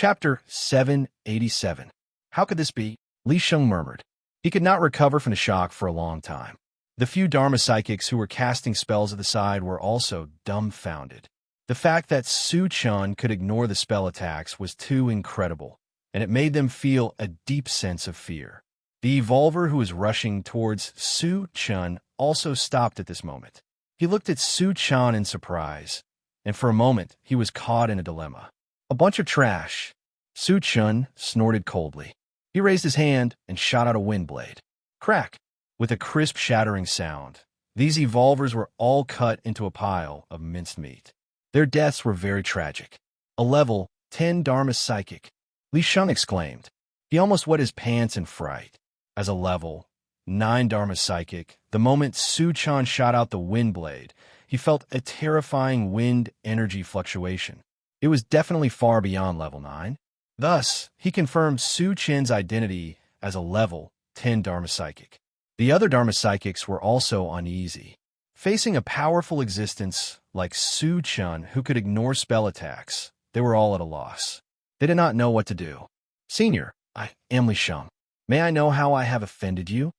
Chapter 787. How could this be? Li Sheng murmured. He could not recover from the shock for a long time. The few Dharma psychics who were casting spells at the side were also dumbfounded. The fact that Su Chun could ignore the spell attacks was too incredible, and it made them feel a deep sense of fear. The evolver who was rushing towards Su Chun also stopped at this moment. He looked at Su Chun in surprise, and for a moment he was caught in a dilemma. A bunch of trash. Su Chun snorted coldly. He raised his hand and shot out a wind blade. Crack! With a crisp shattering sound, these evolvers were all cut into a pile of minced meat. Their deaths were very tragic. A level 10 Dharma psychic, Li Sheng exclaimed. He almost wet his pants in fright. As a level 9 Dharma psychic, the moment Su Chun shot out the wind blade, he felt a terrifying wind energy fluctuation. It was definitely far beyond level 9. Thus, he confirmed Su Chen's identity as a level 10 Dharma psychic. The other Dharma psychics were also uneasy. Facing a powerful existence like Su Chun who could ignore spell attacks, they were all at a loss. They did not know what to do. Senior, I am Li Sheng. May I know how I have offended you?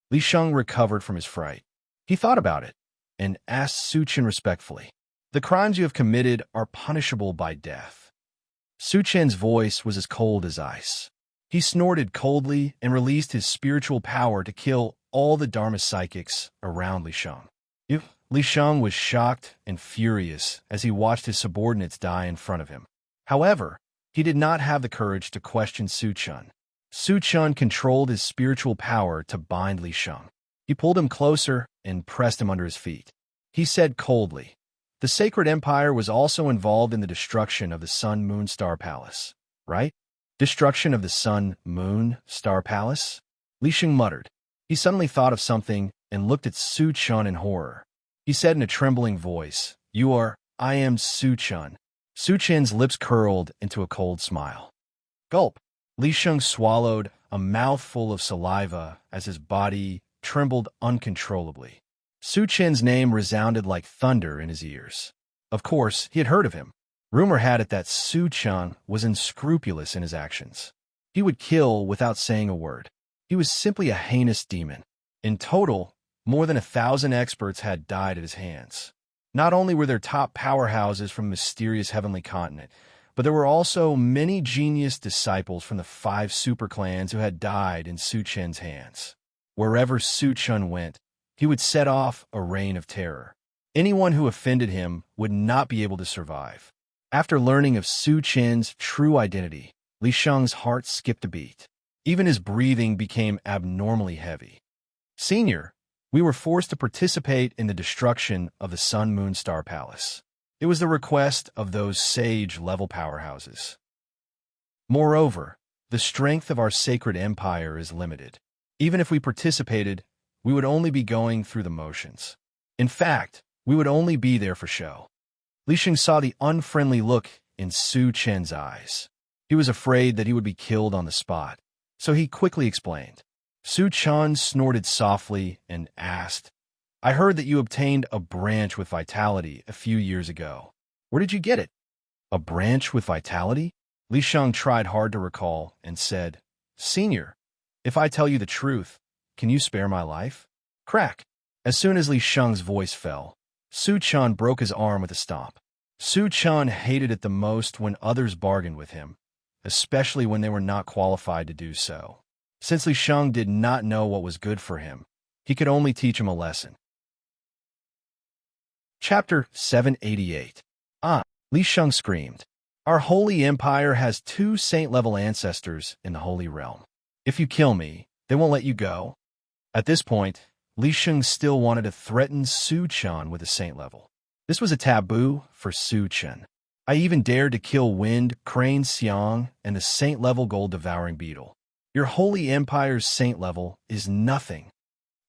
Li Sheng recovered from his fright. He thought about it and asked Su Chen respectfully. The crimes you have committed are punishable by death. Su Chen's voice was as cold as ice. He snorted coldly and released his spiritual power to kill all the Dharma psychics around Li Sheng. Li Sheng was shocked and furious as he watched his subordinates die in front of him. However, he did not have the courage to question Su Chun. Su Chun controlled his spiritual power to bind Li Sheng. He pulled him closer and pressed him under his feet. He said coldly, "The Sacred Empire was also involved in the destruction of the Sun Moon Star Palace, right?" Destruction of the Sun Moon Star Palace? Li Sheng muttered. He suddenly thought of something and looked at Su Chun in horror. He said in a trembling voice, I am Su Chun." Su Chen's lips curled into a cold smile. Gulp. Li Sheng swallowed a mouthful of saliva as his body trembled uncontrollably. Su Chen's name resounded like thunder in his ears. Of course, he had heard of him. Rumor had it that Su Chun was unscrupulous in his actions. He would kill without saying a word. He was simply a heinous demon. In total, more than 1,000 experts had died at his hands. Not only were there top powerhouses from the mysterious heavenly continent, but there were also many genius disciples from the 5 super clans who had died in Su Chen's hands. Wherever Su Chun went, he would set off a reign of terror. Anyone who offended him would not be able to survive. After learning of Su Chen's true identity, Li Sheng's heart skipped a beat. Even his breathing became abnormally heavy. Senior, we were forced to participate in the destruction of the Sun Moon Star Palace. It was the request of those sage-level powerhouses. Moreover, the strength of our sacred empire is limited. Even if we participated, we would only be going through the motions. In fact, we would only be there for show. Li Sheng saw the unfriendly look in Su Chen's eyes. He was afraid that he would be killed on the spot, so he quickly explained. Su Chun snorted softly and asked, I heard that you obtained a branch with vitality a few years ago. Where did you get it? A branch with vitality? Li Sheng tried hard to recall and said, Senior, if I tell you the truth, can you spare my life? Crack! As soon as Li Sheng's voice fell, Su Chun broke his arm with a stomp. Su Chun hated it the most when others bargained with him, especially when they were not qualified to do so. Since Li Sheng did not know what was good for him, he could only teach him a lesson. Chapter 788. Li Sheng screamed. Our holy empire has 2 saint-level ancestors in the Holy Realm. If you kill me, they won't let you go. At this point, Li Sheng still wanted to threaten Su Chun with a saint level. This was a taboo for Su Chun. I even dared to kill Wind, Crane Xiang, and the saint-level gold-devouring beetle. Your holy empire's saint level is nothing.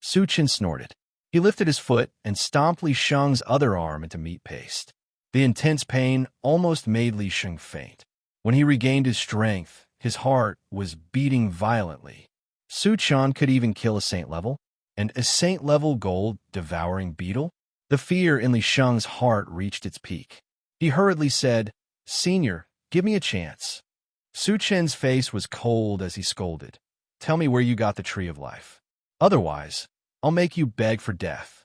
Su Chun snorted. He lifted his foot and stomped Li Sheng's other arm into meat paste. The intense pain almost made Li Sheng faint. When he regained his strength, his heart was beating violently. Su Chun could even kill a saint level, and a saint-level gold-devouring beetle? The fear in Li Sheng's heart reached its peak. He hurriedly said, Senior, give me a chance. Su Chen's face was cold as he scolded. Tell me where you got the tree of life. Otherwise, I'll make you beg for death.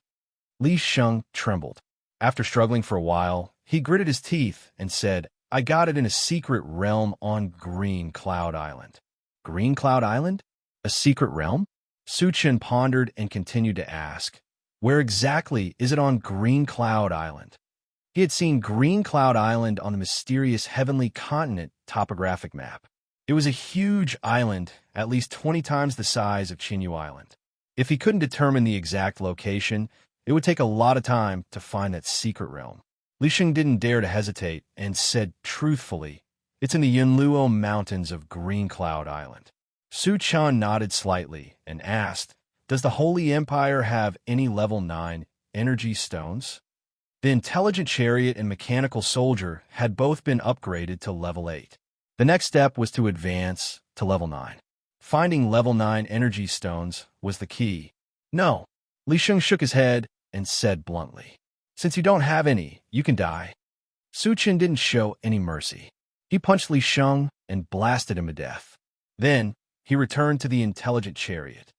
Li Sheng trembled. After struggling for a while, he gritted his teeth and said, I got it in a secret realm on Green Cloud Island. Green Cloud Island? A secret realm? Su Chen pondered and continued to ask, where exactly is it on Green Cloud Island? He had seen Green Cloud Island on the mysterious Heavenly Continent topographic map. It was a huge island, at least 20 times the size of Qinyu Island. If he couldn't determine the exact location, it would take a lot of time to find that secret realm. Li Sheng didn't dare to hesitate and said truthfully, it's in the Yunluo Mountains of Green Cloud Island. Su Chan nodded slightly and asked, does the Holy Empire have any level 9 energy stones? The intelligent chariot and mechanical soldier had both been upgraded to level 8. The next step was to advance to level 9. Finding level 9 energy stones was the key. No. Li Sheng shook his head and said bluntly, since you don't have any, you can die. Su Chen didn't show any mercy. He punched Li Sheng and blasted him to death. Then, he returned to the intelligent chariot.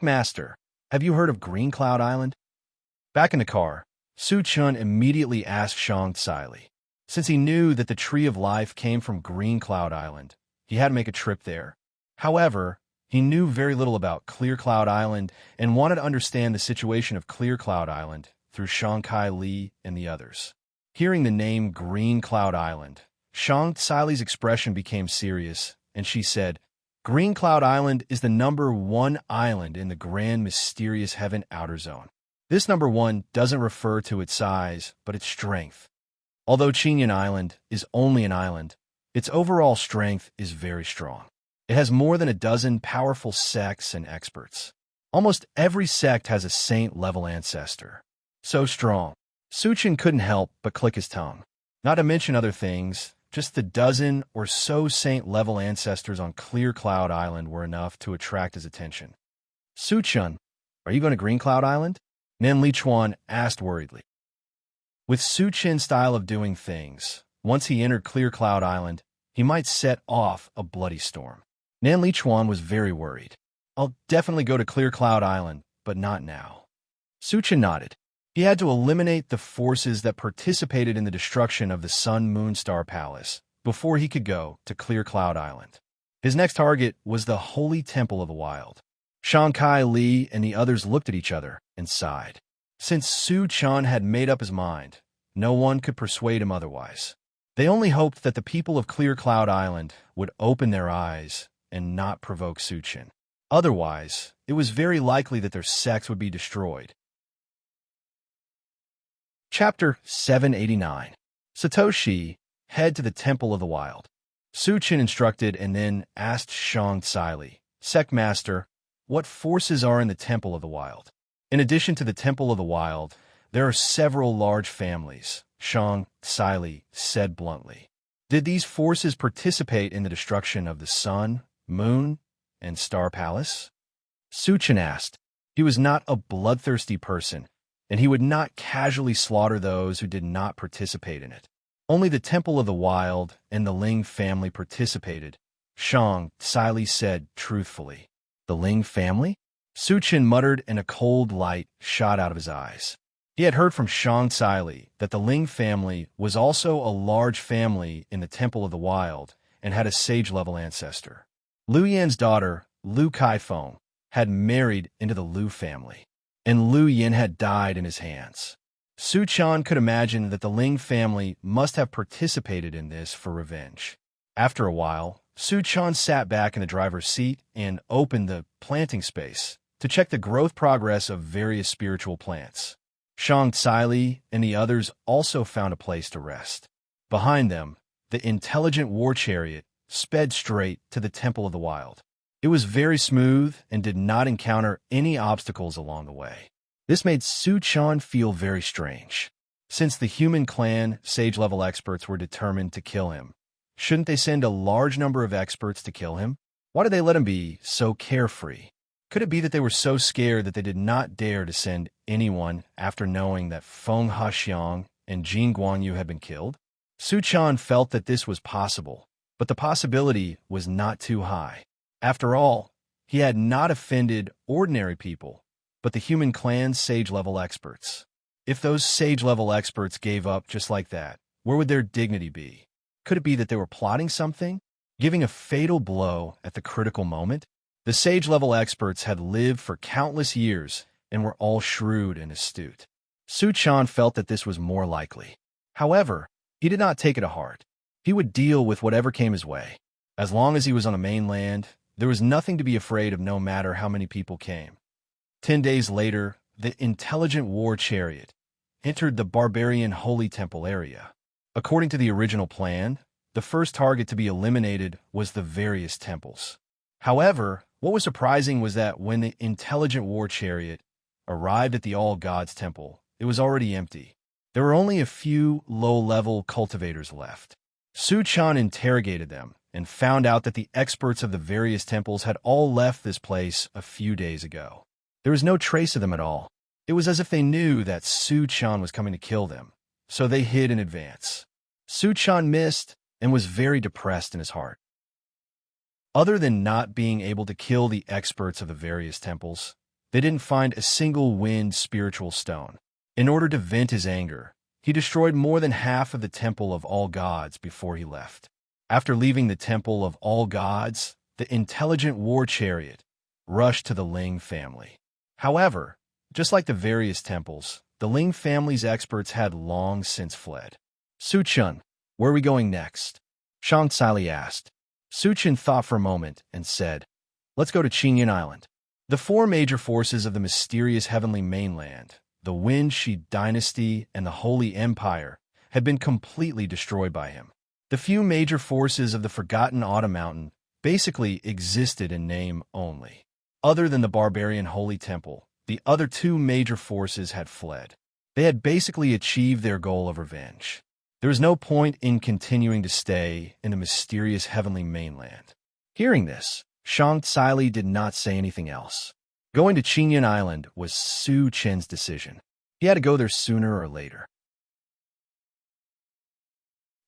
Master, have you heard of Green Cloud Island? Back in the car, Su Chen immediately asked Shang Tsai. Since he knew that the Tree of Life came from Green Cloud Island, he had to make a trip there. However, he knew very little about Clear Cloud Island and wanted to understand the situation of Clear Cloud Island through Shang Kai Li and the others. Hearing the name Green Cloud Island, Shang Tsai's expression became serious, and she said, Green Cloud Island is the number 1 island in the Grand Mysterious Heaven Outer Zone. This number 1 doesn't refer to its size, but its strength. Although Qinyan Island is only an island, its overall strength is very strong. It has more than a dozen powerful sects and experts. Almost every sect has a saint-level ancestor. So strong. Su Chen couldn't help but click his tongue. Not to mention other things, just the dozen or so saint-level ancestors on Clear Cloud Island were enough to attract his attention. Su Chen, are you going to Green Cloud Island? Nan Lichuan asked worriedly. With Su Chen's style of doing things, once he entered Clear Cloud Island, he might set off a bloody storm. Nan Lichuan was very worried. I'll definitely go to Clear Cloud Island, but not now. Su Chen nodded. He had to eliminate the forces that participated in the destruction of the Sun Moon Star Palace before he could go to Clear Cloud Island. His next target was the Holy Temple of the Wild. Shang Kai Li and the others looked at each other and sighed. Since Su Chen had made up his mind, no one could persuade him otherwise. They only hoped that the people of Clear Cloud Island would open their eyes and not provoke Su Chen. Otherwise, it was very likely that their sects would be destroyed. Chapter 789. Satoshi, head to the Temple of the Wild. Su Chen instructed and then asked Shang Tsai, Sect Master, what forces are in the Temple of the Wild? In addition to the Temple of the Wild, there are several large families, Shang Tsai said bluntly. Did these forces participate in the destruction of the Sun, Moon, and Star Palace? Su Chen asked. He was not a bloodthirsty person, and he would not casually slaughter those who did not participate in it. Only the Temple of the Wild and the Ling family participated, Shang Tsai said truthfully. The Ling family? Su Chen muttered and a cold light shot out of his eyes. He had heard from Shang Tsai that the Ling family was also a large family in the Temple of the Wild and had a sage-level ancestor. Lu Yan's daughter, Lu Kaifeng, had married into the Lu family, and Lu Yan had died in his hands. Su Chen could imagine that the Ling family must have participated in this for revenge. After a while, Su Chen sat back in the driver's seat and opened the planting space to check the growth progress of various spiritual plants. Shang Tsai and the others also found a place to rest. Behind them, the intelligent war chariot sped straight to the Temple of the Wild. It was very smooth and did not encounter any obstacles along the way. This made Su Chen feel very strange. Since the human clan sage-level experts were determined to kill him, shouldn't they send a large number of experts to kill him? Why did they let him be so carefree? Could it be that they were so scared that they did not dare to send anyone after knowing that Feng Haxiang and Jin Guanyu had been killed? Su Chen felt that this was possible, but the possibility was not too high. After all, he had not offended ordinary people, but the human clan's sage-level experts. If those sage-level experts gave up just like that, where would their dignity be? Could it be that they were plotting something? Giving a fatal blow at the critical moment? The sage-level experts had lived for countless years and were all shrewd and astute. Su-chan felt that this was more likely. However, he did not take it to heart. He would deal with whatever came his way. As long as he was on the mainland, there was nothing to be afraid of no matter how many people came. 10 days later, the intelligent war chariot entered the barbarian holy temple area. According to the original plan, the first target to be eliminated was the various temples. However, what was surprising was that when the intelligent war chariot arrived at the All Gods temple, it was already empty. There were only a few low-level cultivators left. Su-chan interrogated them and found out that the experts of the various temples had all left this place a few days ago. There was no trace of them at all. It was as if they knew that Su-chan was coming to kill them, so they hid in advance. Su-chan missed and was very depressed in his heart. Other than not being able to kill the experts of the various temples, they didn't find a single wind spiritual stone. In order to vent his anger, he destroyed more than half of the Temple of All Gods before he left. After leaving the Temple of All Gods, the intelligent war chariot rushed to the Ling family. However, just like the various temples, the Ling family's experts had long since fled. Su-chan, where are we going next? Shang Tsili asked. Su-chan thought for a moment and said, let's go to Qingyun Island. The four major forces of the mysterious heavenly mainland, the Wen Shi dynasty and the Holy Empire, had been completely destroyed by him. The few major forces of the Forgotten Autumn Mountain basically existed in name only. Other than the barbarian Holy Temple, the other two major forces had fled. They had basically achieved their goal of revenge. There was no point in continuing to stay in the mysterious heavenly mainland. Hearing this, Shang Tsili did not say anything else. Going to Qingyun Island was Su-chan's decision. He had to go there sooner or later.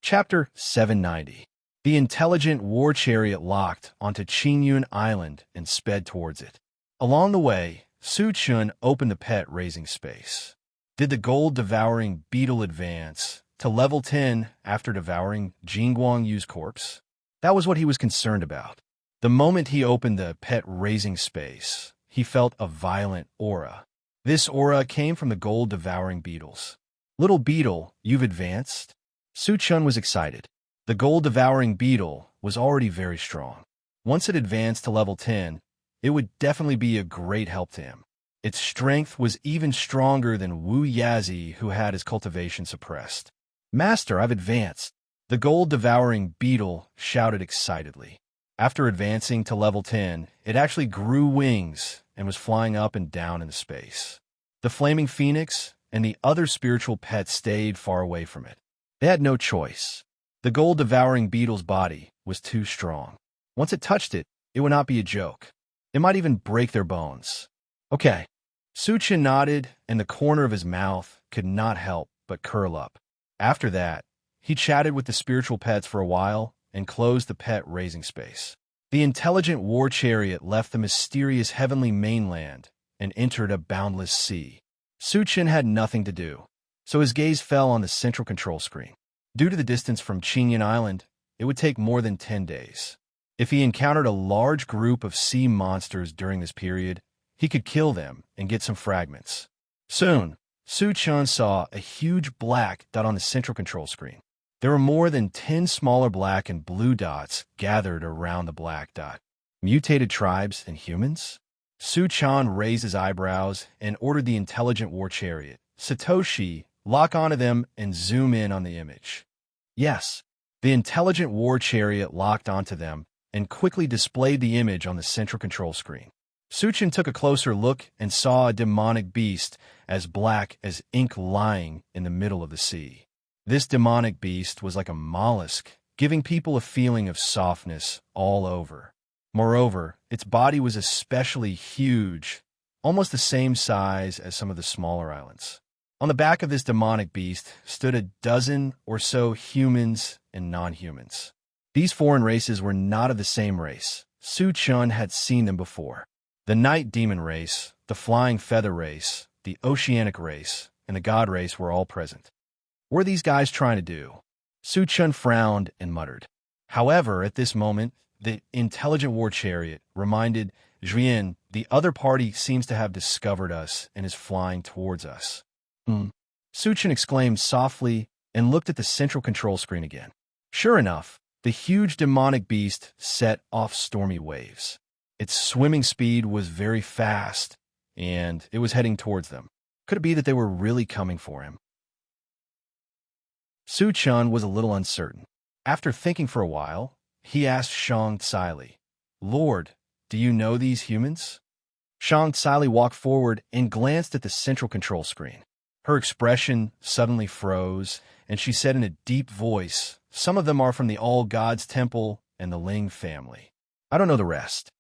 Chapter 790. The intelligent war chariot locked onto Qingyun Island and sped towards it. Along the way, Su-chan opened the pet raising space. Did the gold-devouring beetle advance to level 10 after devouring Jingguang Yu's corpse? That was what he was concerned about. The moment he opened the pet raising space, he felt a violent aura. This aura came from the gold-devouring beetles. Little beetle, you've advanced? Su-chan was excited. The gold-devouring beetle was already very strong. Once it advanced to level 10, it would definitely be a great help to him. Its strength was even stronger than Wu Yazi, who had his cultivation suppressed. Master, I've advanced. The gold-devouring beetle shouted excitedly. After advancing to level 10, it actually grew wings and was flying up and down into space. The flaming phoenix and the other spiritual pets stayed far away from it. They had no choice. The gold-devouring beetle's body was too strong. Once it touched it, it would not be a joke. It might even break their bones. Okay. Su-chan nodded, and the corner of his mouth could not help but curl up. After that, he chatted with the spiritual pets for a while and closed the pet raising space. The intelligent war chariot left the mysterious heavenly mainland and entered a boundless sea. Su-chan had nothing to do, so his gaze fell on the central control screen. Due to the distance from Qingyun Island, it would take more than 10 days. If he encountered a large group of sea monsters during this period, he could kill them and get some fragments. Soon, Su-chan saw a huge black dot on the central control screen. There were more than 10 smaller black and blue dots gathered around the black dot. Mutated tribes and humans? Su-chan raised his eyebrows and ordered the intelligent war chariot, Satoshi, lock onto them and zoom in on the image. Yes, the intelligent war chariot locked onto them and quickly displayed the image on the central control screen. Su-chan took a closer look and saw a demonic beast as black as ink lying in the middle of the sea. This demonic beast was like a mollusk, giving people a feeling of softness all over. Moreover, its body was especially huge, almost the same size as some of the smaller islands. On the back of this demonic beast stood a dozen or so humans and non-humans. These foreign races were not of the same race. Su Chun had seen them before. The Night Demon race, the Flying Feather race, the Oceanic race, and the God race were all present. What were these guys trying to do? Su Chun frowned and muttered. However, at this moment, the intelligent war chariot reminded Zhuan, the other party seems to have discovered us and is flying towards us. Su Chun exclaimed softly and looked at the central control screen again. Sure enough, the huge demonic beast set off stormy waves. Its swimming speed was very fast, and it was heading towards them. Could it be that they were really coming for him? Su Chun was a little uncertain. After thinking for a while, he asked Shang Tsai, "Lord, do you know these humans?" Shang Tsai walked forward and glanced at the central control screen. Her expression suddenly froze, and she said in a deep voice, "Some of them are from the All Gods Temple and the Ling family. I don't know the rest."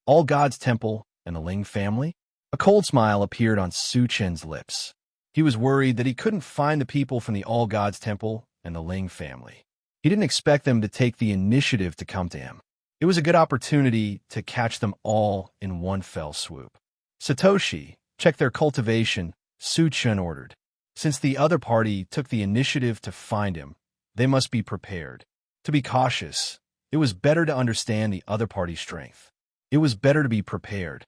All Gods Temple and the Ling family? A cold smile appeared on Su Chen's lips. He was worried that he couldn't find the people from the All Gods Temple and the Ling family. He didn't expect them to take the initiative to come to him. It was a good opportunity to catch them all in one fell swoop. "Satoshi, check their cultivation," Su Chen ordered. Since the other party took the initiative to find him, they must be prepared. To be cautious, it was better to understand the other party's strength. It was better to be prepared.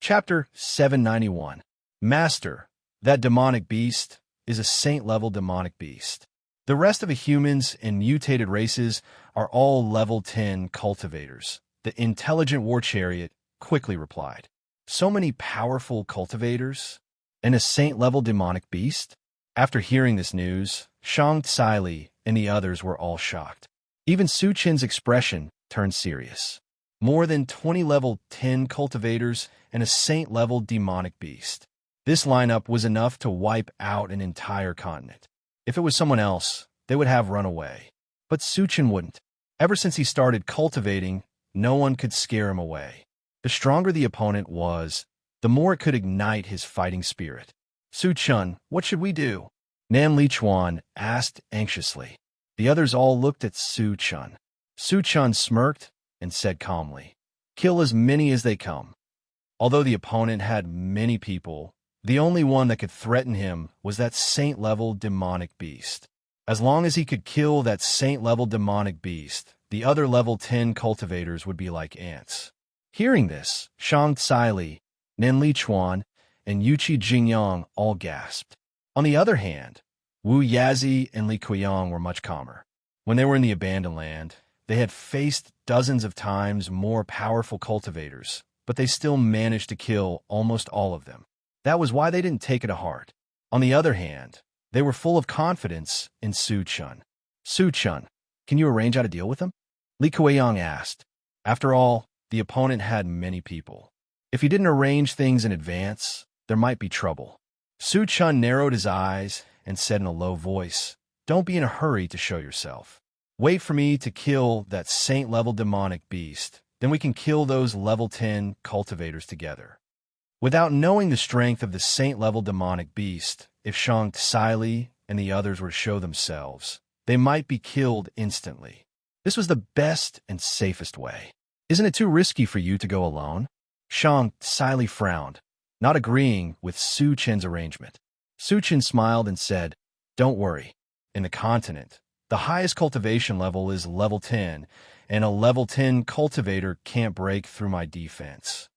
Chapter 791. Master, that demonic beast is a saint-level demonic beast. The rest of the humans and mutated races are all level 10 cultivators. The intelligent war chariot quickly replied. So many powerful cultivators? And a saint-level demonic beast? After hearing this news, Shang Tsai and the others were all shocked. Even Su Chen's expression turned serious. More than 20 level 10 cultivators and a saint-level demonic beast. This lineup was enough to wipe out an entire continent. If it was someone else, they would have run away. But Su Chen wouldn't. Ever since he started cultivating, no one could scare him away. The stronger the opponent was, the more it could ignite his fighting spirit. "Su Chun, what should we do?" Nan Lichuan asked anxiously. The others all looked at Su Chun. Su Chun smirked and said calmly, "Kill as many as they come." Although the opponent had many people, the only one that could threaten him was that saint-level demonic beast. As long as he could kill that saint-level demonic beast, the other level 10 cultivators would be like ants. Hearing this, Shang Tsai, Nan Lichuan, and Yuqi Jingyang all gasped. On the other hand, Wu Yazi and Li Kuiyang were much calmer. When they were in the abandoned land, they had faced dozens of times more powerful cultivators, but they still managed to kill almost all of them. That was why they didn't take it to heart. On the other hand, they were full of confidence in Su Chun. "Su Chun, can you arrange how to deal with them?" Li Kuiyang asked. After all, the opponent had many people. If he didn't arrange things in advance, there might be trouble. Su Chun narrowed his eyes and said in a low voice, "Don't be in a hurry to show yourself. Wait for me to kill that saint-level demonic beast, then we can kill those level 10 cultivators together." Without knowing the strength of the saint-level demonic beast, if Shang Tsai and the others were to show themselves, they might be killed instantly. This was the best and safest way. "Isn't it too risky for you to go alone?" Shang Tsai frowned, not agreeing with Su Chen's arrangement. Su Chen smiled and said, "Don't worry. In the continent, the highest cultivation level is level 10, and a level 10 cultivator can't break through my defense."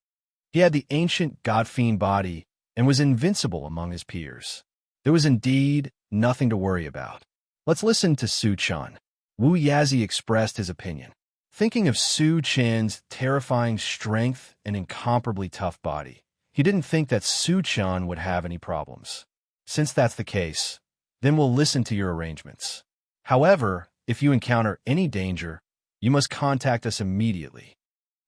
He had the ancient god-fiend body and was invincible among his peers. There was indeed nothing to worry about. Let's listen to Su Chun. Wu Yazi expressed his opinion. Thinking of Su Chen's terrifying strength and incomparably tough body, he didn't think that Su Chun would have any problems. "Since that's the case, then we'll listen to your arrangements. However, if you encounter any danger, you must contact us immediately,"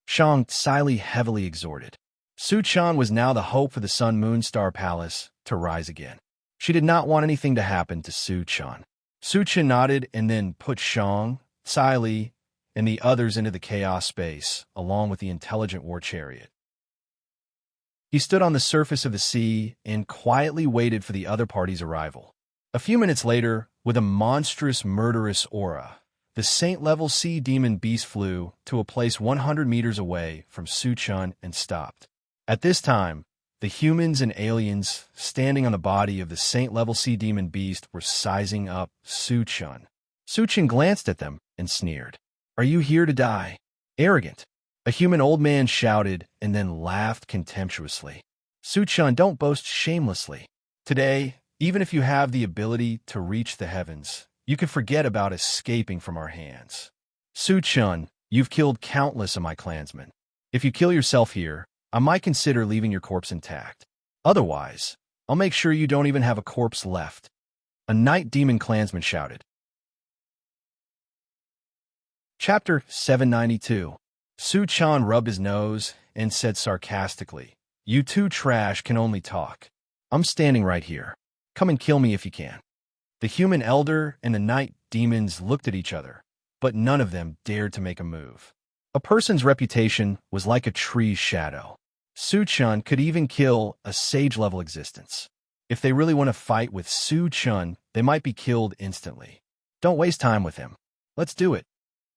Shang Tsai heavily exhorted. Su Chun was now the hope for the Sun Moon Star Palace to rise again. She did not want anything to happen to Su Chun. Su Chun nodded and then put Shang Tsai and the others into the chaos space, along with the intelligent war chariot. He stood on the surface of the sea and quietly waited for the other party's arrival. A few minutes later, with a monstrous, murderous aura, the saint-level sea demon beast flew to a place 100 meters away from Su-chun and stopped. At this time, the humans and aliens standing on the body of the saint-level sea demon beast were sizing up Su-chun. Su-chun glanced at them and sneered. "Are you here to die? Arrogant." A human old man shouted and then laughed contemptuously. "Su-chun, don't boast shamelessly. Today, even if you have the ability to reach the heavens, you can forget about escaping from our hands. Su-chun, you've killed countless of my clansmen. If you kill yourself here, I might consider leaving your corpse intact. Otherwise, I'll make sure you don't even have a corpse left." A night demon clansman shouted. Chapter 792. Su-chun rubbed his nose and said sarcastically, "You two trash can only talk. I'm standing right here. Come and kill me if you can." The human elder and the night demons looked at each other, but none of them dared to make a move. A person's reputation was like a tree's shadow. Su-chun could even kill a sage-level existence. If they really want to fight with Su-chun, they might be killed instantly. Don't waste time with him. Let's do it.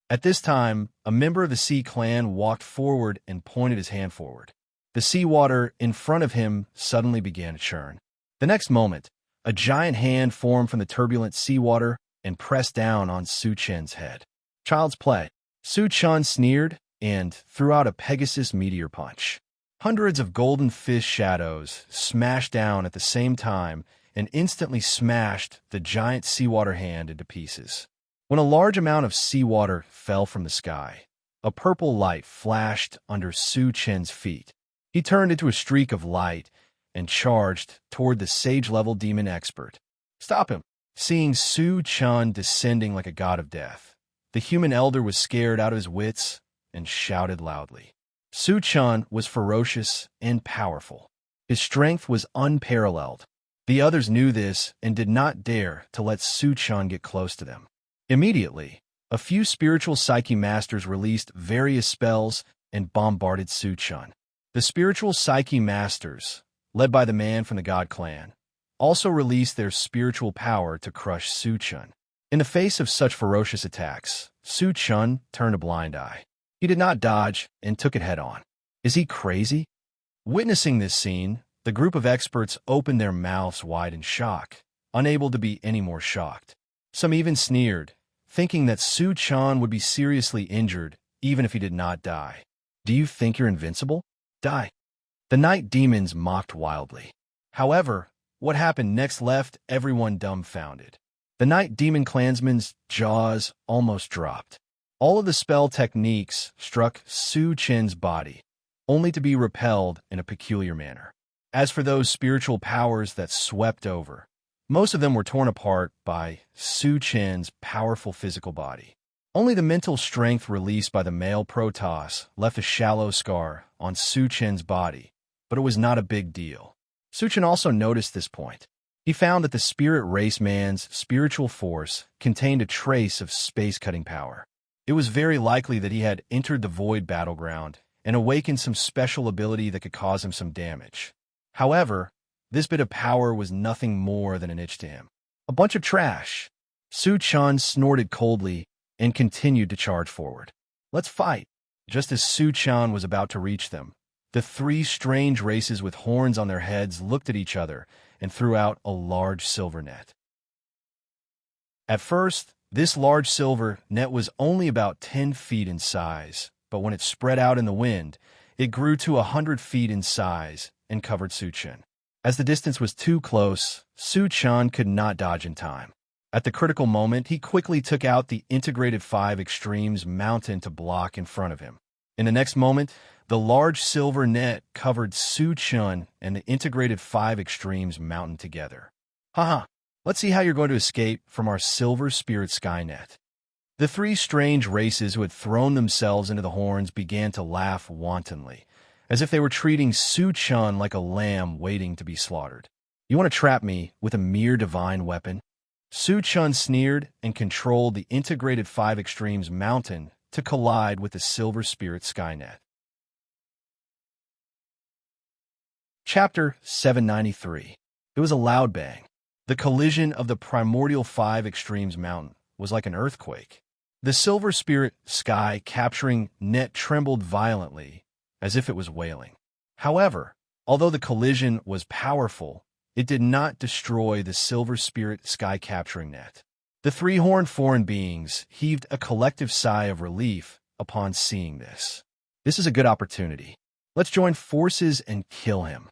At this time, a member of the Sea clan walked forward and pointed his hand forward. The seawater in front of him suddenly began to churn. The next moment, a giant hand formed from the turbulent seawater and pressed down on Su-chun's head. Child's play. Su-chun sneered and threw out a Pegasus meteor punch. Hundreds of golden fish shadows smashed down at the same time and instantly smashed the giant seawater hand into pieces. When a large amount of seawater fell from the sky, a purple light flashed under Su-chun's feet. He turned into a streak of light and charged toward the sage-level demon expert. "Stop him!" Seeing Su-chun descending like a god of death, the human elder was scared out of his wits and shouted loudly. Su-chun was ferocious and powerful. His strength was unparalleled. The others knew this and did not dare to let Su-chun get close to them. Immediately, a few spiritual psyche masters released various spells and bombarded Su-chun. The spiritual psyche masters, led by the man from the God clan, also released their spiritual power to crush Su-chun. In the face of such ferocious attacks, Su-chun turned a blind eye. He did not dodge and took it head-on. Is he crazy? Witnessing this scene, the group of experts opened their mouths wide in shock, unable to be any more shocked. Some even sneered, thinking that Su-chun would be seriously injured even if he did not die. "Do you think you're invincible? Die." The night demons mocked wildly. However, what happened next left everyone dumbfounded. The night demon clansmen's jaws almost dropped. All of the spell techniques struck Su-chun's body, only to be repelled in a peculiar manner. As for those spiritual powers that swept over, most of them were torn apart by Su-chun's powerful physical body. Only the mental strength released by the male Protoss left a shallow scar on Su-chun's body, but it was not a big deal. Su-chun also noticed this point. He found that the spirit race man's spiritual force contained a trace of space-cutting power. It was very likely that he had entered the void battleground and awakened some special ability that could cause him some damage. However, this bit of power was nothing more than an itch to him. A bunch of trash. Su-chun snorted coldly and continued to charge forward. "Let's fight." Just as Su-chun was about to reach them, the three strange races with horns on their heads looked at each other and threw out a large silver net. At first, this large silver net was only about 10 feet in size, but when it spread out in the wind, it grew to 100 feet in size and covered Su-chun. As the distance was too close, Su-chun could not dodge in time. At the critical moment, he quickly took out the Integrated 5 Extremes mountain to block in front of him. In the next moment, the large silver net covered Su-chun and the Integrated 5 Extremes mountain together. "Haha, let's see how you're going to escape from our silver spirit Skynet." The three strange races who had thrown themselves into the horns began to laugh wantonly, as if they were treating Su-chun like a lamb waiting to be slaughtered. "You want to trap me with a mere divine weapon?" Su-chun sneered and controlled the Integrated 5 Extremes mountain to collide with the Silver Spirit Skynet. Chapter 793. It was a loud bang. The collision of the primordial five extremes mountain was like an earthquake. The silver spirit sky capturing net trembled violently, as if it was wailing. However, although the collision was powerful, it did not destroy the silver spirit sky capturing net. The three-horned foreign beings heaved a collective sigh of relief upon seeing this. This is a good opportunity. Let's join forces and kill him.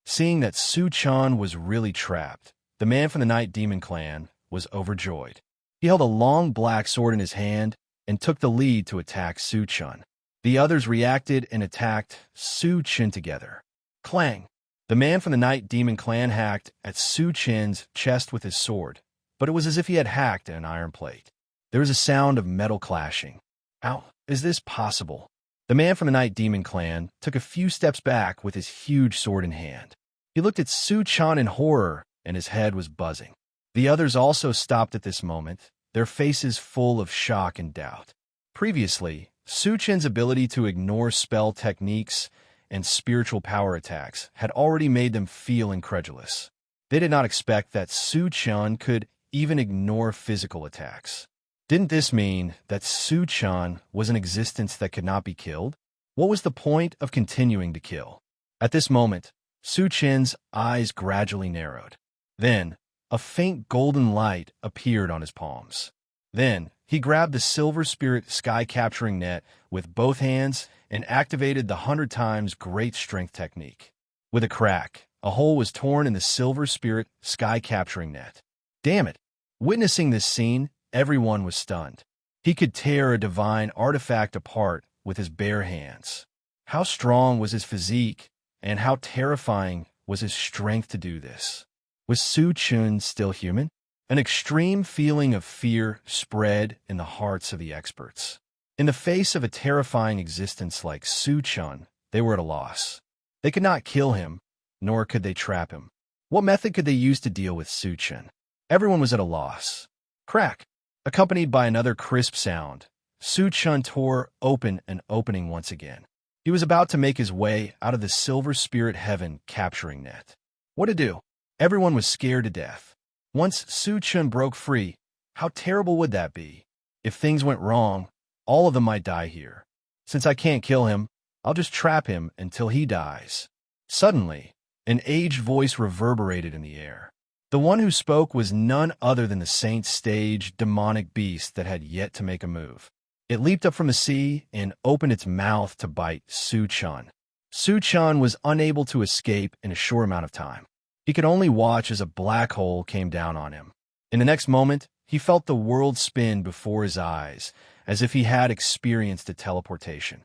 Seeing that Su-chan was really trapped, the man from the Night Demon Clan was overjoyed. He held a long black sword in his hand and took the lead to attack Su-chan. The others reacted and attacked Su-chan together. Clang! The man from the Night Demon Clan hacked at Su-chan's chest with his sword, but it was as if he had hacked at an iron plate. There was a sound of metal clashing. How is this possible? The man from the Night Demon Clan took a few steps back with his huge sword in hand. He looked at Su-chan in horror, and his head was buzzing. The others also stopped at this moment, their faces full of shock and doubt. Previously, Su-chan's ability to ignore spell techniques and spiritual power attacks had already made them feel incredulous. They did not expect that Su-chan could even ignore physical attacks. Didn't this mean that Su-chan was an existence that could not be killed? What was the point of continuing to kill? At this moment, Su-chan's eyes gradually narrowed. Then, a faint golden light appeared on his palms. Then, he grabbed the silver spirit sky-capturing net with both hands and activated the 100 times great strength technique. With a crack, a hole was torn in the silver spirit sky-capturing net. Damn it! Witnessing this scene, everyone was stunned. He could tear a divine artifact apart with his bare hands. How strong was his physique, and how terrifying was his strength to do this? Was Su-chan still human? An extreme feeling of fear spread in the hearts of the experts. In the face of a terrifying existence like Su-chan, they were at a loss. They could not kill him, nor could they trap him. What method could they use to deal with Su-chan? Everyone was at a loss. Crack! Accompanied by another crisp sound, Su-chan tore open an opening once again. He was about to make his way out of the silver spirit heaven capturing net. What to do? Everyone was scared to death. Once Su-chan broke free, how terrible would that be? If things went wrong, all of them might die here. Since I can't kill him, I'll just trap him until he dies. Suddenly, an aged voice reverberated in the air. The one who spoke was none other than the Saint Stage demonic beast that had yet to make a move. It leaped up from the sea and opened its mouth to bite Su-chan. Su-chan was unable to escape in a short amount of time. He could only watch as a black hole came down on him. In the next moment, he felt the world spin before his eyes, as if he had experienced a teleportation.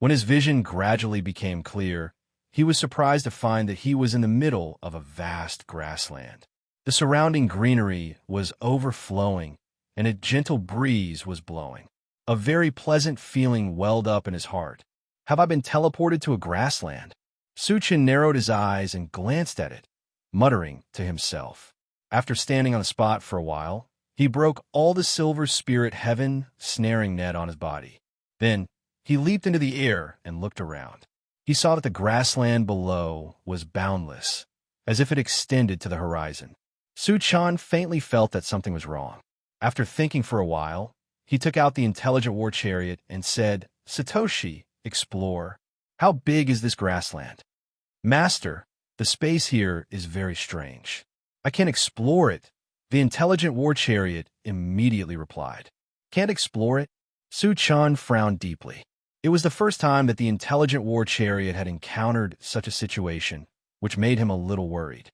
When his vision gradually became clear, he was surprised to find that he was in the middle of a vast grassland. The surrounding greenery was overflowing, and a gentle breeze was blowing. A very pleasant feeling welled up in his heart. Have I been teleported to a grassland? Su-chan narrowed his eyes and glanced at it, muttering to himself. After standing on the spot for a while, he broke all the silver spirit heaven snaring net on his body. Then, he leaped into the air and looked around. He saw that the grassland below was boundless, as if it extended to the horizon. Su-chan faintly felt that something was wrong. After thinking for a while, he took out the intelligent war chariot and said, "Satoshi, explorer, how big is this grassland?" "Master, the space here is very strange. I can't explore it." The intelligent war chariot immediately replied. "Can't explore it?" Su-chan frowned deeply. It was the first time that the intelligent war chariot had encountered such a situation, which made him a little worried.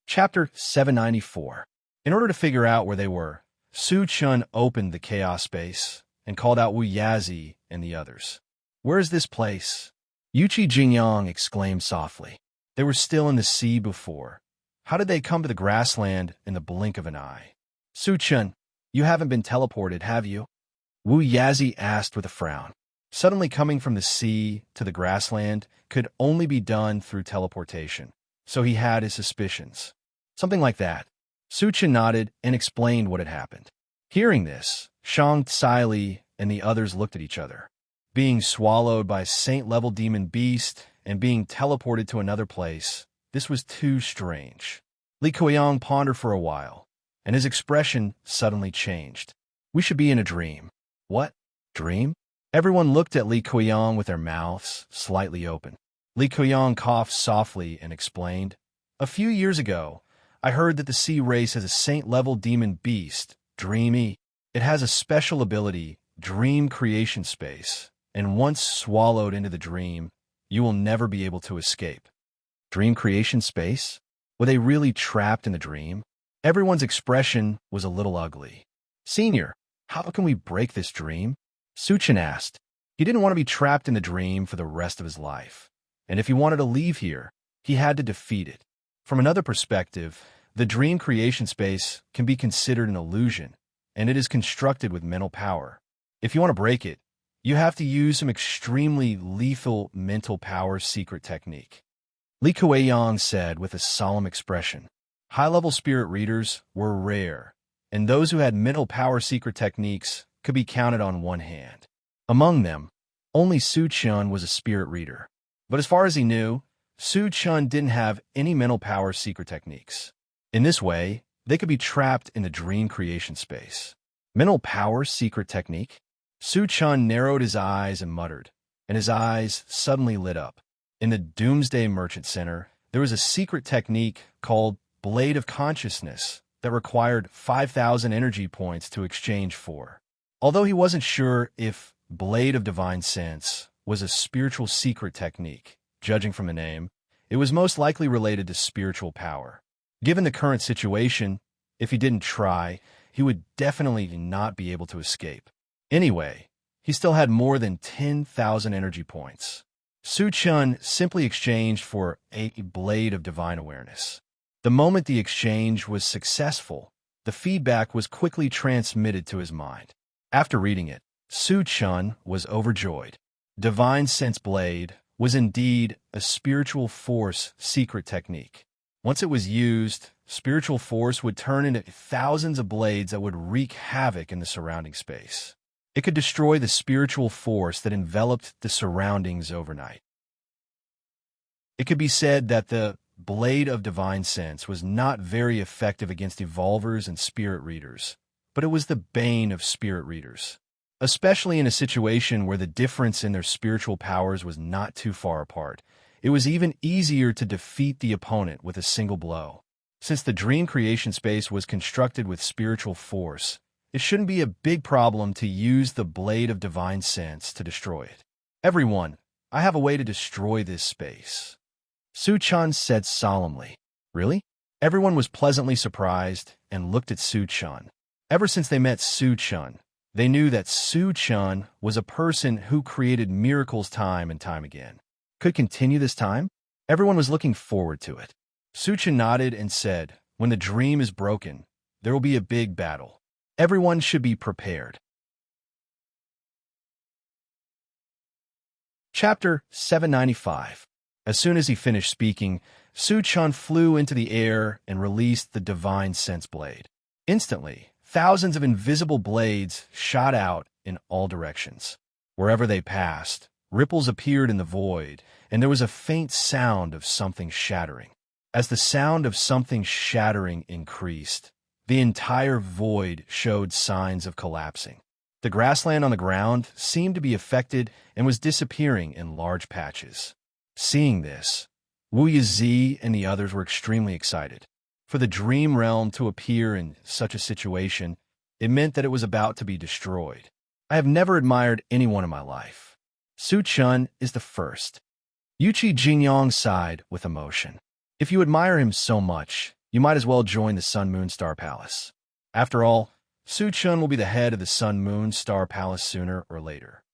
Chapter 794. In order to figure out where they were, Su-chan opened the chaos space and called out Wu Yazi and the others. "Where is this place?" Yuchi Jingyang exclaimed softly. They were still in the sea before. How did they come to the grassland in the blink of an eye? "Su-chan, you haven't been teleported, have you?" Wu Yazi asked with a frown. Suddenly coming from the sea to the grassland could only be done through teleportation, so he had his suspicions. Something like that. Su-chan nodded and explained what had happened. Hearing this, Shang Tsai and the others looked at each other. Being swallowed by saint-level demon beast and being teleported to another place. This was too strange. Li Kuiyang pondered for a while, and his expression suddenly changed. We should be in a dream. What? Dream? Everyone looked at Li Kuiyang with their mouths slightly open. Li Kuiyang coughed softly and explained, "A few years ago, I heard that the sea race has a saint-level demon beast, Dreamy. It has a special ability, Dream Creation Space, and once swallowed into the dream, you will never be able to escape." Dream Creation Space? Were they really trapped in the dream? Everyone's expression was a little ugly. "Senior, how can we break this dream?" Suchin asked. He didn't want to be trapped in the dream for the rest of his life, and if he wanted to leave here, he had to defeat it. From another perspective, the dream creation space can be considered an illusion, and it is constructed with mental power. If you want to break it, you have to use some extremely lethal mental power secret technique. Li Kuiyang said with a solemn expression. High-level spirit readers were rare, and those who had mental power secret techniques could be counted on one hand. Among them, only Su Chun was a spirit reader. But as far as he knew, Su Chun didn't have any mental power secret techniques. In this way, they could be trapped in the dream creation space. Mental power secret technique? Su Chun narrowed his eyes and muttered, and his eyes suddenly lit up. In the Doomsday Merchant Center, there was a secret technique called Blade of Consciousness that required 5,000 energy points to exchange for. Although he wasn't sure if Blade of Divine Sense was a spiritual secret technique, judging from the name, it was most likely related to spiritual power. Given the current situation, if he didn't try, he would definitely not be able to escape. Anyway, he still had more than 10,000 energy points. Su Chun simply exchanged for a Blade of Divine Awareness. The moment the exchange was successful, the feedback was quickly transmitted to his mind. After reading it, Su Chun was overjoyed. Divine Sense Blade was indeed a spiritual force secret technique. Once it was used, spiritual force would turn into thousands of blades that would wreak havoc in the surrounding space. It could destroy the spiritual force that enveloped the surroundings overnight. It could be said that the Blade of Divine Sense was not very effective against evolvers and spirit readers, but it was the bane of spirit readers, especially in a situation where the difference in their spiritual powers was not too far apart. It was even easier to defeat the opponent with a single blow. Since the dream creation space was constructed with spiritual force, it shouldn't be a big problem to use the Blade of Divine Sense to destroy it. "Everyone, I have a way to destroy this space," Su Chun said solemnly. "Really?" Everyone was pleasantly surprised and looked at Su Chun. Ever since they met Su Chun, they knew that Su Chun was a person who created miracles time and time again. Could continue this time? Everyone was looking forward to it. Su Chun nodded and said, "When the dream is broken, there will be a big battle. Everyone should be prepared." Chapter 795. As soon as he finished speaking, Su Chun flew into the air and released the Divine Sense Blade. Instantly, thousands of invisible blades shot out in all directions. Wherever they passed, ripples appeared in the void, and there was a faint sound of something shattering. As the sound of something shattering increased, the entire void showed signs of collapsing. The grassland on the ground seemed to be affected and was disappearing in large patches. Seeing this, Wu Yizi and the others were extremely excited. For the dream realm to appear in such a situation, it meant that it was about to be destroyed. I have never admired anyone in my life. Su Chun is the first. Yuqi Jingyang sighed with emotion. If you admire him so much, you might as well join the Sun Moon Star Palace. After all, Su Chun will be the head of the Sun Moon Star Palace sooner or later.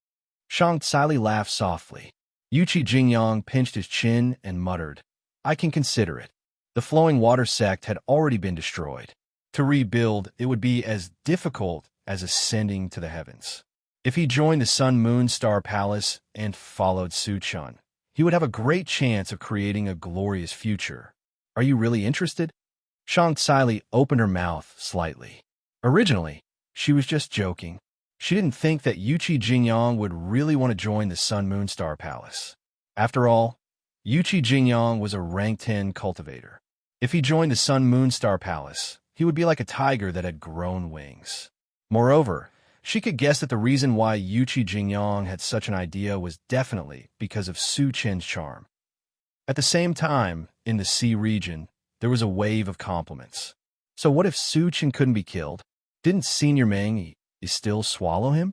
Shang Tsili laughed softly. Yuqi Jingyang pinched his chin and muttered, "I can consider it." The flowing water sect had already been destroyed. To rebuild, it would be as difficult as ascending to the heavens. If he joined the Sun Moon Star Palace and followed Su Chun, he would have a great chance of creating a glorious future. Are you really interested? Shang Tsili opened her mouth slightly. Originally, she was just joking. She didn't think that Yuqi Jingyang would really want to join the Sun Moon Star Palace. After all, Yuchi Jingyang was a rank 10 cultivator. If he joined the Sun Moon Star Palace, he would be like a tiger that had grown wings. Moreover, she could guess that the reason why Yuchi Jingyang had such an idea was definitely because of Su Chen's charm. At the same time, in the sea region, there was a wave of compliments. So what if Su Chen couldn't be killed? Didn't Senior Meng still swallow him?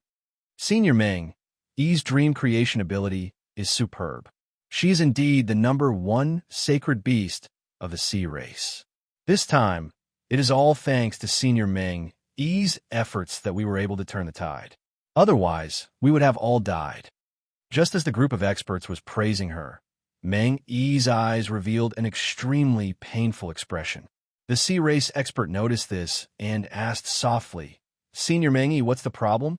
Senior Meng Yi's dream creation ability is superb. She is indeed the #1 sacred beast of the sea race. This time, it is all thanks to Senior Meng Yi's efforts that we were able to turn the tide. Otherwise, we would have all died. Just as the group of experts was praising her, Meng Yi's eyes revealed an extremely painful expression. The sea race expert noticed this and asked softly, "Senior Meng Yi, what's the problem?"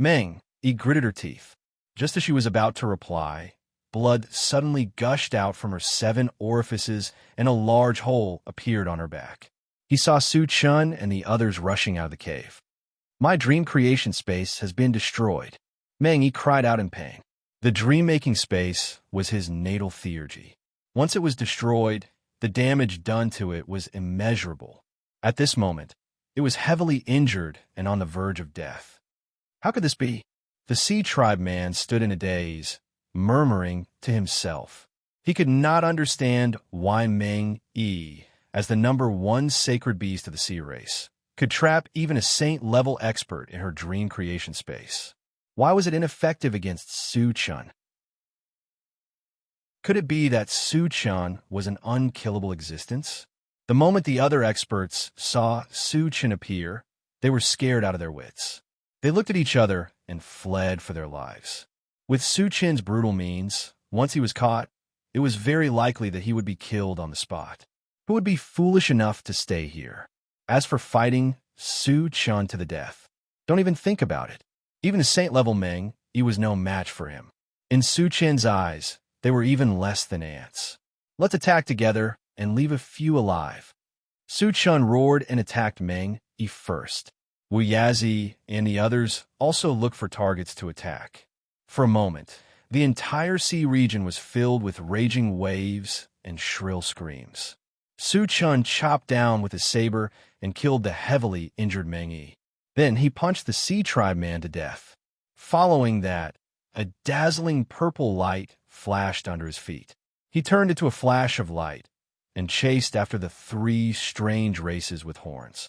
Meng Yi gritted her teeth. Just as she was about to reply, blood suddenly gushed out from her 7 orifices and a large hole appeared on her back. He saw Su Chen and the others rushing out of the cave. "My dream creation space has been destroyed," Meng Yi cried out in pain. The dream-making space was his natal theurgy. Once it was destroyed, the damage done to it was immeasurable. At this moment, it was heavily injured and on the verge of death. How could this be? The Sea Tribe man stood in a daze, murmuring to himself. He could not understand why Meng Yi, as the #1 sacred beast of the sea race, could trap even a saint-level expert in her dream creation space. Why was it ineffective against Su Chen? Could it be that Su Chen was an unkillable existence? The moment the other experts saw Su Chen appear, they were scared out of their wits. They looked at each other and fled for their lives. With Su Chen's brutal means, once he was caught, it was very likely that he would be killed on the spot. Who would be foolish enough to stay here? As for fighting Su Chen to the death, don't even think about it. Even a saint-level Meng Yi was no match for him. In Su Chen's eyes, they were even less than ants. Let's attack together and leave a few alive. Su Chen roared and attacked Meng Yi first. Wu Yazi and the others also looked for targets to attack. For a moment, the entire sea region was filled with raging waves and shrill screams. Su Chen chopped down with his saber and killed the heavily injured Meng Yi. Then he punched the Sea Tribe man to death. Following that, a dazzling purple light flashed under his feet. He turned into a flash of light and chased after the 3 strange races with horns.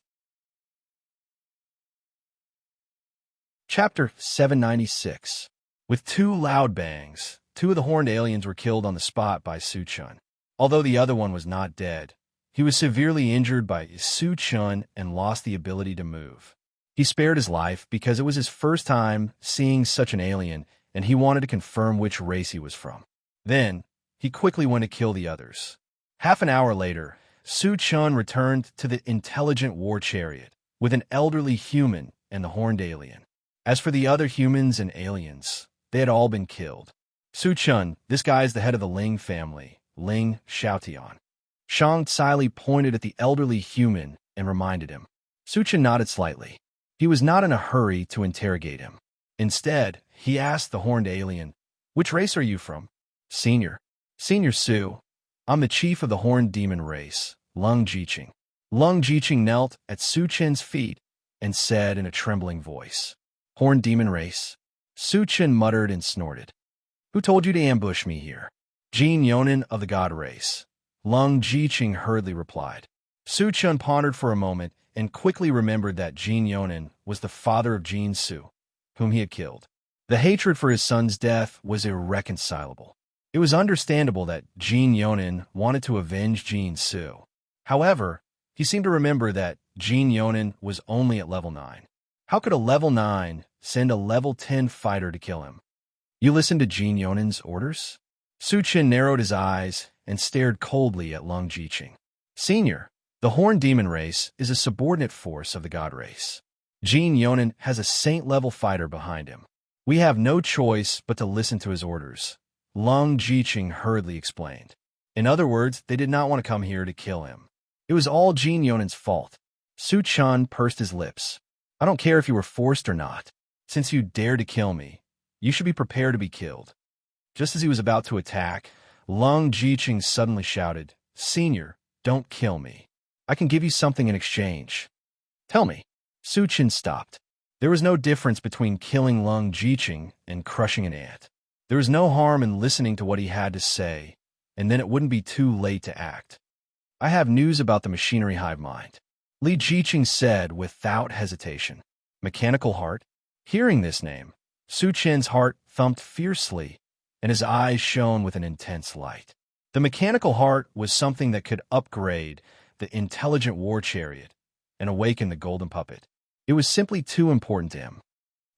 Chapter 796. With 2 loud bangs, 2 of the horned aliens were killed on the spot by Su Chen. Although the other one was not dead, he was severely injured by Su Chen and lost the ability to move. He spared his life because it was his first time seeing such an alien, and he wanted to confirm which race he was from. Then, he quickly went to kill the others. Half an hour later, Su Chen returned to the intelligent war chariot with an elderly human and the horned alien. As for the other humans and aliens, they had all been killed. Su Chen, this guy is the head of the Ling family, Ling Xiaotian. Shang Tsai pointed at the elderly human and reminded him. Su Chen nodded slightly. He was not in a hurry to interrogate him. Instead, he asked the horned alien, "Which race are you from?" Senior Su. "I'm the chief of the horned demon race, Lung Jiqing." Lung Jiqing knelt at Su Chen's feet and said in a trembling voice, "Horned demon race?" Su Chen muttered and snorted. "Who told you to ambush me here?" "Jin Yonan of the god race," Lung Jiqing hurriedly replied. Su Chen pondered for a moment and quickly remembered that Jin Yonan was the father of Jin Su, whom he had killed. The hatred for his son's death was irreconcilable. It was understandable that Jin Yonan wanted to avenge Jin Su. However, he seemed to remember that Jin Yonan was only at level 9. How could a level 9 send a level 10 fighter to kill him? "You listened to Jin Yonan's orders?" Su Chen narrowed his eyes and stared coldly at Lung Jiqing. "Senior, the horned demon race is a subordinate force of the god race. Jin Yonan has a saint-level fighter behind him. We have no choice but to listen to his orders," Lung Jiqing hurriedly explained. In other words, they did not want to come here to kill him. It was all Jin Yonan's fault. Su Chen pursed his lips. "I don't care if you were forced or not. Since you dared to kill me, you should be prepared to be killed." Just as he was about to attack, Lung Jiqing suddenly shouted, "Senior, don't kill me. I can give you something in exchange." "Tell me." Su Chen stopped. There was no difference between killing Lung Jiqing and crushing an ant. There was no harm in listening to what he had to say, and then it wouldn't be too late to act. "I have news about the machinery hive mind," Li Jiqing said without hesitation. "Mechanical heart?" Hearing this name, Su Chen's heart thumped fiercely, and his eyes shone with an intense light. The mechanical heart was something that could upgrade the intelligent war chariot and awaken the golden puppet. It was simply too important to him.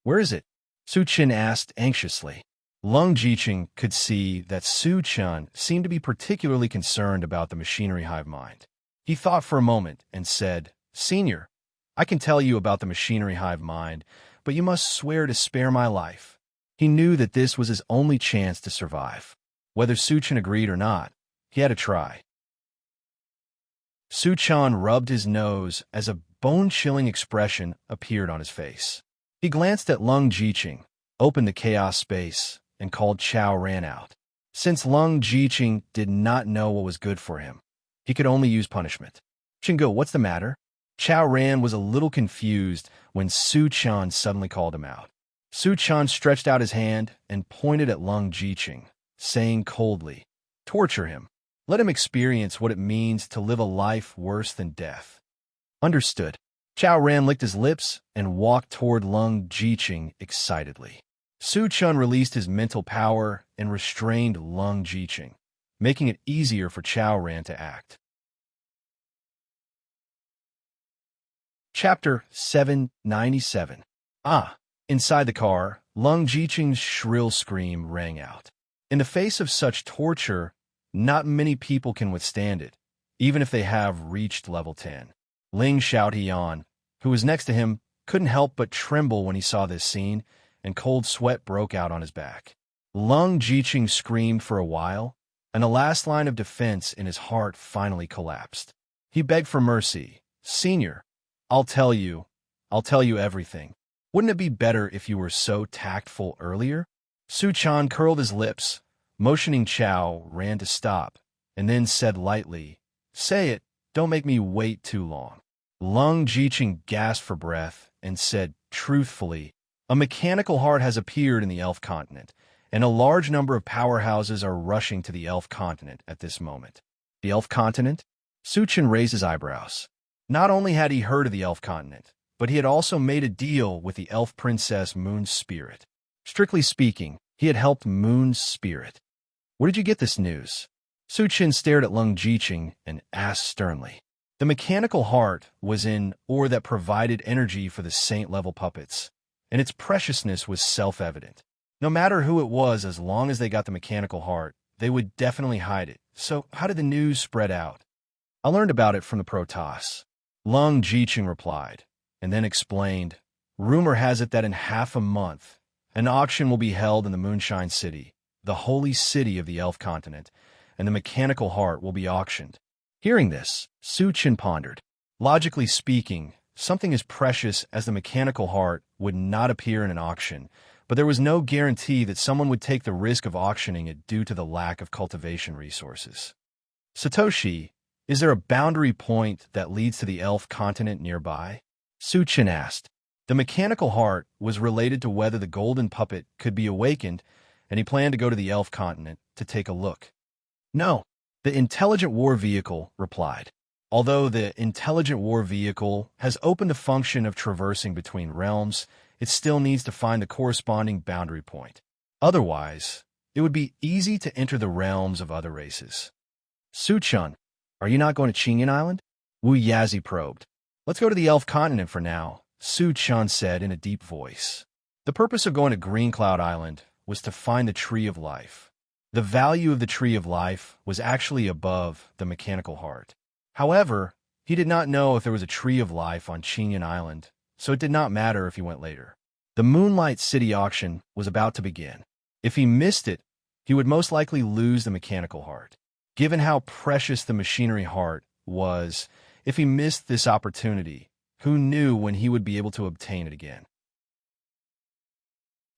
"Where is it?" Su Chen asked anxiously. Lung Jiqing could see that Su Chen seemed to be particularly concerned about the machinery hive mind. He thought for a moment and said, "Senior, I can tell you about the machinery hive mind, but you must swear to spare my life." He knew that this was his only chance to survive. Whether Su Chen agreed or not, he had to try. Su Chen rubbed his nose as a bone-chilling expression appeared on his face. He glanced at Lung Jiqing, opened the chaos space, and called Chao Ran out. Since Lung Jiqing did not know what was good for him, he could only use punishment. "Chingo, what's the matter?" Chao Ran was a little confused when Su Chen suddenly called him out. Su Chen stretched out his hand and pointed at Lung Jiqing, saying coldly, "Torture him. Let him experience what it means to live a life worse than death." "Understood." Chao Ran licked his lips and walked toward Lung Jiqing excitedly. Su Chen released his mental power and restrained Lung Jiqing, making it easier for Chao Ran to act. Chapter 797. Inside the car, Lung Jiqing's shrill scream rang out. In the face of such torture, not many people can withstand it, even if they have reached level 10. Ling Xiaotian, who was next to him, couldn't help but tremble when he saw this scene, and cold sweat broke out on his back. Lung Jiqing screamed for a while, and the last line of defense in his heart finally collapsed. He begged for mercy. "Senior, I'll tell you everything. Wouldn't it be better if you were so tactful earlier?" Su Chen curled his lips, motioning Chao Ran to stop, and then said lightly, "Say it, don't make me wait too long." Lung Jiqing gasped for breath and said truthfully, "A mechanical heart has appeared in the Elf continent, and a large number of powerhouses are rushing to the Elf continent at this moment." "The Elf continent?" Su Chen raised his eyebrows. Not only had he heard of the Elf continent, but he had also made a deal with the Elf Princess Moon's spirit. Strictly speaking, he had helped Moon's spirit. "Where did you get this news?" Su Chen stared at Lung Jiqing and asked sternly. The mechanical heart was an ore that provided energy for the saint-level puppets, and its preciousness was self-evident. No matter who it was, as long as they got the mechanical heart, they would definitely hide it. So how did the news spread out? "I learned about it from the Protoss," Lung Jiqing replied, and then explained, "Rumor has it that in half a month, an auction will be held in the Moonshine City, the holy city of the Elf continent, and the mechanical heart will be auctioned." Hearing this, Su Chen pondered. Logically speaking, something as precious as the mechanical heart would not appear in an auction, but there was no guarantee that someone would take the risk of auctioning it due to the lack of cultivation resources. "Satoshi, is there a boundary point that leads to the Elf continent nearby?" Su Chen asked. The mechanical heart was related to whether the golden puppet could be awakened, and he planned to go to the Elf continent to take a look. "No," the intelligent war vehicle replied. Although the intelligent war vehicle has opened the function of traversing between realms, it still needs to find the corresponding boundary point. Otherwise, it would be easy to enter the realms of other races. "Su Chen, are you not going to Qingyan Island?" Wu Yazi probed. "Let's go to the Elf continent for now," Su Chen said in a deep voice. The purpose of going to Green Cloud Island was to find the Tree of Life. The value of the Tree of Life was actually above the mechanical heart. However, he did not know if there was a Tree of Life on Qingyan Island, so it did not matter if he went later. The Moonlight City auction was about to begin. If he missed it, he would most likely lose the mechanical heart. Given how precious the machinery heart was, if he missed this opportunity, who knew when he would be able to obtain it again?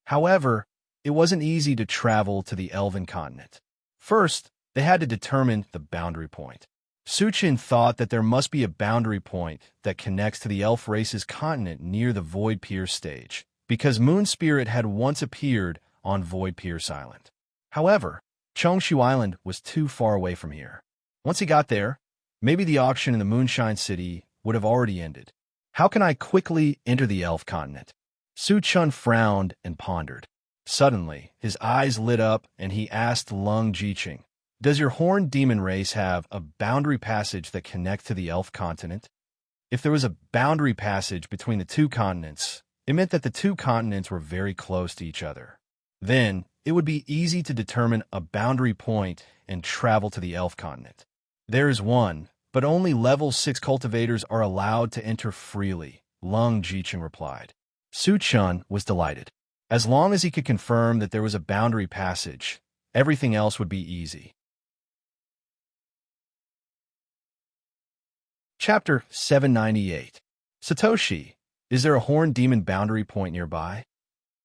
However, it wasn't easy to travel to the Elven continent. First, They had to determine the boundary point. Suchin thought that there must be a boundary point that connects to the elf race's continent near the Void Pierce stage, because Moon Spirit had once appeared on Void Pierce Island. However, Chongshu Island was too far away from here. Once he got there, maybe the auction in the Moonshine City would have already ended. How can I quickly enter the elf continent? Su Chun frowned and pondered. Suddenly, his eyes lit up and he asked Lung Jiqing, "Does your horned demon race have a boundary passage that connects to the elf continent?" If there was a boundary passage between the two continents, it meant that the two continents were very close to each other. Then, it would be easy to determine a boundary point and travel to the elf continent. There is one, but only level 6 cultivators are allowed to enter freely, Lung Jiqing replied. Su Chun was delighted. As long as he could confirm that there was a boundary passage, everything else would be easy. Chapter 798. Satoshi, is there a horned demon boundary point nearby?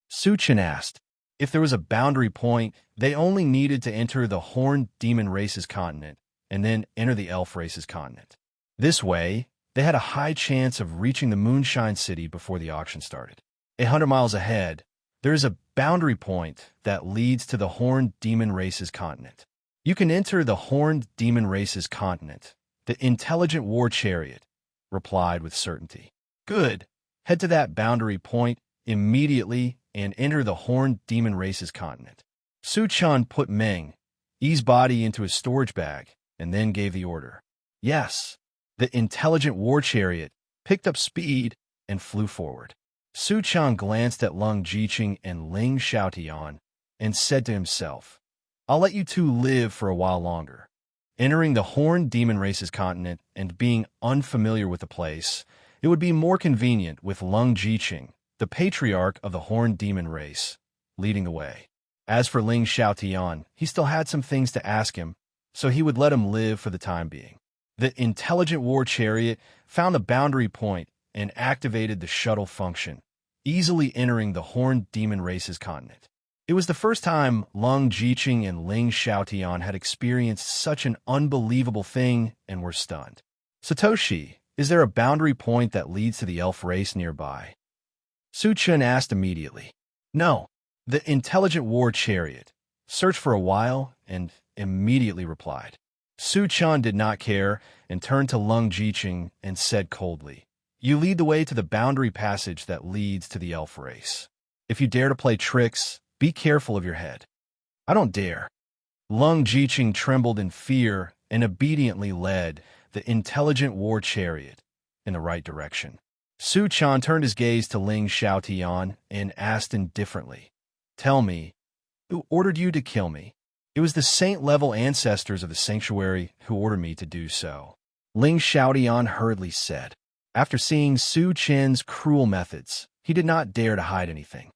Su Chun asked. If there was a boundary point, they only needed to enter the horned demon race's continent, and then enter the elf race's continent. This way, they had a high chance of reaching the Moonshine City before the auction started. 100 miles ahead, there is a boundary point that leads to the horned demon race's continent. You can enter the horned demon race's continent. The intelligent war chariot replied with certainty. Good. Head to that boundary point immediately and enter the horned demon race's continent. Su Chun put Meng Yi's body into his storage bag and then gave the order. Yes. The intelligent war chariot picked up speed and flew forward. Su Chun glanced at Lung Jiqing and Ling Xiaotian and said to himself, I'll let you two live for a while longer. Entering the horned demon race's continent and being unfamiliar with the place, it would be more convenient with Lung Jiqing, the patriarch of the horned demon race, leading the way. As for Ling Xiaotian, he still had some things to ask him, so he would let him live for the time being. The intelligent war chariot found the boundary point and activated the shuttle function, easily entering the horned demon race's continent. It was the first time Lung Jiqing and Ling Xiaotian had experienced such an unbelievable thing and were stunned. Satoshi, is there a boundary point that leads to the elf race nearby? Su Chun asked immediately. No. The intelligent war chariot searched for a while and immediately replied. Su Chun did not care and turned to Lung Jiqing and said coldly, You lead the way to the boundary passage that leads to the elf race. If you dare to play tricks, be careful of your head. I don't dare. Lung Jiqing trembled in fear and obediently led the intelligent war chariot in the right direction. Su Chun turned his gaze to Ling Xiaotian and asked indifferently, Tell me, who ordered you to kill me? It was the saint-level ancestors of the sanctuary who ordered me to do so. Ling Xiaotian hurriedly said. After seeing Su Chen's cruel methods, he did not dare to hide anything.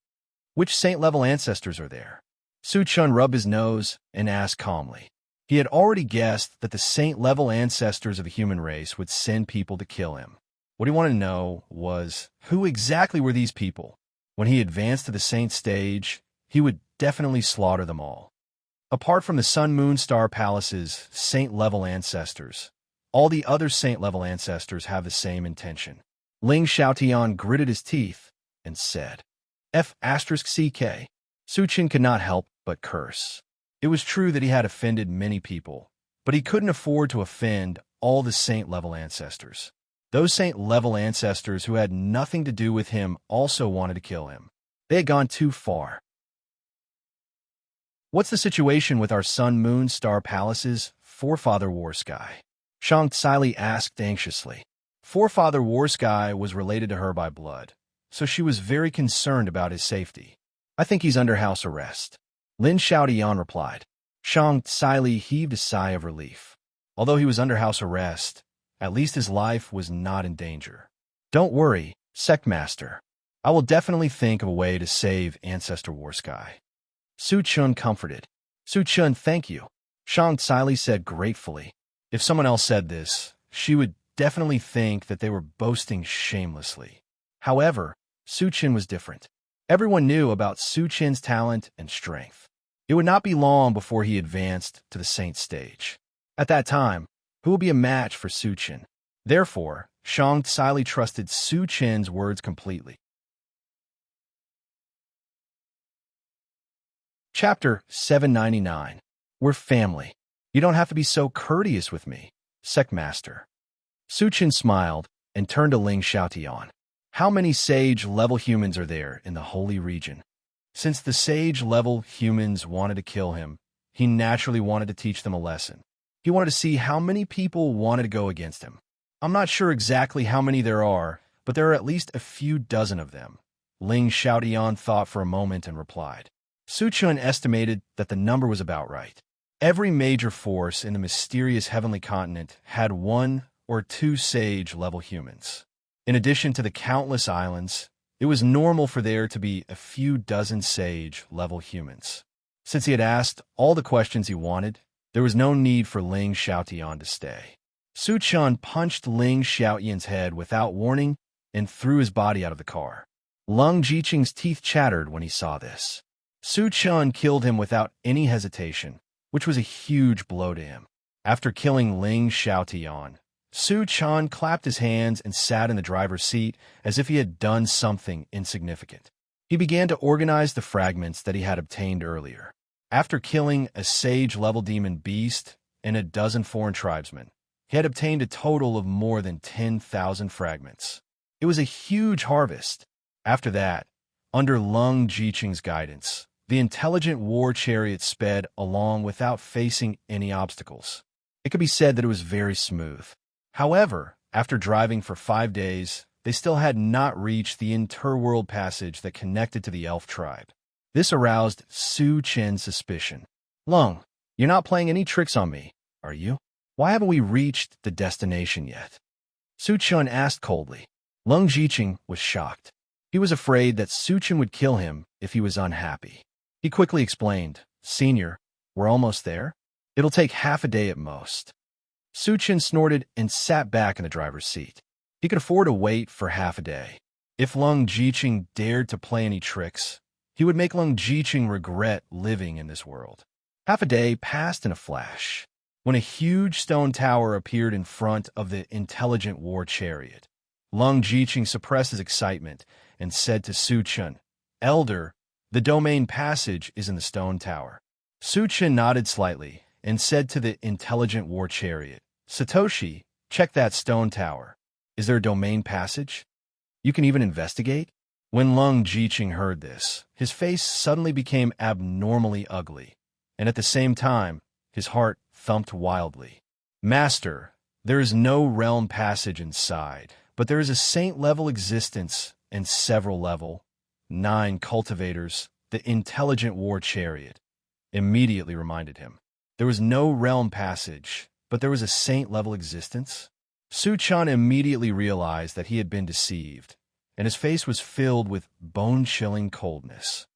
Which saint-level ancestors are there? Su Chun rubbed his nose and asked calmly. He had already guessed that the saint-level ancestors of the human race would send people to kill him. What he wanted to know was, who exactly were these people? When he advanced to the saint stage, he would definitely slaughter them all. Apart from the Sun Moon Star Palace's saint-level ancestors, all the other saint-level ancestors have the same intention. Ling Xiaotian gritted his teeth and said, F***CK. Su Chun could not help but curse. It was true that he had offended many people, but he couldn't afford to offend all the saint-level ancestors. Those saint-level ancestors who had nothing to do with him also wanted to kill him. They had gone too far. What's the situation with our Sun Moon Star Palace's forefather War Sky? Shang Tsili asked anxiously. Forefather War Sky was related to her by blood, so she was very concerned about his safety. I think he's under house arrest. Lin Xiaotian replied. Shang Tsili heaved a sigh of relief. Although he was under house arrest, at least his life was not in danger. Don't worry, Sectmaster. I will definitely think of a way to save Ancestor War Sky. Su Chun comforted. Su Chun, thank you. Shang Tsili said gratefully. If someone else said this, she would definitely think that they were boasting shamelessly. However, Su Chun was different. Everyone knew about Su Chen's talent and strength. It would not be long before he advanced to the saint stage. At that time, who would be a match for Su Chen? Therefore, Shang Tsai trusted Su Chen's words completely. Chapter 799. We're family. You don't have to be so courteous with me, Sectmaster. Su Chen smiled and turned to Ling Xiaotian. How many sage-level humans are there in the holy region? Since the sage-level humans wanted to kill him, he naturally wanted to teach them a lesson. He wanted to see how many people wanted to go against him. I'm not sure exactly how many there are, but there are at least a few dozen of them. Ling Xiaotian thought for a moment and replied. Su Chen estimated that the number was about right. Every major force in the mysterious heavenly continent had 1 or 2 sage-level humans. In addition to the countless islands, it was normal for there to be a few dozen sage-level humans. Since he had asked all the questions he wanted, there was no need for Ling Xiaotian to stay. Su Chen punched Ling Xiaotian's head without warning and threw his body out of the car. Lung Jiqing's teeth chattered when he saw this. Su Chen killed him without any hesitation, which was a huge blow to him. After killing Ling Xiaotian, Su Chen clapped his hands and sat in the driver's seat as if he had done something insignificant. He began to organize the fragments that he had obtained earlier. After killing a sage-level demon beast and a dozen foreign tribesmen, he had obtained a total of more than 10,000 fragments. It was a huge harvest. After that, under Lung Jiqing's guidance, the intelligent war chariot sped along without facing any obstacles. It could be said that it was very smooth. However, after driving for 5 days, they still had not reached the interworld passage that connected to the elf tribe. This aroused Su Chen's suspicion. Lung, you're not playing any tricks on me, are you? Why haven't we reached the destination yet? Su Chen asked coldly. Lung Jiqing was shocked. He was afraid that Su Chen would kill him if he was unhappy. He quickly explained, Senior, we're almost there. It'll take half a day at most. Su Chen snorted and sat back in the driver's seat. He could afford to wait for half a day. If Lung Jiqing dared to play any tricks, he would make Lung Jiqing regret living in this world. Half a day passed in a flash, when a huge stone tower appeared in front of the intelligent war chariot. Lung Jiqing suppressed his excitement and said to Su Chen, Elder, the domain passage is in the stone tower. Su Chen nodded slightly and said to the intelligent war chariot, Satoshi, check that stone tower. Is there a domain passage? You can even investigate? When Lung Jiqing heard this, his face suddenly became abnormally ugly, and at the same time, his heart thumped wildly. Master, there is no realm passage inside, but there is a saint-level existence and several level 9 cultivators, the intelligent war chariot, immediately reminded him. There was no realm passage, but there was a saint-level existence? Su Chen immediately realized that he had been deceived, and his face was filled with bone-chilling coldness.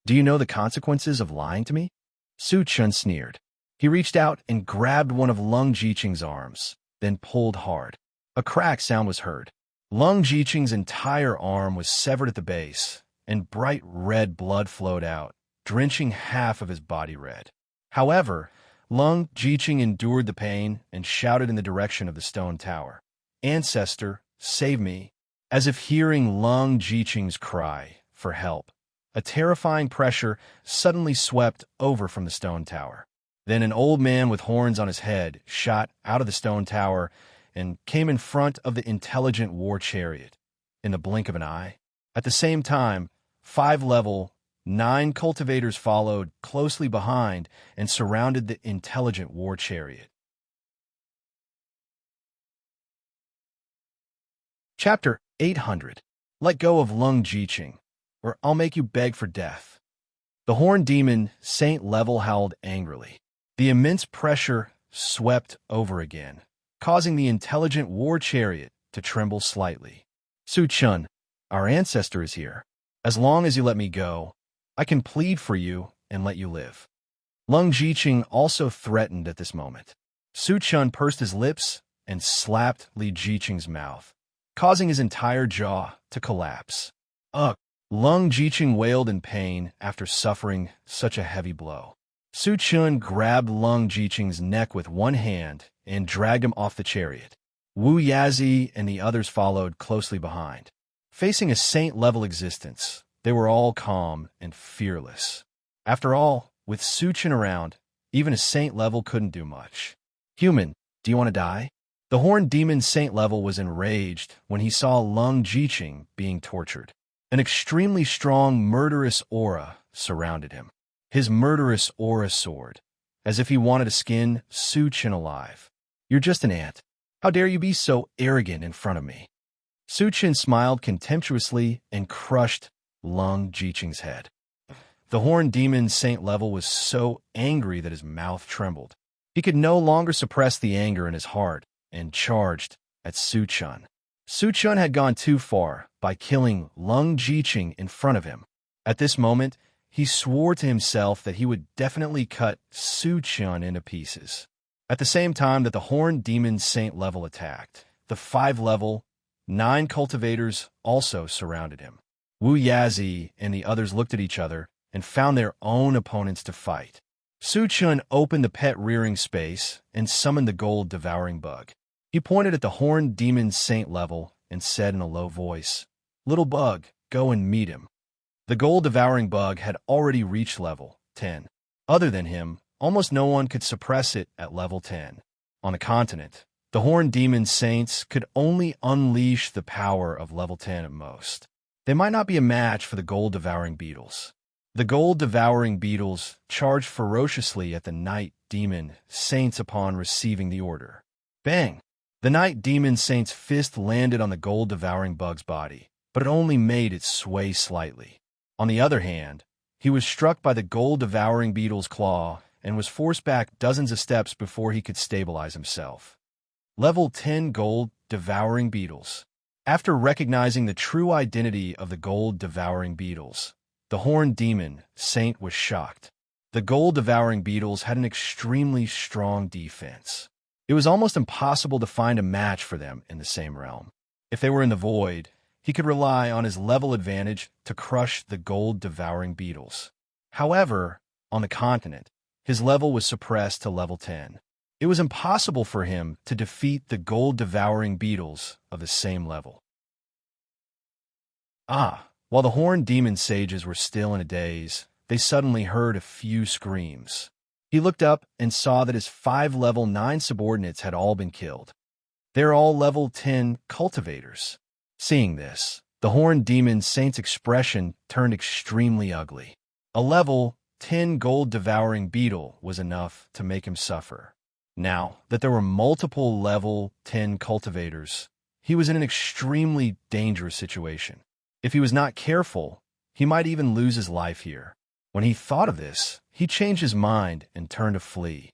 Do you know the consequences of lying to me? Su Chen sneered. He reached out and grabbed one of Lung Jiqing's arms, then pulled hard. A crack sound was heard. Lung Jiqing's entire arm was severed at the base, and bright red blood flowed out, drenching half of his body red. However, Lung Jiqing endured the pain and shouted in the direction of the stone tower. Ancestor, save me. As if hearing Lung Jiqing's cry for help, a terrifying pressure suddenly swept over from the stone tower. Then an old man with horns on his head shot out of the stone tower and came in front of the intelligent war chariot in the blink of an eye. At the same time, 5 level 9 cultivators followed closely behind and surrounded the intelligent war chariot. Chapter 800. Let go of Lung Jiqing, or I'll make you beg for death. The horned demon, Saint Level, howled angrily. The immense pressure swept over again, causing the intelligent war chariot to tremble slightly. Su Chen, our ancestor is here. As long as you let me go, I can plead for you and let you live. Lung Jiqing also threatened at this moment. Su Chen pursed his lips and slapped Li Jiqing's mouth, causing his entire jaw to collapse. Ugh! Lung Jiqing wailed in pain after suffering such a heavy blow. Su Chun grabbed Lung Jiqing's neck with one hand and dragged him off the chariot. Wu Yazi and the others followed closely behind. Facing a saint-level existence, they were all calm and fearless. After all, with Su Chun around, even a saint level couldn't do much. Human, do you want to die? The horned demon saint level was enraged when he saw Lung Jiqing being tortured. An extremely strong, murderous aura surrounded him. His murderous aura soared, as if he wanted to skin Su Chun alive. You're just an ant. How dare you be so arrogant in front of me? Su Chun smiled contemptuously and crushed Lung Jiqing's head. The horned demon saint level was so angry that his mouth trembled. He could no longer suppress the anger in his heart and charged at Su Chun. Su Chun had gone too far by killing Lung Jiqing in front of him. At this moment, he swore to himself that he would definitely cut Su Chun into pieces. At the same time that the horned demon saint level attacked, the 5-level, 9 cultivators also surrounded him. Wu Yazi and the others looked at each other and found their own opponents to fight. Su Chun opened the pet rearing space and summoned the gold-devouring bug. He pointed at the horned demon saint level and said in a low voice, "Little bug, go and meet him." The gold-devouring bug had already reached level 10. Other than him, almost no one could suppress it at level 10. On the continent, the horned demon saints could only unleash the power of level 10 at most. They might not be a match for the gold-devouring beetles. The gold-devouring beetles charged ferociously at the night demon saints upon receiving the order. Bang! The night demon saint's fist landed on the gold-devouring bug's body, but it only made it sway slightly. On the other hand, he was struck by the gold-devouring beetle's claw and was forced back dozens of steps before he could stabilize himself. Level 10 gold-devouring beetles. After recognizing the true identity of the gold-devouring beetles, the horned demon saint was shocked. The gold-devouring beetles had an extremely strong defense. It was almost impossible to find a match for them in the same realm. If they were in the void, he could rely on his level advantage to crush the gold-devouring beetles. However, on the continent, his level was suppressed to level 10. It was impossible for him to defeat the gold-devouring beetles of the same level. While the horned demon sages were still in a daze, they suddenly heard a few screams. He looked up and saw that his 5 level 9 subordinates had all been killed. They're all level 10 cultivators. Seeing this, the horned demon saint's expression turned extremely ugly. A level 10 gold-devouring beetle was enough to make him suffer. Now that there were multiple level 10 cultivators, he was in an extremely dangerous situation. If he was not careful, he might even lose his life here. When he thought of this, he changed his mind and turned to flee.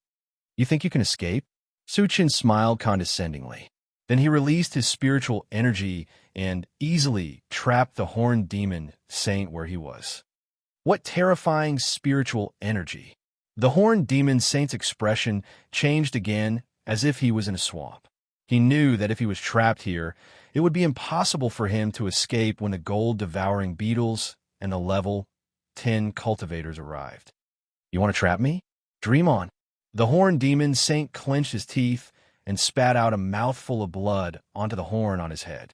You think you can escape? Su Chun smiled condescendingly. Then he released his spiritual energy and easily trapped the horned demon saint where he was. What terrifying spiritual energy! The horned demon saint's expression changed again as if he was in a swamp. He knew that if he was trapped here, it would be impossible for him to escape when the gold-devouring beetles and the level 10 cultivators arrived. You want to trap me? Dream on. The horned demon saint clenched his teeth and spat out a mouthful of blood onto the horn on his head.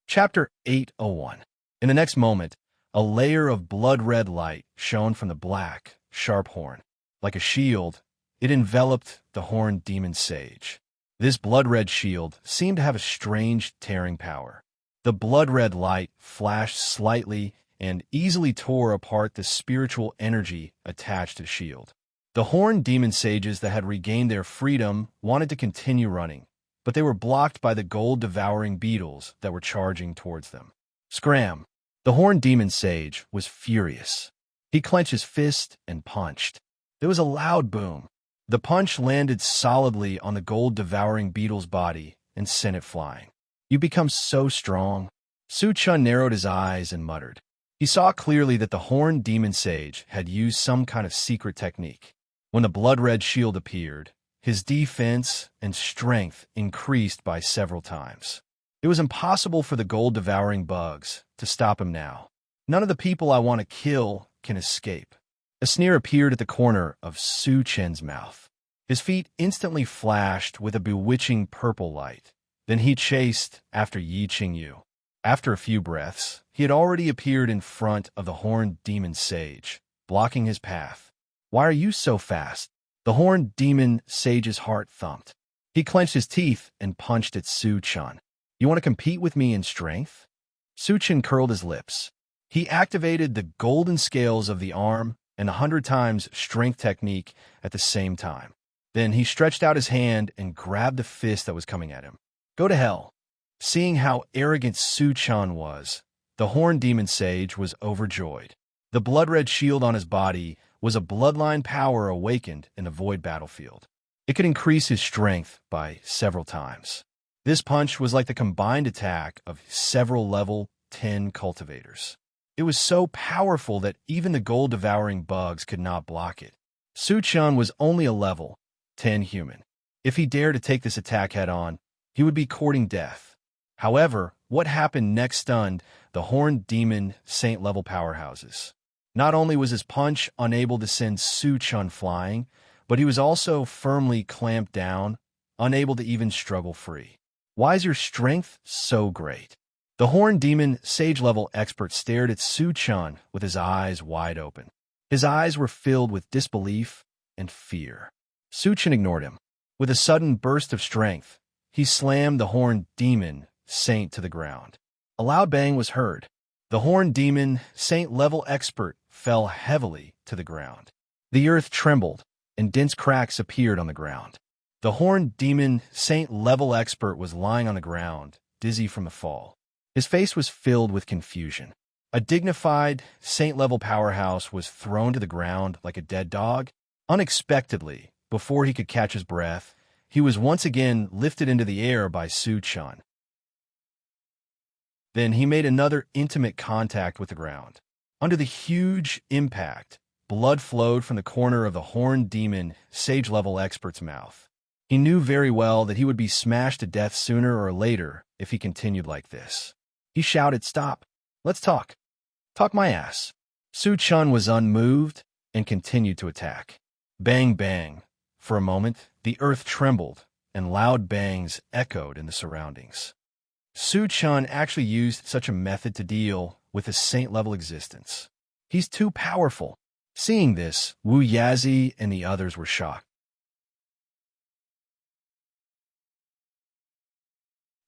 Chapter 801. In the next moment, a layer of blood-red light shone from the black, sharp horn. Like a shield, it enveloped the horned demon sage. This blood-red shield seemed to have a strange tearing power. The blood-red light flashed slightly and easily tore apart the spiritual energy attached to the shield. The horned demon sages that had regained their freedom wanted to continue running, but they were blocked by the gold-devouring beetles that were charging towards them. Scram! The horned demon sage was furious. He clenched his fist and punched. There was a loud boom. The punch landed solidly on the gold-devouring beetle's body and sent it flying. You become so strong. Su Chun narrowed his eyes and muttered. He saw clearly that the horned demon sage had used some kind of secret technique. When the blood-red shield appeared, his defense and strength increased by several times. It was impossible for the gold-devouring bugs to stop him now. None of the people I want to kill can escape. A sneer appeared at the corner of Su Chen's mouth. His feet instantly flashed with a bewitching purple light. Then he chased after Yi Qingyu. After a few breaths, he had already appeared in front of the horned demon sage, blocking his path. "Why are you so fast?" The horned demon sage's heart thumped. He clenched his teeth and punched at Su Chen. "You want to compete with me in strength?" Su Chen curled his lips. He activated the golden scales of the arm and 100 times strength technique at the same time. Then he stretched out his hand and grabbed the fist that was coming at him. "Go to hell." Seeing how arrogant Su Chen was, the horned demon sage was overjoyed. The blood-red shield on his body was a bloodline power awakened in the void battlefield. It could increase his strength by several times. This punch was like the combined attack of several level 10 cultivators. It was so powerful that even the gold-devouring bugs could not block it. Su Chen was only a level 10 human. If he dared to take this attack head-on, he would be courting death. However, what happened next stunned the horned demon saint-level powerhouses. Not only was his punch unable to send Su Chen flying, but he was also firmly clamped down, unable to even struggle free. "Why is your strength so great?" The horned demon sage-level expert stared at Su Chen with his eyes wide open. His eyes were filled with disbelief and fear. Su Chen ignored him. With a sudden burst of strength, he slammed the horned demon saint to the ground. A loud bang was heard. The horned demon saint-level expert fell heavily to the ground. The earth trembled, and dense cracks appeared on the ground. The horned demon saint-level expert was lying on the ground, dizzy from the fall. His face was filled with confusion. A dignified saint-level powerhouse was thrown to the ground like a dead dog. Unexpectedly, before he could catch his breath, he was once again lifted into the air by Su Chen. Then he made another intimate contact with the ground. Under the huge impact, blood flowed from the corner of the horned demon sage-level expert's mouth. He knew very well that he would be smashed to death sooner or later if he continued like this. He shouted, "Stop! Let's talk!" "Talk my ass!" Su Chen was unmoved and continued to attack. Bang, bang. For a moment, the earth trembled, and loud bangs echoed in the surroundings. Su Chen actually used such a method to deal with a saint-level existence. He's too powerful. Seeing this, Wu Yazi and the others were shocked.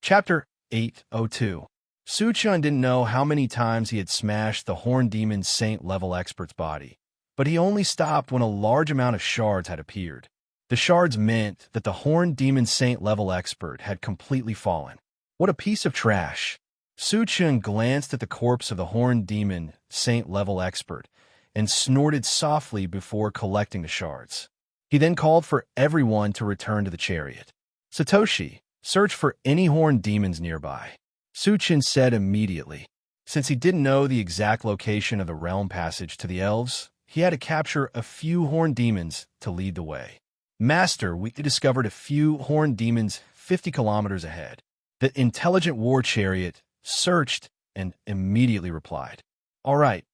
Chapter 802. Su Chen didn't know how many times he had smashed the horned demon saint-level expert's body, but he only stopped when a large amount of shards had appeared. The shards meant that the horned demon saint-level expert had completely fallen. What a piece of trash! Su Chen glanced at the corpse of the horned demon saint-level expert and snorted softly before collecting the shards. He then called for everyone to return to the chariot. "Satoshi, search for any horned demons nearby," Su Chen said immediately. Since he didn't know the exact location of the realm passage to the elves, he had to capture a few horned demons to lead the way. "Master, we discovered a few horned demons 50 kilometers ahead." The intelligent war chariot searched and immediately replied. "All right,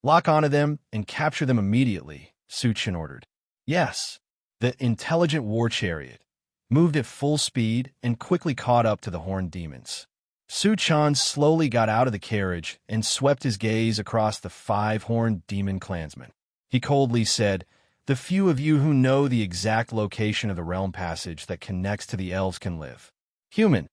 lock onto them and capture them immediately," Su Chen ordered. "Yes." The intelligent war chariot moved at full speed and quickly caught up to the horned demons. Su Chen slowly got out of the carriage and swept his gaze across the 5 horned demon clansmen. He coldly said, "The few of you who know the exact location of the realm passage that connects to the elves can live. Human,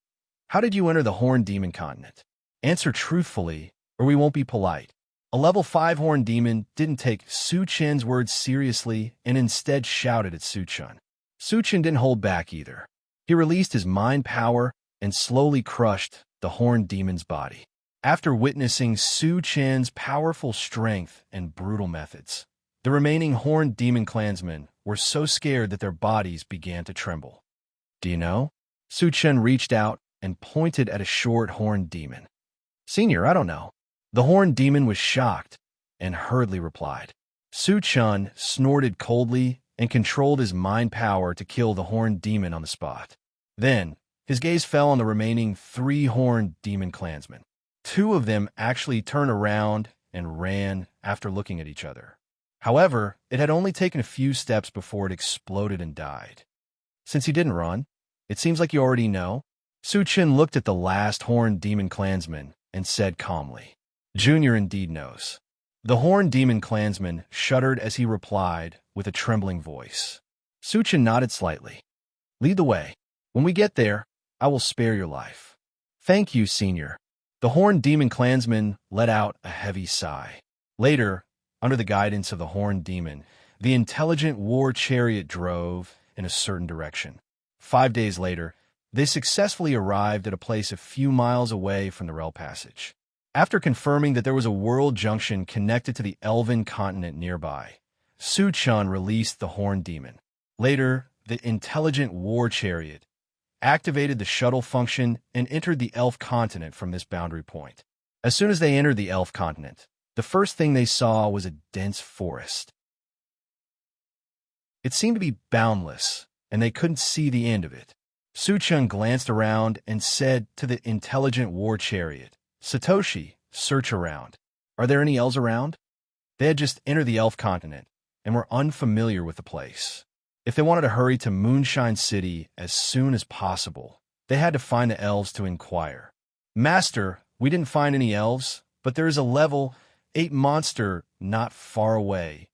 how did you enter the horned demon continent? Answer truthfully, or we won't be polite." A level 5 horned demon didn't take Su Chen's words seriously and instead shouted at Su Chen. Su Chen didn't hold back either. He released his mind power and slowly crushed the horned demon's body. After witnessing Su Chen's powerful strength and brutal methods, the remaining horned demon clansmen were so scared that their bodies began to tremble. "Do you know?" Su Chen reached out and pointed at a short horned demon. "Senior, I don't know." The horned demon was shocked and hurriedly replied. Su Chen snorted coldly and controlled his mind power to kill the horned demon on the spot. Then, His gaze fell on the remaining 3 horned demon clansmen. 2 of them actually turned around and ran after looking at each other. However, it had only taken a few steps before it exploded and died. Since he didn't run, it seems like you already know. Su-chin looked at the last horned demon clansman and said calmly, Junior indeed knows. The horned demon clansman shuddered as he replied with a trembling voice. Su-chin nodded slightly. Lead the way. When we get there, I will spare your life. Thank you, Senior. The horned demon clansman let out a heavy sigh. Later, under the guidance of the horned demon, the intelligent war chariot drove in a certain direction. 5 days later, they successfully arrived at a place a few miles away from the rail passage. After confirming that there was a world junction connected to the Elven continent nearby, Su-chan released the horned demon. Later, the intelligent war chariot activated the shuttle function and entered the Elf continent from this boundary point. As soon as they entered the Elf continent, the first thing they saw was a dense forest. It seemed to be boundless, and they couldn't see the end of it. Su-chan glanced around and said to the intelligent war chariot, Satoshi, search around. Are there any elves around? They had just entered the Elf continent and were unfamiliar with the place. If they wanted to hurry to Moonshine City as soon as possible, they had to find the elves to inquire. Master, we didn't find any elves, but there is a level 8 monster not far away,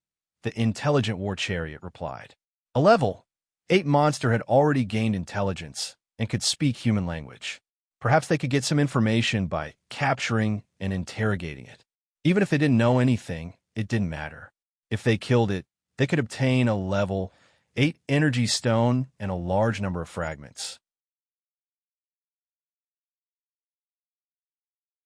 the intelligent war chariot replied. A level 8 monster had already gained intelligence and could speak human language. Perhaps they could get some information by capturing and interrogating it. Even if they didn't know anything, it didn't matter. If they killed it, they could obtain a level 8 energy stone and a large number of fragments.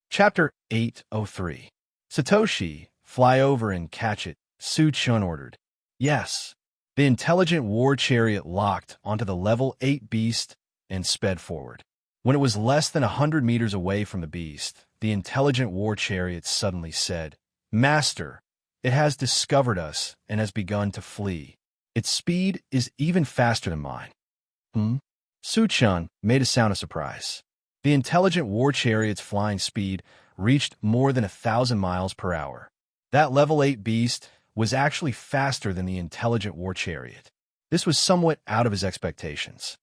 Chapter 803. Satoshi, fly over and catch it, Su-chan ordered. Yes. The intelligent war chariot locked onto the level 8 beast and sped forward. When it was less than 100 meters away from the beast, the intelligent war chariot suddenly said, Master, it has discovered us and has begun to flee. Its speed is even faster than mine. Su-chan made a sound of surprise. The intelligent war chariot's flying speed reached more than 1,000 miles per hour. That level 8 beast was actually faster than the intelligent war chariot. This was somewhat out of his expectations.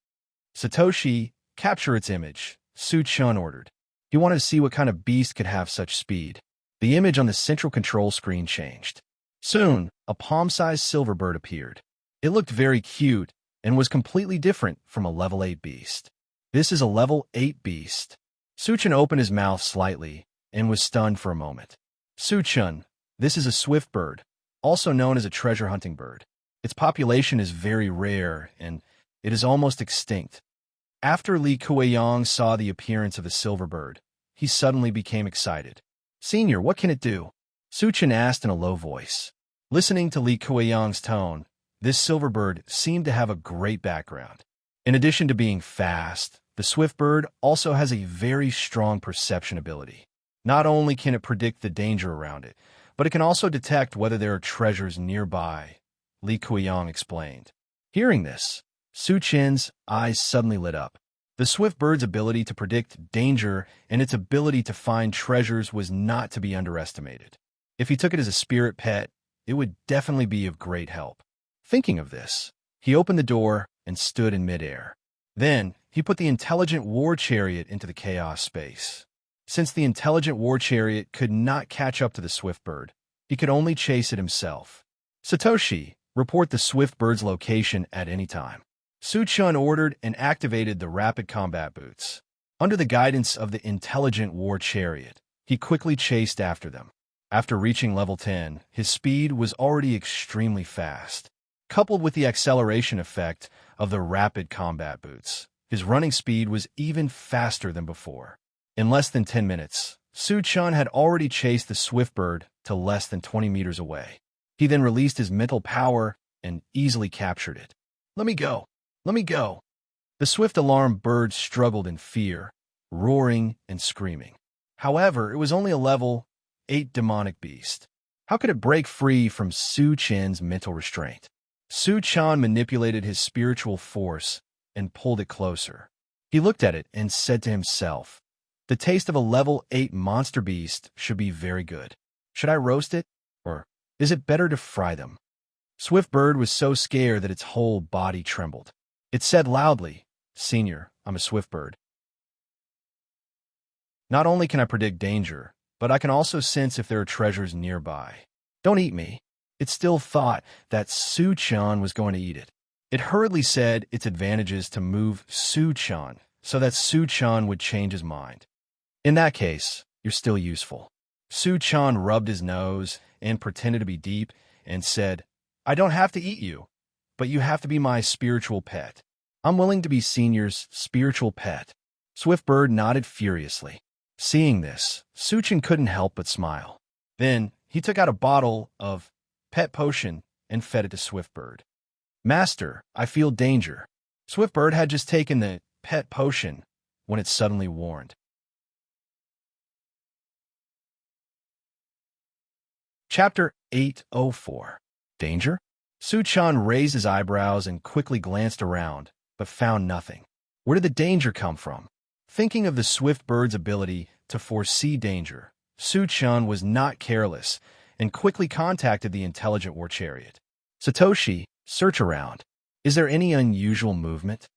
Satoshi, capture its image, Su-chan ordered. He wanted to see what kind of beast could have such speed. The image on the central control screen changed. Soon, a palm-sized silver bird appeared. It looked very cute and was completely different from a level 8 beast. This is a level 8 beast. Su-chan opened his mouth slightly and was stunned for a moment. Su-chan, this is a swift bird, also known as a treasure hunting bird. Its population is very rare and it is almost extinct. After Li Kuei-yang saw the appearance of the silver bird, he suddenly became excited. Senior, what can it do? Su-chan asked in a low voice. Listening to Li Kuei-yang's tone, this silver bird seemed to have a great background. In addition to being fast, the swift bird also has a very strong perception ability. Not only can it predict the danger around it, but it can also detect whether there are treasures nearby, Li Kuei-yang explained. Hearing this, Su-chan's eyes suddenly lit up. The swift bird's ability to predict danger and its ability to find treasures was not to be underestimated. If he took it as a spirit pet, it would definitely be of great help. Thinking of this, he opened the door and stood in midair. Then, he put the intelligent war chariot into the chaos space. Since the intelligent war chariot could not catch up to the swift bird, he could only chase it himself. Satoshi, report the swift bird's location at any time. Su-chan ordered and activated the rapid combat boots. Under the guidance of the intelligent war chariot, he quickly chased after them. After reaching level 10, his speed was already extremely fast. Coupled with the acceleration effect of the rapid combat boots, his running speed was even faster than before. In less than 10 minutes, Su-chan had already chased the swift bird to less than 20 meters away. He then released his mental power and easily captured it. Let me go! Let me go! The swift alarmed bird struggled in fear, roaring and screaming. However, it was only a level 8 demonic beast. How could it break free from Su-chan's mental restraint? Su-chan manipulated his spiritual force and pulled it closer. He looked at it and said to himself, "The taste of a level 8 monster beast should be very good. Should I roast it, or is it better to fry them?" Swift Bird was so scared that its whole body trembled. It said loudly, "Senior, I'm a swift bird. Not only can I predict danger, but I can also sense if there are treasures nearby. Don't eat me." It still thought that Su-chan was going to eat it. It hurriedly said its advantages to move Su-chan so that Su-chan would change his mind. "In that case, you're still useful." Su-chan rubbed his nose and pretended to be deep and said, "I don't have to eat you, but you have to be my spiritual pet. I'm willing to be Senior's spiritual pet." Swift Bird nodded furiously. Seeing this, Su-chan couldn't help but smile. Then he took out a bottle of pet potion and fed it to Swift Bird. "Master, I feel danger." Swift Bird had just taken the pet potion when it suddenly warned. Chapter 804. Danger? Su-chan raised his eyebrows and quickly glanced around, but found nothing. Where did the danger come from? Thinking of the swift bird's ability to foresee danger, Su-chan was not careless and quickly contacted the intelligent war chariot. "Satoshi, search around. Is there any unusual movement?"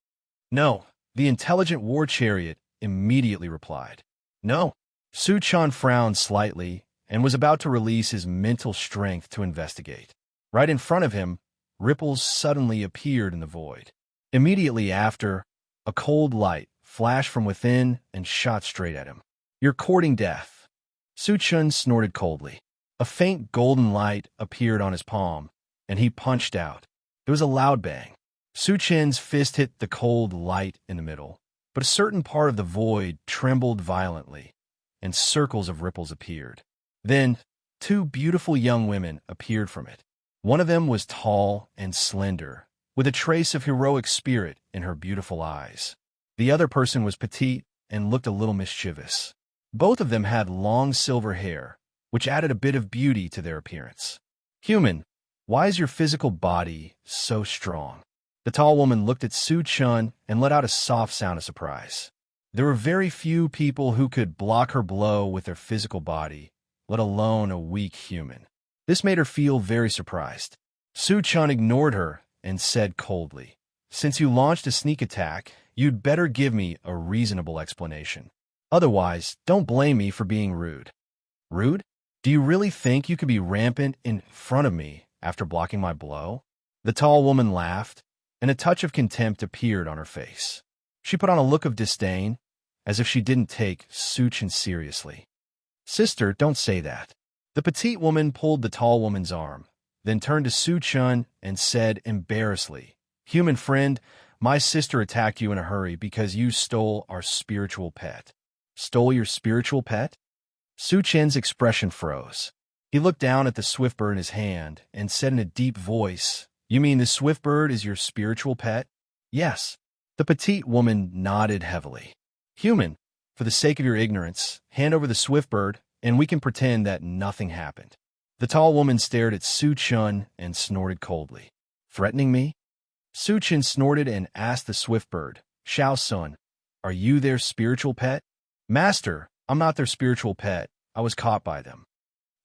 "No," the intelligent war chariot immediately replied. "No." Su-chan frowned slightly and was about to release his mental strength to investigate. Right in front of him, ripples suddenly appeared in the void. Immediately after, a cold light flashed from within and shot straight at him. "You're courting death." Su-chan snorted coldly. A faint golden light appeared on his palm, and he punched out. There was a loud bang. Su-chan's fist hit the cold light in the middle, but a certain part of the void trembled violently, and circles of ripples appeared. Then, two beautiful young women appeared from it. One of them was tall and slender, with a trace of heroic spirit in her beautiful eyes. The other person was petite and looked a little mischievous. Both of them had long silver hair, which added a bit of beauty to their appearance. "Human, why is your physical body so strong?" The tall woman looked at Su-chan and let out a soft sound of surprise. There were very few people who could block her blow with their physical body, let alone a weak human. This made her feel very surprised. Su-chan ignored her and said coldly, "Since you launched a sneak attack, you'd better give me a reasonable explanation. Otherwise, don't blame me for being rude." "Rude? Do you really think you could be rampant in front of me after blocking my blow?" The tall woman laughed, and a touch of contempt appeared on her face. She put on a look of disdain, as if she didn't take Su-chan seriously. "Sister, don't say that." The petite woman pulled the tall woman's arm, then turned to Su-chan and said embarrassedly, "Human friend, my sister attacked you in a hurry because you stole our spiritual pet." "Stole your spiritual pet?" Su-chan's expression froze. He looked down at the swift bird in his hand and said in a deep voice, "You mean the swift bird is your spiritual pet?" "Yes." The petite woman nodded heavily. "Human, for the sake of your ignorance, hand over the swift bird, and we can pretend that nothing happened." The tall woman stared at Su-chan and snorted coldly. "Threatening me?" Su-chan snorted and asked the swift bird, "Shao-sun, are you their spiritual pet?" "Master, I'm not their spiritual pet. I was caught by them."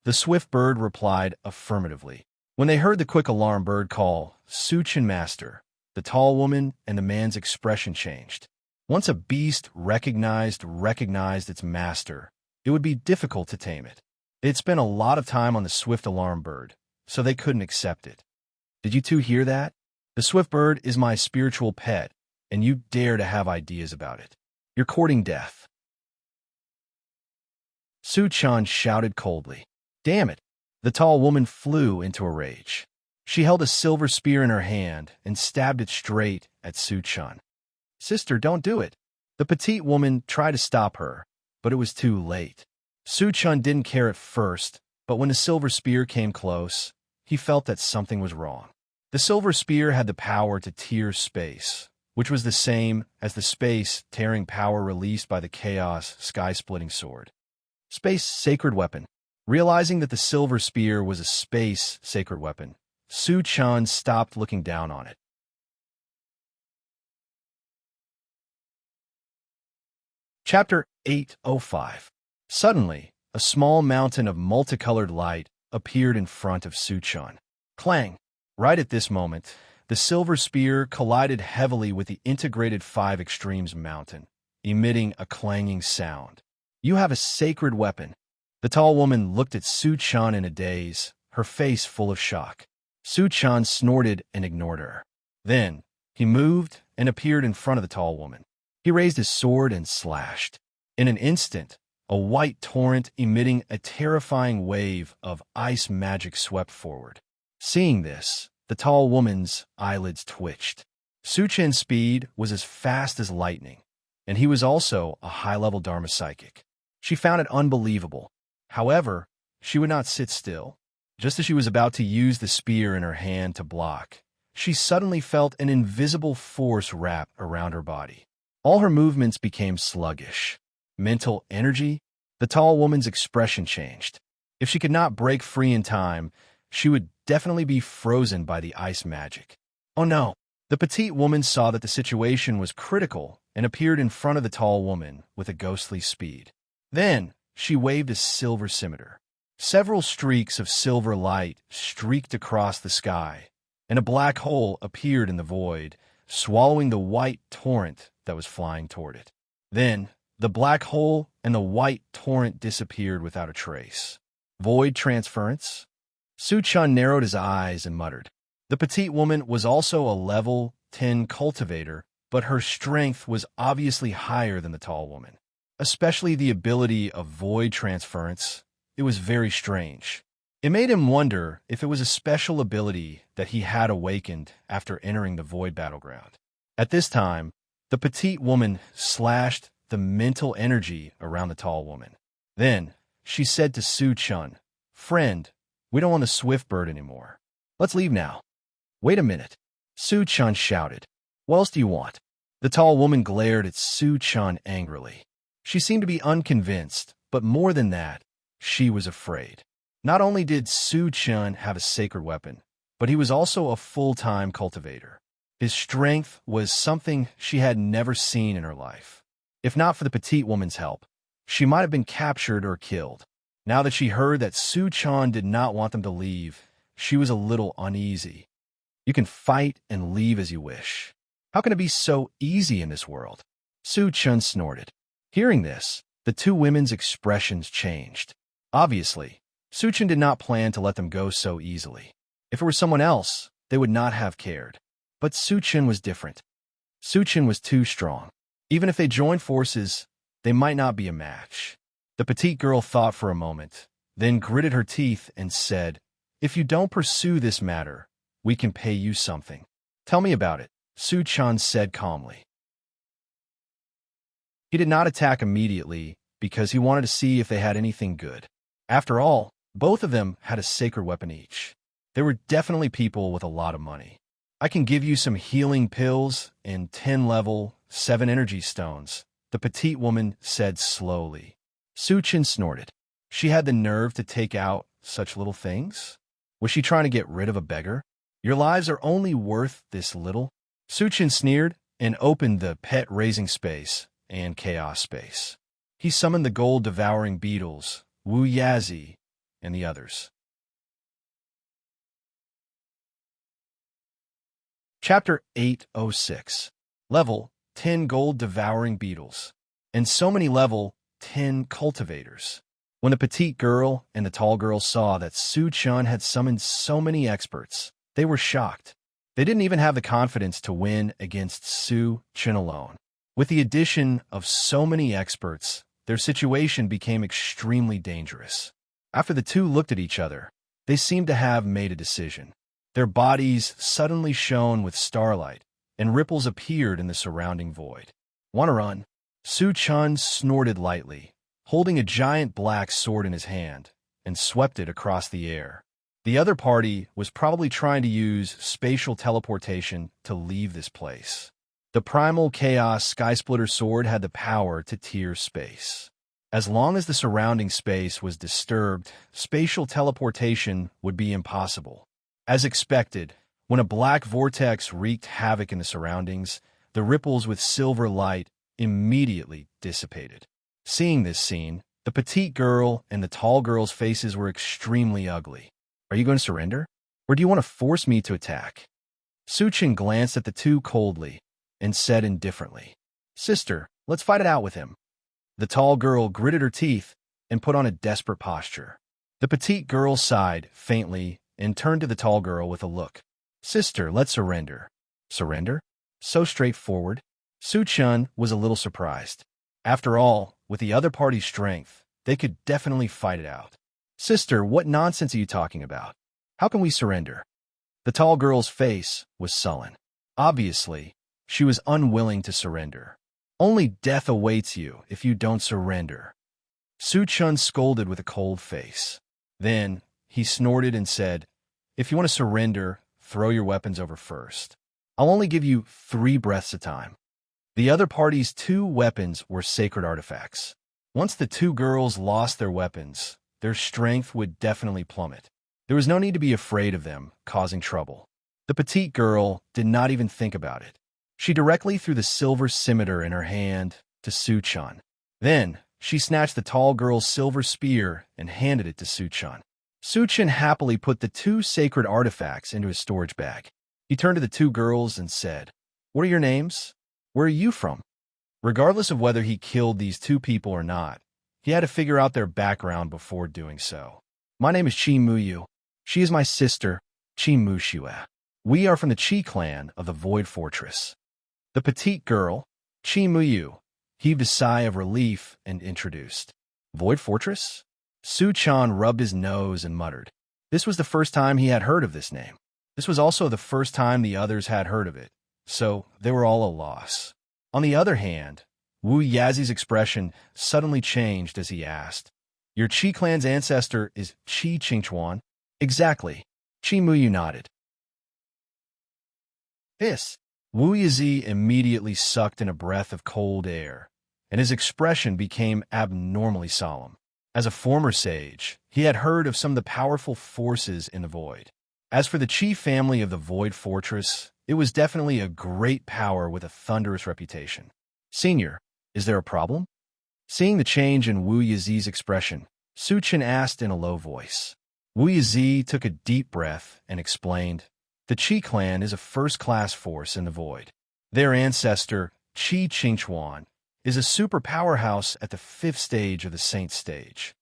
The swift bird replied affirmatively. When they heard the quick alarm bird call, "Su-chan master," the tall woman and the man's expression changed. Once a beast recognized its master, it would be difficult to tame it. They'd spent a lot of time on the swift alarm bird, so they couldn't accept it. "Did you two hear that? The swift bird is my spiritual pet, and you dare to have ideas about it. You're courting death." Su-chan shouted coldly. "Damn it!" The tall woman flew into a rage. She held a silver spear in her hand and stabbed it straight at Su-chan. "Sister, don't do it." The petite woman tried to stop her, but it was too late. Su-chan didn't care at first, but when the silver spear came close, he felt that something was wrong. The silver spear had the power to tear space, which was the same as the space-tearing power released by the Chaos Sky-Splitting Sword. Space Sacred Weapon. Realizing that the silver spear was a space sacred weapon, Su-chan stopped looking down on it. Chapter 805. Suddenly, a small mountain of multicolored light appeared in front of Suchun. Clang! Right at this moment, the silver spear collided heavily with the integrated Five Extremes mountain, emitting a clanging sound. You have a sacred weapon. The tall woman looked at Suchun in a daze, her face full of shock. Suchun snorted and ignored her. Then, he moved and appeared in front of the tall woman. He raised his sword and slashed. In an instant, a white torrent emitting a terrifying wave of ice magic swept forward. Seeing this, the tall woman's eyelids twitched. Suchun's speed was as fast as lightning, and he was also a high-level Dharma psychic. She found it unbelievable. However, she would not sit still. Just as she was about to use the spear in her hand to block, she suddenly felt an invisible force wrap around her body. All her movements became sluggish. Mental energy? The tall woman's expression changed. If she could not break free in time, she would definitely be frozen by the ice magic. Oh no! The petite woman saw that the situation was critical and appeared in front of the tall woman with a ghostly speed. Then, she waved a silver scimitar. Several streaks of silver light streaked across the sky, and a black hole appeared in the void, swallowing the white torrent that was flying toward it. Then, the black hole and the white torrent disappeared without a trace. Void transference? Suchun narrowed his eyes and muttered. The petite woman was also a level 10 cultivator, but her strength was obviously higher than the tall woman. Especially the ability of void transference. It was very strange. It made him wonder if it was a special ability that he had awakened after entering the void battleground. At this time, the petite woman slashed the mental energy around the tall woman. Then, she said to Suchun, "Friend, we don't want the swift bird anymore. Let's leave now." "Wait a minute," Suchun shouted. "What else do you want?" The tall woman glared at Suchun angrily. She seemed to be unconvinced, but more than that, she was afraid. Not only did Suchun have a sacred weapon, but he was also a full-time cultivator. His strength was something she had never seen in her life. If not for the petite woman's help, she might have been captured or killed. Now that she heard that Suchun did not want them to leave, she was a little uneasy. You can fight and leave as you wish. How can it be so easy in this world? Suchun snorted. Hearing this, the two women's expressions changed. Obviously, Suchun did not plan to let them go so easily. If it were someone else, they would not have cared. But Suchun was different. Suchun was too strong. Even if they joined forces, they might not be a match. The petite girl thought for a moment, then gritted her teeth and said, "If you don't pursue this matter, we can pay you something." "Tell me about it," Suchun said calmly. He did not attack immediately because he wanted to see if they had anything good. After all, both of them had a sacred weapon each. They were definitely people with a lot of money. "I can give you some healing pills and 10 level 7 energy stones," the petite woman said slowly. Suchun snorted. She had the nerve to take out such little things? Was she trying to get rid of a beggar? "Your lives are only worth this little?" Suchun sneered and opened the pet-raising space and chaos space. He summoned the gold-devouring beetles, Wu Yazi, and the others. Chapter 806. Level 10 gold-devouring beetles, and so many level 10 cultivators. When the petite girl and the tall girl saw that Suchun had summoned so many experts, they were shocked. They didn't even have the confidence to win against Suchun alone. With the addition of so many experts, their situation became extremely dangerous. After the two looked at each other, they seemed to have made a decision. Their bodies suddenly shone with starlight, and ripples appeared in the surrounding void. "Want to run?" Suchun snorted lightly, holding a giant black sword in his hand, and swept it across the air. The other party was probably trying to use spatial teleportation to leave this place. The primal chaos skysplitter sword had the power to tear space. As long as the surrounding space was disturbed, spatial teleportation would be impossible. As expected, when a black vortex wreaked havoc in the surroundings, the ripples with silver light immediately dissipated. Seeing this scene, the petite girl and the tall girl's faces were extremely ugly. Are you going to surrender? Or do you want to force me to attack? Suchin glanced at the two coldly and said indifferently, Sister, let's fight it out with him. The tall girl gritted her teeth and put on a desperate posture. The petite girl sighed faintly and turned to the tall girl with a look. Sister, let's surrender. Surrender? So straightforward? Suchun was a little surprised. After all, with the other party's strength, they could definitely fight it out. Sister, what nonsense are you talking about? How can we surrender? The tall girl's face was sullen. Obviously, she was unwilling to surrender. Only death awaits you if you don't surrender. Suchun scolded with a cold face. Then, he snorted and said, If you want to surrender, throw your weapons over first. I'll only give you 3 breaths at a time. The other party's 2 weapons were sacred artifacts. Once the 2 girls lost their weapons, their strength would definitely plummet. There was no need to be afraid of them causing trouble. The petite girl did not even think about it. She directly threw the silver scimitar in her hand to Suchun. Then, she snatched the tall girl's silver spear and handed it to Suchun. Suchun happily put the 2 sacred artifacts into his storage bag. He turned to the 2 girls and said, What are your names? Where are you from? Regardless of whether he killed these 2 people or not, he had to figure out their background before doing so. My name is Chi Muyu. She is my sister, Chi Mushue. We are from the Chi clan of the Void Fortress. The petite girl, Chi Muyu, heaved a sigh of relief and introduced. Void Fortress? Suchun rubbed his nose and muttered. This was the first time he had heard of this name. This was also the first time the others had heard of it, so they were all a loss. On the other hand, Wu Yazi's expression suddenly changed as he asked, Your Qi clan's ancestor is Qi Qingchuan? Exactly. Qi Muyu nodded. This. Wu Yazi immediately sucked in a breath of cold air, and his expression became abnormally solemn. As a former sage, he had heard of some of the powerful forces in the void. As for the Qi family of the Void Fortress, it was definitely a great power with a thunderous reputation. Senior, is there a problem? Seeing the change in Wu Yazi's expression, Suchin asked in a low voice. Wu Yazi took a deep breath and explained, The Qi clan is a first-class force in the void. Their ancestor, Qi Qingchuan, is a super powerhouse at the 5th stage of the Saint Stage.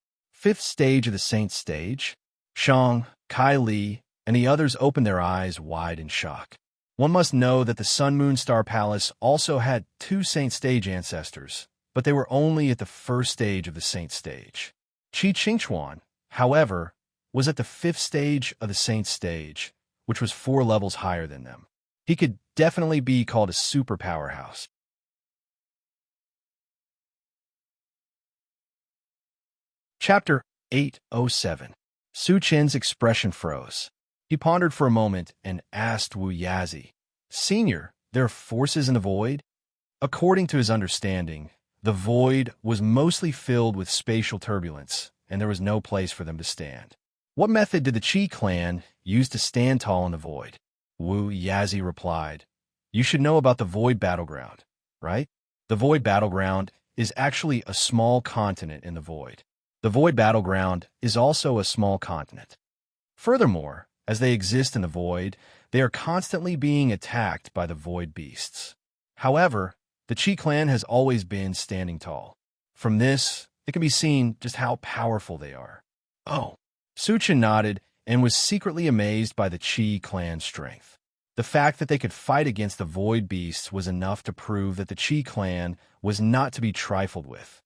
5th stage of the Saint Stage? Shang, Kai Li, and the others opened their eyes wide in shock. One must know that the Sun Moon Star Palace also had 2 Saint Stage ancestors, but they were only at the 1st stage of the Saint Stage. Qi Qingchuan, however, was at the 5th stage of the Saint Stage, which was 4 levels higher than them. He could definitely be called a super powerhouse. Chapter 807. Suchin's expression froze. He pondered for a moment and asked Wu Yazi, Senior, there are forces in the void? According to his understanding, the void was mostly filled with spatial turbulence, and there was no place for them to stand. What method did the Qi clan use to stand tall in the void? Wu Yazi replied, You should know about the void battleground, right? The void battleground is actually a small continent in the void. The void battleground is also a small continent. Furthermore, as they exist in the void, they are constantly being attacked by the void beasts. However, the Qi clan has always been standing tall. From this, it can be seen just how powerful they are. Oh. Suchin nodded and was secretly amazed by the Qi clan's strength. The fact that they could fight against the void beasts was enough to prove that the Qi clan was not to be trifled with.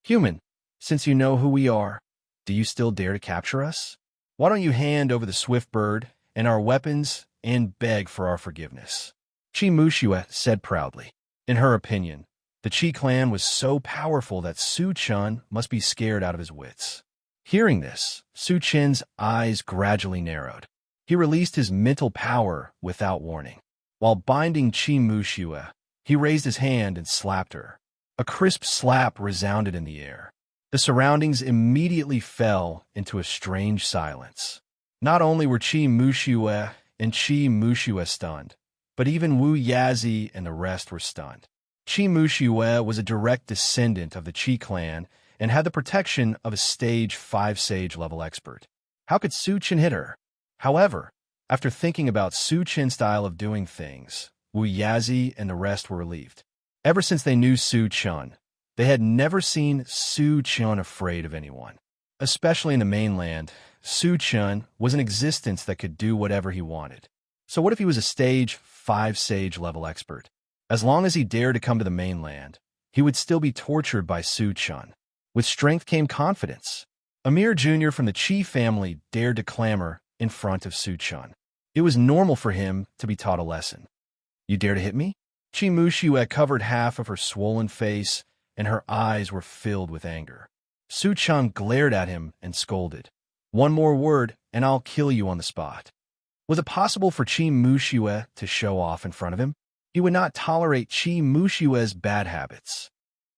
Human, since you know who we are, do you still dare to capture us? Why don't you hand over the swift bird and our weapons and beg for our forgiveness? Chi Mushue said proudly. In her opinion, the Qi clan was so powerful that Suchun must be scared out of his wits. Hearing this, Suchin's eyes gradually narrowed. He released his mental power without warning. While binding Chi Mushue, he raised his hand and slapped her. A crisp slap resounded in the air. The surroundings immediately fell into a strange silence. Not only were Chi Mushue and Chi Mushue stunned, but even Wu Yazi and the rest were stunned. Qi Muxiue was a direct descendant of the Qi clan and had the protection of a stage 5 sage level expert. How could Su Chen hit her? However, after thinking about Su Chen's style of doing things, Wu Yazi and the rest were relieved. Ever since they knew Su Chen, they had never seen Su Chen afraid of anyone. Especially in the mainland, Su Chen was an existence that could do whatever he wanted. So what if he was a stage 5 sage level expert? As long as he dared to come to the mainland, he would still be tortured by Su Chen. With strength came confidence. Amir Jr. from the Qi family dared to clamor in front of Su Chen. It was normal for him to be taught a lesson. You dare to hit me? Qi Muxiue covered half of her swollen face, and her eyes were filled with anger. Su Chen glared at him and scolded. One more word, and I'll kill you on the spot. Was it possible for Qi Muxiue to show off in front of him? He would not tolerate Qi Muxiue's bad habits.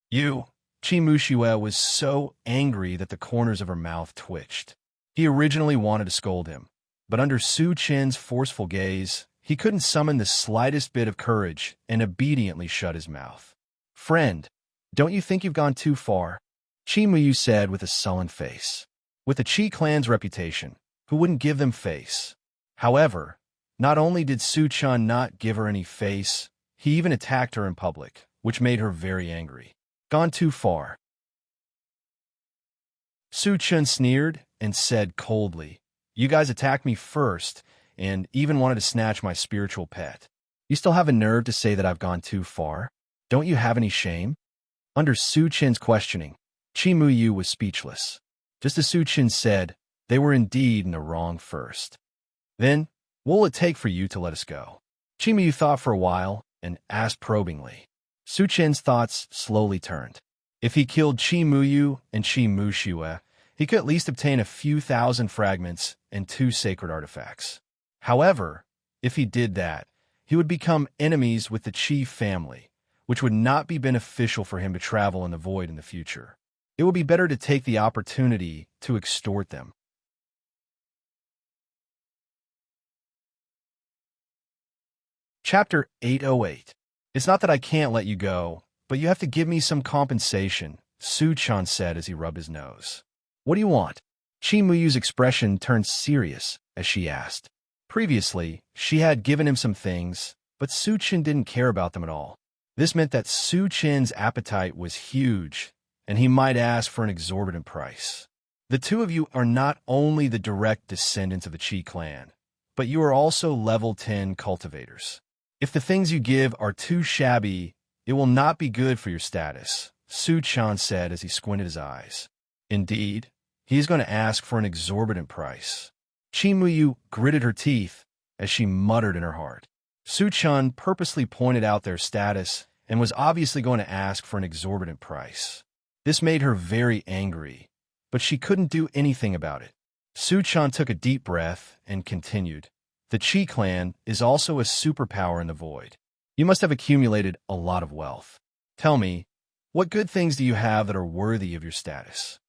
You! Qi Muxiue was so angry that the corners of her mouth twitched. He originally wanted to scold him, but under Su Chen's forceful gaze, he couldn't summon the slightest bit of courage and obediently shut his mouth. Friend, don't you think you've gone too far? Qi Muyu said with a sullen face. With the Qi clan's reputation, who wouldn't give them face? However, not only did Su Chen not give her any face, he even attacked her in public, which made her very angry. Gone too far. Su Chen sneered and said coldly, You guys attacked me first, and even wanted to snatch my spiritual pet. You still have a nerve to say that I've gone too far? Don't you have any shame? Under Su Chen's questioning, Qi Muyu was speechless. Just as Su Chen said, they were indeed in the wrong first. Then, what will it take for you to let us go? Qi Muyu thought for a while and asked probingly. Su Chen's thoughts slowly turned. If he killed Qi Muyu and Qi Muxiue, he could at least obtain a few thousand fragments and 2 sacred artifacts. However, if he did that, he would become enemies with the Qi family, which would not be beneficial for him to travel in the void in the future. It would be better to take the opportunity to extort them. Chapter 808. It's not that I can't let you go, but you have to give me some compensation, Su Chen said as he rubbed his nose. What do you want? Qi Muyu's expression turned serious as she asked. Previously, she had given him some things, but Su Chen didn't care about them at all. This meant that Su Chen's appetite was huge, and he might ask for an exorbitant price. The two of you are not only the direct descendants of the Qi clan, but you are also level 10 cultivators. If the things you give are too shabby, it will not be good for your status, Su Chen said as he squinted his eyes. Indeed, he is going to ask for an exorbitant price. Qi Muyu gritted her teeth as she muttered in her heart. Su Chen purposely pointed out their status and was obviously going to ask for an exorbitant price. This made her very angry, but she couldn't do anything about it. Su Chen took a deep breath and continued. The Qi clan is also a superpower in the void. You must have accumulated a lot of wealth. Tell me, what good things do you have that are worthy of your status?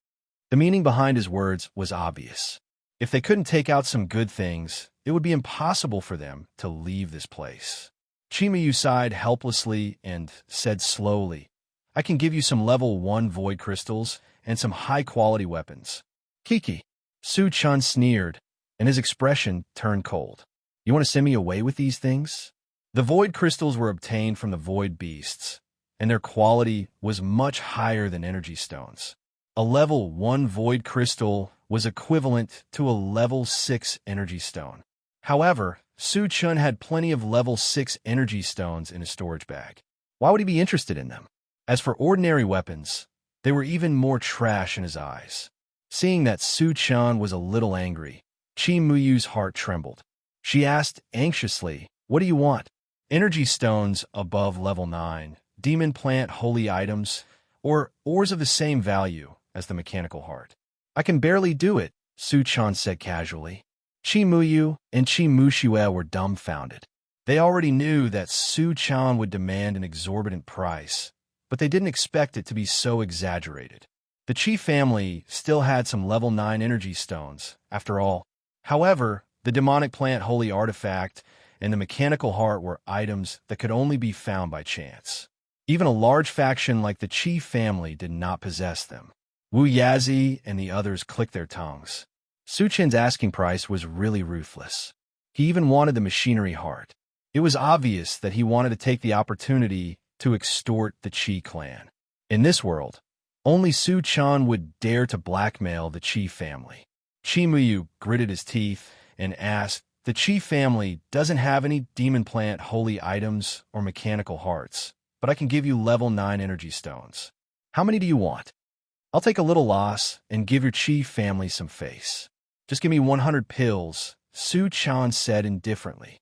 The meaning behind his words was obvious. If they couldn't take out some good things, it would be impossible for them to leave this place. Qi Muyu sighed helplessly and said slowly, I can give you some level 1 void crystals and some high-quality weapons. Kiki. Su Chen sneered, and his expression turned cold. You want to send me away with these things? The void crystals were obtained from the void beasts, and their quality was much higher than energy stones. A level 1 void crystal was equivalent to a level 6 energy stone. However, Su Chen had plenty of level 6 energy stones in his storage bag. Why would he be interested in them? As for ordinary weapons, they were even more trash in his eyes. Seeing that Su Chen was a little angry, Qi Muyu's heart trembled. She asked anxiously, What do you want? Energy stones above level 9, demon plant holy items, or ores of the same value as the mechanical heart. I can barely do it, Su Chen said casually. Qi Muyu and Qi Muxiue were dumbfounded. They already knew that Su Chen would demand an exorbitant price, but they didn't expect it to be so exaggerated. The Qi family still had some level 9 energy stones, after all. However, the demonic plant holy artifact and the mechanical heart were items that could only be found by chance. Even a large faction like the Qi family did not possess them. Wu Yazi and the others clicked their tongues. Su Qin's asking price was really ruthless. He even wanted the machinery heart. It was obvious that he wanted to take the opportunity to extort the Qi clan. In this world, only Su Qian would dare to blackmail the Qi family. Qi Muyu gritted his teeth and asked, "The Qi family doesn't have any demon plant holy items or mechanical hearts, but I can give you level 9 energy stones. How many do you want? I'll take a little loss and give your Qi family some face. Just give me 100 pills," Su Qian said indifferently.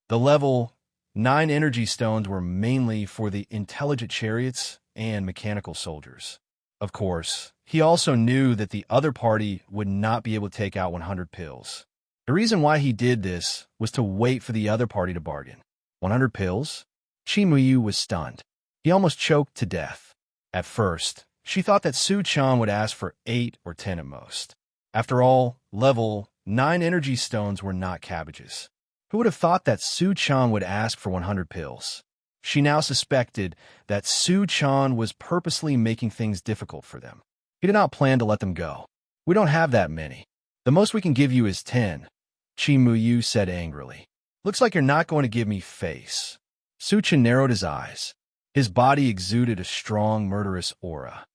The level 9 energy stones were mainly for the intelligent chariots and mechanical soldiers. Of course, he also knew that the other party would not be able to take out 100 pills. The reason why he did this was to wait for the other party to bargain. 100 pills? Qi Muyu was stunned. He almost choked to death. At first, she thought that Su Qian would ask for 8 or 10 at most. After all, level 9 energy stones were not cabbages. Who would have thought that Su Qian would ask for 100 pills? She now suspected that Su Qian was purposely making things difficult for them. He did not plan to let them go. "We don't have that many. The most we can give you is 10, Qi Muyu said angrily. "Looks like you're not going to give me face." Su Qian narrowed his eyes. His body exuded a strong, murderous aura.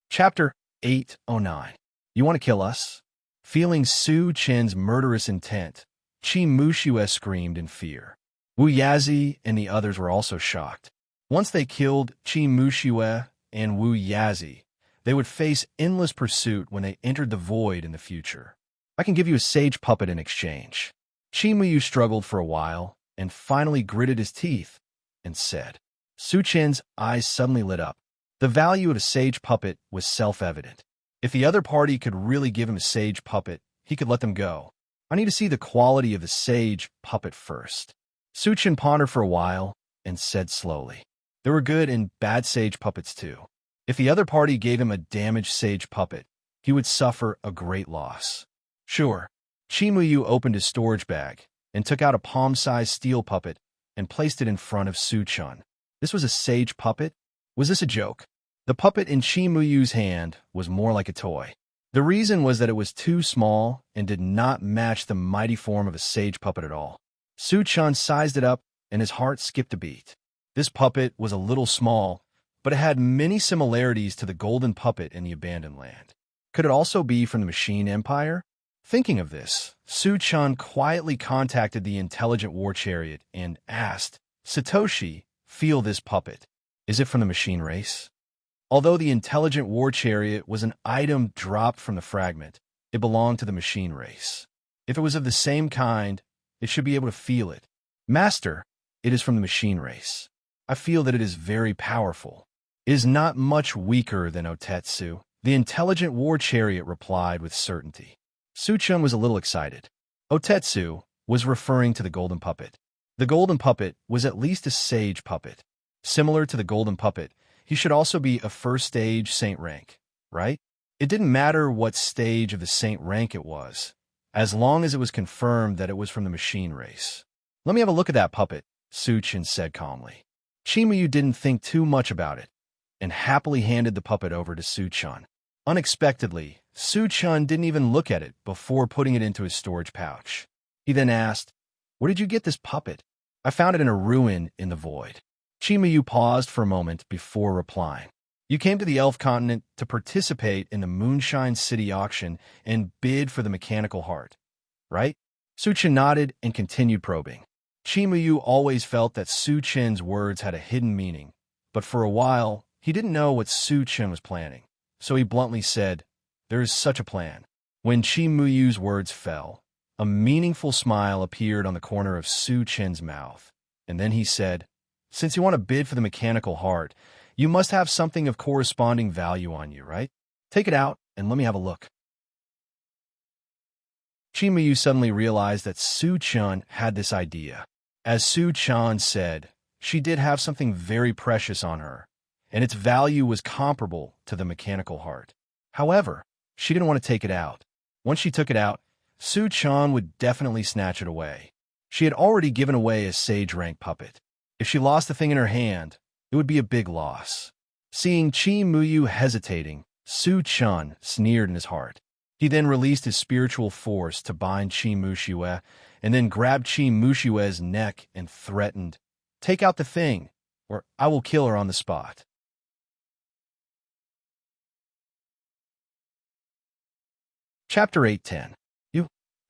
Chapter 809. You want to kill us? Feeling Su Qian's murderous intent, Qi Muxue screamed in fear. Wu Yazi and the others were also shocked. Once they killed Qi Muxue and Wu Yazi, they would face endless pursuit when they entered the void in the future. "I can give you a sage puppet in exchange." Qi Muyu struggled for a while and finally gritted his teeth and said. Su Qian's eyes suddenly lit up. The value of a sage puppet was self-evident. If the other party could really give him a sage puppet, he could let them go. "I need to see the quality of the sage puppet first." Su Qian pondered for a while and said slowly, "There were good and bad sage puppets too. If the other party gave him a damaged sage puppet, he would suffer a great loss." "Sure." Qi Muyu opened his storage bag and took out a palm-sized steel puppet and placed it in front of Su Qian. This was a sage puppet? Was this a joke? The puppet in Qi Muyu's hand was more like a toy. The reason was that it was too small and did not match the mighty form of a sage puppet at all. Su Qian sized it up and his heart skipped a beat. This puppet was a little small, but it had many similarities to the golden puppet in the abandoned land. Could it also be from the Machine Empire? Thinking of this, Su Qian quietly contacted the intelligent war chariot and asked, "Satoshi, feel this puppet. Is it from the machine race?" Although the intelligent war chariot was an item dropped from the fragment, it belonged to the machine race. If it was of the same kind, it should be able to feel it. "Master, it is from the machine race. I feel that it is very powerful. It is not much weaker than Otetsu," the intelligent war chariot replied with certainty. Su Qian was a little excited. Otetsu was referring to the golden puppet. The golden puppet was at least a sage puppet. Similar to the golden puppet, he should also be a first stage saint rank, right? It didn't matter what stage of the saint rank it was, as long as it was confirmed that it was from the machine race. "Let me have a look at that puppet," Su Qian said calmly. Qi Muyu didn't think too much about it, and happily handed the puppet over to Su Qian. Unexpectedly, Su Qian didn't even look at it before putting it into his storage pouch. He then asked, "Where did you get this puppet?" "I found it in a ruin in the void." Qi Muyu paused for a moment before replying. "You came to the Elf Continent to participate in the Moonshine City auction and bid for the mechanical heart, right?" Su Qian nodded and continued probing. Qi Muyu always felt that Su Qian's words had a hidden meaning, but for a while, he didn't know what Su Qian was planning. So he bluntly said, "There is such a plan." When Qi Muyu's words fell, a meaningful smile appeared on the corner of Su Qian's mouth, and then he said, "Since you want to bid for the mechanical heart, you must have something of corresponding value on you, right? Take it out and let me have a look." Qi Muyu suddenly realized that Su Qian had this idea. As Su Qian said, she did have something very precious on her, and its value was comparable to the mechanical heart. However, she didn't want to take it out. Once she took it out, Su Chan would definitely snatch it away. She had already given away a sage rank puppet. If she lost the thing in her hand, it would be a big loss. Seeing Qi Muyu hesitating, Su Chan sneered in his heart. He then released his spiritual force to bind Qi Muxue, and then grabbed Qi Muxue's neck and threatened, "Take out the thing, or I will kill her on the spot." Chapter 8:10.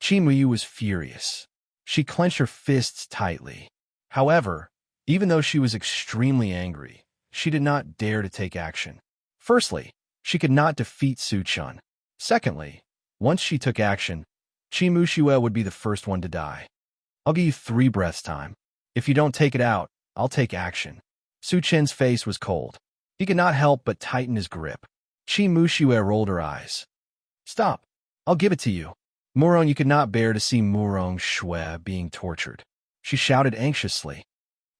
Qi Muyu was furious. She clenched her fists tightly. However, even though she was extremely angry, she did not dare to take action. Firstly, she could not defeat Su Chan. Secondly, once she took action, Qi Muxue would be the first one to die. "I'll give you 3 breaths time. If you don't take it out, I'll take action." Su Chen's face was cold. He could not help but tighten his grip. Qi Muxue rolled her eyes. "Stop. I'll give it to you." Murong, you could not bear to see Murong Shui being tortured. She shouted anxiously,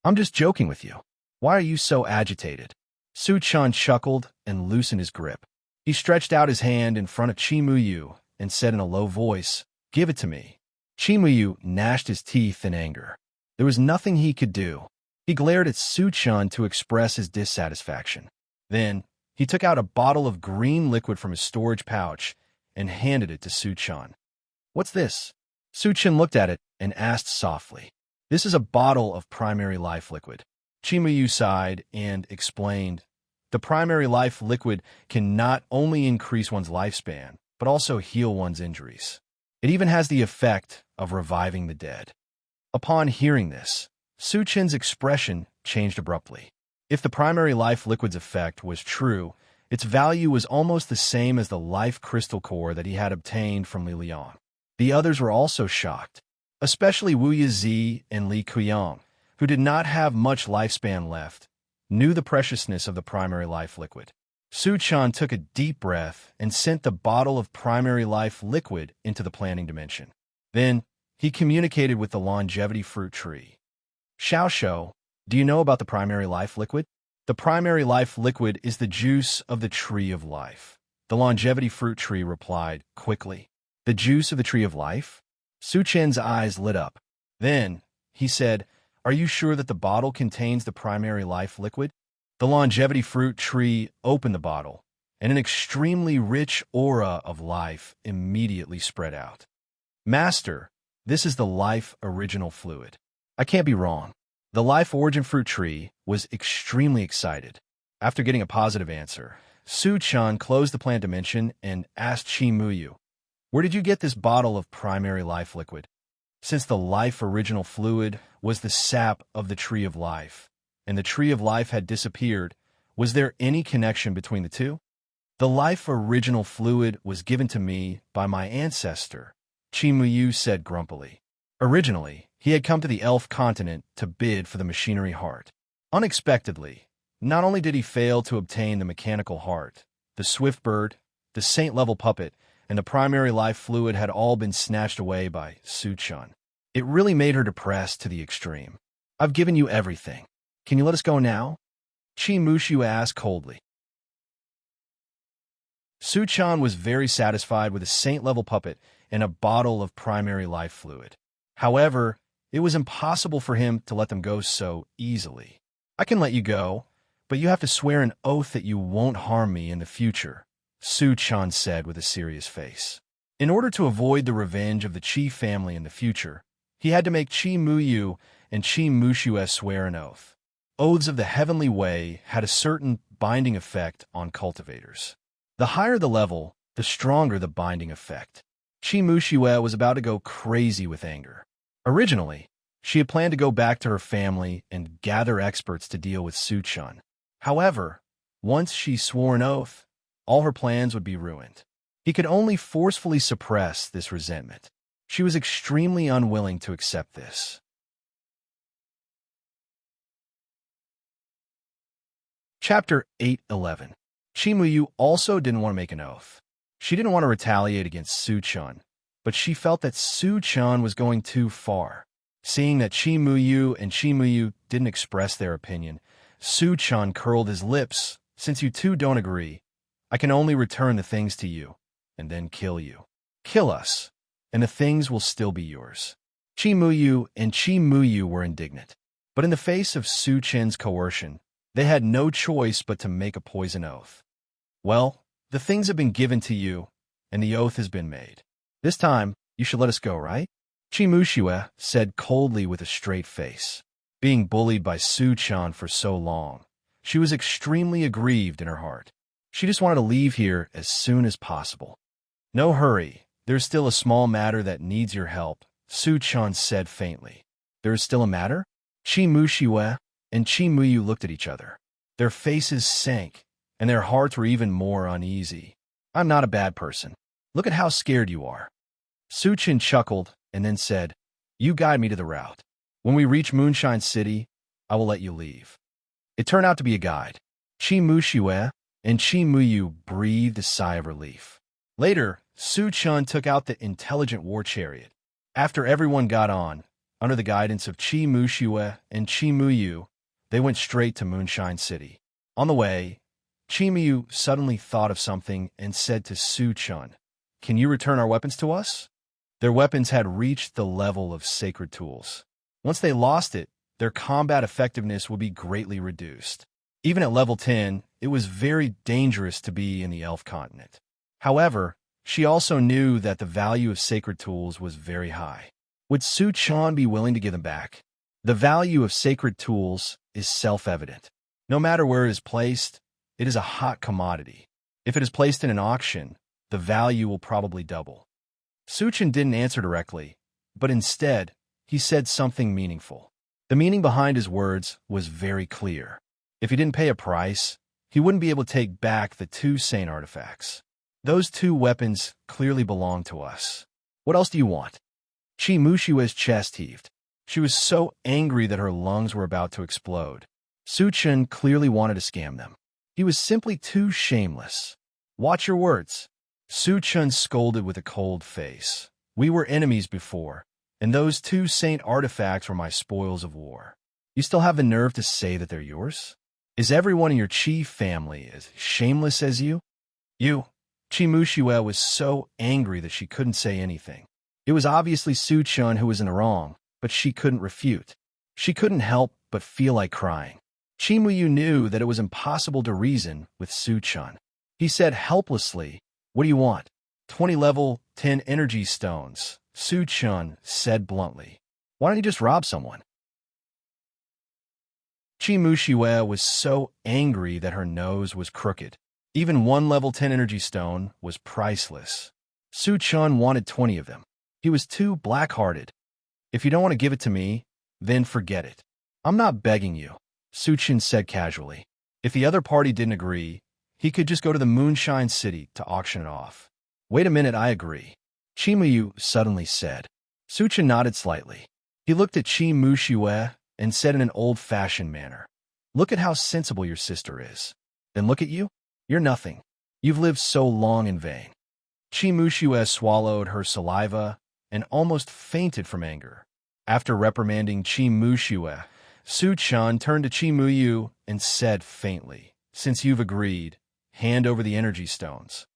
"I'm just joking with you. Why are you so agitated?" Su Chan chuckled and loosened his grip. He stretched out his hand in front of Qi Muyu and said in a low voice, "Give it to me." Qi Muyu gnashed his teeth in anger. There was nothing he could do. He glared at Su Chan to express his dissatisfaction. Then, he took out a bottle of green liquid from his storage pouch and handed it to Su Chan. "What's this?" Su Chan looked at it and asked softly. "This is a bottle of primary life liquid." Qi Muyu sighed and explained, "The primary life liquid can not only increase one's lifespan, but also heal one's injuries. It even has the effect of reviving the dead." Upon hearing this, Su Chan's expression changed abruptly. If the primary life liquid's effect was true, its value was almost the same as the life crystal core that he had obtained from Li Liang. The others were also shocked, especially Wu Yizi and Li Kuyang, who did not have much lifespan left, knew the preciousness of the primary life liquid. Su Chan took a deep breath and sent the bottle of primary life liquid into the planning dimension. Then, he communicated with the longevity fruit tree. "Xiao Shou, do you know about the primary life liquid?" "The primary life liquid is the juice of the tree of life," the longevity fruit tree replied quickly. "The juice of the tree of life?" Su Chen's eyes lit up. Then, he said, "Are you sure that the bottle contains the primary life liquid?" The longevity fruit tree opened the bottle, and an extremely rich aura of life immediately spread out. "Master, this is the life original fluid. I can't be wrong." The life origin fruit tree was extremely excited. After getting a positive answer, Su Chan closed the plant dimension and asked Qi Muyu, "Where did you get this bottle of primary life liquid?" Since the life original fluid was the sap of the tree of life, and the tree of life had disappeared, was there any connection between the two? "The life original fluid was given to me by my ancestor," Qi Muyu said grumpily. Originally, he had come to the elf continent to bid for the machinery heart. Unexpectedly, not only did he fail to obtain the mechanical heart, the swift bird, the saint-level puppet, and the primary life fluid had all been snatched away by Su Chan. It really made her depressed to the extreme. "I've given you everything. Can you let us go now?" Qi Muxue asked coldly. Su Chan was very satisfied with a saint-level puppet and a bottle of primary life fluid. However, it was impossible for him to let them go so easily. "I can let you go, but you have to swear an oath that you won't harm me in the future," Su Chan said with a serious face. In order to avoid the revenge of the Qi family in the future, he had to make Qi Muyu and Qi Muxue swear an oath. Oaths of the heavenly way had a certain binding effect on cultivators. The higher the level, the stronger the binding effect. Qi Muxue was about to go crazy with anger. Originally, she had planned to go back to her family and gather experts to deal with Su Chan. However, once she swore an oath, all her plans would be ruined. He could only forcefully suppress this resentment. She was extremely unwilling to accept this. Chapter 8:11. Qi Muyu also didn't want to make an oath. She didn't want to retaliate against Su Chan, but she felt that Su Chan was going too far. Seeing that Qi Muyu and Qi Muyu didn't express their opinion, Su Chan curled his lips. "Since you two don't agree, I can only return the things to you, and then kill you." "Kill us?" and the things will still be yours. Chi Muyu and Chi Muyu were indignant. But in the face of Su Chen's coercion, they had no choice but to make a poison oath. Well, the things have been given to you, and the oath has been made. This time, you should let us go, right? Chi Muxue said coldly with a straight face. Being bullied by Su Chan for so long, she was extremely aggrieved in her heart. She just wanted to leave here as soon as possible. No hurry, there's still a small matter that needs your help, Su Chan said faintly. There is still a matter? Chi Muxue and Chi Muyu looked at each other. Their faces sank, and their hearts were even more uneasy. I'm not a bad person. Look at how scared you are. Su Chan chuckled and then said, You guide me to the route. When we reach Moonshine City, I will let you leave. It turned out to be a guide. Chi Muxue and Chi Muyu breathed a sigh of relief. Later, Su Chan took out the intelligent war chariot. After everyone got on, under the guidance of Chi Muxue and Chi Muyu, they went straight to Moonshine City. On the way, Chi Muyu suddenly thought of something and said to Su Chan, Can you return our weapons to us? Their weapons had reached the level of sacred tools. Once they lost it, their combat effectiveness would be greatly reduced. Even at level 10, it was very dangerous to be in the elf continent. However, she also knew that the value of sacred tools was very high. Would Su Chan be willing to give them back? The value of sacred tools is self-evident. No matter where it is placed, it is a hot commodity. If it is placed in an auction, the value will probably double. Su Chan didn't answer directly, but instead, he said something meaningful. The meaning behind his words was very clear. If he didn't pay a price, he wouldn't be able to take back the 2 saint artifacts. Those 2 weapons clearly belong to us. What else do you want? Chi Muxue's chest heaved. She was so angry that her lungs were about to explode. Su Chan clearly wanted to scam them. He was simply too shameless. Watch your words. Su Chan scolded with a cold face. We were enemies before, and those 2 saint artifacts were my spoils of war. You still have the nerve to say that they're yours? Is everyone in your Chi family as shameless as you? Chi Muxue was so angry that she couldn't say anything. It was obviously Su Chan who was in the wrong, but she couldn't refute. She couldn't help but feel like crying. Chi Muyu knew that it was impossible to reason with Su Chan. He said helplessly, What do you want? 20 level 10 energy stones, Su Chan said bluntly. Why don't you just rob someone? Chi Muxue was so angry that her nose was crooked. Even 1 level 10 energy stone was priceless. Su Chan wanted 20 of them. He was too black-hearted. If you don't want to give it to me, then forget it. I'm not begging you, Su Chan said casually. If the other party didn't agree, he could just go to the Moonshine City to auction it off. Wait a minute, I agree, Chi Muyu suddenly said. Su Chan nodded slightly. He looked at Chi Muxue and said in an old-fashioned manner, Look at how sensible your sister is. Then look at you. You're nothing. You've lived so long in vain. Chi Muxue swallowed her saliva and almost fainted from anger. After reprimanding Chi Muxue, Su Chan turned to Chi Muyu and said faintly, Since you've agreed, hand over the energy stones.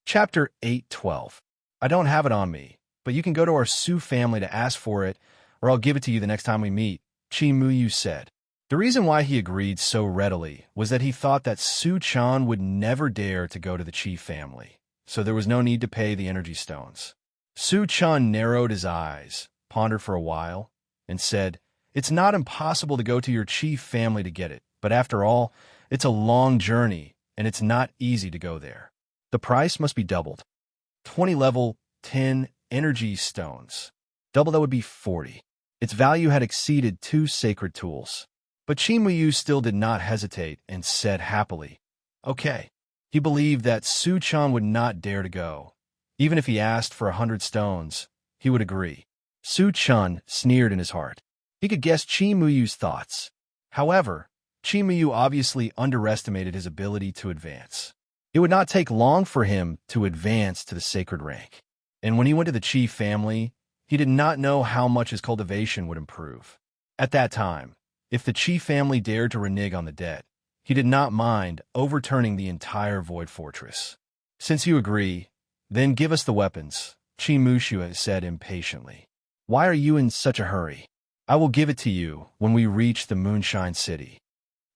Chapter 8:12. I don't have it on me, but you can go to our Su family to ask for it, or I'll give it to you the next time we meet, Chi Muyu said. The reason why he agreed so readily was that he thought that Su Chan would never dare to go to the Chi family, so there was no need to pay the energy stones. Su Chan narrowed his eyes, pondered for a while, and said, It's not impossible to go to your Chi family to get it, but after all, it's a long journey, and it's not easy to go there. The price must be doubled. 20 level 10 energy stones. Double that would be 40. Its value had exceeded 2 sacred tools. But Chi Muyu still did not hesitate and said happily, Okay. He believed that Su Chan would not dare to go. Even if he asked for 100 stones, he would agree. Su Chan sneered in his heart. He could guess Chi Muyu's thoughts. However, Chi Muyu obviously underestimated his ability to advance. It would not take long for him to advance to the sacred rank. And when he went to the Chi family, he did not know how much his cultivation would improve. At that time, if the Chi family dared to renege on the debt, He did not mind overturning the entire Void Fortress. Since you agree, then give us the weapons, Qi Muxue said impatiently. Why are you in such a hurry? I will give it to you when we reach the Moonshine City.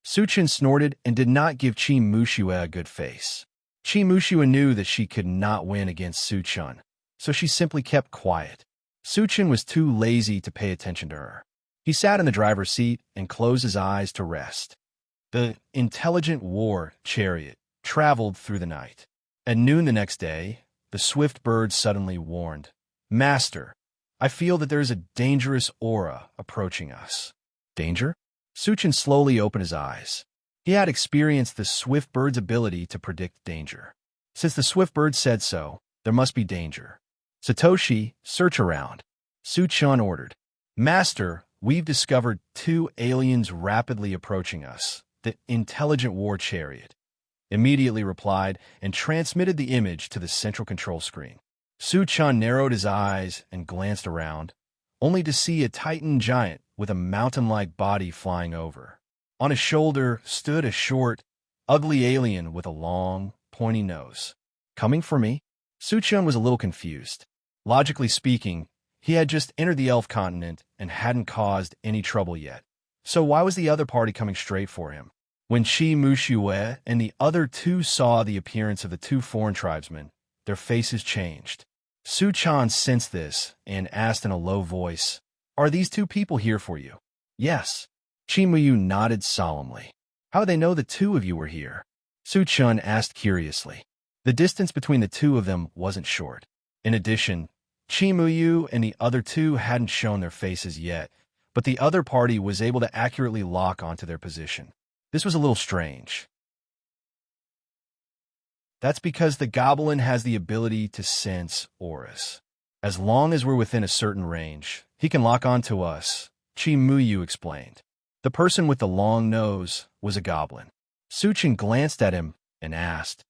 Su Chen snorted and did not give Qi Muxue a good face. Qi Muxue knew that she could not win against Su Chen, so she simply kept quiet. Su Chen was too lazy to pay attention to her. He sat in the driver's seat and closed his eyes to rest. The intelligent war chariot traveled through the night. At noon the next day, the swift bird suddenly warned, Master, I feel that there is a dangerous aura approaching us. Danger? Su Chen slowly opened his eyes. He had experienced the swift bird's ability to predict danger. Since the swift bird said so, there must be danger. Satoshi, search around. Su Chen ordered. Master, we've discovered 2 aliens rapidly approaching us. The intelligent war chariot immediately replied and transmitted the image to the central control screen. Su Chen narrowed his eyes and glanced around, only to see a Titan giant with a mountain-like body flying over. On his shoulder stood a short, ugly alien with a long, pointy nose. Coming for me? Su Chen was a little confused. Logically speaking, he had just entered the elf continent and hadn't caused any trouble yet. So why was the other party coming straight for him? When Qi Muxue and the other 2 saw the appearance of the 2 foreign tribesmen, their faces changed. Su Chen sensed this and asked in a low voice, Are these 2 people here for you? Yes. Qi Muyu nodded solemnly. How do they know the 2 of you were here? Su Chen asked curiously. The distance between the 2 of them wasn't short. In addition, Qi Muyu and the other 2 hadn't shown their faces yet, but the other party was able to accurately lock onto their position. This was a little strange. That's because the goblin has the ability to sense auras. As long as we're within a certain range, he can lock onto us, Qi Muyu explained. The person with the long nose was a goblin. Su Chen glanced at him and asked,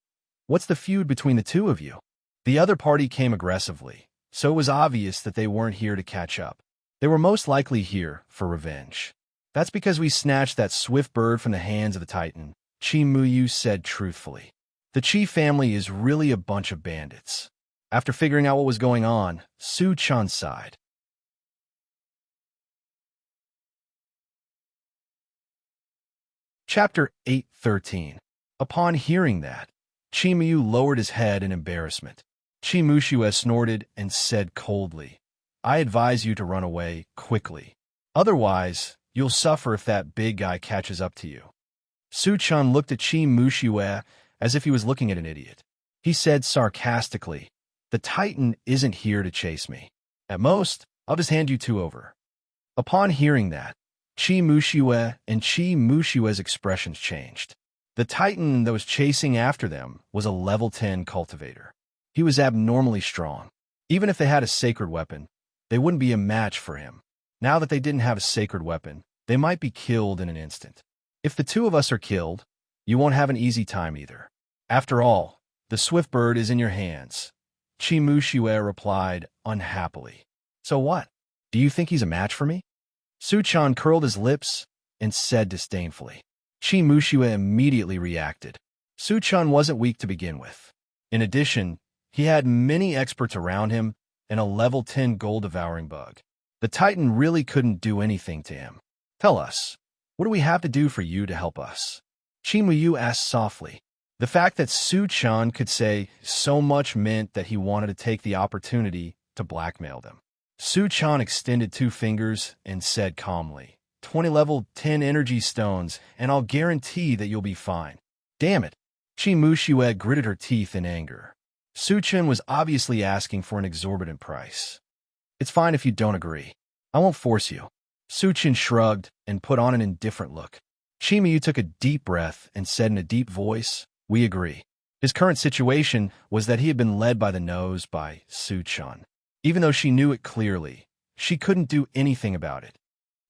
What's the feud between the 2 of you? The other party came aggressively, so it was obvious that they weren't here to catch up. They were most likely here for revenge. That's because we snatched that swift bird from the hands of the Titan, Qi Muyu said truthfully. The Qi family is really a bunch of bandits. After figuring out what was going on, Su Chen sighed. Chapter 8:13. Upon hearing that, Qi Muyu lowered his head in embarrassment. Qi Muxue snorted and said coldly, I advise you to run away quickly. Otherwise, you'll suffer if that big guy catches up to you. Su Chen looked at Qi Muxue as if he was looking at an idiot. He said sarcastically, The Titan isn't here to chase me. At most, I'll just hand you 2 over. Upon hearing that, Qi Muxue and Qi Muxue's expressions changed. The Titan that was chasing after them was a level 10 cultivator. He was abnormally strong. Even if they had a sacred weapon, they wouldn't be a match for him. Now that they didn't have a sacred weapon, they might be killed in an instant. If the 2 of us are killed, you won't have an easy time either. After all, the swift bird is in your hands. Qi Muxue replied unhappily. So what? Do you think he's a match for me? Su Chen curled his lips and said disdainfully. Qi Muxue immediately reacted. Su Chen wasn't weak to begin with. In addition, he had many experts around him and a level 10 gold-devouring bug. The Titan really couldn't do anything to him. Tell us, what do we have to do for you to help us? Qi Muyu asked softly. The fact that Su Chen could say so much meant that he wanted to take the opportunity to blackmail them. Su Chen extended 2 fingers and said calmly, 20 level 10 energy stones, and I'll guarantee that you'll be fine. Damn it. Qi Muxue gritted her teeth in anger. Su Chen was obviously asking for an exorbitant price. It's fine if you don't agree. I won't force you. Su Chen shrugged and put on an indifferent look. Qi Muyu took a deep breath and said in a deep voice, We agree. His current situation was that he had been led by the nose by Su Chen. Even though she knew it clearly, she couldn't do anything about it.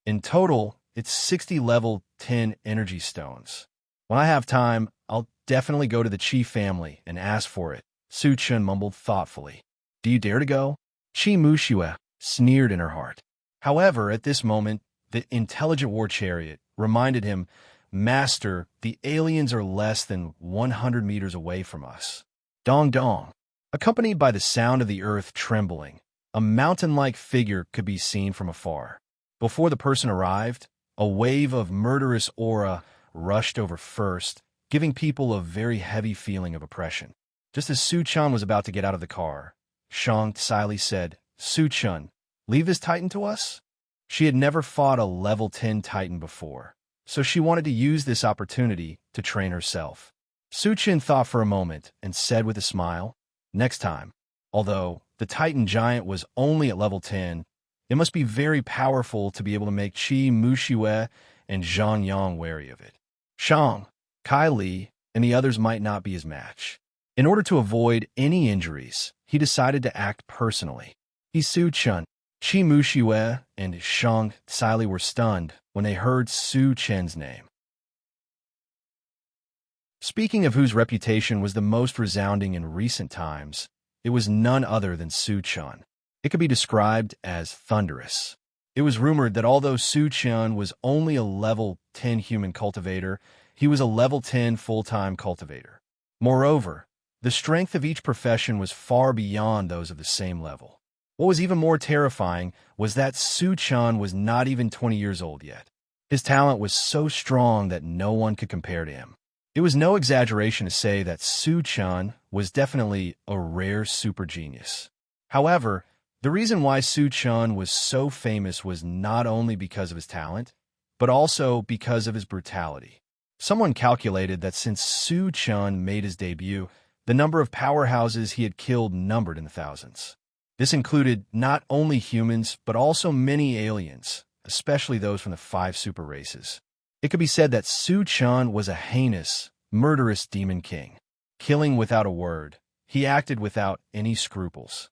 In total, it's 60 level 10 energy stones. When I have time, I'll definitely go to the Qi family and ask for it, Su Chen mumbled thoughtfully. Do you dare to go? Qi Muxue sneered in her heart. However, at this moment, the intelligent war chariot reminded him Master, the aliens are less than 100 meters away from us. Dong dong. Accompanied by the sound of the earth trembling, a mountain-like figure could be seen from afar. Before the person arrived, a wave of murderous aura rushed over first, giving people a very heavy feeling of oppression. Just as Su-chan was about to get out of the car, Shang Tsai said, "Su-chan, leave this Titan to us?" She had never fought a level 10 Titan before, so she wanted to use this opportunity to train herself. Su-chan thought for a moment and said with a smile, "Next time." Although the Titan giant was only at level 10, it must be very powerful to be able to make Qi Mushiwe and Zhang Yang wary of it. Shang, Kai Li, and the others might not be his match. In order to avoid any injuries, he decided to act personally. Su-chan, Qi Mushiwe, and Shang Tsai were stunned when they heard Su-chan's name. Speaking of whose reputation was the most resounding in recent times, it was none other than Su-chan. It could be described as thunderous. It was rumored that although Su-chan was only a level 10 human cultivator, he was a level 10 full-time cultivator. Moreover, the strength of each profession was far beyond those of the same level. What was even more terrifying was that Su-chan was not even 20 years old yet. His talent was so strong that no one could compare to him. It was no exaggeration to say that Su-chan was definitely a rare super genius. However, the reason why Su-chan was so famous was not only because of his talent, but also because of his brutality. Someone calculated that since Su-chan made his debut, the number of powerhouses he had killed numbered in the thousands. This included not only humans, but also many aliens, especially those from the 5 super races. It could be said that Su-chan was a heinous, murderous demon king. Killing without a word, he acted without any scruples.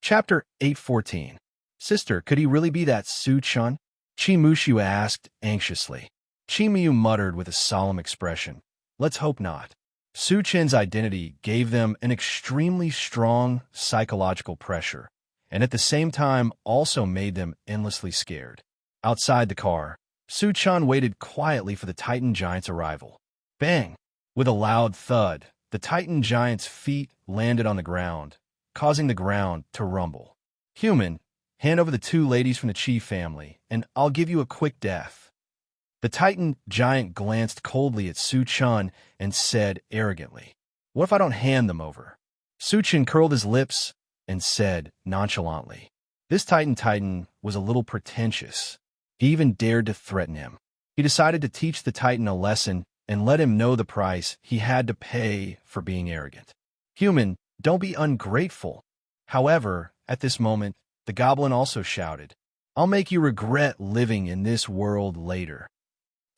Chapter 814. Sister, could he really be that Su-chan? Qi Mushiwe asked anxiously. Qi Miyu muttered with a solemn expression. Let's hope not. Su-chan's identity gave them an extremely strong psychological pressure, and at the same time also made them endlessly scared. Outside the car, Su-chan waited quietly for the Titan giant's arrival. Bang! With a loud thud, the Titan giant's feet landed on the ground, causing the ground to rumble. Human, hand over the 2 ladies from the Qi family, and I'll give you a quick death. The Titan giant glanced coldly at Su-chan and said arrogantly, "What if I don't hand them over?" Su-chan curled his lips and said nonchalantly, "This Titan was a little pretentious. He even dared to threaten him. He decided to teach the Titan a lesson and let him know the price he had to pay for being arrogant. Human, don't be ungrateful." However, at this moment, the goblin also shouted, "I'll make you regret living in this world later."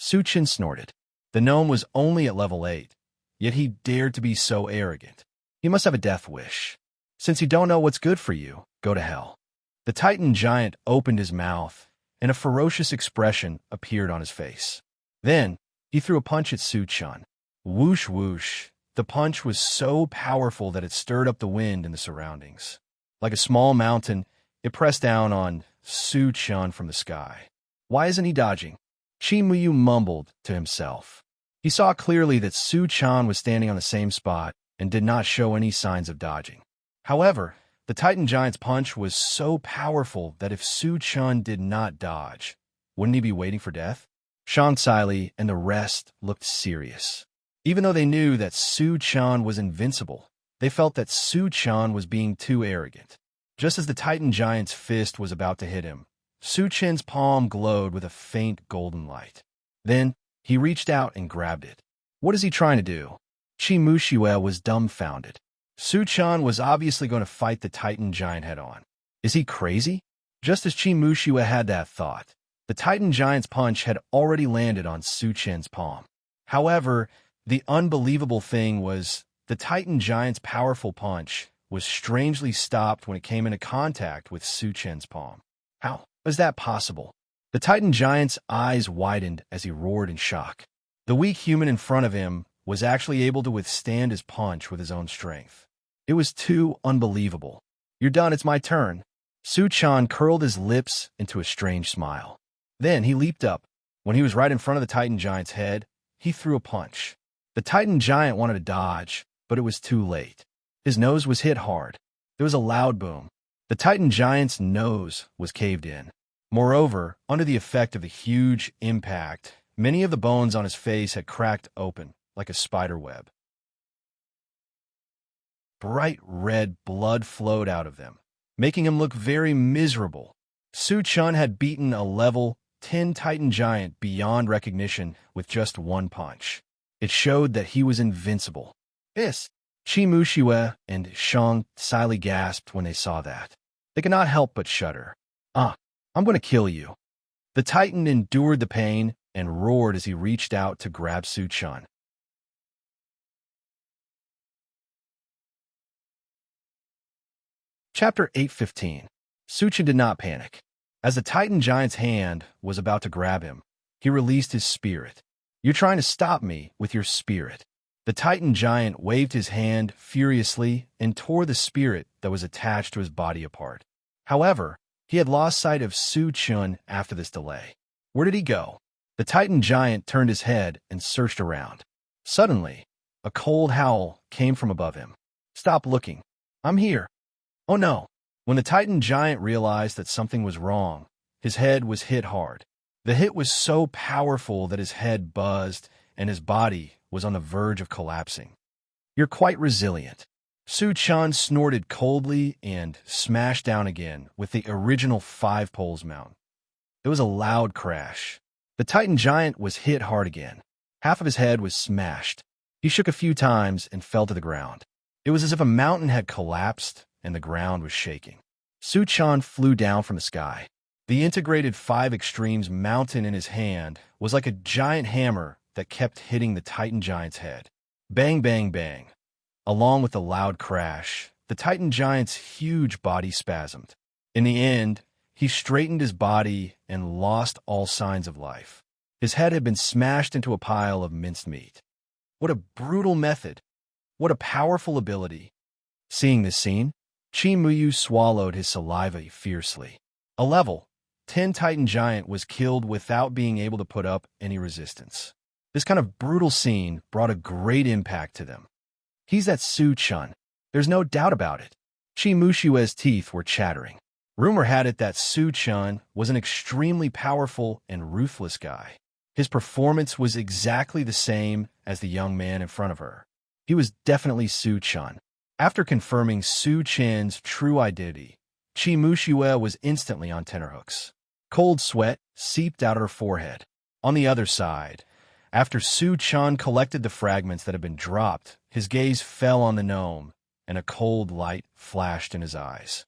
Su-chan snorted. The gnome was only at level 8, yet he dared to be so arrogant. He must have a death wish. Since you don't know what's good for you, go to hell. The Titan giant opened his mouth, and a ferocious expression appeared on his face. Then, he threw a punch at Su-chan. Whoosh whoosh. The punch was so powerful that it stirred up the wind in the surroundings. Like a small mountain, it pressed down on Su-chan from the sky. Why isn't he dodging? Qi Miyu mumbled to himself. He saw clearly that Su-chan was standing on the same spot and did not show any signs of dodging. However, the Titan giant's punch was so powerful that if Su-chan did not dodge, wouldn't he be waiting for death? Shang Tsai and the rest looked serious. Even though they knew that Su-chan was invincible, they felt that Su-chan was being too arrogant. Just as the Titan giant's fist was about to hit him, Su-chan's palm glowed with a faint golden light. Then, he reached out and grabbed it. What is he trying to do? Qi Mushiwe was dumbfounded. Su-chan was obviously going to fight the Titan giant head-on. Is he crazy? Just as Qi Mushiwe had that thought, the Titan giant's punch had already landed on Su-chan's palm. However, the unbelievable thing was the Titan giant's powerful punch was strangely stopped when it came into contact with Su-chan's palm. How was that possible? The Titan giant's eyes widened as he roared in shock. The weak human in front of him was actually able to withstand his punch with his own strength. It was too unbelievable. You're done, it's my turn. Su-chan curled his lips into a strange smile. Then he leaped up. When he was right in front of the Titan Giant's head, he threw a punch. The Titan Giant wanted to dodge, but it was too late. His nose was hit hard. There was a loud boom. The Titan Giant's nose was caved in. Moreover, under the effect of the huge impact, many of the bones on his face had cracked open like a spider web. Bright red blood flowed out of them, making him look very miserable. Su-chan had beaten a level 10 Titan Giant beyond recognition with just one punch. It showed that he was invincible. Yes, Chi Mushiue and Shang Tsai gasped when they saw that. They could not help but shudder. I'm going to kill you." The Titan endured the pain and roared as he reached out to grab Su-chan. Chapter 8:15. Su-chan did not panic. As the Titan Giant's hand was about to grab him, he released his spirit. "You're trying to stop me with your spirit." The Titan Giant waved his hand furiously and tore the spirit that was attached to his body apart. However, he had lost sight of Su-chan after this delay. Where did he go? The Titan Giant turned his head and searched around. Suddenly, a cold howl came from above him. "Stop looking. I'm here." Oh no! When the Titan Giant realized that something was wrong, his head was hit hard. The hit was so powerful that his head buzzed and his body was on the verge of collapsing. "You're quite resilient." Su-chan snorted coldly and smashed down again with the original 5 poles mount. There was a loud crash. The Titan Giant was hit hard again. Half of his head was smashed. He shook a few times and fell to the ground. It was as if a mountain had collapsed and the ground was shaking. Su-chan flew down from the sky. The integrated 5 extremes mountain in his hand was like a giant hammer that kept hitting the Titan Giant's head. Bang, bang, bang. Along with the loud crash, the Titan Giant's huge body spasmed. In the end, he straightened his body and lost all signs of life. His head had been smashed into a pile of minced meat. What a brutal method! What a powerful ability! Seeing this scene, Chi Muyu swallowed his saliva fiercely. A level 10 Titan Giant was killed without being able to put up any resistance. This kind of brutal scene brought a great impact to them. He's that Su-chan. There's no doubt about it. Chi Mushue's teeth were chattering. Rumor had it that Su-chan was an extremely powerful and ruthless guy. His performance was exactly the same as the young man in front of her. He was definitely Su-chan. After confirming Su-chan's true identity, Chi Mushue was instantly on tenterhooks. Cold sweat seeped out of her forehead. On the other side, after Su-chan collected the fragments that had been dropped, his gaze fell on the gnome, and a cold light flashed in his eyes.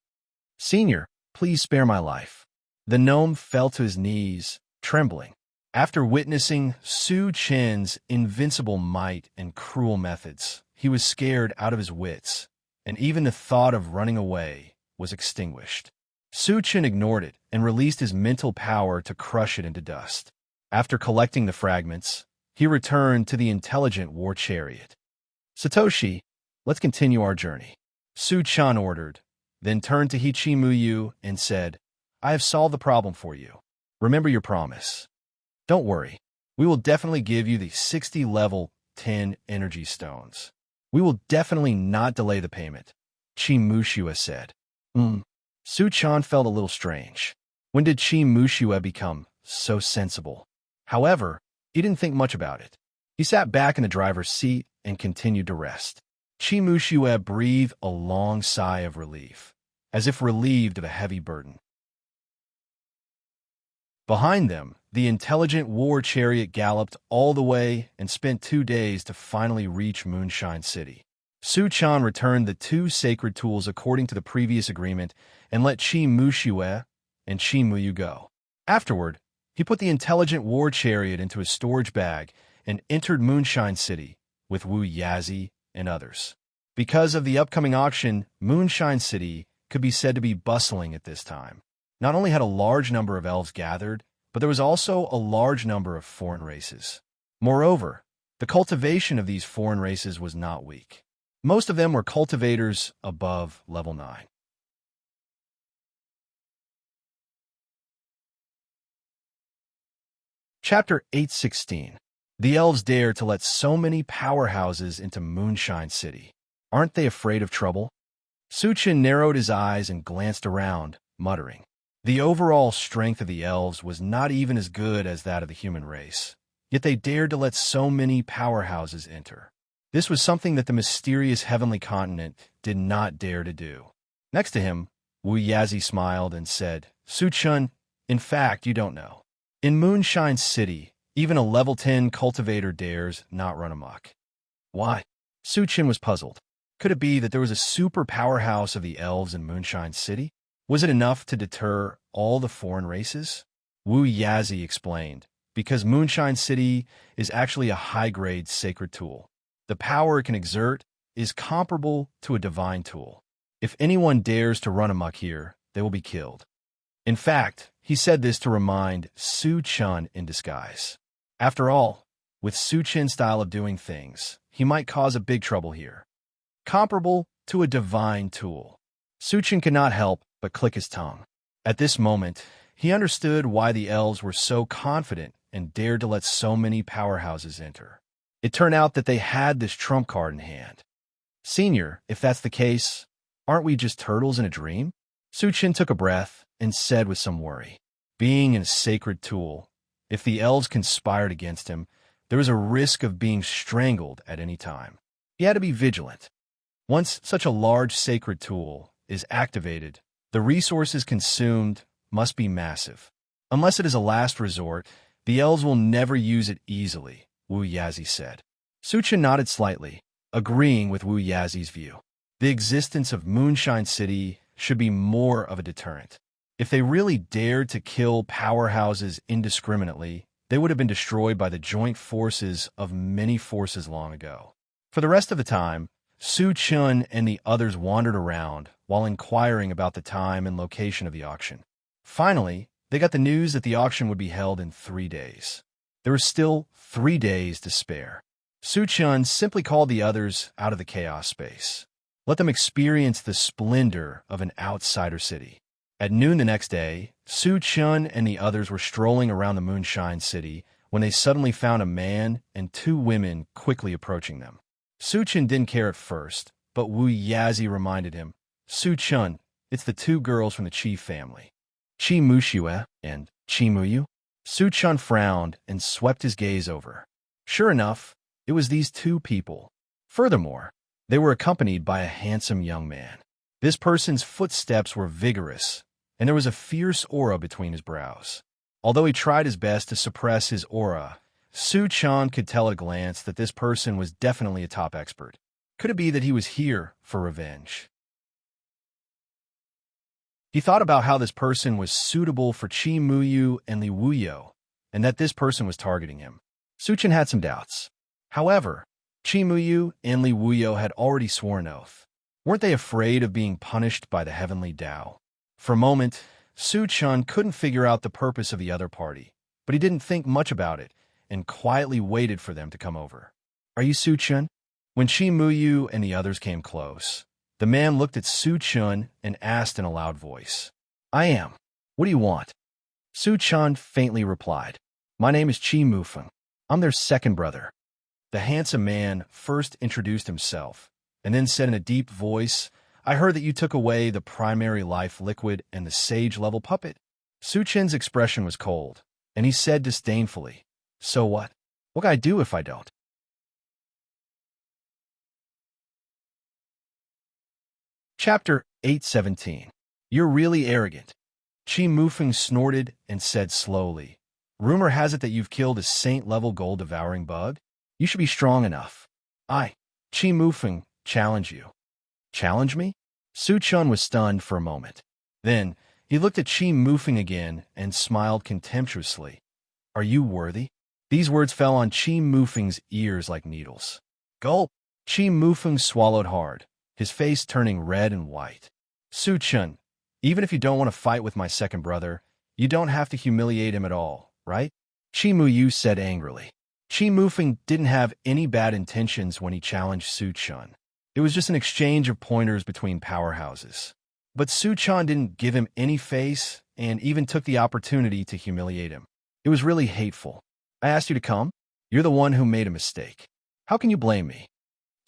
"Senior, please spare my life." The gnome fell to his knees, trembling. After witnessing Su-chan's invincible might and cruel methods, he was scared out of his wits, and even the thought of running away was extinguished. Su-chan ignored it and released his mental power to crush it into dust. After collecting the fragments, he returned to the intelligent war chariot. "Satoshi, let's continue our journey," Su-chan ordered, then turned to Hichi Muyu and said, "I have solved the problem for you. Remember your promise. Don't worry, we will definitely give you the 60 level 10 energy stones. We will definitely not delay the payment," Chi Mushue said. Su-chan felt a little strange. When did Chi Mushue become so sensible? However, he didn't think much about it. He sat back in the driver's seat and continued to rest. Chi Mushue breathed a long sigh of relief, as if relieved of a heavy burden. Behind them, the intelligent war chariot galloped all the way and spent 2 days to finally reach Moonshine City. Su-chan returned the 2 sacred tools according to the previous agreement and let Chi Mushue and Chi Muyu go. Afterward, he put the intelligent war chariot into his storage bag and entered Moonshine City with Wu Yazi and others. Because of the upcoming auction, Moonshine City could be said to be bustling at this time. Not only had a large number of elves gathered, but there was also a large number of foreign races. Moreover, the cultivation of these foreign races was not weak. Most of them were cultivators above level 9. Chapter 816. The elves dare to let so many powerhouses into Moonshine City. Aren't they afraid of trouble? Suchin narrowed his eyes and glanced around, muttering. The overall strength of the elves was not even as good as that of the human race, yet they dared to let so many powerhouses enter. This was something that the mysterious heavenly continent did not dare to do. Next to him, Wu Yazi smiled and said, Suchun, in fact, you don't know. In Moonshine City, even a level 10 cultivator dares not run amok. Why? Suchin was puzzled. Could it be that there was a super powerhouse of the elves in Moonshine City? Was it enough to deter all the foreign races? Wu Yazi explained, because Moonshine City is actually a high-grade sacred tool. The power it can exert is comparable to a divine tool. If anyone dares to run amok here, they will be killed. In fact, he said this to remind Su Chun in disguise. After all, with Su Chin's style of doing things, he might cause a big trouble here. Comparable to a divine tool. Su Chin could not help but click his tongue. At this moment, he understood why the elves were so confident and dared to let so many powerhouses enter. It turned out that they had this trump card in hand. Senior, if that's the case, aren't we just turtles in a dream? Su Chin took a breath and said with some worry, being a sacred tool, if the elves conspired against him, there was a risk of being strangled at any time. He had to be vigilant. Once such a large sacred tool is activated, the resources consumed must be massive. Unless it is a last resort, the elves will never use it easily, Wu Yazi said. Suchin nodded slightly, agreeing with Wu Yazi's view. The existence of Moonshine City should be more of a deterrent. If they really dared to kill powerhouses indiscriminately, they would have been destroyed by the joint forces of many forces long ago. For the rest of the time, Su Chun and the others wandered around while inquiring about the time and location of the auction. Finally, they got the news that the auction would be held in 3 days. There were still 3 days to spare. Su Chun simply called the others out of the chaos space. Let them experience the splendor of an outsider city. At noon the next day, Su Chun and the others were strolling around the Moonshine City when they suddenly found a man and 2 women quickly approaching them. Su Chun didn't care at first, but Wu Yazi reminded him, Su Chun, it's the 2 girls from the Chi family. Chi Mushue and Chi Muyu? Su Chun frowned and swept his gaze over. Sure enough, it was these 2 people. Furthermore, they were accompanied by a handsome young man. This person's footsteps were vigorous, and there was a fierce aura between his brows. Although he tried his best to suppress his aura, Su Chun could tell at a glance that this person was definitely a top expert. Could it be that he was here for revenge? He thought about how this person was suitable for Chi Muyu and Li Wuyo, and that this person was targeting him. Su Chun had some doubts. However, Chi Muyu and Li Wuyo had already sworn an oath. Weren't they afraid of being punished by the heavenly Tao? For a moment, Su Chun couldn't figure out the purpose of the other party, but he didn't think much about it and quietly waited for them to come over. Are you Su Chun? When Chi Muyu and the others came close, the man looked at Su Chun and asked in a loud voice, I am. What do you want? Su Chun faintly replied, My name is Chi Mufeng. I'm their second brother. The handsome man first introduced himself, and then said in a deep voice, I heard that you took away the primary life liquid and the sage-level puppet. Su Chin's expression was cold, and he said disdainfully, So what? What can I do if I don't? Chapter 817. You're really arrogant. Chi Mufeng snorted and said slowly, Rumor has it that you've killed a saint-level gold-devouring bug? You should be strong enough. I, Chi Mufeng, challenge you. Challenge me? Su Chun was stunned for a moment. Then, he looked at Chi Mufeng again and smiled contemptuously. Are you worthy? These words fell on Chi Mufeng's ears like needles. Gulp! Chi Mufeng swallowed hard, his face turning red and white. Su Chun, even if you don't want to fight with my second brother, you don't have to humiliate him at all, right? Chi Muyu said angrily. Chi Mufeng didn't have any bad intentions when he challenged Su Chun. It was just an exchange of pointers between powerhouses. But Su Chun didn't give him any face and even took the opportunity to humiliate him. It was really hateful. I asked you to come? You're the one who made a mistake. How can you blame me?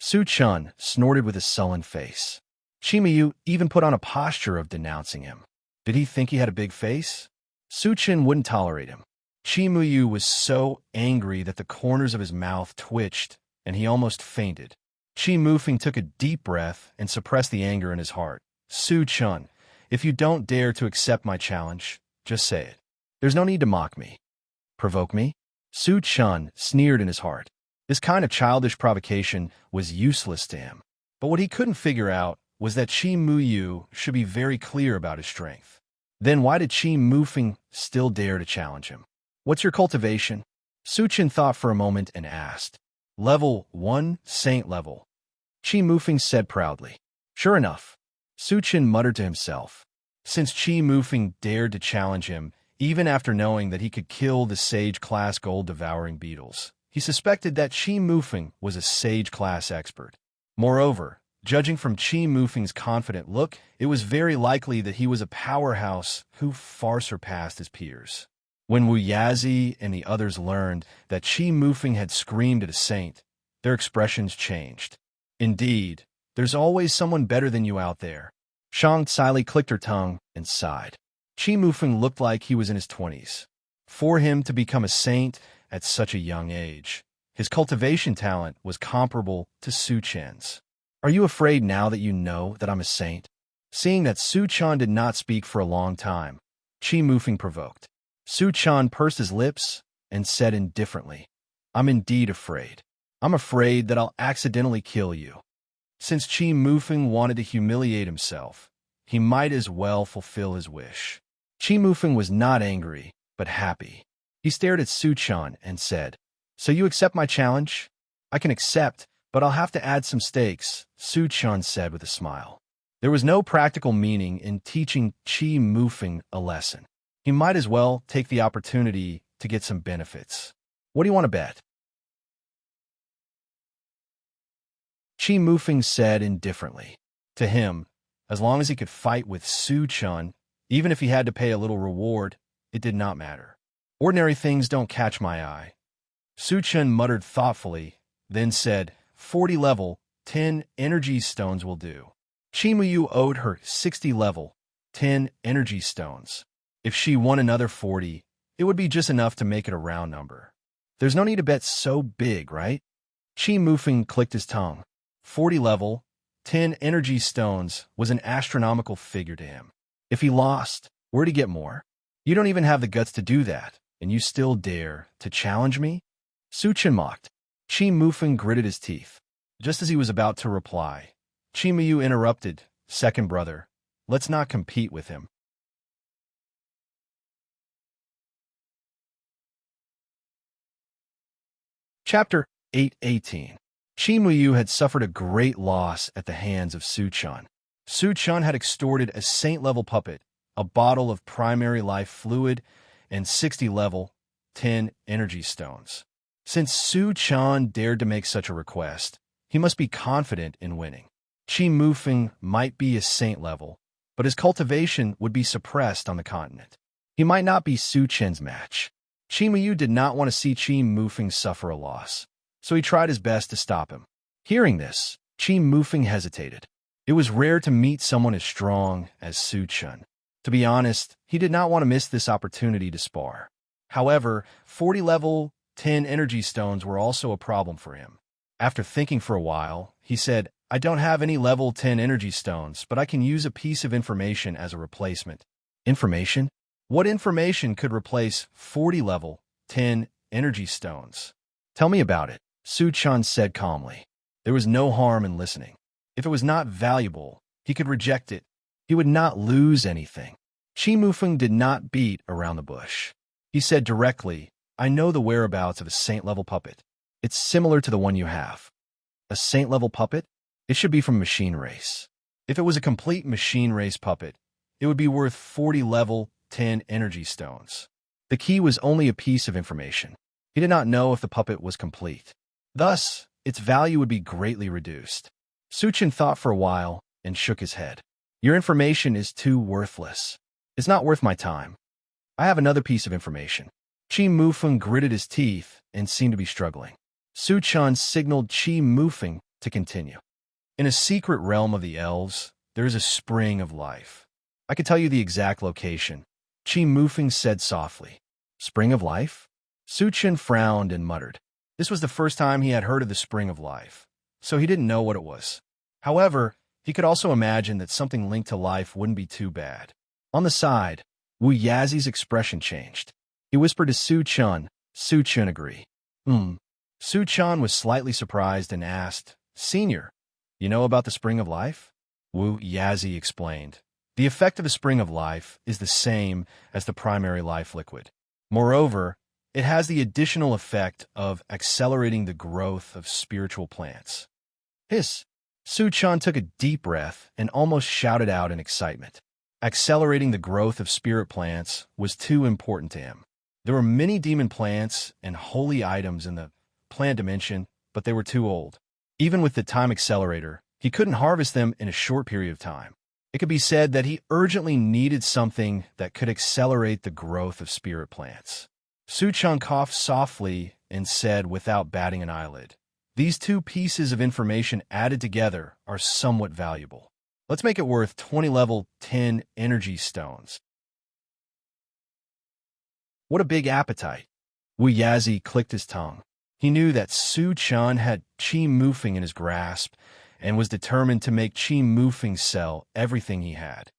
Su Chun snorted with a sullen face. Chimayu even put on a posture of denouncing him. Did he think he had a big face? Su Chun wouldn't tolerate him. Chimayu was so angry that the corners of his mouth twitched, and he almost fainted. Chi Mufeng took a deep breath and suppressed the anger in his heart. Su Chun, if you don't dare to accept my challenge, just say it. There's no need to mock me. Provoke me? Su Chun sneered in his heart. This kind of childish provocation was useless to him. But what he couldn't figure out was that Chi Muyu should be very clear about his strength. Then why did Chi Mufeng still dare to challenge him? What's your cultivation? Su Chun thought for a moment and asked. Level 1, Saint level. Chi Mufeng said proudly. Sure enough. Su Chun muttered to himself. Since Chi Mufeng dared to challenge him, even after knowing that he could kill the Sage-class gold-devouring beetles, he suspected that Chi Mufeng was a Sage-class expert. Moreover, judging from Chi Mufeng's confident look, it was very likely that he was a powerhouse who far surpassed his peers. When Wu Yazi and the others learned that Chi Mufeng had screamed at a saint, their expressions changed. Indeed, there's always someone better than you out there. Shang Tsai clicked her tongue and sighed. Chi Mufeng looked like he was in his 20s. For him to become a saint at such a young age, his cultivation talent was comparable to Su Chen's. Are you afraid now that you know that I'm a saint? Seeing that Su Chan did not speak for a long time, Chi Mufeng provoked. Su Chan pursed his lips and said indifferently, I'm indeed afraid. I'm afraid that I'll accidentally kill you. Since Chi Mufeng wanted to humiliate himself, he might as well fulfill his wish. Chi Mufeng was not angry, but happy. He stared at Su Chan and said, So you accept my challenge? I can accept, but I'll have to add some stakes, Su Chan said with a smile. There was no practical meaning in teaching Chi Mufeng a lesson. He might as well take the opportunity to get some benefits. What do you want to bet? Chi Mufeng said indifferently. To him, as long as he could fight with Su Chun, even if he had to pay a little reward, it did not matter. Ordinary things don't catch my eye. Su Chun muttered thoughtfully, then said, 40 level, 10 energy stones will do. Chi Muyu owed her 60 level, 10 energy stones. If she won another 40, it would be just enough to make it a round number. There's no need to bet so big, right? Chi Mufeng clicked his tongue. 40 level, 10 energy stones was an astronomical figure to him. If he lost, where'd he get more? You don't even have the guts to do that, and you still dare to challenge me? Su Chen mocked. Chi Mufeng gritted his teeth. Just as he was about to reply, Chi Muyu interrupted, Second brother, let's not compete with him. Chapter 8:18. Chi Muyu had suffered a great loss at the hands of Su Chun. Su Chun had extorted a saint-level puppet, a bottle of primary life fluid, and 60 level, 10 energy stones. Since Su Chun dared to make such a request, he must be confident in winning. Chi Mufeng might be a saint level, but his cultivation would be suppressed on the continent. He might not be Su Chen's match. Chi Muyu did not want to see Chi Mufeng suffer a loss, so he tried his best to stop him. Hearing this, Chi Mufeng hesitated. It was rare to meet someone as strong as Su Chun. To be honest, he did not want to miss this opportunity to spar. However, 40 level, 10 energy stones were also a problem for him. After thinking for a while, he said, I don't have any level 10 energy stones, but I can use a piece of information as a replacement. Information? What information could replace 40 level, 10 energy stones? Tell me about it, Su Chun said calmly. There was no harm in listening. If it was not valuable, he could reject it. He would not lose anything. Chi Mufeng did not beat around the bush. He said directly, I know the whereabouts of a saint-level puppet. It's similar to the one you have. A saint-level puppet? It should be from Machine Race. If it was a complete Machine Race puppet, it would be worth 40 level, 10 energy stones. The key was only a piece of information. He did not know if the puppet was complete. Thus, its value would be greatly reduced. Su Chen thought for a while and shook his head. Your information is too worthless. It's not worth my time. I have another piece of information. Qi Mufeng gritted his teeth and seemed to be struggling. Su Chun signaled Qi Mufeng to continue. In a secret realm of the elves, there is a spring of life. I can tell you the exact location, Qi Mufeng said softly. Spring of life? Su Chun frowned and muttered. This was the first time he had heard of the spring of life, so he didn't know what it was. However, he could also imagine that something linked to life wouldn't be too bad. On the side, Wu Yazi's expression changed. He whispered to Su Chun. Su Chun agreed. Su Chun was slightly surprised and asked, Senior, you know about the spring of life? Wu Yazi explained. The effect of the spring of life is the same as the primary life liquid. Moreover, it has the additional effect of accelerating the growth of spiritual plants. Su Chun took a deep breath and almost shouted out in excitement. Accelerating the growth of spirit plants was too important to him. There were many demon plants and holy items in the plant dimension, but they were too old. Even with the time accelerator, he couldn't harvest them in a short period of time. It could be said that he urgently needed something that could accelerate the growth of spirit plants. Su Chun coughed softly and said without batting an eyelid, These two pieces of information added together are somewhat valuable. Let's make it worth 20 level 10 energy stones. What a big appetite. Wu Yazi clicked his tongue. He knew that Su Chun had Qi Mufeng in his grasp and was determined to make Qi Mufeng sell everything he had.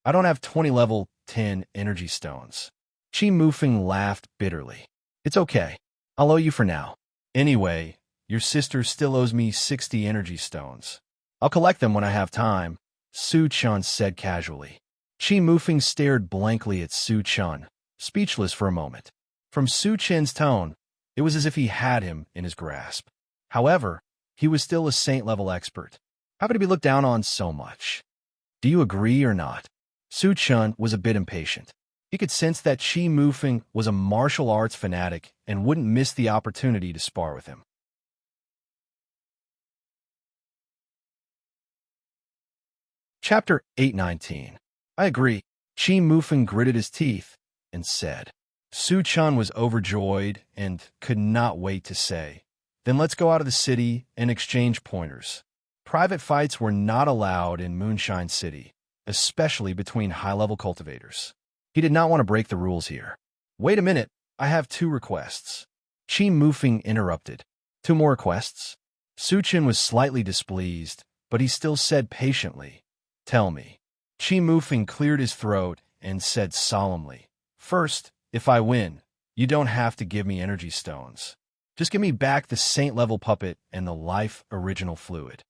I don't have 20 level 10 energy stones. Qi Mufeng laughed bitterly. It's okay. I'll owe you for now. Anyway, your sister still owes me 60 energy stones. I'll collect them when I have time, Su Chun said casually. Qi Mufeng stared blankly at Su Chun, speechless for a moment. From Su Chun's tone, it was as if he had him in his grasp. However, he was still a saint-level expert. How could he be looked down on so much? Do you agree or not? Su Chun was a bit impatient. He could sense that Qi Mufeng was a martial arts fanatic and wouldn't miss the opportunity to spar with him. Chapter 819. I agree. Qi Mufeng gritted his teeth and said. Su Chun was overjoyed and could not wait to say, Then let's go out of the city and exchange pointers. Private fights were not allowed in Moonshine City, especially between high-level cultivators. He did not want to break the rules here. Wait a minute, I have 2 requests. Qi Mufeng interrupted. 2 more requests? Su Chun was slightly displeased, but he still said patiently, Tell me. Qi Mufeng cleared his throat and said solemnly, First, if I win, you don't have to give me energy stones. Just give me back the saint-level puppet and the life original fluid.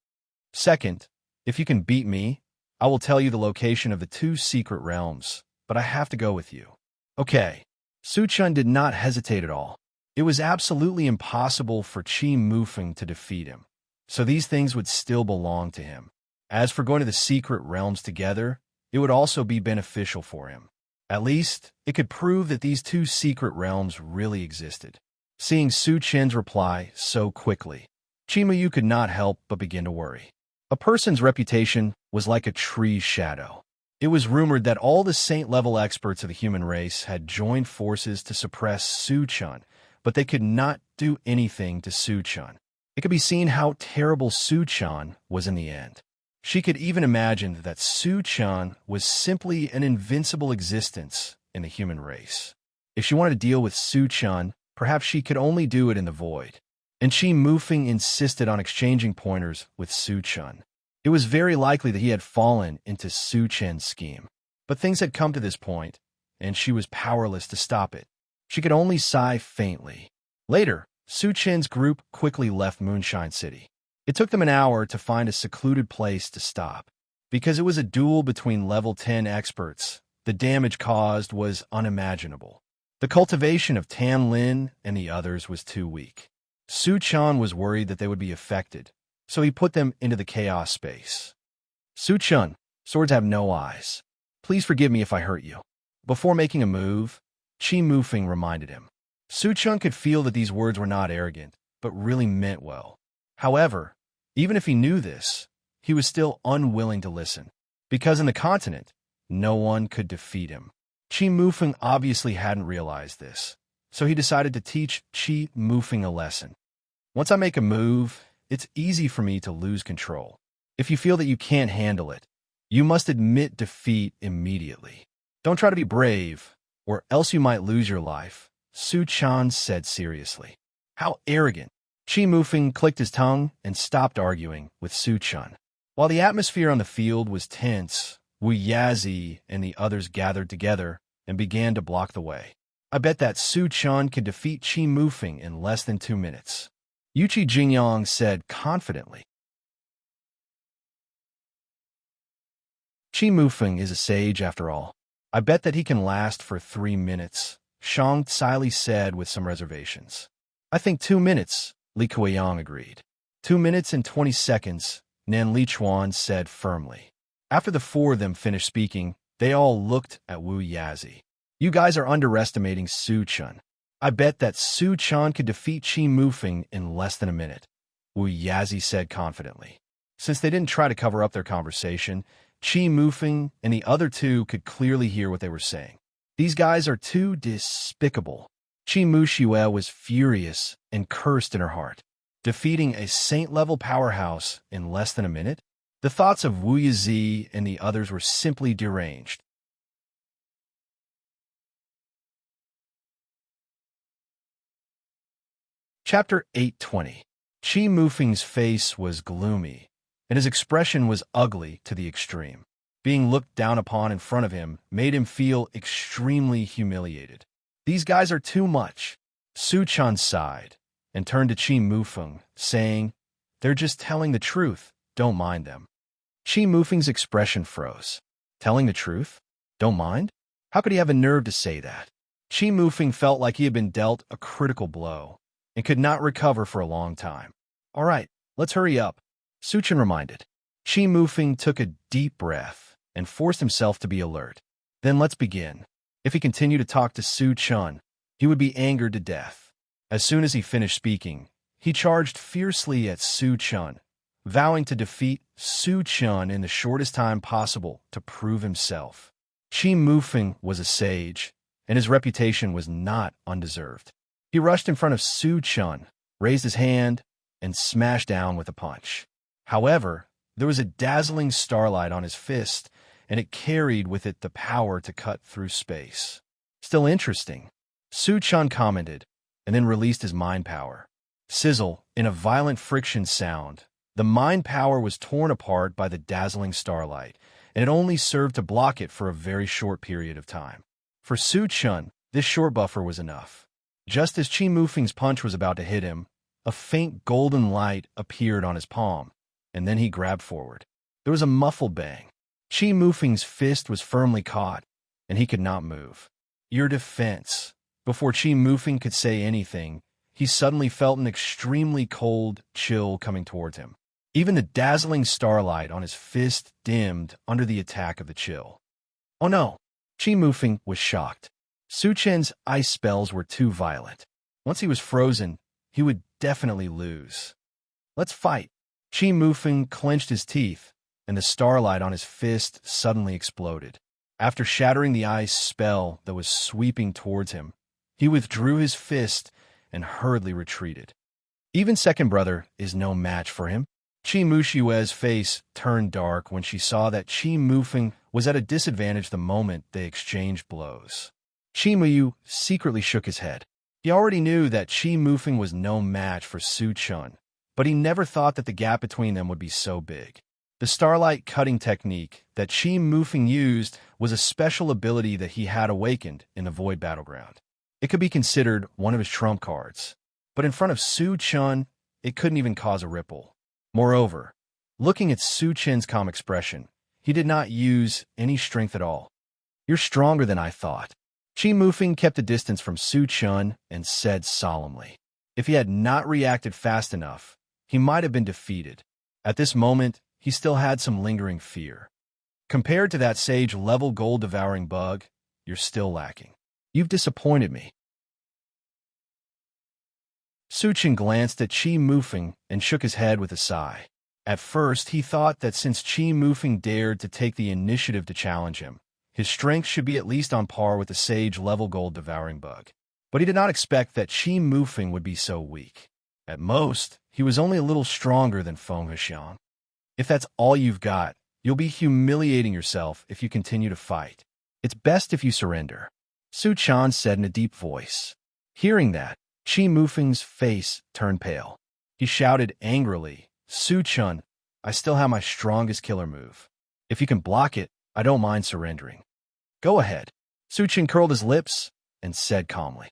Second, if you can beat me, I will tell you the location of the 2 secret realms, but I have to go with you. Okay. Su Chun did not hesitate at all. It was absolutely impossible for Qi Mufeng to defeat him, so these things would still belong to him. As for going to the secret realms together, it would also be beneficial for him. At least, it could prove that these 2 secret realms really existed. Seeing Su Chun's reply so quickly, Chimayu could not help but begin to worry. A person's reputation was like a tree's shadow. It was rumored that all the saint-level experts of the human race had joined forces to suppress Su Chun, but they could not do anything to Su Chun. It could be seen how terrible Su Chun was in the end. She could even imagine that Su Chun was simply an invincible existence in the human race. If she wanted to deal with Su Chun, perhaps she could only do it in the void. And Qi Mufeng insisted on exchanging pointers with Su Chun. It was very likely that he had fallen into Su Chun's scheme. But things had come to this point, and she was powerless to stop it. She could only sigh faintly. Later, Su Chun's group quickly left Moonshine City. It took them an hour to find a secluded place to stop. Because it was a duel between level 10 experts, the damage caused was unimaginable. The cultivation of Tan Lin and the others was too weak. Su Chun was worried that they would be affected, so he put them into the chaos space. Su Chun, swords have no eyes. Please forgive me if I hurt you. Before making a move, Qi Mufeng reminded him. Su Chun could feel that these words were not arrogant, but really meant well. However, even if he knew this, he was still unwilling to listen, because in the continent, no one could defeat him. Qi Mufeng obviously hadn't realized this, so he decided to teach Qi Mufeng a lesson. Once I make a move, it's easy for me to lose control. If you feel that you can't handle it, you must admit defeat immediately. Don't try to be brave, or else you might lose your life, Su Chan said seriously. How arrogant! Qi Mufeng clicked his tongue and stopped arguing with Su Chan. While the atmosphere on the field was tense, Wu Yazi and the others gathered together and began to block the way. I bet that Su Chan could defeat Qi Mufeng in less than 2 minutes, Yuchi Jingyang said confidently. Qi Mufeng is a sage after all. I bet that he can last for 3 minutes, Shang Tsili said with some reservations. I think 2 minutes, Li Kuiyang agreed. 2 minutes and 20 seconds, Nan Lichuan said firmly. After the four of them finished speaking, they all looked at Wu Yazi. You guys are underestimating Su Chan. I bet that Su Chan could defeat Qi Mufeng in less than a minute, Wu Yazi said confidently. Since they didn't try to cover up their conversation, Qi Mufeng and the other two could clearly hear what they were saying. These guys are too despicable. Qi Muxue was furious and cursed in her heart. Defeating a saint-level powerhouse in less than a minute? The thoughts of Wu Yazi and the others were simply deranged. Chapter 820. Qi Mufeng's face was gloomy, and his expression was ugly to the extreme. Being looked down upon in front of him made him feel extremely humiliated. These guys are too much. Su Chan sighed and turned to Qi Mufeng, saying, They're just telling the truth, don't mind them. Qi Mufeng's expression froze. Telling the truth? Don't mind? How could he have a nerve to say that? Qi Mufeng felt like he had been dealt a critical blow and could not recover for a long time. All right, let's hurry up, Su Chan reminded. Qi Mufeng took a deep breath and forced himself to be alert. Then let's begin. If he continued to talk to Su Chan, he would be angered to death. As soon as he finished speaking, he charged fiercely at Su Chan, vowing to defeat Su Chan in the shortest time possible to prove himself. Qi Mufeng was a sage, and his reputation was not undeserved. He rushed in front of Su Chan, raised his hand, and smashed down with a punch. However, there was a dazzling starlight on his fist, and it carried with it the power to cut through space. Still interesting, Su Chan commented, and then released his mind power. Sizzle, in a violent friction sound, the mind power was torn apart by the dazzling starlight, and it only served to block it for a very short period of time. For Su Chan, this short buffer was enough. Just as Qi Mufeng's punch was about to hit him, a faint golden light appeared on his palm, and then he grabbed forward. There was a muffled bang. Qi Mufeng's fist was firmly caught, and he could not move. Your defense. Before Qi Mufeng could say anything, he suddenly felt an extremely cold chill coming towards him. Even the dazzling starlight on his fist dimmed under the attack of the chill. Oh no! Qi Mufeng was shocked. Su Chen's ice spells were too violent. Once he was frozen, he would definitely lose. Let's fight. Qi Mufeng clenched his teeth, and the starlight on his fist suddenly exploded. After shattering the ice spell that was sweeping towards him, he withdrew his fist and hurriedly retreated. Even second brother is no match for him. Qi Muxue's face turned dark when she saw that Qi Mufeng was at a disadvantage the moment they exchanged blows. Qi Muyu secretly shook his head. He already knew that Qi Mufeng was no match for Su Chan, but he never thought that the gap between them would be so big. The starlight cutting technique that Qi Mufeng used was a special ability that he had awakened in the Void Battleground. It could be considered one of his trump cards, but in front of Su Chan, it couldn't even cause a ripple. Moreover, looking at Su Chen's calm expression, he did not use any strength at all. You're stronger than I thought. Qi Mufeng kept a distance from Su Chan and said solemnly. If he had not reacted fast enough, he might have been defeated. At this moment, he still had some lingering fear. Compared to that sage-level gold-devouring bug, you're still lacking. You've disappointed me. Su Chan glanced at Qi Mufeng and shook his head with a sigh. At first, he thought that since Qi Mufeng dared to take the initiative to challenge him, his strength should be at least on par with the sage-level gold-devouring bug. But he did not expect that Qi Mufeng would be so weak. At most, he was only a little stronger than Feng Hexiang. If that's all you've got, you'll be humiliating yourself if you continue to fight. It's best if you surrender, Su Chan said in a deep voice. Hearing that, Qi Mufeng's face turned pale. He shouted angrily, Su Chan, I still have my strongest killer move. If you can block it, I don't mind surrendering. Go ahead. Su Chan curled his lips and said calmly.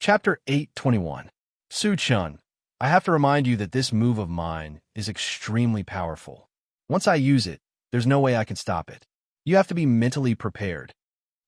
Chapter 821. Su Chan, I have to remind you that this move of mine is extremely powerful. Once I use it, there's no way I can stop it. You have to be mentally prepared,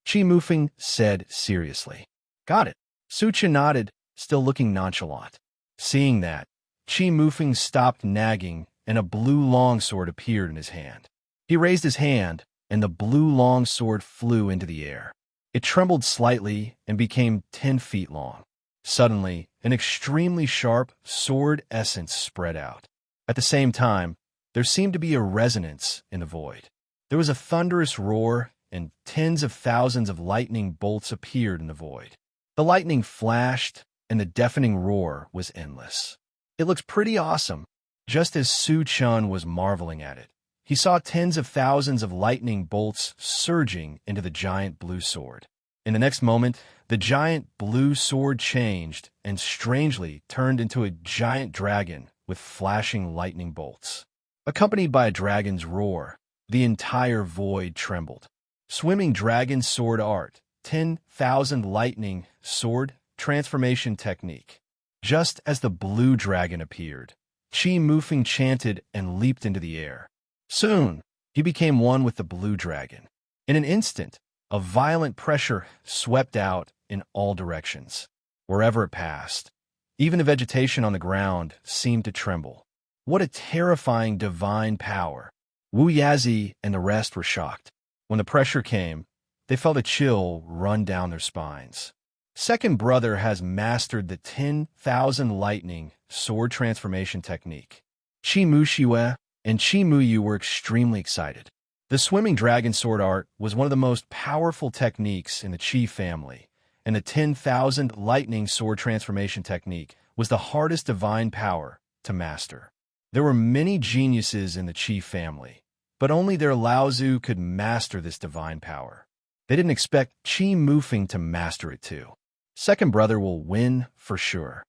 Qi Mufeng said seriously. Got it. Su Chan nodded, still looking nonchalant. Seeing that, Qi Mufeng stopped nagging and a blue longsword appeared in his hand. He raised his hand, and the blue longsword flew into the air. It trembled slightly and became 10 feet long. Suddenly, an extremely sharp sword essence spread out. At the same time, there seemed to be a resonance in the void. There was a thunderous roar, and tens of thousands of lightning bolts appeared in the void. The lightning flashed, and the deafening roar was endless. It looks pretty awesome. Just as Su Chan was marveling at it, he saw tens of thousands of lightning bolts surging into the giant blue sword. In the next moment, the giant blue sword changed and strangely turned into a giant dragon with flashing lightning bolts. Accompanied by a dragon's roar, the entire void trembled. Swimming dragon sword art, 10,000 lightning sword transformation technique. Just as the blue dragon appeared, Qi Mufeng chanted and leaped into the air. Soon, he became one with the blue dragon. In an instant, a violent pressure swept out in all directions. Wherever it passed, even the vegetation on the ground seemed to tremble. What a terrifying divine power! Wu Yazi and the rest were shocked. When the pressure came, they felt a chill run down their spines. Second brother has mastered the 10,000 lightning sword transformation technique. Qi Muxiue and Qi Muyu were extremely excited. The swimming dragon sword art was one of the most powerful techniques in the Qi family, and the 10,000 lightning sword transformation technique was the hardest divine power to master. There were many geniuses in the Qi family, but only their Laozu could master this divine power. They didn't expect Qi Mufeng to master it too. Second brother will win for sure,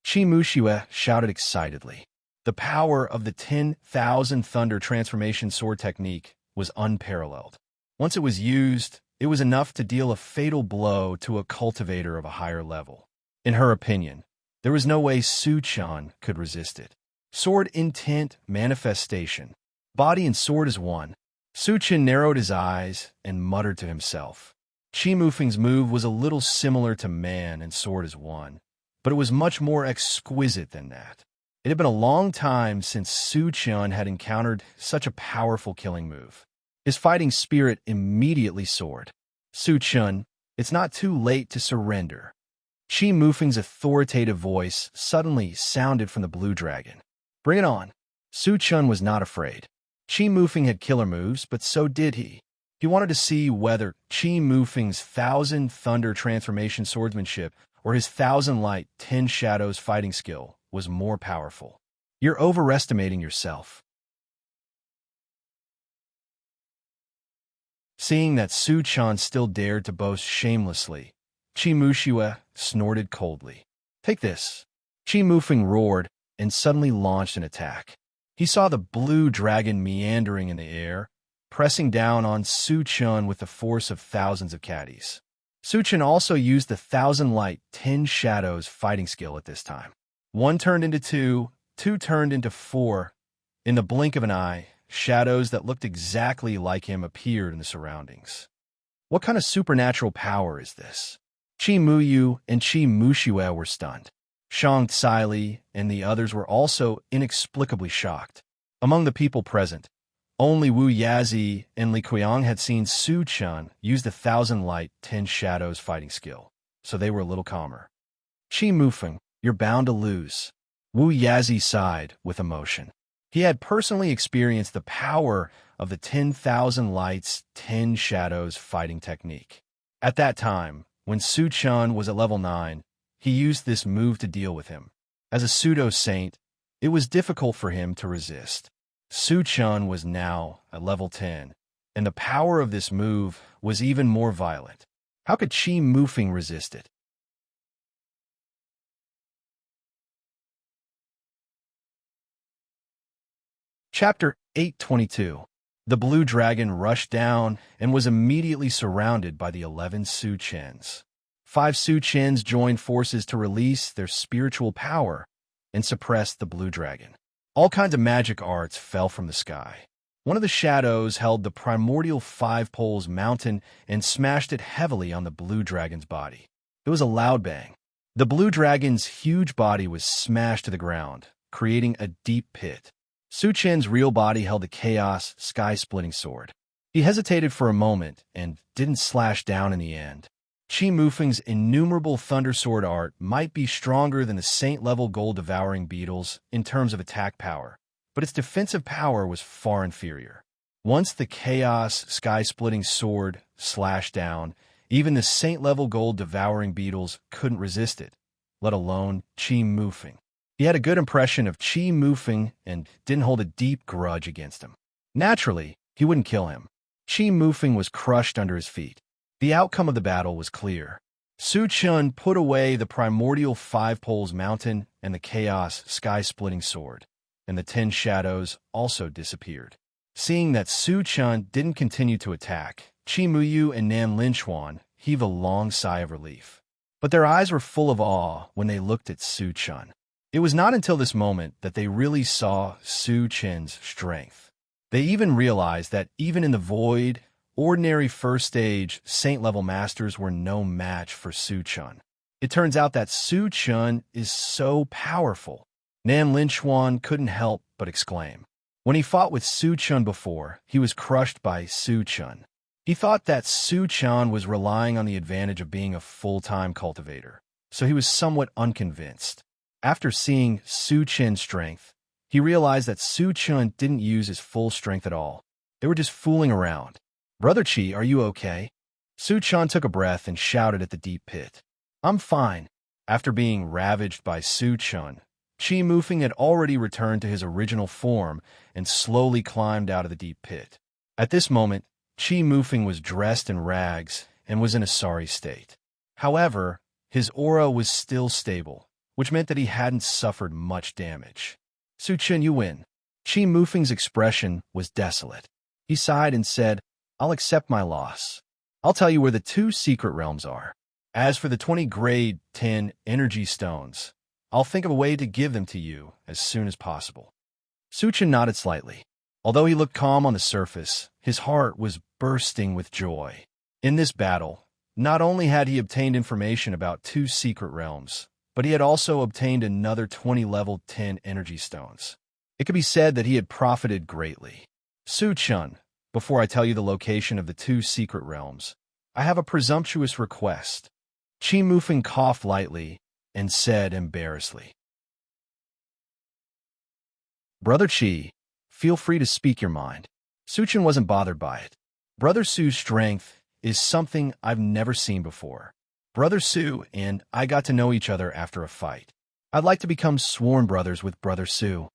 Qi Muxiue shouted excitedly. The power of the 10,000 thunder transformation sword technique was unparalleled. Once it was used, it was enough to deal a fatal blow to a cultivator of a higher level. In her opinion, there was no way Su Chan could resist it. Sword intent manifestation. Body and sword as one. Su Chan narrowed his eyes and muttered to himself. Qi Mufeng's move was a little similar to man and sword as one, but it was much more exquisite than that. It had been a long time since Su Chan had encountered such a powerful killing move. His fighting spirit immediately soared. Su Chan, it's not too late to surrender. Qi Mufeng's authoritative voice suddenly sounded from the blue dragon. Bring it on. Su Chan was not afraid. Qi Mufeng had killer moves, but so did he. He wanted to see whether Qi Mufeng's 1,000 thunder transformation swordsmanship or his 1,000 light 10 shadows fighting skill was more powerful. You're overestimating yourself. Seeing that Su Chan still dared to boast shamelessly, Qi Muxiue snorted coldly. Take this. Qi Mufeng roared and suddenly launched an attack. He saw the blue dragon meandering in the air, pressing down on Su Chan with the force of thousands of caddies. Su Chan also used the 1,000 light 10 shadows fighting skill at this time. 1 turned into 2, 2 turned into 4. In the blink of an eye, shadows that looked exactly like him appeared in the surroundings. What kind of supernatural power is this? Qi Muyu and Qi Muxiue were stunned. Shang Caili and the others were also inexplicably shocked. Among the people present, only Wu Yazi and Li Qiang had seen Su Chan use the 1,000 light 10 shadows fighting skill, so they were a little calmer. Qi Mufeng, you're bound to lose. Wu Yazi sighed with emotion. He had personally experienced the power of the 10,000 lights, 10 shadows fighting technique. At that time, when Su Chun was at level 9, he used this move to deal with him. As a pseudo-saint, it was difficult for him to resist. Su Chun was now at level 10, and the power of this move was even more violent. How could Qi Mufeng resist it? Chapter 822. The blue dragon rushed down and was immediately surrounded by the 11 Su Chens. 5 Su Chens joined forces to release their spiritual power and suppress the blue dragon. All kinds of magic arts fell from the sky. One of the shadows held the primordial 5 poles mountain and smashed it heavily on the blue dragon's body. It was a loud bang. The blue dragon's huge body was smashed to the ground, creating a deep pit. Su Chen's real body held a chaos, sky-splitting sword. He hesitated for a moment and didn't slash down in the end. Qi Mufeng's innumerable Thunder Sword art might be stronger than the Saint-level gold-devouring beetles in terms of attack power, but its defensive power was far inferior. Once the chaos, sky-splitting sword slashed down, even the Saint-level gold-devouring beetles couldn't resist it, let alone Qi Mufeng. He had a good impression of Qi Mufeng and didn't hold a deep grudge against him. Naturally, he wouldn't kill him. Qi Mufeng was crushed under his feet. The outcome of the battle was clear. Su Chun put away the primordial 5 poles mountain and the chaos, sky-splitting sword, and the 10 shadows also disappeared. Seeing that Su Chun didn't continue to attack, Qi Muyu and Nan Linchuan heaved a long sigh of relief. But their eyes were full of awe when they looked at Su Chun. It was not until this moment that they really saw Su Chen's strength. They even realized that even in the void, ordinary first stage Saint-level masters were no match for Su Chun. It turns out that Su Chun is so powerful. Nan Linchuan couldn't help but exclaim. When he fought with Su Chun before, he was crushed by Su Chun. He thought that Su Chun was relying on the advantage of being a full-time cultivator, so he was somewhat unconvinced. After seeing Su Chen's strength, he realized that Su Chun didn't use his full strength at all. They were just fooling around. "Brother Qi, are you okay?" Su Chun took a breath and shouted at the deep pit. "I'm fine." After being ravaged by Su Chun, Qi Mufeng had already returned to his original form and slowly climbed out of the deep pit. At this moment, Qi Mufeng was dressed in rags and was in a sorry state. However, his aura was still stable, which meant that he hadn't suffered much damage. "Su Chun, you win." Qi Mufeng's expression was desolate. He sighed and said, "I'll accept my loss. I'll tell you where the 2 secret realms are. As for the 20 grade 10 energy stones, I'll think of a way to give them to you as soon as possible." Su Chun nodded slightly. Although he looked calm on the surface, his heart was bursting with joy. In this battle, not only had he obtained information about 2 secret realms, but he had also obtained another 20 level 10 energy stones. It could be said that he had profited greatly. "Su Chun, before I tell you the location of the 2 secret realms, I have a presumptuous request." Qi Mufeng coughed lightly and said embarrassedly, "Brother Qi, feel free to speak your mind." Su Chun wasn't bothered by it. "Brother Su's strength is something I've never seen before. Brother Su and I got to know each other after a fight. I'd like to become sworn brothers with Brother Su."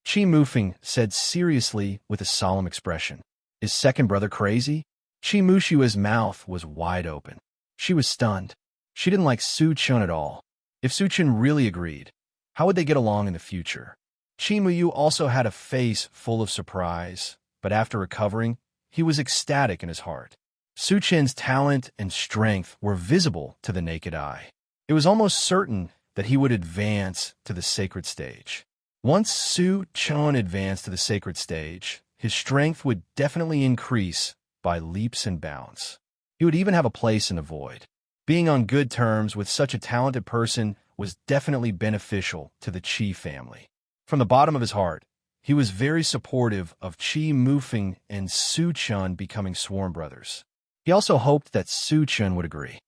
Qi Mufeng said seriously with a solemn expression. "Is second brother crazy?" Qi Mushua's mouth was wide open. She was stunned. She didn't like Su Chun at all. If Su Chun really agreed, how would they get along in the future? Qi Muyu also had a face full of surprise, but after recovering, he was ecstatic in his heart. Su Chen's talent and strength were visible to the naked eye. It was almost certain that he would advance to the sacred stage. Once Su Chun advanced to the sacred stage, his strength would definitely increase by leaps and bounds. He would even have a place in the void. Being on good terms with such a talented person was definitely beneficial to the Qi family. From the bottom of his heart, he was very supportive of Qi Mufeng and Su Chun becoming sworn brothers. He also hoped that Su Chun would agree.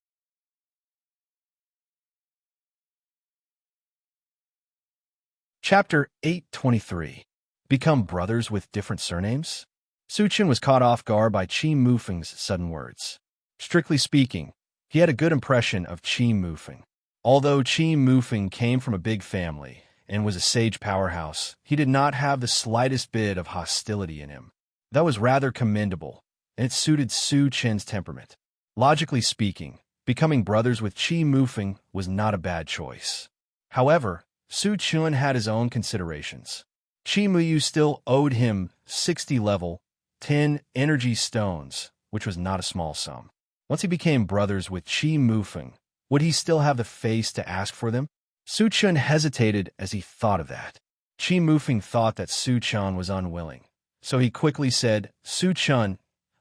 Chapter 823. Become brothers with different surnames? Su Chen was caught off guard by Qi Mufeng's sudden words. Strictly speaking, he had a good impression of Qi Mufeng. Although Qi Mufeng came from a big family and was a sage powerhouse, he did not have the slightest bit of hostility in him. That was rather commendable, and it suited Su Chen's temperament. Logically speaking, becoming brothers with Qi Mufeng was not a bad choice. However, Su Chen had his own considerations. Qi Muyu still owed him 60 level 10 energy stones, which was not a small sum. Once he became brothers with Qi Mufeng, would he still have the face to ask for them? Su Chen hesitated as he thought of that. Qi Mufeng thought that Su Chen was unwilling, so he quickly said, Su Chen,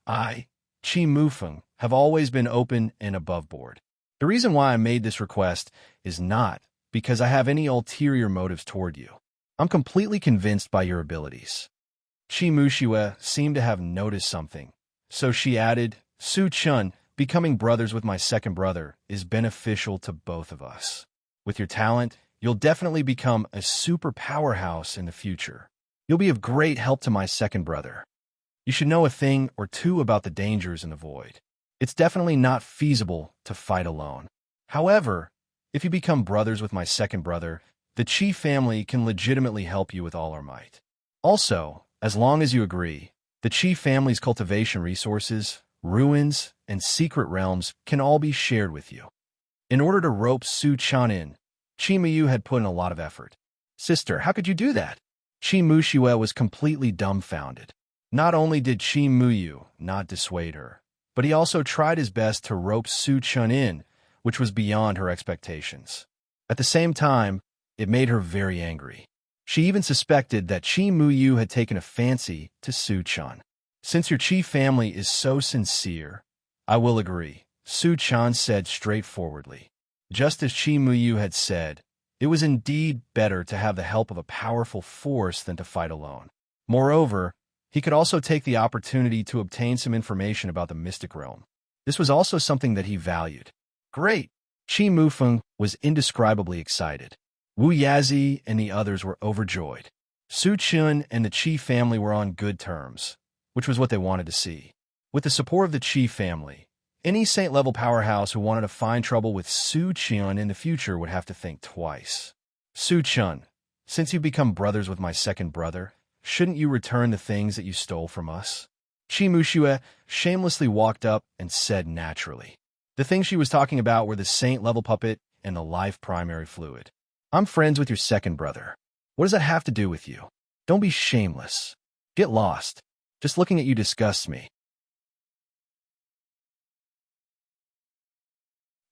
I, Qi Mufeng, have always been open and above board. The reason why I made this request is not because I have any ulterior motives toward you. I'm completely convinced by your abilities. Qi Muxue seemed to have noticed something, so she added, Su Chen, becoming brothers with my second brother is beneficial to both of us. With your talent, you'll definitely become a super powerhouse in the future. You'll be of great help to my second brother. You should know a thing or two about the dangers in the void. It's definitely not feasible to fight alone. However, if you become brothers with my second brother, the Qi family can legitimately help you with all our might. Also, as long as you agree, the Qi family's cultivation resources, ruins, and secret realms can all be shared with you. In order to rope Su Chen in, Qi Muyu had put in a lot of effort. Sister, how could you do that? Qi Muxue was completely dumbfounded. Not only did Qi Muyu not dissuade her, but he also tried his best to rope Su Chen in, which was beyond her expectations. At the same time, it made her very angry. She even suspected that Qi Muyu had taken a fancy to Su Chen. Since your Qi family is so sincere, I will agree, Su Chen said straightforwardly. Just as Qi Muyu had said, it was indeed better to have the help of a powerful force than to fight alone. Moreover, he could also take the opportunity to obtain some information about the mystic realm. This was also something that he valued. Great! Qi Mufeng was indescribably excited. Wu Yazi and the others were overjoyed. Su Chen and the Qi family were on good terms, which was what they wanted to see. With the support of the Qi family, any saint-level powerhouse who wanted to find trouble with Su Chen in the future would have to think twice. Su Chen, since you've become brothers with my second brother, shouldn't you return the things that you stole from us? Qi Muxue shamelessly walked up and said naturally. The things she was talking about were the saint-level puppet and the life primary fluid. I'm friends with your second brother. What does that have to do with you? Don't be shameless. Get lost. Just looking at you disgusts me.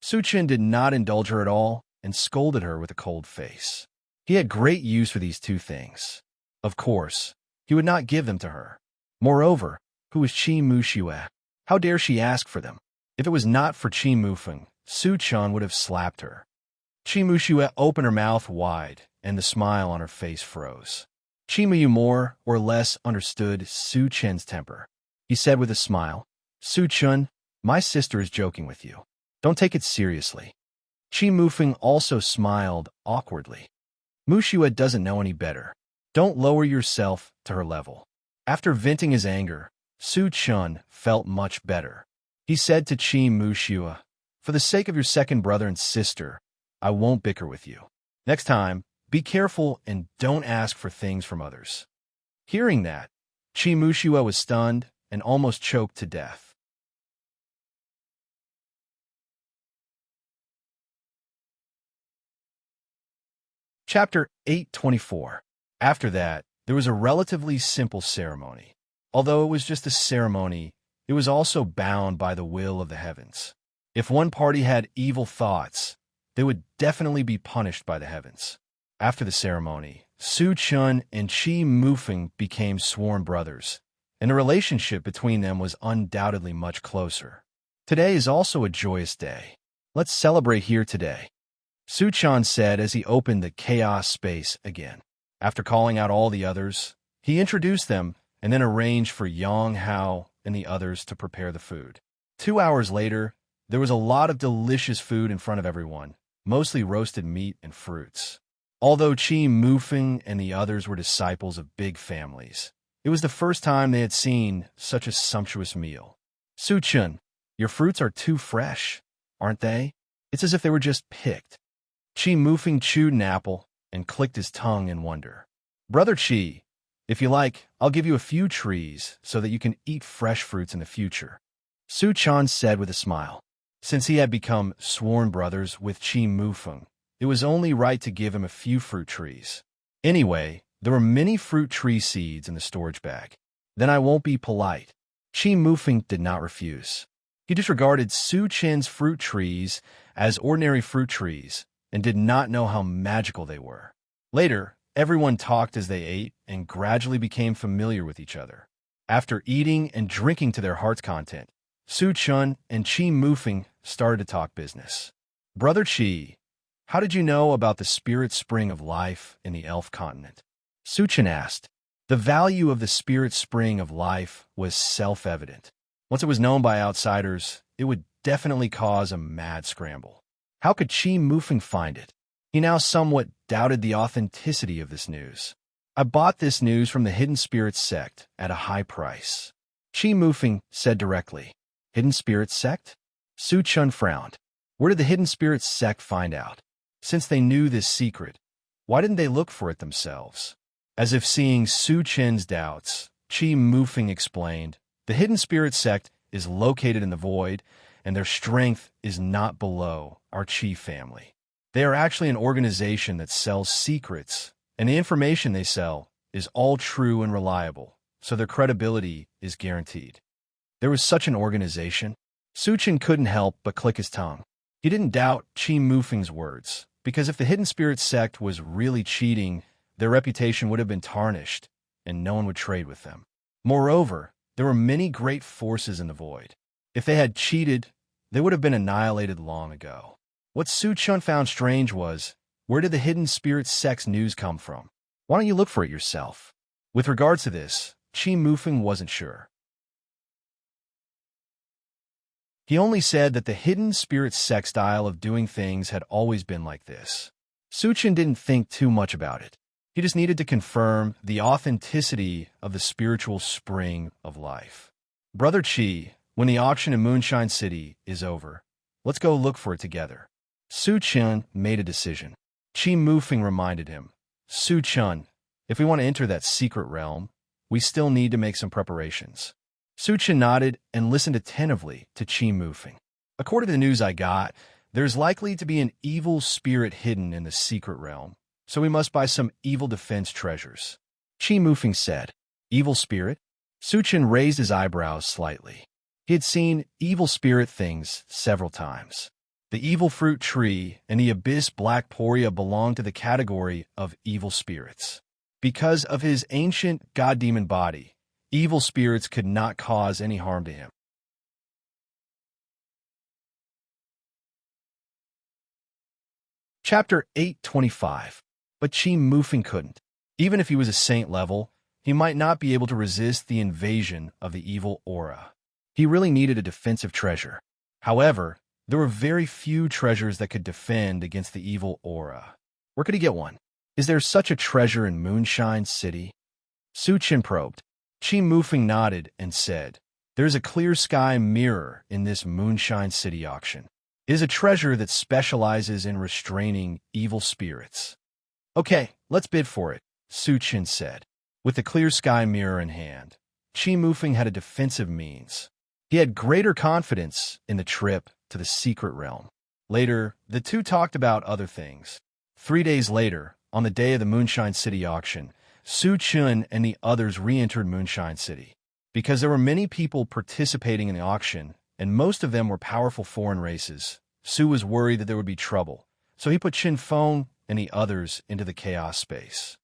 Su Chen did not indulge her at all and scolded her with a cold face. He had great use for these two things. Of course, he would not give them to her. Moreover, who was Qi Muxue? How dare she ask for them? If it was not for Qi Mufeng, Su Chen would have slapped her. Qi Muxue opened her mouth wide, and the smile on her face froze. Qi Muyu more or less understood Su Chen's temper. He said with a smile, Su Chen, my sister is joking with you. Don't take it seriously. Qi Mufeng also smiled awkwardly. Muxue doesn't know any better. Don't lower yourself to her level. After venting his anger, Su Chen felt much better. He said to Qi Muxue, for the sake of your second brother and sister, I won't bicker with you. Next time, be careful and don't ask for things from others. Hearing that, Qi Muxue was stunned and almost choked to death. Chapter 824. After that, there was a relatively simple ceremony. Although it was just a ceremony, it was also bound by the will of the heavens. If one party had evil thoughts, they would definitely be punished by the heavens. After the ceremony, Su Chen and Qi Mufeng became sworn brothers, and the relationship between them was undoubtedly much closer. Today is also a joyous day. Let's celebrate here today, Su Chen said as he opened the chaos space again. After calling out all the others, he introduced them and then arranged for Yang Hao and the others to prepare the food. 2 hours later, there was a lot of delicious food in front of everyone, mostly roasted meat and fruits. Although Qi Mufeng and the others were disciples of big families, It was the first time they had seen such a sumptuous meal. Su-chun, your fruits are too fresh, aren't they? It's as if they were just picked. Chi Mufeng chewed an apple and clicked his tongue in wonder. Brother Chi, if you like, I'll give you a few trees so that you can eat fresh fruits in the future. Su-chan said with a smile. Since he had become sworn brothers with Chi Mufeng, it was only right to give him a few fruit trees. Anyway, there were many fruit tree seeds in the storage bag. Then I won't be polite. Chi Mufeng did not refuse. He disregarded Su-chen's fruit trees as ordinary fruit trees and did not know how magical they were. Later, everyone talked as they ate and gradually became familiar with each other. After eating and drinking to their heart's content, Su-chun and Chi Mufeng started to talk business. Brother Chi, how did you know about the spirit spring of life in the elf continent? Su-chun asked. The value of the spirit spring of life was self-evident. Once it was known by outsiders, it would definitely cause a mad scramble. How could Chi Mufeng find it? He now somewhat doubted the authenticity of this news. I bought this news from the Hidden Spirits sect at a high price. Chi Mufeng said directly. Hidden Spirits sect? Su-chun frowned. Where did the Hidden Spirits sect find out? Since they knew this secret, why didn't they look for it themselves? As if seeing Su-chen's doubts, Chi Mufeng explained, the Hidden Spirit sect is located in the void, and their strength is not below our Chi family. They are actually an organization that sells secrets, and the information they sell is all true and reliable, so their credibility is guaranteed. There was such an organization. Su-chen couldn't help but click his tongue. He didn't doubt Chi Mufeng's words, because if the Hidden Spirit sect was really cheating, their reputation would have been tarnished, and no one would trade with them. Moreover, there were many great forces in the void. If they had cheated, they would have been annihilated long ago. What Su-chun found strange was, where did the Hidden Spirit sect's news come from? Why don't you look for it yourself? With regards to this, Chi Mufeng wasn't sure. He only said that the Hidden Spirit sect style of doing things had always been like this. Su-chun didn't think too much about it. He just needed to confirm the authenticity of the spiritual spring of life. Brother Chi, when the auction in Moonshine City is over, let's go look for it together. Su-chun made a decision. Chi Mufeng reminded him, Su-chun, if we want to enter that secret realm, we still need to make some preparations. Su-chun nodded and listened attentively to Chi Mufeng. According to the news I got, there's likely to be an evil spirit hidden in the secret realm, so we must buy some evil defense treasures. Chi Mufeng said. Evil spirit? Su-chun raised his eyebrows slightly. He had seen evil spirit things several times. The evil fruit tree and the abyss black poria belonged to the category of evil spirits. Because of his ancient god-demon body, evil spirits could not cause any harm to him. Chapter 825. But Chi Mufeng couldn't. Even if he was a saint level, he might not be able to resist the invasion of the evil aura. He really needed a defensive treasure. However, there were very few treasures that could defend against the evil aura. Where could he get one? Is there such a treasure in Moonshine City? Su-chun probed. Chi Mufeng nodded and said, There's a clear sky mirror in this Moonshine City auction. It is a treasure that specializes in restraining evil spirits. Okay, let's bid for it, Su-chun said. With the clear sky mirror in hand, Chi Mufeng had a defensive means. He had greater confidence in the trip to the secret realm. Later, the two talked about other things. 3 days later, on the day of the Moonshine City auction, Su-chun and the others re-entered Moonshine City. Because there were many people participating in the auction, and most of them were powerful foreign races, Su was worried that there would be trouble, so he put Chin Feng and the others into the chaos space.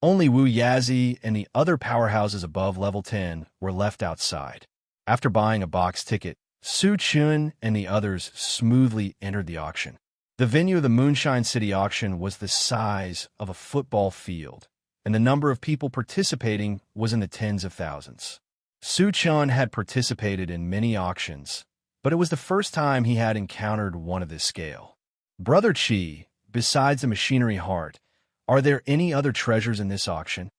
Only Wu Yazi and the other powerhouses above level 10 were left outside. After buying a box ticket, Su-chun and the others smoothly entered the auction. The venue of the Moonshine City auction was the size of a football field, and the number of people participating was in the tens of thousands. Su-chun had participated in many auctions, but it was the first time he had encountered one of this scale. Brother Chi, besides the machinery heart, are there any other treasures in this auction?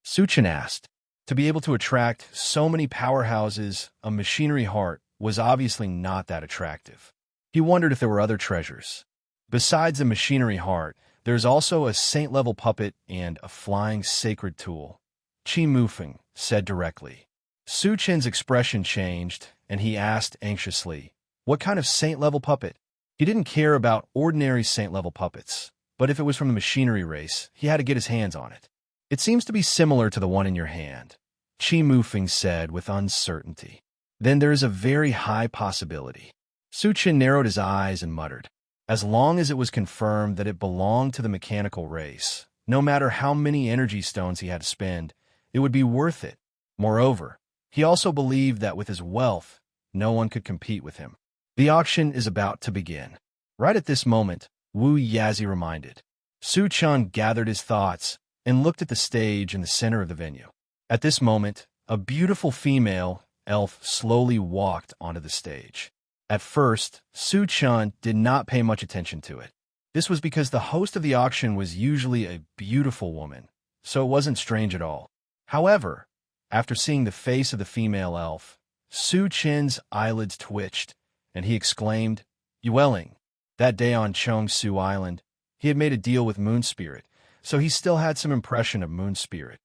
Su-chun asked. To be able to attract so many powerhouses, a machinery heart was obviously not that attractive. He wondered if there were other treasures. Besides the machinery heart, there's also a saint-level puppet and a flying sacred tool. Chi Mufeng said directly. Su Chen's expression changed, and he asked anxiously, "What kind of saint-level puppet?" He didn't care about ordinary saint-level puppets, but if it was from the machinery race, he had to get his hands on it. "It seems to be similar to the one in your hand," Chi Mufeng said with uncertainty. "Then there is a very high possibility." Su Chen narrowed his eyes and muttered, "As long as it was confirmed that it belonged to the mechanical race, no matter how many energy stones he had to spend, it would be worth it." Moreover, he also believed that with his wealth, no one could compete with him. The auction is about to begin. Right at this moment, Wu Yazi reminded. Su Chen gathered his thoughts and looked at the stage in the center of the venue. At this moment, a beautiful female elf slowly walked onto the stage. At first, Su Chen did not pay much attention to it. This was because the host of the auction was usually a beautiful woman, so it wasn't strange at all. However, after seeing the face of the female elf, Su Chen's eyelids twitched, and he exclaimed, "Yueling." That day on Chongsu Island, he had made a deal with Moon Spirit, so he still had some impression of Moon Spirit.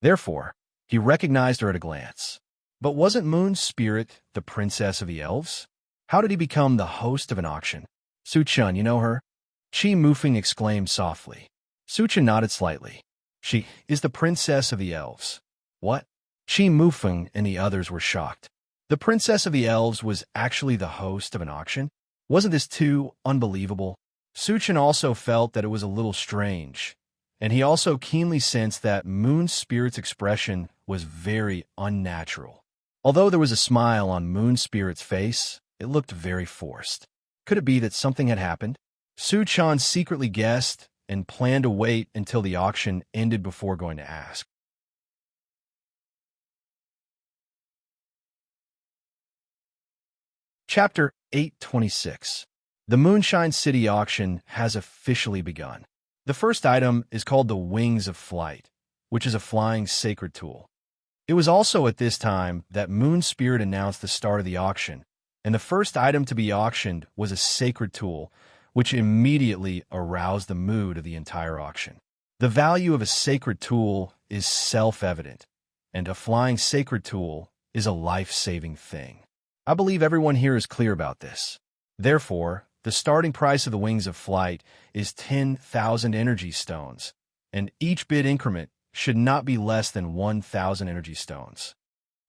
Therefore, he recognized her at a glance. But wasn't Moon Spirit the princess of the elves? How did he become the host of an auction? "Su Chen, you know her?" Chi Mufeng exclaimed softly. Su Chen nodded slightly. "She is the princess of the elves." "What?" Chi Mufeng and the others were shocked. The princess of the elves was actually the host of an auction? Wasn't this too unbelievable? Su Chen also felt that it was a little strange, and he also keenly sensed that Moon Spirit's expression was very unnatural. Although there was a smile on Moon Spirit's face, it looked very forced. Could it be that something had happened? Su Chen secretly guessed and planned to wait until the auction ended before going to ask. Chapter 826. The Moonshine City auction has officially begun. The first item is called the Wings of Flight, which is a flying sacred tool. It was also at this time that Moon Spirit announced the start of the auction, and the first item to be auctioned was a sacred tool, which immediately aroused the mood of the entire auction. The value of a sacred tool is self-evident, and a flying sacred tool is a life-saving thing. I believe everyone here is clear about this. Therefore, the starting price of the Wings of Flight is 10,000 energy stones, and each bid increment should not be less than 1,000 energy stones.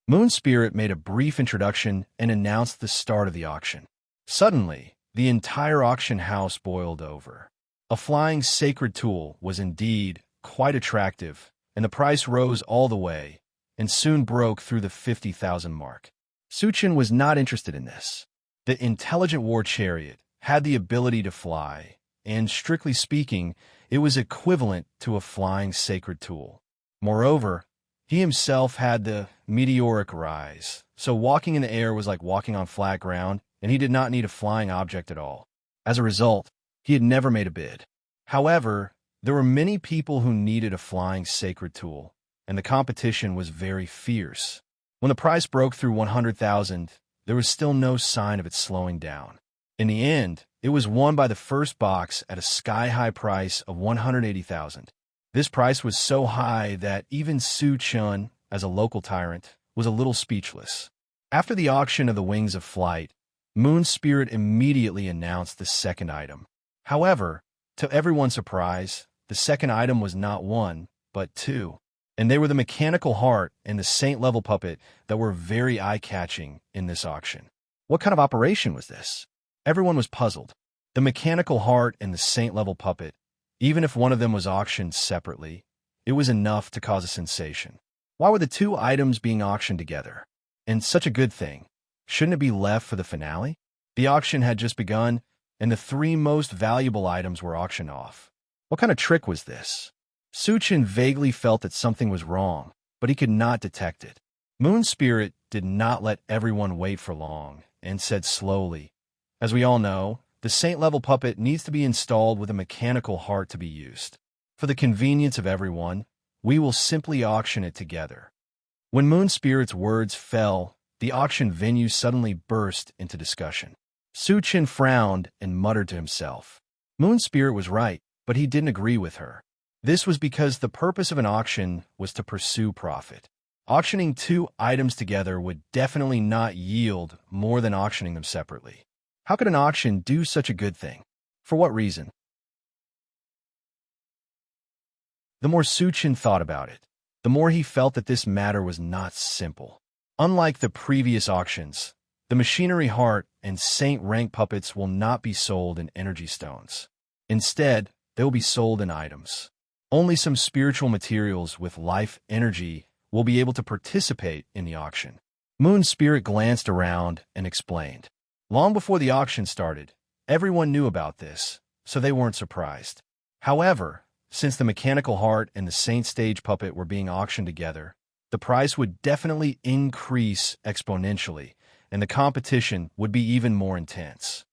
Moon Spirit made a brief introduction and announced the start of the auction. Suddenly, the entire auction house boiled over. A flying sacred tool was indeed quite attractive, and the price rose all the way, and soon broke through the 50,000 mark. Su Chen was not interested in this. The intelligent war chariot had the ability to fly, and strictly speaking, it was equivalent to a flying sacred tool. Moreover, he himself had the meteoric rise, so walking in the air was like walking on flat ground, and he did not need a flying object at all. As a result, he had never made a bid. However, there were many people who needed a flying sacred tool, and the competition was very fierce. When the price broke through 100,000, there was still no sign of it slowing down. In the end, it was won by the first box at a sky-high price of 180,000. This price was so high that even Su Chen, as a local tyrant, was a little speechless. After the auction of the Wings of Flight, Moon Spirit immediately announced the second item. However, to everyone's surprise, the second item was not one, but two, and they were the mechanical heart and the saint-level puppet that were very eye-catching in this auction. What kind of operation was this? Everyone was puzzled. The mechanical heart and the saint-level puppet, even if one of them was auctioned separately, it was enough to cause a sensation. Why were the two items being auctioned together? And such a good thing. Shouldn't it be left for the finale? The auction had just begun, and the three most valuable items were auctioned off. What kind of trick was this? Su Chen vaguely felt that something was wrong, but he could not detect it. Moon Spirit did not let everyone wait for long, and said slowly, "As we all know, the saint-level puppet needs to be installed with a mechanical heart to be used. For the convenience of everyone, we will simply auction it together. When Moon Spirit's words fell, the auction venue suddenly burst into discussion. Su Chen frowned and muttered to himself. Moon Spirit was right, but he didn't agree with her. This was because the purpose of an auction was to pursue profit. Auctioning two items together would definitely not yield more than auctioning them separately. How could an auction do such a good thing? For what reason? The more Su Chen thought about it, the more he felt that this matter was not simple. Unlike the previous auctions, the machinery heart and saint rank puppets will not be sold in energy stones. Instead, they will be sold in items. Only some spiritual materials with life energy will be able to participate in the auction. Moon Spirit glanced around and explained. Long before the auction started, everyone knew about this, so they weren't surprised. However, since the mechanical heart and the saint stage puppet were being auctioned together, the price would definitely increase exponentially, and the competition would be even more intense.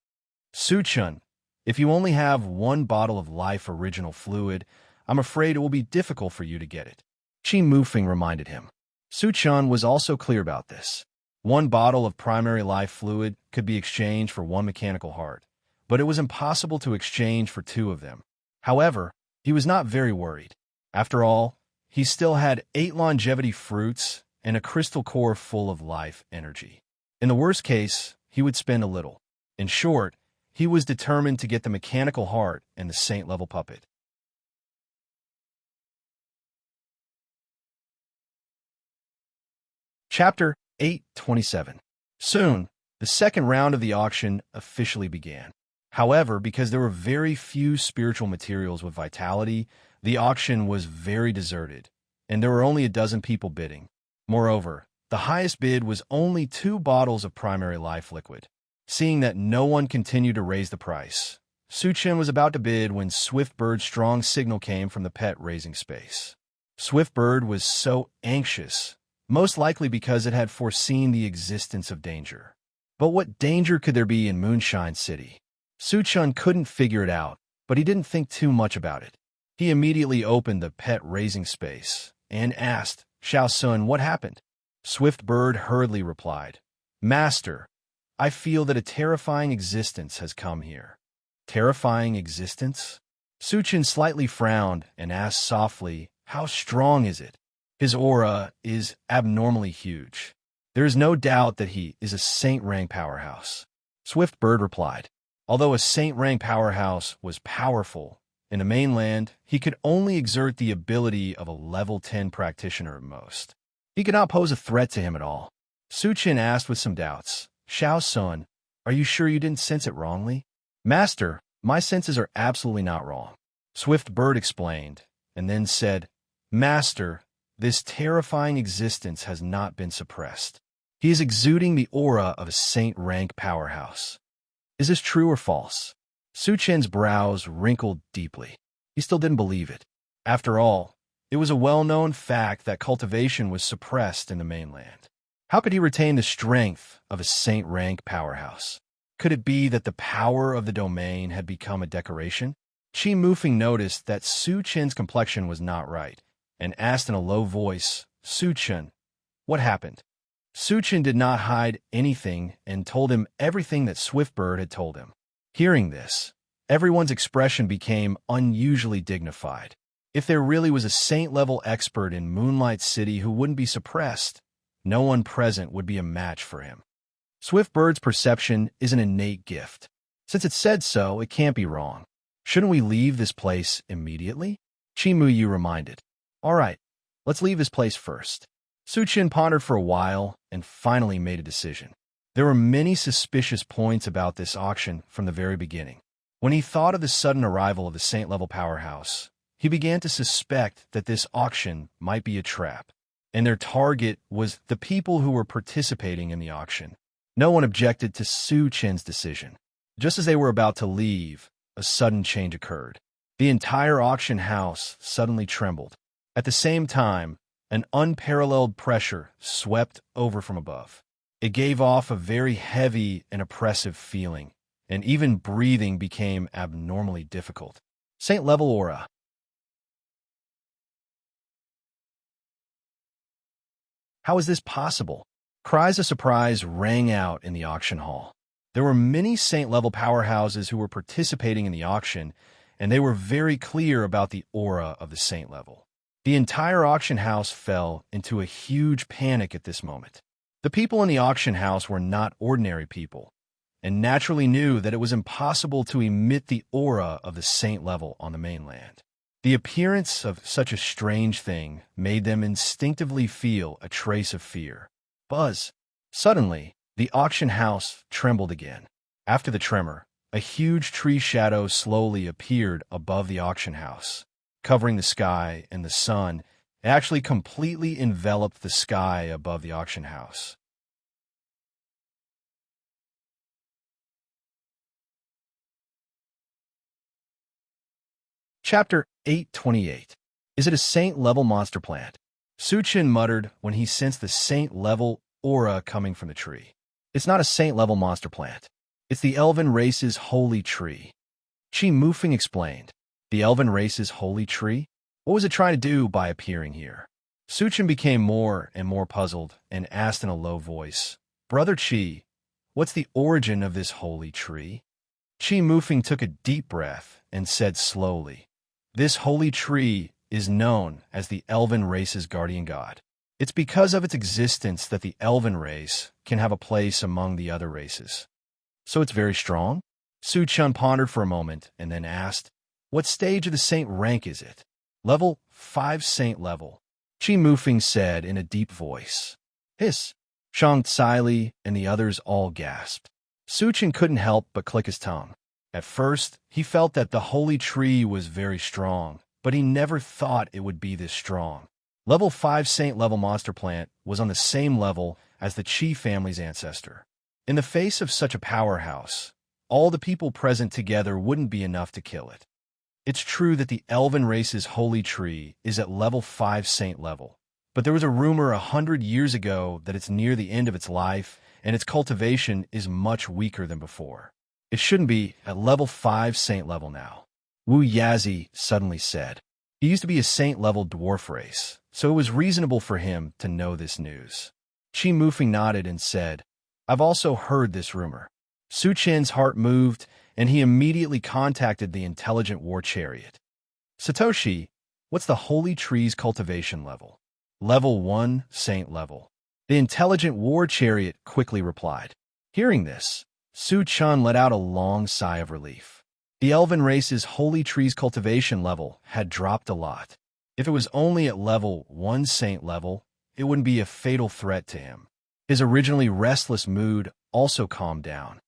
Su Chen, if you only have one bottle of life original fluid, I'm afraid it will be difficult for you to get it. Qi Mufeng reminded him. Su Chen was also clear about this. One bottle of primary life fluid could be exchanged for one mechanical heart, but it was impossible to exchange for two of them. However, he was not very worried. After all, he still had 8 longevity fruits and a crystal core full of life energy. In the worst case, he would spend a little. In short, he was determined to get the mechanical heart and the saint-level puppet. Chapter 8:27. Soon, the second round of the auction officially began. However, because there were very few spiritual materials with vitality, the auction was very deserted, and there were only a dozen people bidding. Moreover, the highest bid was only 2 bottles of primary life liquid. Seeing that no one continued to raise the price, Su Chen was about to bid when Swiftbird's strong signal came from the pet raising space. Swiftbird was so anxious, most likely because it had foreseen the existence of danger. But what danger could there be in Moonshine City? Su Chen couldn't figure it out, but he didn't think too much about it. He immediately opened the pet raising space and asked Xiao Sun what happened. Swiftbird hurriedly replied, "Master, I feel that a terrifying existence has come here." Terrifying existence? Su Chen slightly frowned and asked softly, "How strong is it?" His aura is abnormally huge. There is no doubt that he is a saint-rank powerhouse. Swiftbird replied. Although a saint-rank powerhouse was powerful, in the mainland, he could only exert the ability of a level 10 practitioner at most. He could not pose a threat to him at all. Su Chen asked with some doubts, "Xiao Sun, are you sure you didn't sense it wrongly?" "Master, my senses are absolutely not wrong," Swiftbird explained, and then said, "Master, this terrifying existence has not been suppressed. He is exuding the aura of a saint-rank powerhouse. Is this true or false?" Su Chen's brows wrinkled deeply. He still didn't believe it. After all, it was a well-known fact that cultivation was suppressed in the mainland. How could he retain the strength of a saint-rank powerhouse? Could it be that the power of the domain had become a decoration? Qi Mufeng noticed that Su Chen's complexion was not right, and asked in a low voice, "Su Chen, what happened?" Su Chen did not hide anything and told him everything that Swiftbird had told him. Hearing this, everyone's expression became unusually dignified. If there really was a saint-level expert in Moonlight City who wouldn't be suppressed, no one present would be a match for him. Swiftbird's perception is an innate gift. Since it said so, it can't be wrong. Shouldn't we leave this place immediately? Qi Muyu reminded. All right, let's leave this place first. Su Chen pondered for a while and finally made a decision. There were many suspicious points about this auction from the very beginning. When he thought of the sudden arrival of the saint-level powerhouse, he began to suspect that this auction might be a trap, and their target was the people who were participating in the auction. No one objected to Su Chen's decision. Just as they were about to leave, a sudden change occurred. The entire auction house suddenly trembled. At the same time, an unparalleled pressure swept over from above. It gave off a very heavy and oppressive feeling, and even breathing became abnormally difficult. Saint-level aura. How is this possible? Cries of surprise rang out in the auction hall. There were many Saint-level powerhouses who were participating in the auction, and they were very clear about the aura of the Saint level. The entire auction house fell into a huge panic at this moment. The people in the auction house were not ordinary people, and naturally knew that it was impossible to emit the aura of the Saint level on the mainland. The appearance of such a strange thing made them instinctively feel a trace of fear. Buzz! Suddenly, the auction house trembled again. After the tremor, a huge tree shadow slowly appeared above the auction house, covering the sky and the sun. It actually completely enveloped the sky above the auction house. Chapter 828. Is it a Saint-level monster plant? Suchin muttered when he sensed the Saint-level aura coming from the tree. It's not a Saint-level monster plant. It's the elven race's holy tree. Chi Mufeng explained. The elven race's holy tree? What was it trying to do by appearing here? Suchin became more and more puzzled and asked in a low voice, Brother Chi, what's the origin of this holy tree? Chi Mufeng took a deep breath and said slowly, This holy tree is known as the elven race's guardian god. It's because of its existence that the elven race can have a place among the other races. So it's very strong? Su Chun pondered for a moment and then asked, What stage of the saint rank is it? Level 5 saint level. Chi Mufeng said in a deep voice. Hiss! Shang Tsai and the others all gasped. Su Chun couldn't help but click his tongue. At first, he felt that the holy tree was very strong, but he never thought it would be this strong. Level 5 Saint-level monster plant was on the same level as the Qi family's ancestor. In the face of such a powerhouse, all the people present together wouldn't be enough to kill it. It's true that the elven race's holy tree is at level 5 Saint level, but there was a rumor 100 years ago that it's near the end of its life and its cultivation is much weaker than before. It shouldn't be at level 5 Saint level now. Wu Yazi suddenly said. He used to be a Saint-level dwarf race, so it was reasonable for him to know this news. Chi Mufeng nodded and said, I've also heard this rumor. Su Chin's heart moved, and he immediately contacted the intelligent war chariot. Satoshi, what's the holy tree's cultivation level? Level 1, Saint level. The intelligent war chariot quickly replied. Hearing this, Su Chun let out a long sigh of relief. The elven race's holy tree's cultivation level had dropped a lot. If it was only at level 1 Saint level, it wouldn't be a fatal threat to him. His originally restless mood also calmed down.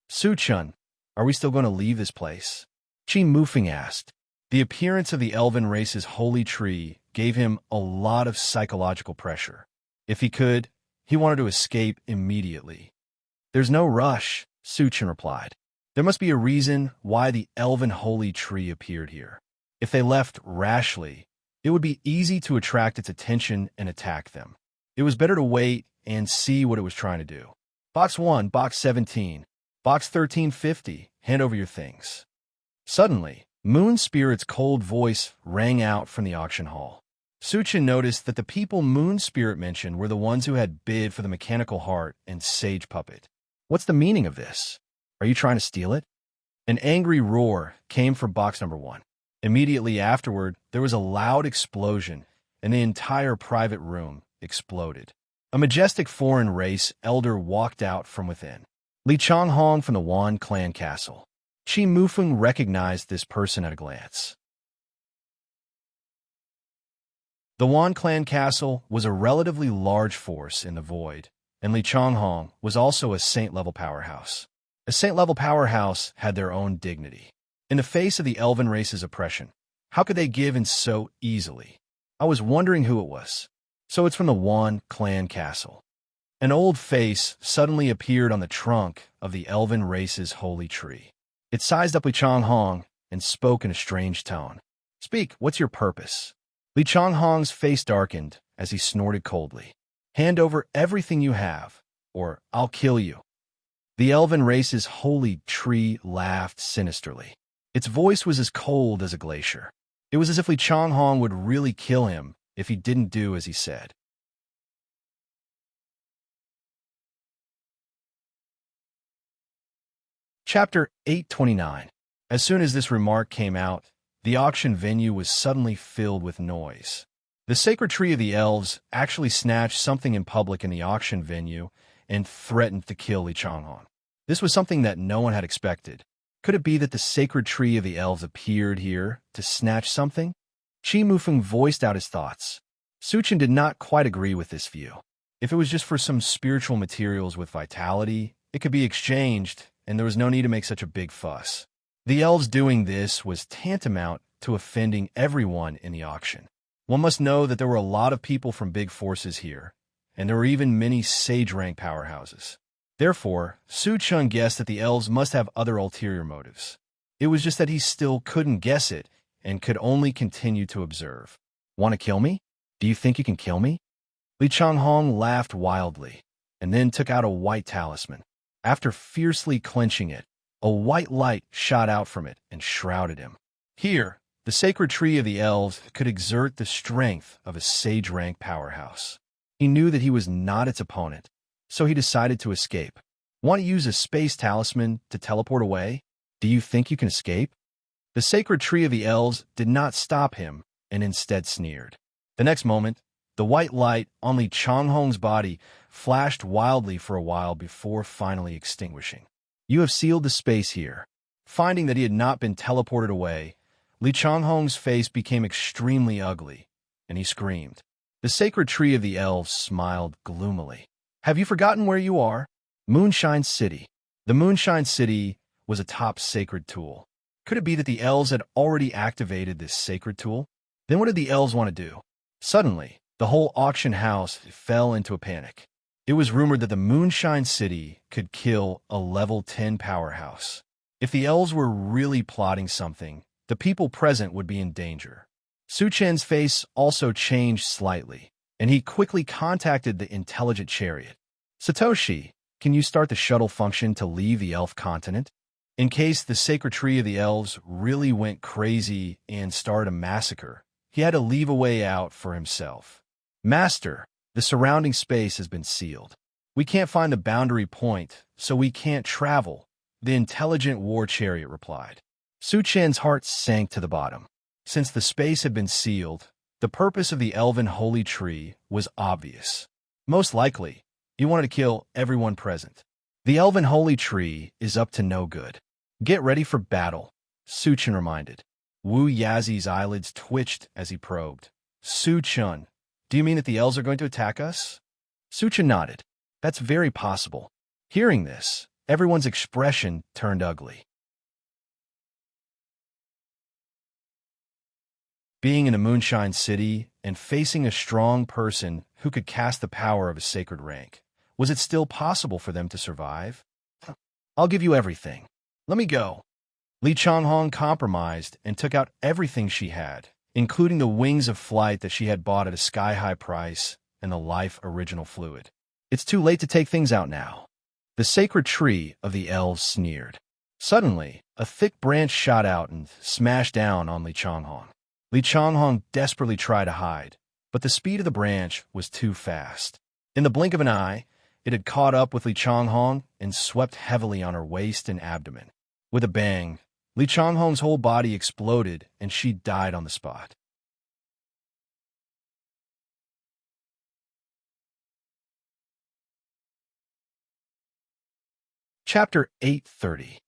Su Chun, are we still going to leave this place? Chi Mufeng asked. The appearance of the elven race's holy tree gave him a lot of psychological pressure. If he could, he wanted to escape immediately. There's no rush, Su Chun replied. There must be a reason why the elven holy tree appeared here. If they left rashly, it would be easy to attract its attention and attack them. It was better to wait and see what it was trying to do. Box 1, Box 17, Box 1350, hand over your things. Suddenly, Moon Spirit's cold voice rang out from the auction hall. Suchin noticed that the people Moon Spirit mentioned were the ones who had bid for the mechanical heart and sage puppet. What's the meaning of this? Are you trying to steal it? An angry roar came from box number 1. Immediately afterward, there was a loud explosion, and the entire private room exploded. A majestic foreign race elder walked out from within. Li Changhong from the Wan clan castle. Chi Mufeng recognized this person at a glance. The Wan clan castle was a relatively large force in the void, and Li Changhong was also a saint-level powerhouse. A saint-level powerhouse had their own dignity. In the face of the elven race's oppression, how could they give in so easily? I was wondering who it was. So it's from the Wan clan castle. An old face suddenly appeared on the trunk of the elven race's holy tree. It sized up Li Changhong and spoke in a strange tone. Speak, what's your purpose? Li Changhong's face darkened as he snorted coldly. Hand over everything you have, or I'll kill you. The elven race's holy tree laughed sinisterly. Its voice was as cold as a glacier. It was as if Li Changhong would really kill him if he didn't do as he said. Chapter 829. As soon as this remark came out, the auction venue was suddenly filled with noise. The sacred tree of the elves actually snatched something in public in the auction venue and threatened to kill Li Changhong. This was something that no one had expected. Could it be that the sacred tree of the elves appeared here to snatch something? Qi Mufeng voiced out his thoughts. Suchen did not quite agree with this view. If it was just for some spiritual materials with vitality, it could be exchanged, and there was no need to make such a big fuss. The elves doing this was tantamount to offending everyone in the auction. One must know that there were a lot of people from big forces here, and there were even many sage-rank powerhouses. Therefore, Su Chun guessed that the elves must have other ulterior motives. It was just that he still couldn't guess it and could only continue to observe. Want to kill me? Do you think you can kill me? Li Changhong laughed wildly, and then took out a white talisman. After fiercely clenching it, a white light shot out from it and shrouded him. Here, the sacred tree of the elves could exert the strength of a sage-rank powerhouse. He knew that he was not its opponent, so he decided to escape. Want to use a space talisman to teleport away? Do you think you can escape? The sacred tree of the elves did not stop him and instead sneered. The next moment, the white light on Li Changhong's body flashed wildly for a while before finally extinguishing. You have sealed the space here. Finding that he had not been teleported away, Li Changhong's face became extremely ugly, and he screamed. The sacred tree of the elves smiled gloomily. Have you forgotten where you are? Moonshine City. The Moonshine City was a top sacred tool. Could it be that the elves had already activated this sacred tool? Then what did the elves want to do? Suddenly, the whole auction house fell into a panic. It was rumored that the Moonshine City could kill a level 10 powerhouse. If the elves were really plotting something, the people present would be in danger. Su Chen's face also changed slightly, and he quickly contacted the intelligent chariot. Satoshi, can you start the shuttle function to leave the elf continent? In case the sacred tree of the elves really went crazy and started a massacre, he had to leave a way out for himself. Master, the surrounding space has been sealed. We can't find the boundary point, so we can't travel, the intelligent war chariot replied. Su Chen's heart sank to the bottom. Since the space had been sealed, the purpose of the elven holy tree was obvious. Most likely, he wanted to kill everyone present. The elven holy tree is up to no good. Get ready for battle, Su Chen reminded. Wu Yazi's eyelids twitched as he probed. Su Chun, do you mean that the elves are going to attack us? Su Chen nodded. That's very possible. Hearing this, everyone's expression turned ugly. Being in a Moonshine City and facing a strong person who could cast the power of a sacred rank, was it still possible for them to survive? I'll give you everything. Let me go. Li Changhong compromised and took out everything she had, including the wings of flight that she had bought at a sky-high price and the life original fluid. It's too late to take things out now. The sacred tree of the elves sneered. Suddenly, a thick branch shot out and smashed down on Li Changhong. Li Changhong desperately tried to hide, but the speed of the branch was too fast. In the blink of an eye, it had caught up with Li Changhong and swept heavily on her waist and abdomen. With a bang, Li Changhong's whole body exploded and she died on the spot. Chapter 830.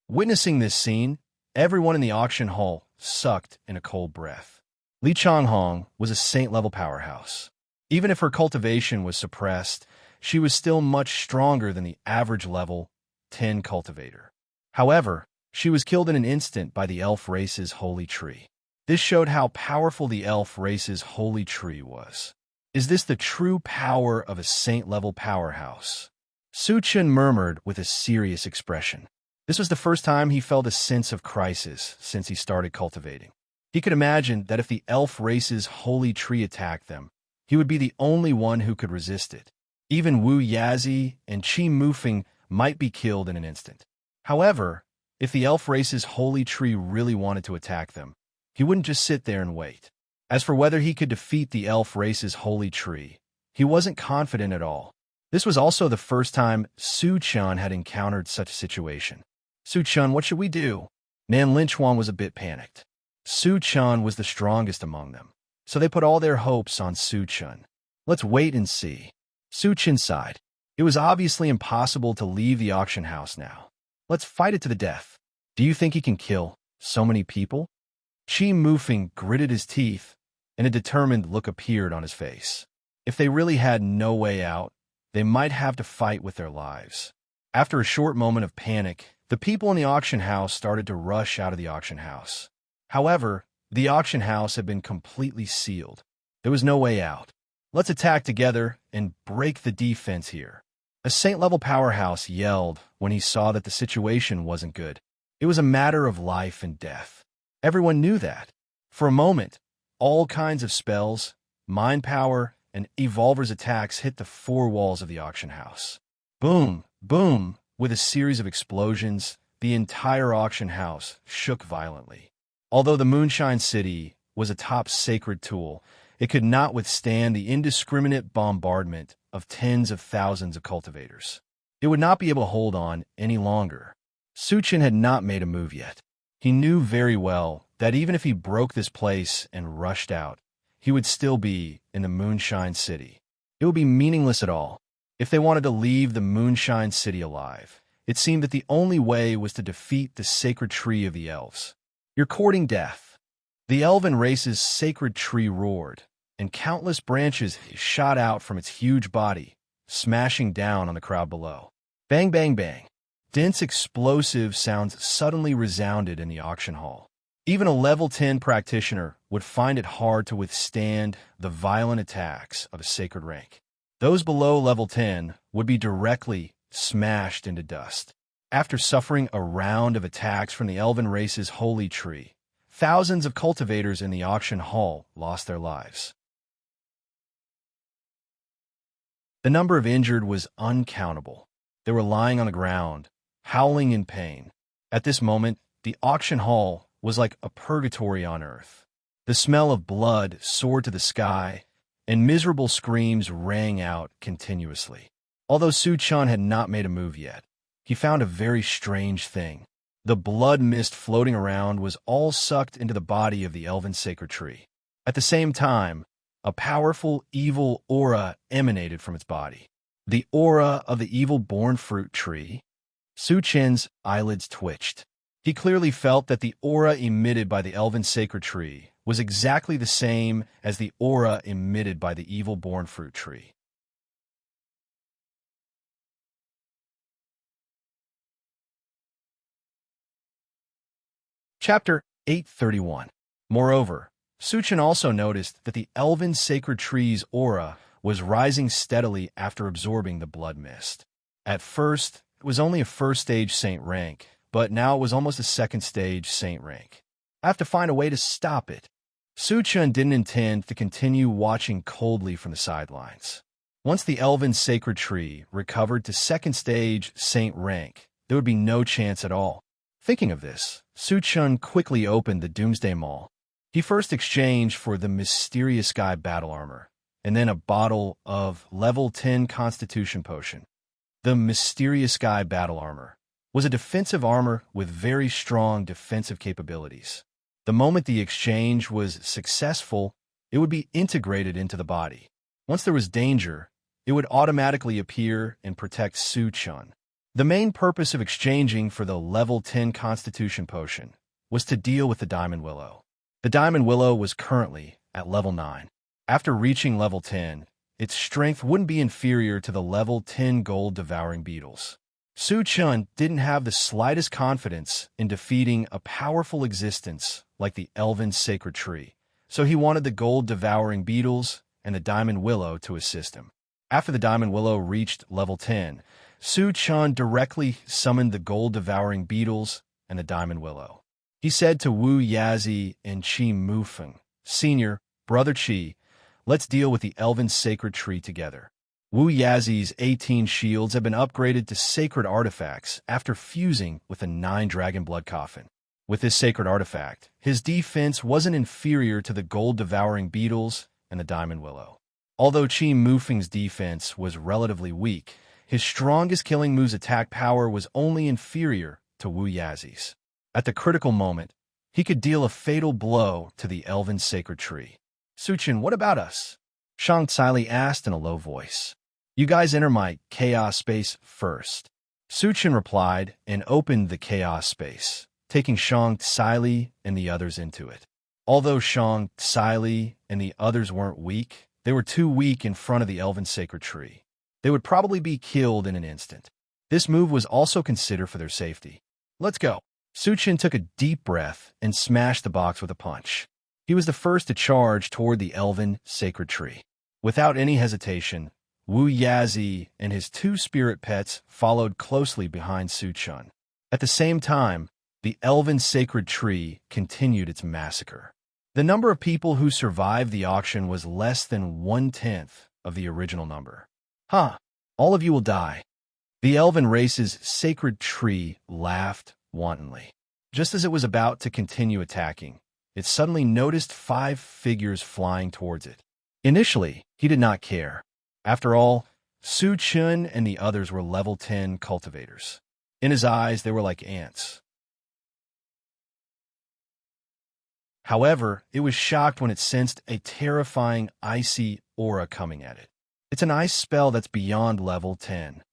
Witnessing this scene, everyone in the auction hall sucked in a cold breath. Li Changhong was a saint-level powerhouse. Even if her cultivation was suppressed, she was still much stronger than the average level 10 cultivator. However, she was killed in an instant by the elf race's holy tree. This showed how powerful the elf race's holy tree was. Is this the true power of a saint-level powerhouse? Su Chen murmured with a serious expression. This was the first time he felt a sense of crisis since he started cultivating. He could imagine that if the elf race's holy tree attacked them, he would be the only one who could resist it. Even Wu Yazi and Qi Mufeng might be killed in an instant. However, if the elf race's holy tree really wanted to attack them, he wouldn't just sit there and wait. As for whether he could defeat the elf race's holy tree, he wasn't confident at all. This was also the first time Su-chun had encountered such a situation. Su-chun, what should we do? Nan Linchuan was a bit panicked. Su-chun was the strongest among them, so they put all their hopes on Su-chun. Let's wait and see. Su-chun sighed. It was obviously impossible to leave the auction house now. Let's fight it to the death. Do you think he can kill so many people? Chi Mufeng gritted his teeth, and a determined look appeared on his face. If they really had no way out, they might have to fight with their lives. After a short moment of panic, the people in the auction house started to rush out of the auction house. However, the auction house had been completely sealed. There was no way out. Let's attack together and break the defense here. A Saint-level powerhouse yelled when he saw that the situation wasn't good. It was a matter of life and death. Everyone knew that. For a moment, all kinds of spells, mind power, and Evolver's attacks hit the four walls of the auction house. Boom, boom, with a series of explosions, the entire auction house shook violently. Although the Moonshine City was a top sacred tool, it could not withstand the indiscriminate bombardment of tens of thousands of cultivators. It would not be able to hold on any longer. Su-chun had not made a move yet. He knew very well that even if he broke this place and rushed out, he would still be in the Moonshine City. It would be meaningless at all. If they wanted to leave the Moonshine City alive, it seemed that the only way was to defeat the sacred tree of the elves. You're courting death. The elven race's sacred tree roared, and countless branches shot out from its huge body, smashing down on the crowd below. Bang, bang, bang. Dense explosive sounds suddenly resounded in the auction hall. Even a level 10 practitioner would find it hard to withstand the violent attacks of a sacred rank. Those below level 10 would be directly smashed into dust. After suffering a round of attacks from the elven race's holy tree, thousands of cultivators in the auction hall lost their lives. The number of injured was uncountable. They were lying on the ground, howling in pain. At this moment, the auction hall was like a purgatory on earth. The smell of blood soared to the sky, and miserable screams rang out continuously. Although Su-chun had not made a move yet, he found a very strange thing. The blood mist floating around was all sucked into the body of the elven sacred tree. At the same time, a powerful, evil aura emanated from its body. The aura of the evil-born fruit tree. Su-chun's eyelids twitched. He clearly felt that the aura emitted by the elven sacred tree was exactly the same as the aura emitted by the evil-born fruit tree. Chapter 831. Moreover, Su-chun also noticed that the elven sacred tree's aura was rising steadily after absorbing the blood mist. At first, it was only a first-stage saint rank, but now it was almost a second-stage saint rank. I have to find a way to stop it. Su-chun didn't intend to continue watching coldly from the sidelines. Once the elven sacred tree recovered to second-stage saint rank, there would be no chance at all. Thinking of this, Su-chun quickly opened the Doomsday Maul. He first exchanged for the Mysterious Sky battle armor, and then a bottle of level 10 Constitution potion. The Mysterious Sky battle armor was a defensive armor with very strong defensive capabilities. The moment the exchange was successful, it would be integrated into the body. Once there was danger, it would automatically appear and protect Su-chun. The main purpose of exchanging for the level 10 Constitution potion was to deal with the Diamond Willow. The Diamond Willow was currently at level 9. After reaching level 10, its strength wouldn't be inferior to the level 10 gold devouring beetles. Su-chun didn't have the slightest confidence in defeating a powerful existence like the elven sacred tree, so he wanted the gold devouring beetles and the Diamond Willow to assist him. After the Diamond Willow reached level 10, Su-chun directly summoned the gold devouring beetles and the Diamond Willow. He said to Wu Yazi and Chi Mufeng, "Senior, Brother Chi, let's deal with the elven sacred tree together." Wu Yazi's 18 shields have been upgraded to sacred artifacts after fusing with a 9 dragon blood coffin. With this sacred artifact, his defense wasn't inferior to the gold devouring beetles and the Diamond Willow. Although Qi Mufeng's defense was relatively weak, his strongest killing move's attack power was only inferior to Wu Yazi's. At the critical moment, he could deal a fatal blow to the elven sacred tree. "Suchen, what about us?" Shang Tsai asked in a low voice. "You guys enter my chaos space first." Suchen replied and opened the chaos space, taking Shang Tsai and the others into it. Although Shang Tsai and the others weren't weak, they were too weak in front of the elven sacred tree. They would probably be killed in an instant. This move was also considered for their safety. "Let's go." Suchen took a deep breath and smashed the box with a punch. He was the first to charge toward the elven sacred tree. Without any hesitation, Wu Yazi and his two spirit pets followed closely behind Suchen. At the same time, the elven sacred tree continued its massacre. The number of people who survived the auction was less than 1/10 of the original number. "Huh, all of you will die." The elven race's sacred tree laughed wantonly. Just as it was about to continue attacking, it suddenly noticed 5 figures flying towards it. Initially, he did not care. After all, Su Chun and the others were level 10 cultivators. In his eyes, they were like ants. However, it was shocked when it sensed a terrifying icy aura coming at it. It's an ice spell that's beyond level 10.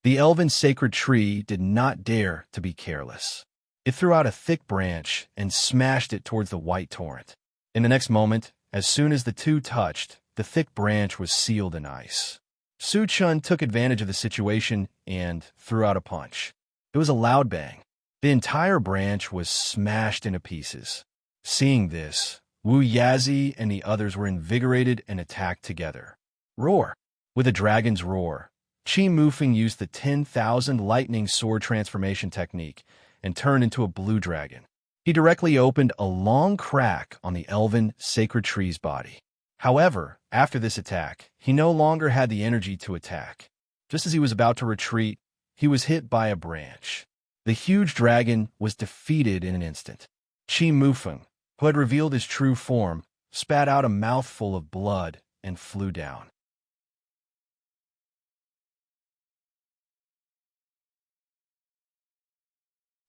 The elven sacred tree did not dare to be careless. It threw out a thick branch and smashed it towards the white torrent. In the next moment, as soon as the two touched, the thick branch was sealed in ice. Su Chun took advantage of the situation and threw out a punch. It was a loud bang. The entire branch was smashed into pieces. Seeing this, Wu Yazi and the others were invigorated and attacked together. Roar! With a dragon's roar, Qi Mufeng used the 10,000 lightning sword transformation technique and turned into a blue dragon. He directly opened a long crack on the elven sacred tree's body. However, after this attack, he no longer had the energy to attack. Just as he was about to retreat, he was hit by a branch. The huge dragon was defeated in an instant. Qi Mufeng, who had revealed his true form, spat out a mouthful of blood and flew down.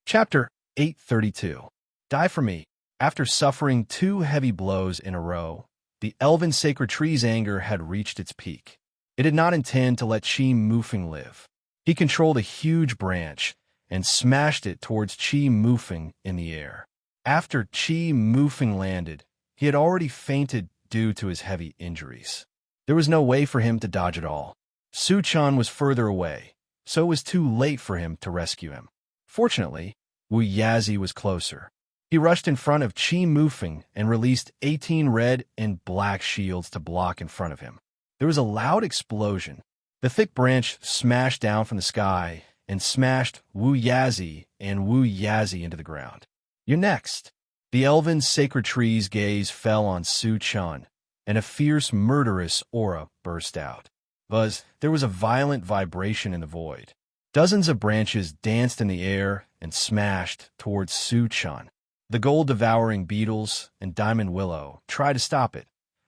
Chapter 832. Die for me. After suffering 2 heavy blows in a row, the elven sacred tree's anger had reached its peak. It did not intend to let Qi Mufeng live. He controlled a huge branch and smashed it towards Qi Mufeng in the air. After Qi Mufeng landed, he had already fainted due to his heavy injuries. There was no way for him to dodge at all. Su Chan was further away, so it was too late for him to rescue him. Fortunately, Wu Yazi was closer. He rushed in front of Qi Mufeng and released 18 red and black shields to block in front of him. There was a loud explosion. The thick branch smashed down from the sky and smashed Wu Yazi and Wu Yazi into the ground. "You're next." The elven sacred tree's gaze fell on Su Chun, and a fierce, murderous aura burst out. There was a violent vibration in the void. Dozens of branches danced in the air and smashed towards Su Chun. The gold-devouring beetles and diamond willow tried to stop it,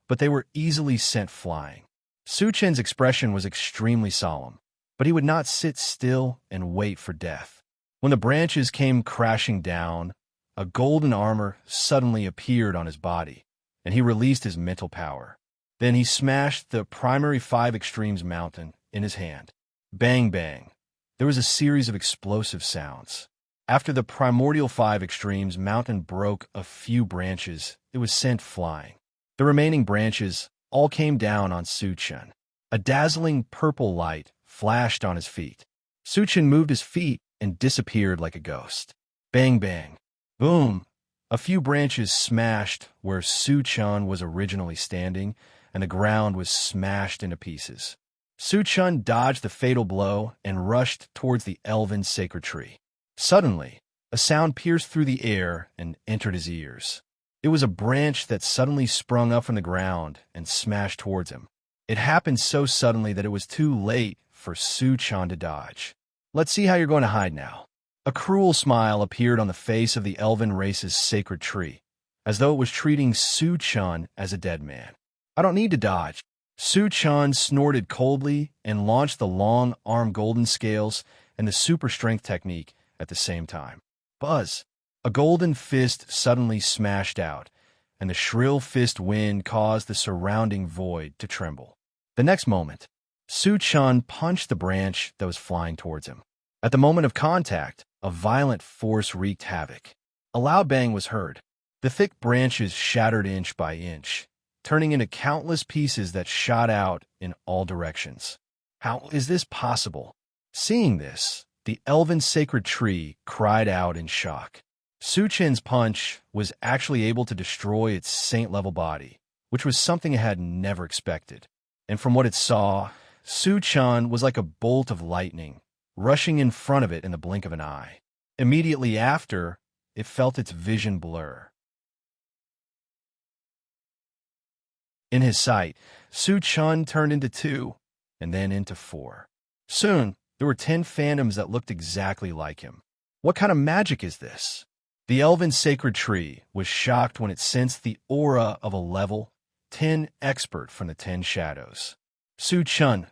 but they were easily sent flying. Su Chun's expression was extremely solemn, but he would not sit still and wait for death. When the branches came crashing down, a golden armor suddenly appeared on his body, and he released his mental power. Then he smashed the primary 5 extremes mountain in his hand. Bang, bang. There was a series of explosive sounds. After the primordial 5 extremes mountain broke a few branches, it was sent flying. The remaining branches all came down on Su Chun. A dazzling purple light flashed on his feet. Su Chun moved his feet and disappeared like a ghost. Bang, bang. Boom! A few branches smashed where Su Chun was originally standing, and the ground was smashed into pieces. Su Chun dodged the fatal blow and rushed towards the elven sacred tree. Suddenly, a sound pierced through the air and entered his ears. It was a branch that suddenly sprung up from the ground and smashed towards him. It happened so suddenly that it was too late for Su Chun to dodge. "Let's see how you're going to hide now." A cruel smile appeared on the face of the elven race's sacred tree, as though it was treating Su Chun as a dead man. "I don't need to dodge. Su Chan snorted coldly and launched the long-arm golden scales and the super strength technique at the same time. Buzz! A golden fist suddenly smashed out, and the shrill fist wind caused the surrounding void to tremble. The next moment, Su Chan punched the branch that was flying towards him. At the moment of contact, a violent force wreaked havoc. A loud bang was heard. The thick branches shattered inch by inch, turning into countless pieces that shot out in all directions. How is this possible? Seeing this, the elven sacred tree cried out in shock. Su Chen's punch was actually able to destroy its saint-level body, which was something it had never expected. And from what it saw, Su Chan was like a bolt of lightning, rushing in front of it in the blink of an eye. Immediately after, it felt its vision blur. In his sight, Su Chan turned into 2, and then into 4. Soon, there were 10 phantoms that looked exactly like him. What kind of magic is this? The elven sacred tree was shocked when it sensed the aura of a level 10 expert from the 10 shadows. Su Chan,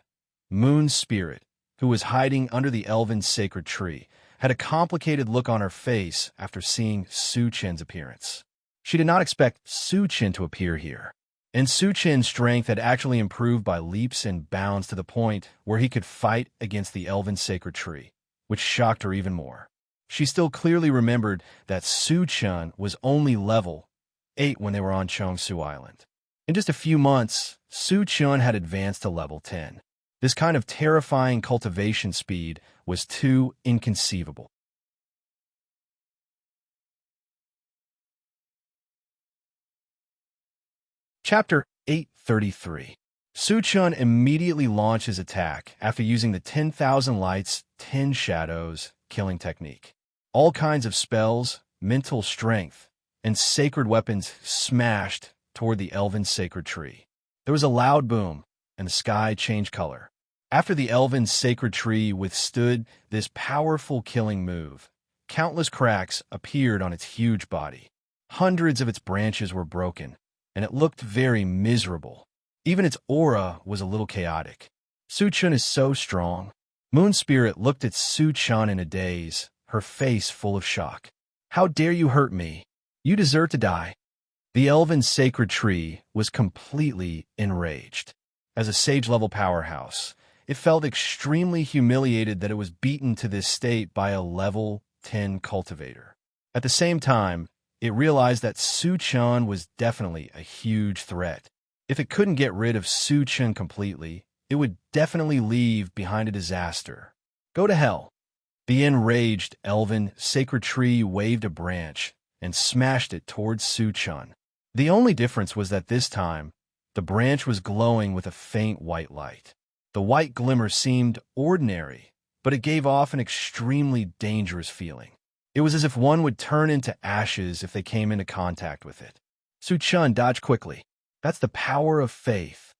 moon spirit, who was hiding under the elven sacred tree, had a complicated look on her face after seeing Su Chen's appearance. She did not expect Su Chen to appear here, and Su Chen's strength had actually improved by leaps and bounds to the point where he could fight against the elven sacred tree, which shocked her even more. She still clearly remembered that Su Chan was only level 8 when they were on Chongsu Island. In just a few months, Su Chan had advanced to level 10. This kind of terrifying cultivation speed was too inconceivable. Chapter 833. Su Chan immediately launched his attack after using the 10,000 lights, 10 shadows killing technique. All kinds of spells, mental strength, and sacred weapons smashed toward the elven sacred tree. There was a loud boom, and the sky changed color. After the elven sacred tree withstood this powerful killing move, countless cracks appeared on its huge body. Hundreds of its branches were broken, and it looked very miserable. Even its aura was a little chaotic. Su Chan is so strong. Moon Spirit looked at Su Chan in a daze, her face full of shock. How dare you hurt me? You deserve to die. The elven sacred tree was completely enraged. As a sage-level powerhouse, it felt extremely humiliated that it was beaten to this state by a level 10 cultivator. At the same time, it realized that Su Chan was definitely a huge threat. If it couldn't get rid of Su Chan completely, it would definitely leave behind a disaster. Go to hell. The enraged elven sacred tree waved a branch and smashed it towards Su Chan. The only difference was that this time, the branch was glowing with a faint white light. The white glimmer seemed ordinary, but it gave off an extremely dangerous feeling. It was as if one would turn into ashes if they came into contact with it. Su Chan dodged quickly. That's the power of faith.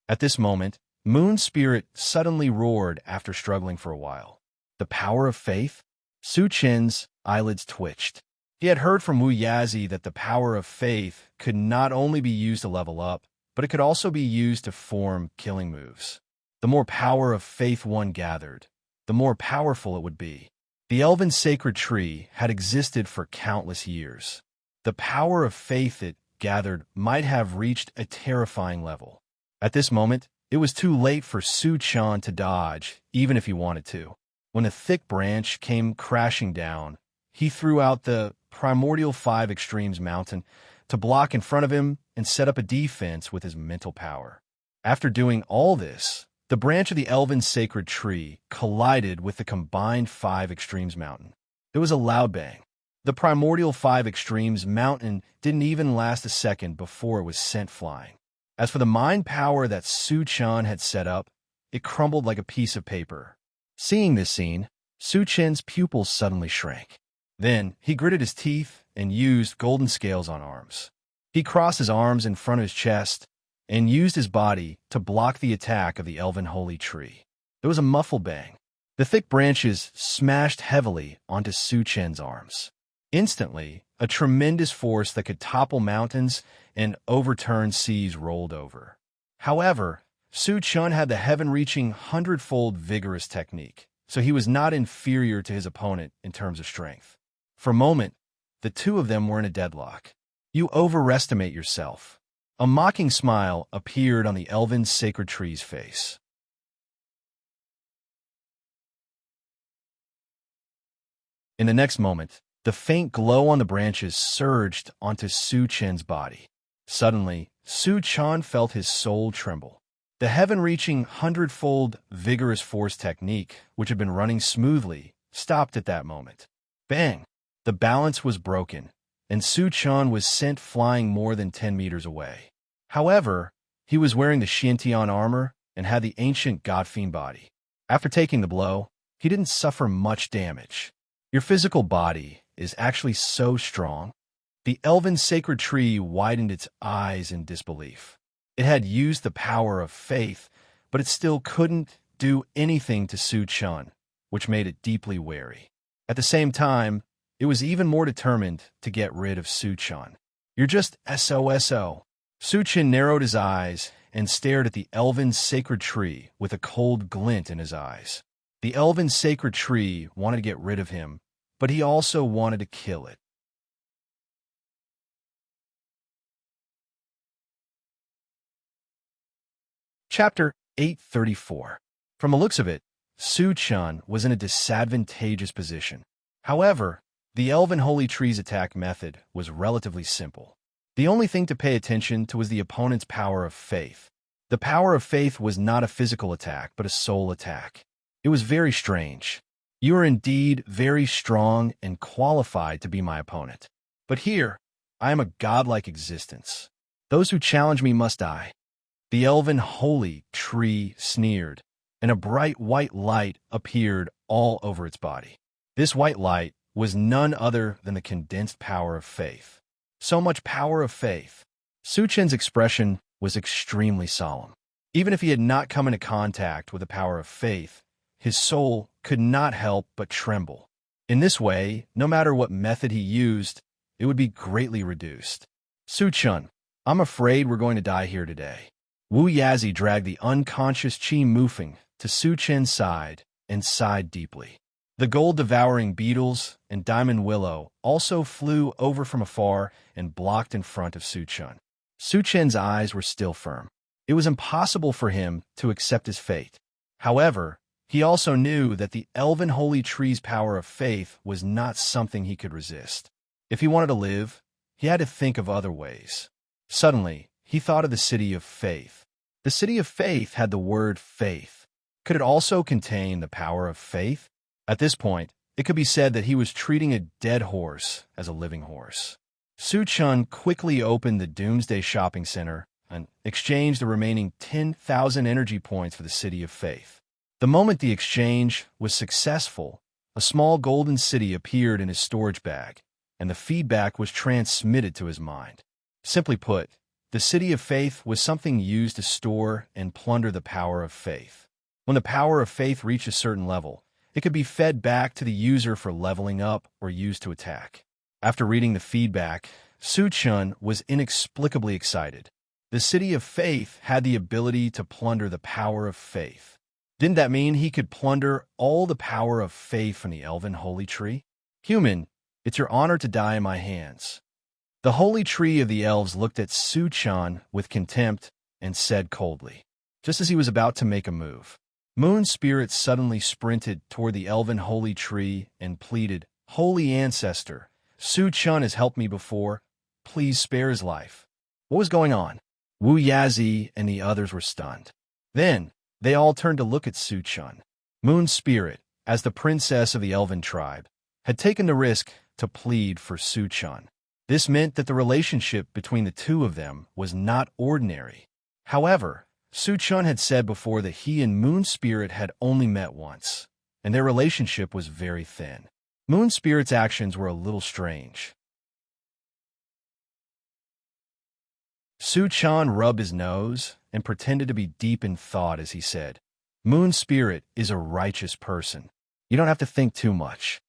At this moment, Moon Spirit suddenly roared after struggling for a while. The power of faith? Su Chen's eyelids twitched. He had heard from Wu Yazi that the power of faith could not only be used to level up, but it could also be used to form killing moves. The more power of faith one gathered, the more powerful it would be. The elven sacred tree had existed for countless years. The power of faith it gathered might have reached a terrifying level. At this moment, it was too late for Su Chan to dodge, even if he wanted to. When a thick branch came crashing down, he threw out the Primordial 5 Extremes Mountain to block in front of him and set up a defense with his mental power. After doing all this, the branch of the elven sacred tree collided with the combined 5 Extremes Mountain. There was a loud bang. The Primordial 5 Extremes Mountain didn't even last a second before it was sent flying. As for the mind power that Su Chan had set up, it crumbled like a piece of paper. Seeing this scene, Su Chen's pupils suddenly shrank. Then, he gritted his teeth and used golden scales on arms. He crossed his arms in front of his chest and used his body to block the attack of the elven holy tree. There was a muffled bang. The thick branches smashed heavily onto Su Chen's arms. Instantly, a tremendous force that could topple mountains and overturn seas rolled over. However, Su Chun had the heaven-reaching hundredfold vigorous technique, so he was not inferior to his opponent in terms of strength. For a moment, the two of them were in a deadlock. You overestimate yourself. A mocking smile appeared on the elven sacred tree's face. In the next moment, the faint glow on the branches surged onto Su Chen's body. Suddenly, Su Chan felt his soul tremble. The heaven-reaching hundredfold vigorous force technique, which had been running smoothly, stopped at that moment. Bang! The balance was broken, and Su Chan was sent flying more than 10 meters away. However, he was wearing the Xiantian armor and had the ancient God-fiend body. After taking the blow, he didn't suffer much damage. Your physical body is actually so strong. The elven sacred tree widened its eyes in disbelief. It had used the power of faith, but it still couldn't do anything to Su Chun, which made it deeply wary. At the same time, it was even more determined to get rid of Su Chun. You're just SOSO. Su Chun narrowed his eyes and stared at the elven sacred tree with a cold glint in his eyes. The elven sacred tree wanted to get rid of him, but he also wanted to kill it. Chapter 834. From the looks of it, Su Chun was in a disadvantageous position. However, the elven holy tree's attack method was relatively simple. The only thing to pay attention to was the opponent's power of faith. The power of faith was not a physical attack, but a soul attack. It was very strange. You are indeed very strong and qualified to be my opponent. But here, I am a godlike existence. Those who challenge me must die. The elven holy tree sneered, and a bright white light appeared all over its body. This white light was none other than the condensed power of faith. So much power of faith. Su Chen's expression was extremely solemn. Even if he had not come into contact with the power of faith, his soul could not help but tremble. In this way, no matter what method he used, it would be greatly reduced. Su Chun, I'm afraid we're going to die here today. Wu Yazi dragged the unconscious Qi Mufeng to Su Chen's side and sighed deeply. The gold-devouring beetles and diamond willow also flew over from afar and blocked in front of Su Chun. Su Chen's eyes were still firm. It was impossible for him to accept his fate. However, he also knew that the elven holy tree's power of faith was not something he could resist. If he wanted to live, he had to think of other ways. Suddenly, he thought of the city of faith. The city of faith had the word faith. Could it also contain the power of faith? At this point, it could be said that he was treating a dead horse as a living horse. Su Chun quickly opened the Doomsday Shopping Center and exchanged the remaining 10,000 energy points for the city of faith. The moment the exchange was successful, a small golden city appeared in his storage bag, and the feedback was transmitted to his mind. Simply put, the city of faith was something used to store and plunder the power of faith. When the power of faith reached a certain level, it could be fed back to the user for leveling up or used to attack. After reading the feedback, Su Chun was inexplicably excited. The city of faith had the ability to plunder the power of faith. Didn't that mean he could plunder all the power of faith from the elven holy tree? Human, it's your honor to die in my hands. The holy tree of the elves looked at Su Chun with contempt and said coldly, just as he was about to make a move. Moon Spirit suddenly sprinted toward the elven holy tree and pleaded, Holy Ancestor, Su Chun has helped me before. Please spare his life. What was going on? Wu Yazi and the others were stunned. Then, they all turned to look at Su Chun. Moon Spirit, as the princess of the elven tribe, had taken the risk to plead for Su Chun. This meant that the relationship between the two of them was not ordinary. However, Su Chun had said before that he and Moon Spirit had only met once, and their relationship was very thin. Moon Spirit's actions were a little strange. Su Chun rubbed his nose and pretended to be deep in thought as he said, Moon Spirit is a righteous person. You don't have to think too much.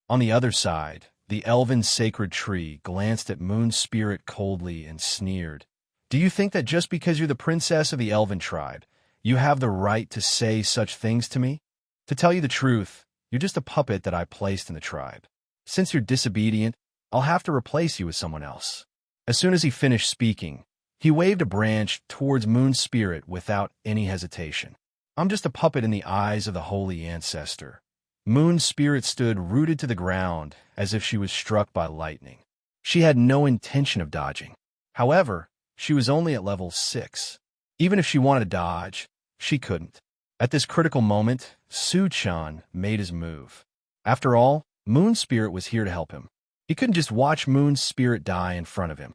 On the other side, the elven sacred tree glanced at Moon Spirit coldly and sneered. Do you think that just because you're the princess of the elven tribe, You have the right to say such things to me? To tell you the truth, you're just a puppet that I placed in the tribe. Since you're disobedient, I'll have to replace you with someone else." As soon as he finished speaking, he waved a branch towards Moon Spirit without any hesitation. "I'm just a puppet in the eyes of the holy ancestor." Moon Spirit stood rooted to the ground as if she was struck by lightning. She had no intention of dodging. However, she was only at level 6. Even if she wanted to dodge, she couldn't. At this critical moment, Su-chan made his move. After all, Moon Spirit was here to help him. He couldn't just watch Moon Spirit die in front of him.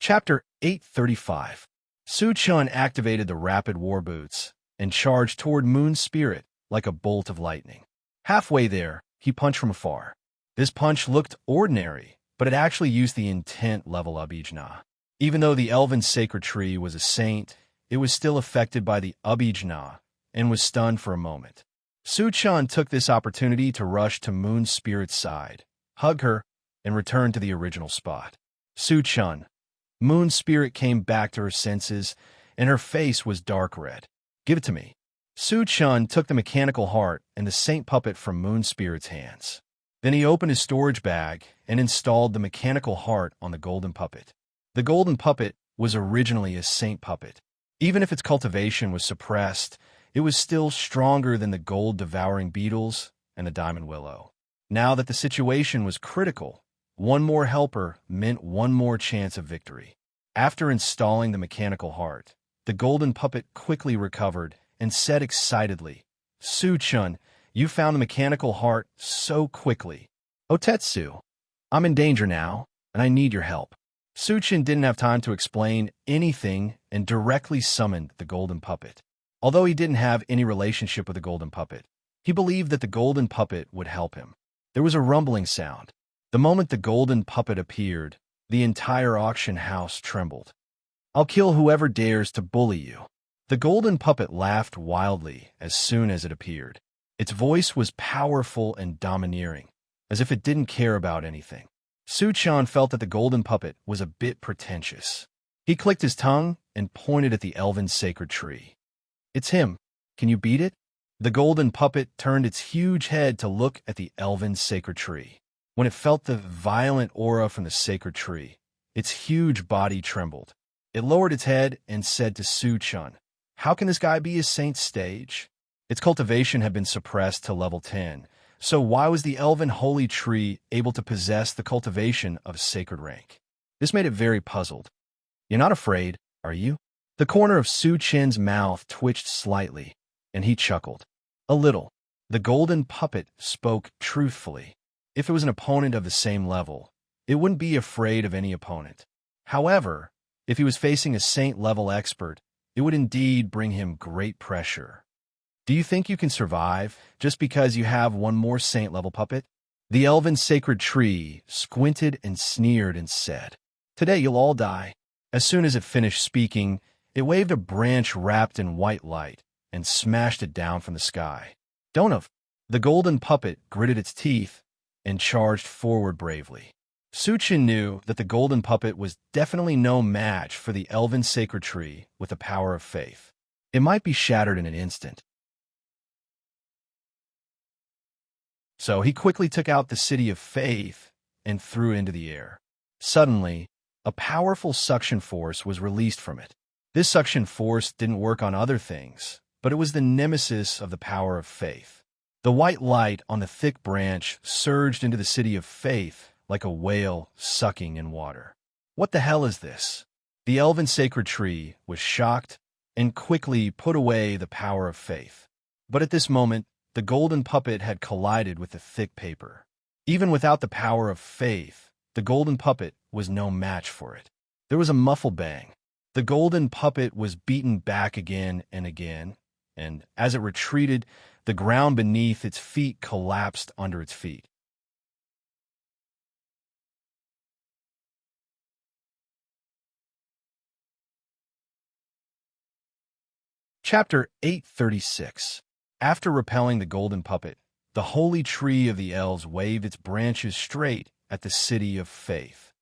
Chapter 835. Su-chan activated the rapid war boots and charged toward Moon Spirit like a bolt of lightning. Halfway there, he punched from afar. This punch looked ordinary, but it actually used the intent level Abhijna. Even though the elven sacred tree was a saint, it was still affected by the Abhijna and was stunned for a moment. Su-chan took this opportunity to rush to Moon Spirit's side, hug her, and return to the original spot. Su-chan. Moon Spirit came back to her senses, and her face was dark red. "Give it to me." Su-chan took the mechanical heart and the saint puppet from Moon Spirit's hands. Then he opened his storage bag and installed the mechanical heart on the golden puppet. The golden puppet was originally a saint puppet. Even if its cultivation was suppressed, it was still stronger than the gold-devouring beetles and the diamond willow. Now that the situation was critical, one more helper meant one more chance of victory. After installing the mechanical heart, the golden puppet quickly recovered and said excitedly, "Su-chan, you found the mechanical heart so quickly. Otetsu, I'm in danger now, and I need your help." Su-chan didn't have time to explain anything and directly summoned the golden puppet. Although he didn't have any relationship with the golden puppet, he believed that the golden puppet would help him. There was a rumbling sound. The moment the golden puppet appeared, the entire auction house trembled. "I'll kill whoever dares to bully you." The golden puppet laughed wildly as soon as it appeared. Its voice was powerful and domineering, as if it didn't care about anything. Su-chan felt that the golden puppet was a bit pretentious. He clicked his tongue and pointed at the elven sacred tree. "It's him. Can you beat it?" The golden puppet turned its huge head to look at the elven sacred tree. When it felt the violent aura from the sacred tree, its huge body trembled. It lowered its head and said to Su-chan, "How can this guy be a saint stage?" Its cultivation had been suppressed to level 10, so why was the elven holy tree able to possess the cultivation of sacred rank? This made it very puzzled. "You're not afraid, are you?" The corner of Su-chan's mouth twitched slightly, and he chuckled. "A little." The golden puppet spoke truthfully. If it was an opponent of the same level, it wouldn't be afraid of any opponent. However, if he was facing a saint-level expert, it would indeed bring him great pressure. "Do you think you can survive just because you have one more saint-level puppet?" The elven sacred tree squinted and sneered and said, "Today you'll all die." As soon as it finished speaking, it waved a branch wrapped in white light and smashed it down from the sky. "Don't." The golden puppet gritted its teeth and charged forward bravely. Su-chan knew that the golden puppet was definitely no match for the elven sacred tree with the power of faith. It might be shattered in an instant. So he quickly took out the city of faith and threw it into the air. Suddenly, a powerful suction force was released from it. This suction force didn't work on other things, but it was the nemesis of the power of faith. The white light on the thick branch surged into the city of faith like a whale sucking in water. "What the hell is this?" The elven sacred tree was shocked and quickly put away the power of faith. But at this moment, the golden puppet had collided with the thick paper. Even without the power of faith, the golden puppet was no match for it. There was a muffled bang. The golden puppet was beaten back again and again, and as it retreated, the ground beneath its feet collapsed under its feet. Chapter 836. After repelling the golden puppet, the holy tree of the elves waved its branches straight at the city of faith.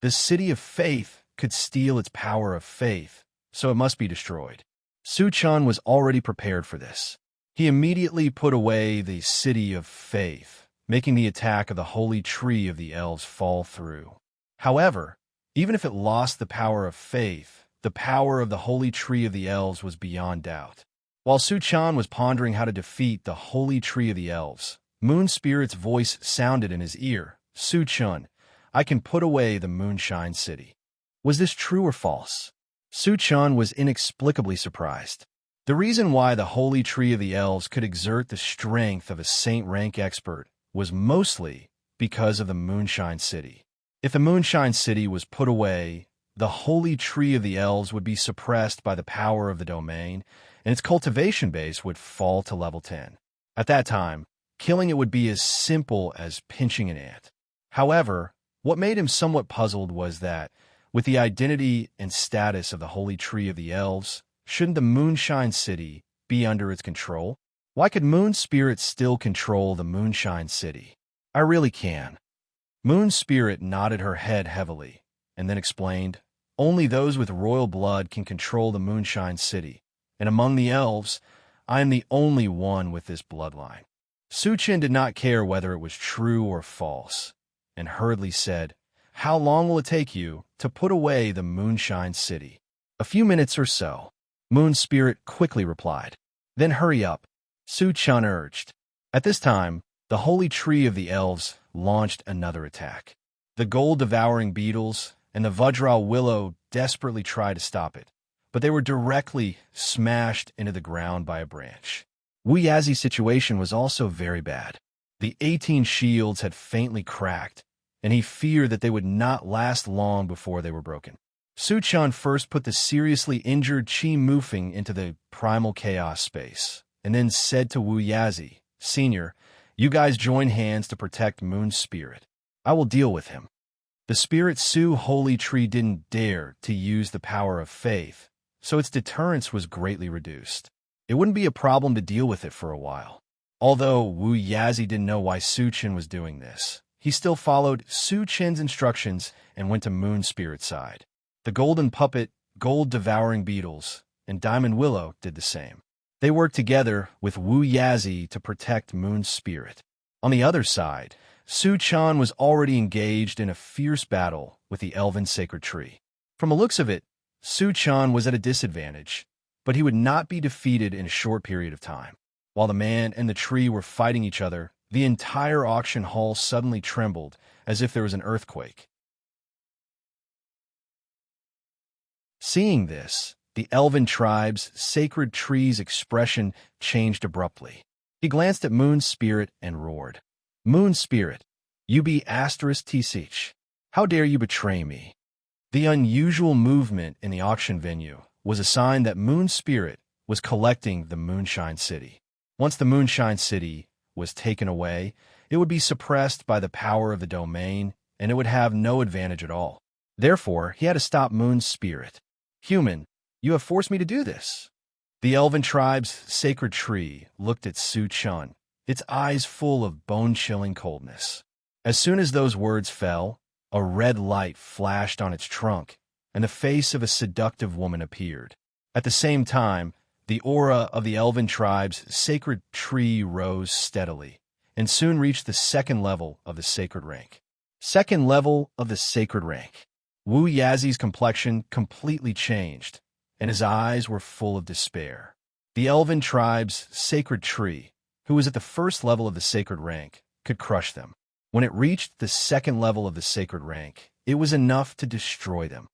The city of faith could steal its power of faith, so it must be destroyed. Su-chan was already prepared for this. He immediately put away the city of faith, making the attack of the holy tree of the elves fall through. However, even if it lost the power of faith, the power of the holy tree of the elves was beyond doubt. While Su-chan was pondering how to defeat the holy tree of the elves, Moon Spirit's voice sounded in his ear. Su-chan, I can put away the Moonshine City. Was this true or false? Su-chan was inexplicably surprised. The reason why the holy tree of the elves could exert the strength of a saint rank expert was mostly because of the Moonshine City. If the Moonshine City was put away, the holy tree of the elves would be suppressed by the power of the domain, and its cultivation base would fall to level 10. At that time, killing it would be as simple as pinching an ant. However, what made him somewhat puzzled was that, with the identity and status of the holy tree of the elves, shouldn't the Moonshine City be under its control? Why could Moon Spirit still control the Moonshine City? I really can. Moon Spirit nodded her head heavily, and then explained, only those with royal blood can control the Moonshine City, and among the elves, I am the only one with this bloodline. Su-chan did not care whether it was true or false, and hurriedly said, how long will it take you to put away the Moonshine City? A few minutes or so. Moon Spirit quickly replied. Then hurry up, Su-chan urged. At this time, the holy tree of the elves launched another attack. The gold-devouring beetles and the Vajra willow desperately tried to stop it, but they were directly smashed into the ground by a branch. Wu Yazi's situation was also very bad. The 18 shields had faintly cracked, and he feared that they would not last long before they were broken. Su-chan first put the seriously injured Chi Mufeng into the primal chaos space, and then said to Wu Yazi, Senior, you guys join hands to protect Moon Spirit. I will deal with him. The Spirit Su Holy Tree didn't dare to use the power of faith, so its deterrence was greatly reduced. It wouldn't be a problem to deal with it for a while. Although Wu Yazi didn't know why Su-chan was doing this, he still followed Su-chan's instructions and went to Moon Spirit's side. The Golden Puppet, Gold-Devouring Beetles, and Diamond Willow did the same. They worked together with Wu Yazi to protect Moon Spirit. On the other side, Su-chan was already engaged in a fierce battle with the Elven Sacred Tree. From the looks of it, Su-chan was at a disadvantage, but he would not be defeated in a short period of time. While the man and the tree were fighting each other, the entire auction hall suddenly trembled as if there was an earthquake. Seeing this, the Elven tribe's sacred tree's expression changed abruptly. He glanced at Moon Spirit and roared, Moon Spirit, you be *T6. How dare you betray me? The unusual movement in the auction venue was a sign that Moon Spirit was collecting the Moonshine City. Once the Moonshine City was taken away, it would be suppressed by the power of the domain, and it would have no advantage at all. Therefore, he had to stop Moon Spirit. Human, you have forced me to do this. The Elven tribe's sacred tree looked at Su-chan, its eyes full of bone-chilling coldness. As soon as those words fell, a red light flashed on its trunk, and the face of a seductive woman appeared. At the same time, the aura of the Elven tribe's sacred tree rose steadily, and soon reached the second level of the sacred rank. Second level of the sacred rank. Wu Yazi's complexion completely changed, and his eyes were full of despair. The Elven tribe's sacred tree, who was at the first level of the sacred rank, could crush them. When it reached the second level of the sacred rank, it was enough to destroy them.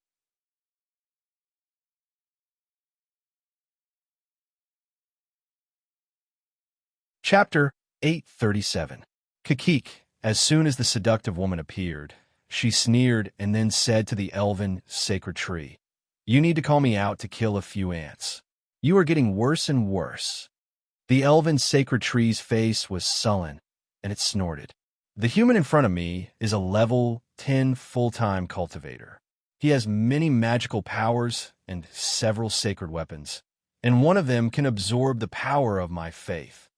Chapter 837. Kakik. As soon as the seductive woman appeared, she sneered and then said to the Elven sacred tree, You need to call me out to kill a few ants. You are getting worse and worse. The Elven sacred tree's face was sullen, and it snorted. The human in front of me is a level 10 full-time cultivator. He has many magical powers and several sacred weapons, and one of them can absorb the power of my faith.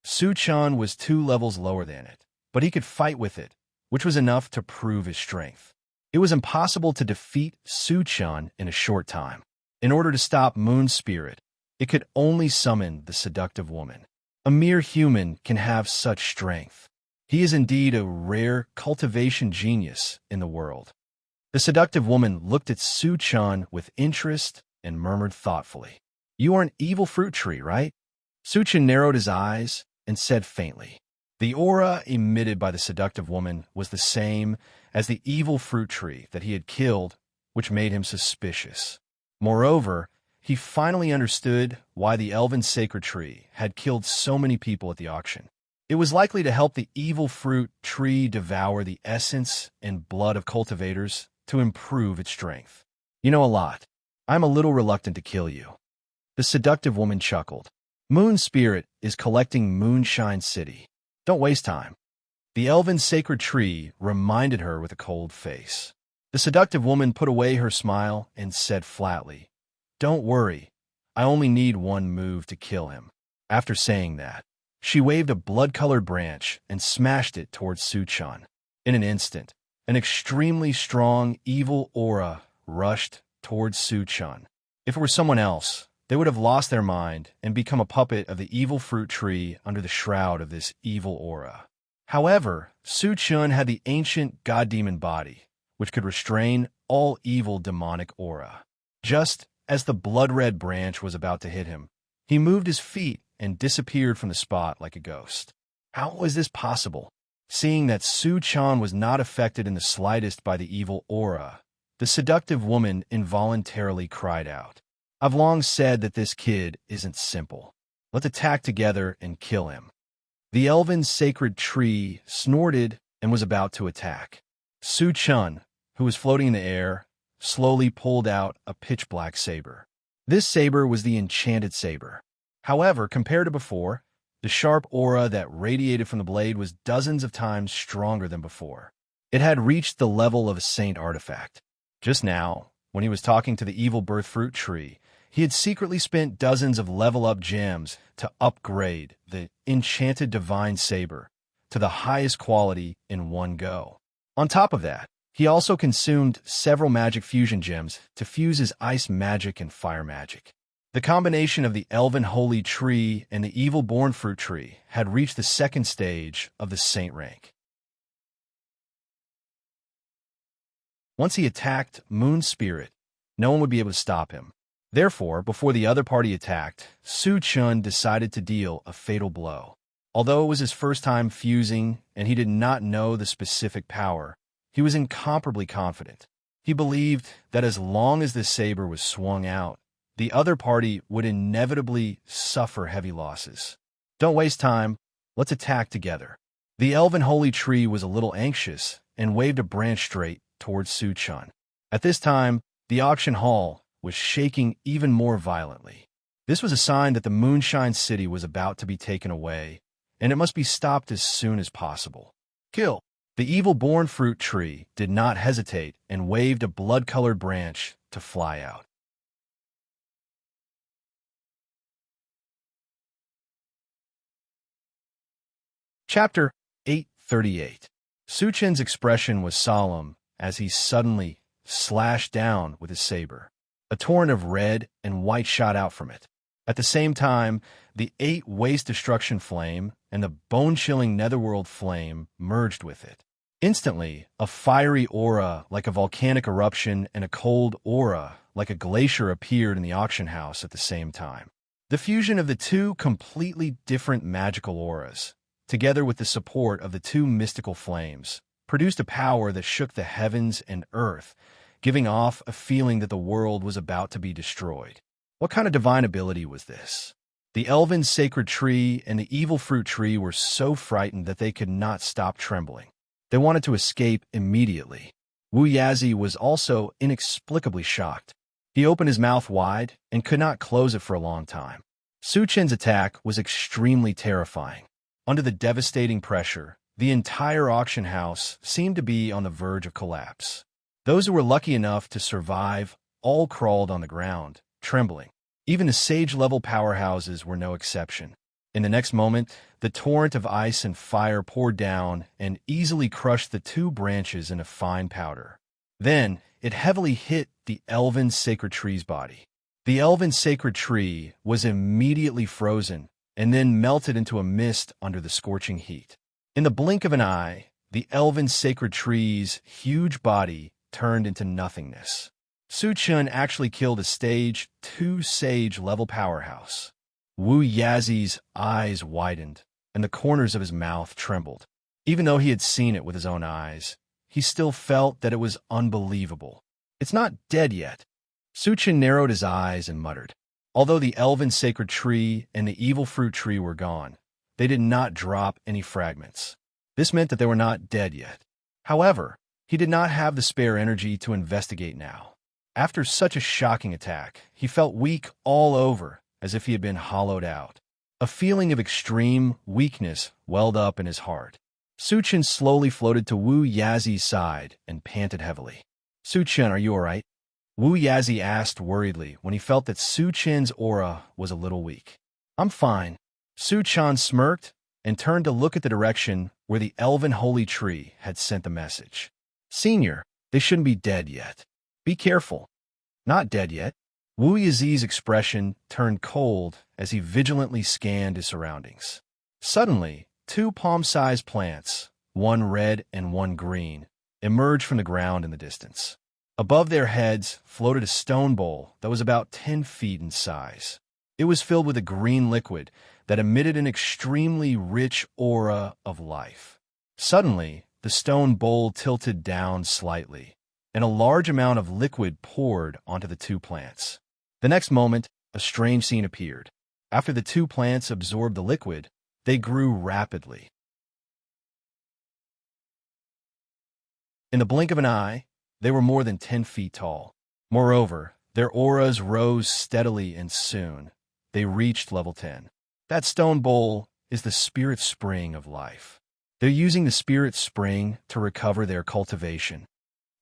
Su-chan was 2 levels lower than it, but he could fight with it, which was enough to prove his strength. It was impossible to defeat Su-chan in a short time. In order to stop Moon's spirit, it could only summon the seductive woman. A mere human can have such strength. He is indeed a rare cultivation genius in the world. The seductive woman looked at Su-chan with interest and murmured thoughtfully, "You are an evil fruit tree, right?" Su-chan narrowed his eyes and said faintly. The aura emitted by the seductive woman was the same as the evil fruit tree that he had killed, which made him suspicious. Moreover, he finally understood why the elven sacred tree had killed so many people at the auction. It was likely to help the evil fruit tree devour the essence and blood of cultivators to improve its strength. "You know a lot. I'm a little reluctant to kill you." The seductive woman chuckled. "Moon Spirit is collecting Moonshine City. Don't waste time." The elven sacred tree reminded her with a cold face. The seductive woman put away her smile and said flatly, "Don't worry, I only need one move to kill him." After saying that, she waved a blood-colored branch and smashed it towards Su-chan. In an instant, an extremely strong evil aura rushed towards Su-chan. If it were someone else, they would have lost their mind and become a puppet of the evil fruit tree under the shroud of this evil aura. However, Su-chan had the ancient god-demon body, which could restrain all evil demonic aura. Just as the blood-red branch was about to hit him, he moved his feet and disappeared from the spot like a ghost. How was this possible? Seeing that Su-chan was not affected in the slightest by the evil aura, the seductive woman involuntarily cried out, "I've long said that this kid isn't simple. Let's attack together and kill him." The elven sacred tree snorted and was about to attack. Su-chan, who was floating in the air, slowly pulled out a pitch-black saber. This saber was the enchanted saber. However, compared to before, the sharp aura that radiated from the blade was dozens of times stronger than before. It had reached the level of a saint artifact. Just now, when he was talking to the evil birth fruit tree, he had secretly spent dozens of level-up gems to upgrade the enchanted divine saber to the highest quality in one go. On top of that, he also consumed several magic fusion gems to fuse his ice magic and fire magic. The combination of the elven holy tree and the evil-born fruit tree had reached the second stage of the saint rank. Once he attacked Moon Spirit, no one would be able to stop him. Therefore, before the other party attacked, Su-chan decided to deal a fatal blow. Although it was his first time fusing and he did not know the specific power, he was incomparably confident. He believed that as long as the saber was swung out, the other party would inevitably suffer heavy losses. "Don't waste time. Let's attack together." The elven holy tree was a little anxious and waved a branch straight towards Su-chan. At this time, the auction hall was shaking even more violently. This was a sign that the Moonshine City was about to be taken away, and it must be stopped as soon as possible. "Kill!" The evil-born fruit tree did not hesitate and waved a blood-colored branch to fly out. Chapter 838. Su-chan's expression was solemn as he suddenly slashed down with his saber. A torrent of red and white shot out from it. At the same time, the 8 waste destruction flame and the bone-chilling netherworld flame merged with it. Instantly, a fiery aura like a volcanic eruption and a cold aura like a glacier appeared in the auction house at the same time. The fusion of the two completely different magical auras, together with the support of the 2 mystical flames, produced a power that shook the heavens and earth, giving off a feeling that the world was about to be destroyed. What kind of divine ability was this? The elven sacred tree and the evil fruit tree were so frightened that they could not stop trembling. They wanted to escape immediately. Wu Yazi was also inexplicably shocked. He opened his mouth wide and could not close it for a long time. Su-chan's attack was extremely terrifying. Under the devastating pressure, the entire auction house seemed to be on the verge of collapse. Those who were lucky enough to survive all crawled on the ground, trembling. Even the sage-level powerhouses were no exception. In the next moment, the torrent of ice and fire poured down and easily crushed the 2 branches in a fine powder. Then, it heavily hit the elven sacred tree's body. The elven sacred tree was immediately frozen and then melted into a mist under the scorching heat. In the blink of an eye, the elven sacred tree's huge body turned into nothingness. Su Chun actually killed a stage 2 sage-level powerhouse. Wu Yazi's eyes widened, and the corners of his mouth trembled. Even though he had seen it with his own eyes, he still felt that it was unbelievable. It's not dead yet. Su Chun narrowed his eyes and muttered. Although the elven sacred tree and the evil fruit tree were gone, they did not drop any fragments. This meant that they were not dead yet. However, he did not have the spare energy to investigate now. After such a shocking attack, he felt weak all over, as if he had been hollowed out. A feeling of extreme weakness welled up in his heart. Su Chun slowly floated to Wu Yazi's side and panted heavily. Su Chun, are you all right? Wu Yazi asked worriedly when he felt that Su Chun's aura was a little weak. I'm fine. Su Chun smirked and turned to look at the direction where the elven holy tree had sent the message. Senior, they shouldn't be dead yet. Be careful. Not dead yet. Wu Yazi's expression turned cold as he vigilantly scanned his surroundings. Suddenly, 2 palm-sized plants, one red and one green, emerged from the ground in the distance. Above their heads floated a stone bowl that was about 10 feet in size. It was filled with a green liquid that emitted an extremely rich aura of life. Suddenly, the stone bowl tilted down slightly, and a large amount of liquid poured onto the 2 plants. The next moment, a strange scene appeared. After the 2 plants absorbed the liquid, they grew rapidly. In the blink of an eye, they were more than 10 feet tall. Moreover, their auras rose steadily and soon they reached level 10. That stone bowl is the spirit spring of life. They're using the spirit spring to recover their cultivation.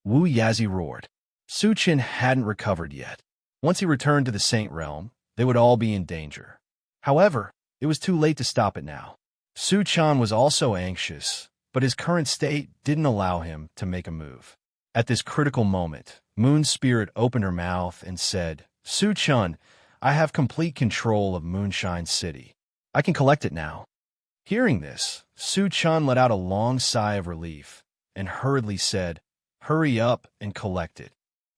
Wu Yazi roared. Su Chun hadn't recovered yet. Once he returned to the Saint Realm, they would all be in danger. However, it was too late to stop it now. Su Chun was also anxious, but his current state didn't allow him to make a move. At this critical moment, Moon Spirit opened her mouth and said, Su Chun, I have complete control of Moonshine City. I can collect it now. Hearing this, Su Chun let out a long sigh of relief and hurriedly said, Hurry up and collect it.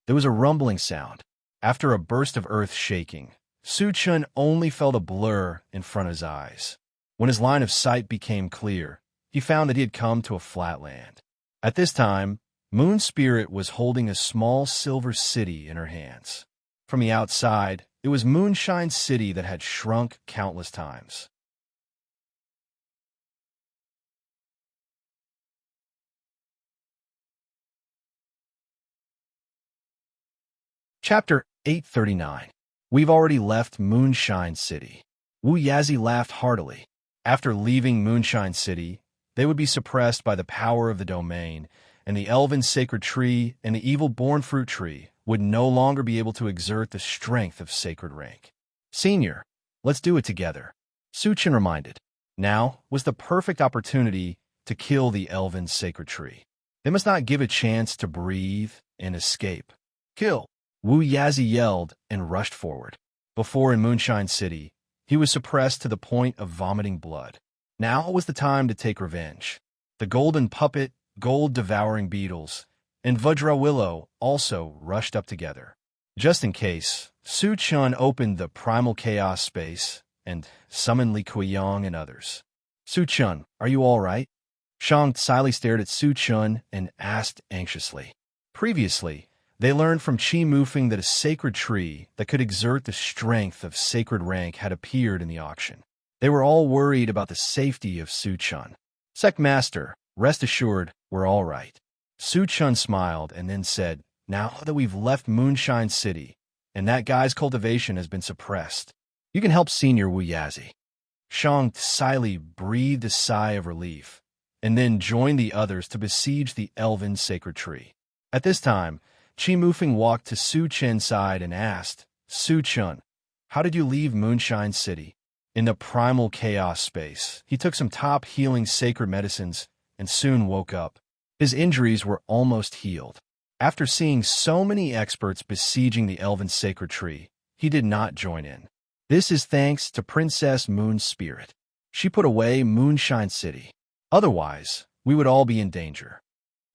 There was a rumbling sound. After a burst of earth shaking, Su Chun only felt a blur in front of his eyes. When his line of sight became clear, he found that he had come to a flat land. At this time, Moon Spirit was holding a small silver city in her hands. From the outside, it was Moonshine City that had shrunk countless times. Chapter 839. We've already left Moonshine City. Wu Yazi laughed heartily. After leaving Moonshine City, they would be suppressed by the power of the domain, and the elven sacred tree and the evil-born fruit tree would no longer be able to exert the strength of sacred rank. Senior, let's do it together. Su Chun reminded. Now was the perfect opportunity to kill the elven sacred tree. They must not give a chance to breathe and escape. Kill! Wu Yazi yelled and rushed forward. Before in Moonshine City, he was suppressed to the point of vomiting blood. Now was the time to take revenge. The golden puppet, gold-devouring beetles, and Vajra Willow also rushed up together. Just in case, Su Chun opened the primal chaos space and summoned Li Kuiyang and others. Su Chun, are you all right? Shang Tsai stared at Su Chun and asked anxiously. Previously, they learned from Qi Mufeng that a sacred tree that could exert the strength of sacred rank had appeared in the auction. They were all worried about the safety of Su Chun. Sect Master, rest assured, we're all right. Su Chun smiled and then said, Now that we've left Moonshine City, and that guy's cultivation has been suppressed, you can help Senior Wu Yazi. Shang Tsai breathed a sigh of relief, and then joined the others to besiege the elven sacred tree. At this time, Qi Mufeng walked to Su Chun's side and asked, Su Chun, how did you leave Moonshine City? In the primal chaos space, he took some top healing sacred medicines and soon woke up. His injuries were almost healed. After seeing so many experts besieging the elven sacred tree, he did not join in. This is thanks to Princess Moon's spirit. She put away Moonshine City. Otherwise, we would all be in danger.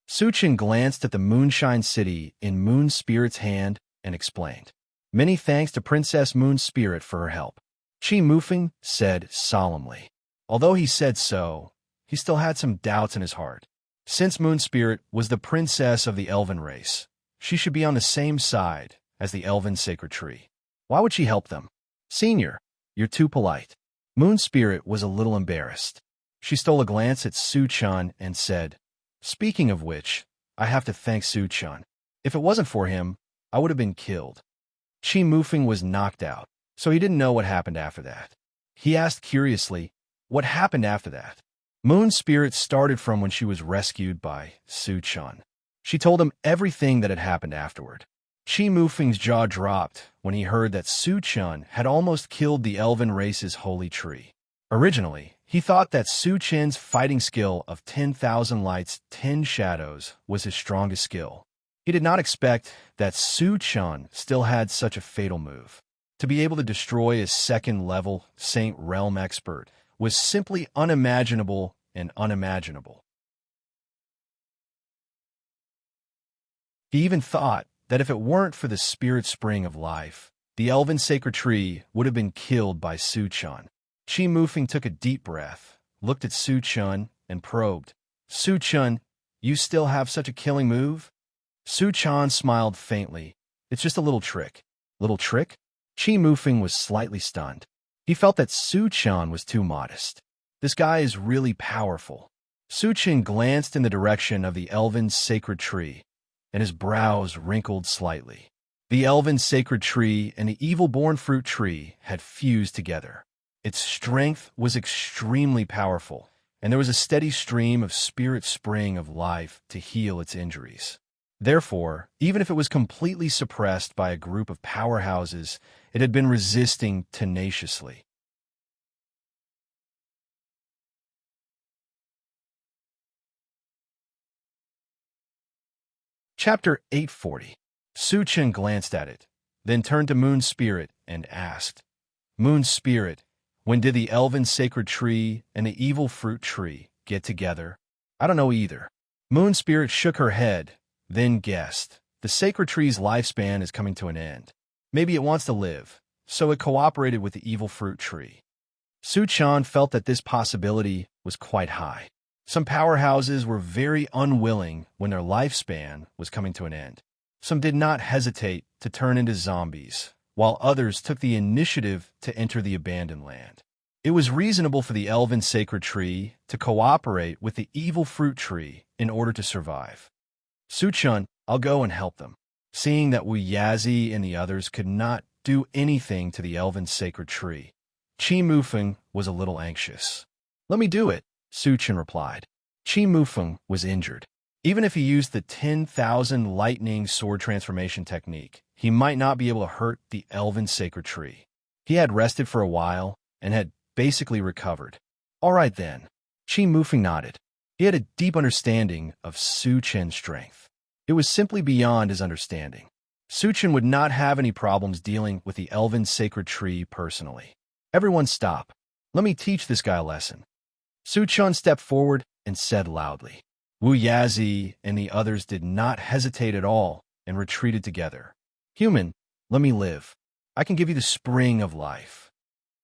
Suchin glanced at the Moonshine City in Moon Spirit's hand and explained, "Many thanks to Princess Moon Spirit for her help," Chi Mufeng said solemnly. Although he said so, he still had some doubts in his heart. Since Moon Spirit was the princess of the elven race, she should be on the same side as the elven sacred tree. Why would she help them? "Senior, you're too polite." Moon Spirit was a little embarrassed. She stole a glance at Su-chan and said, "Speaking of which, I have to thank Su-chan. If it wasn't for him, I would have been killed." Chi Mufeng was knocked out, so he didn't know what happened after that. He asked curiously, "What happened after that?" Moon Spirit started from when she was rescued by Su-chan. She told him everything that had happened afterward. Chi Mufeng's jaw dropped when he heard that Su-chan had almost killed the elven race's holy tree. Originally, he thought that Su-chan's fighting skill of 10,000 lights, 10 shadows was his strongest skill. He did not expect that Su-chan still had such a fatal move. To be able to destroy a second-level Saint Realm expert was simply unimaginable and unimaginable. He even thought that if it weren't for the spirit spring of life, the elven sacred tree would have been killed by Su-chan. Chi Mufeng took a deep breath, looked at Su-chan, and probed, "Su-chan, you still have such a killing move?" Su-chan smiled faintly. "It's just a little trick." "Little trick?" Chi Mufeng was slightly stunned. He felt that Su-chan was too modest. This guy is really powerful. Su-chan glanced in the direction of the elven sacred tree, and his brows wrinkled slightly. The elven sacred tree and the evil-born fruit tree had fused together. Its strength was extremely powerful, and there was a steady stream of spirit spring of life to heal its injuries. Therefore, even if it was completely suppressed by a group of powerhouses, it had been resisting tenaciously. Chapter 840. Su-chan glanced at it, then turned to Moon Spirit and asked, "Moon Spirit, when did the elven sacred tree and the evil fruit tree get together?" "I don't know either." Moon Spirit shook her head, then guessed, "The sacred tree's lifespan is coming to an end. Maybe it wants to live, so it cooperated with the evil fruit tree." Su-chan felt that this possibility was quite high. Some powerhouses were very unwilling when their lifespan was coming to an end. Some did not hesitate to turn into zombies, while others took the initiative to enter the abandoned land. It was reasonable for the elven sacred tree to cooperate with the evil fruit tree in order to survive. "Su-chan, I'll go and help them." Seeing that Wu Yazi and the others could not do anything to the elven sacred tree, Chi Mufeng was a little anxious. "Let me do it," Su-chan replied. Chi Mufeng was injured. Even if he used the 10,000 lightning sword transformation technique, he might not be able to hurt the elven sacred tree. He had rested for a while and had basically recovered. "All right then." Chi Mufeng nodded. He had a deep understanding of Su-chan's strength. It was simply beyond his understanding. Su-chan would not have any problems dealing with the elven sacred tree personally. "Everyone stop. Let me teach this guy a lesson." Su-chan stepped forward and said loudly. Wu Yazi and the others did not hesitate at all and retreated together. "Human, let me live. I can give you the spring of life."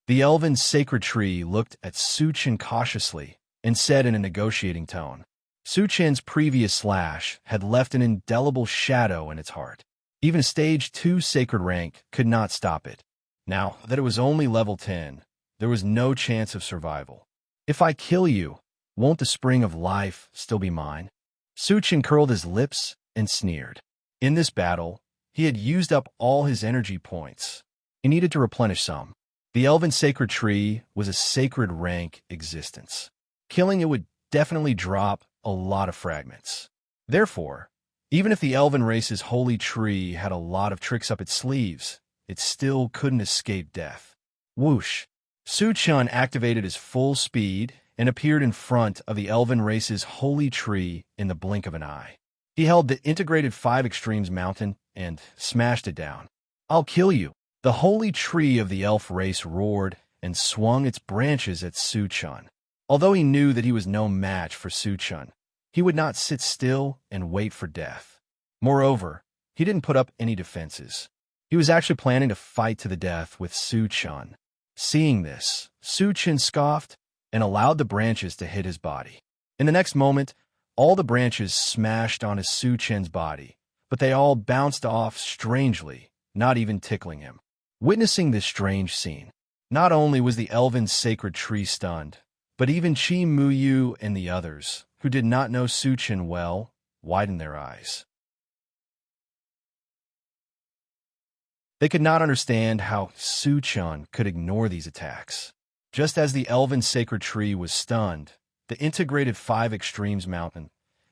The elven sacred tree looked at Su-chan cautiously and said in a negotiating tone. Su-chan's previous slash had left an indelible shadow in its heart. Even a stage 2 sacred rank could not stop it. Now that it was only level 10, there was no chance of survival. "If I kill you, won't the spring of life still be mine?" Su-chan curled his lips and sneered. In this battle, he had used up all his energy points. He needed to replenish some. The elven sacred tree was a sacred rank existence. Killing it would definitely drop a lot of fragments. Therefore, even if the elven race's holy tree had a lot of tricks up its sleeves, it still couldn't escape death. Whoosh! Su-chan activated his full speed and appeared in front of the elven race's holy tree in the blink of an eye. He held the integrated 5 extremes mountain and smashed it down. "I'll kill you!" The holy tree of the elf race roared and swung its branches at Su-chun. Although he knew that he was no match for Su-chun, he would not sit still and wait for death. Moreover, he didn't put up any defenses. He was actually planning to fight to the death with Su-chun. Seeing this, Su-chun scoffed and allowed the branches to hit his body. In the next moment, all the branches smashed onto Su-chun's body, but they all bounced off strangely, not even tickling him. Witnessing this strange scene, not only was the elven sacred tree stunned, but even Chi Muyu and the others, who did not know Su-chun well, widened their eyes. They could not understand how Su-chun could ignore these attacks. Just as the elven sacred tree was stunned, the integrated 5 extremes mountain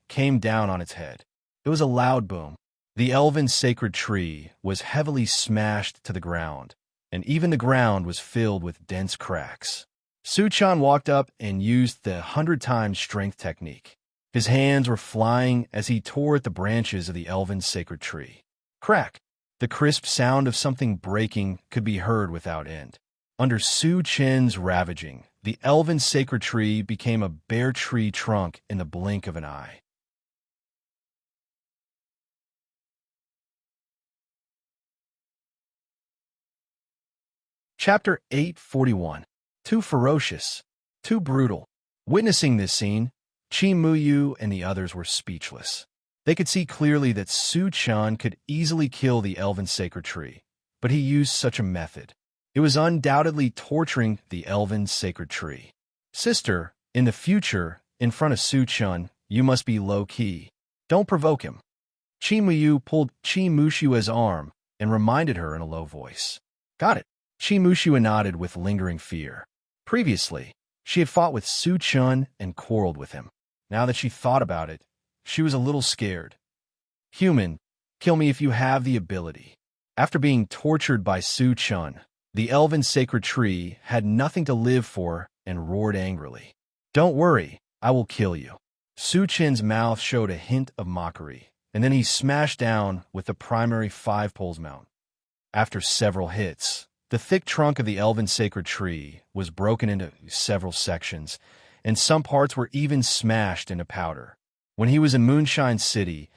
came down on its head. It was a loud boom. The elven sacred tree was heavily smashed to the ground, and even the ground was filled with dense cracks. Su-chun walked up and used the 100 times strength technique. His hands were flying as he tore at the branches of the elven sacred tree. Crack! The crisp sound of something breaking could be heard without end. Under Su-chun's ravaging, the elven sacred tree became a bare tree trunk in the blink of an eye. Chapter 841. Too ferocious, too brutal. Witnessing this scene, Chi Muyu and the others were speechless. They could see clearly that Su-chun could easily kill the elven sacred tree, but he used such a method. It was undoubtedly torturing the elven sacred tree. "Sister, in the future, in front of Su-chun, you must be low-key. Don't provoke him." Chi Muyu pulled Chi Mushua's arm and reminded her in a low voice. "Got it." Chi Mushua nodded with lingering fear. Previously, she had fought with Su-chun and quarreled with him. Now that she thought about it, she was a little scared. "Human, kill me if you have the ability." After being tortured by Su-chun, the elven sacred tree had nothing to live for and roared angrily. "Don't worry, I will kill you." Su-chun's mouth showed a hint of mockery, and then he smashed down with the primary 5 poles mount. After several hits, the thick trunk of the elven sacred tree was broken into several sections, and some parts were even smashed into powder. When he was in Moonshine City,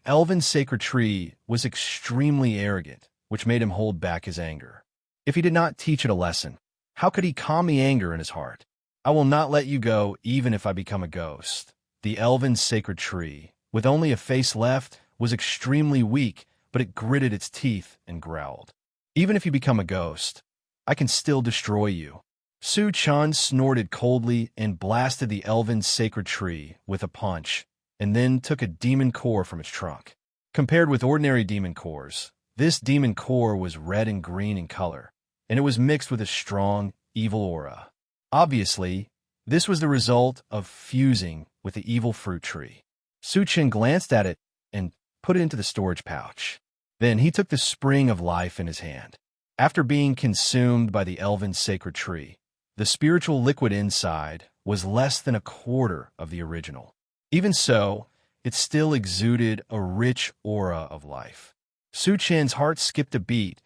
elven sacred tree was extremely arrogant, which made him hold back his anger. If he did not teach it a lesson, how could he calm the anger in his heart? "I will not let you go even if I become a ghost." The elven sacred tree, with only a face left, was extremely weak, but it gritted its teeth and growled. "Even if you become a ghost, I can still destroy you." Su-chun snorted coldly and blasted the elven sacred tree with a punch, and then took a demon core from its trunk. Compared with ordinary demon cores, this demon core was red and green in color, and it was mixed with a strong, evil aura. Obviously, this was the result of fusing with the evil fruit tree. Su-chun glanced at it and put it into the storage pouch. Then he took the spring of life in his hand. After being consumed by the elven sacred tree, the spiritual liquid inside was less than a quarter of the original. Even so, it still exuded a rich aura of life. Su-chun's heart skipped a beat,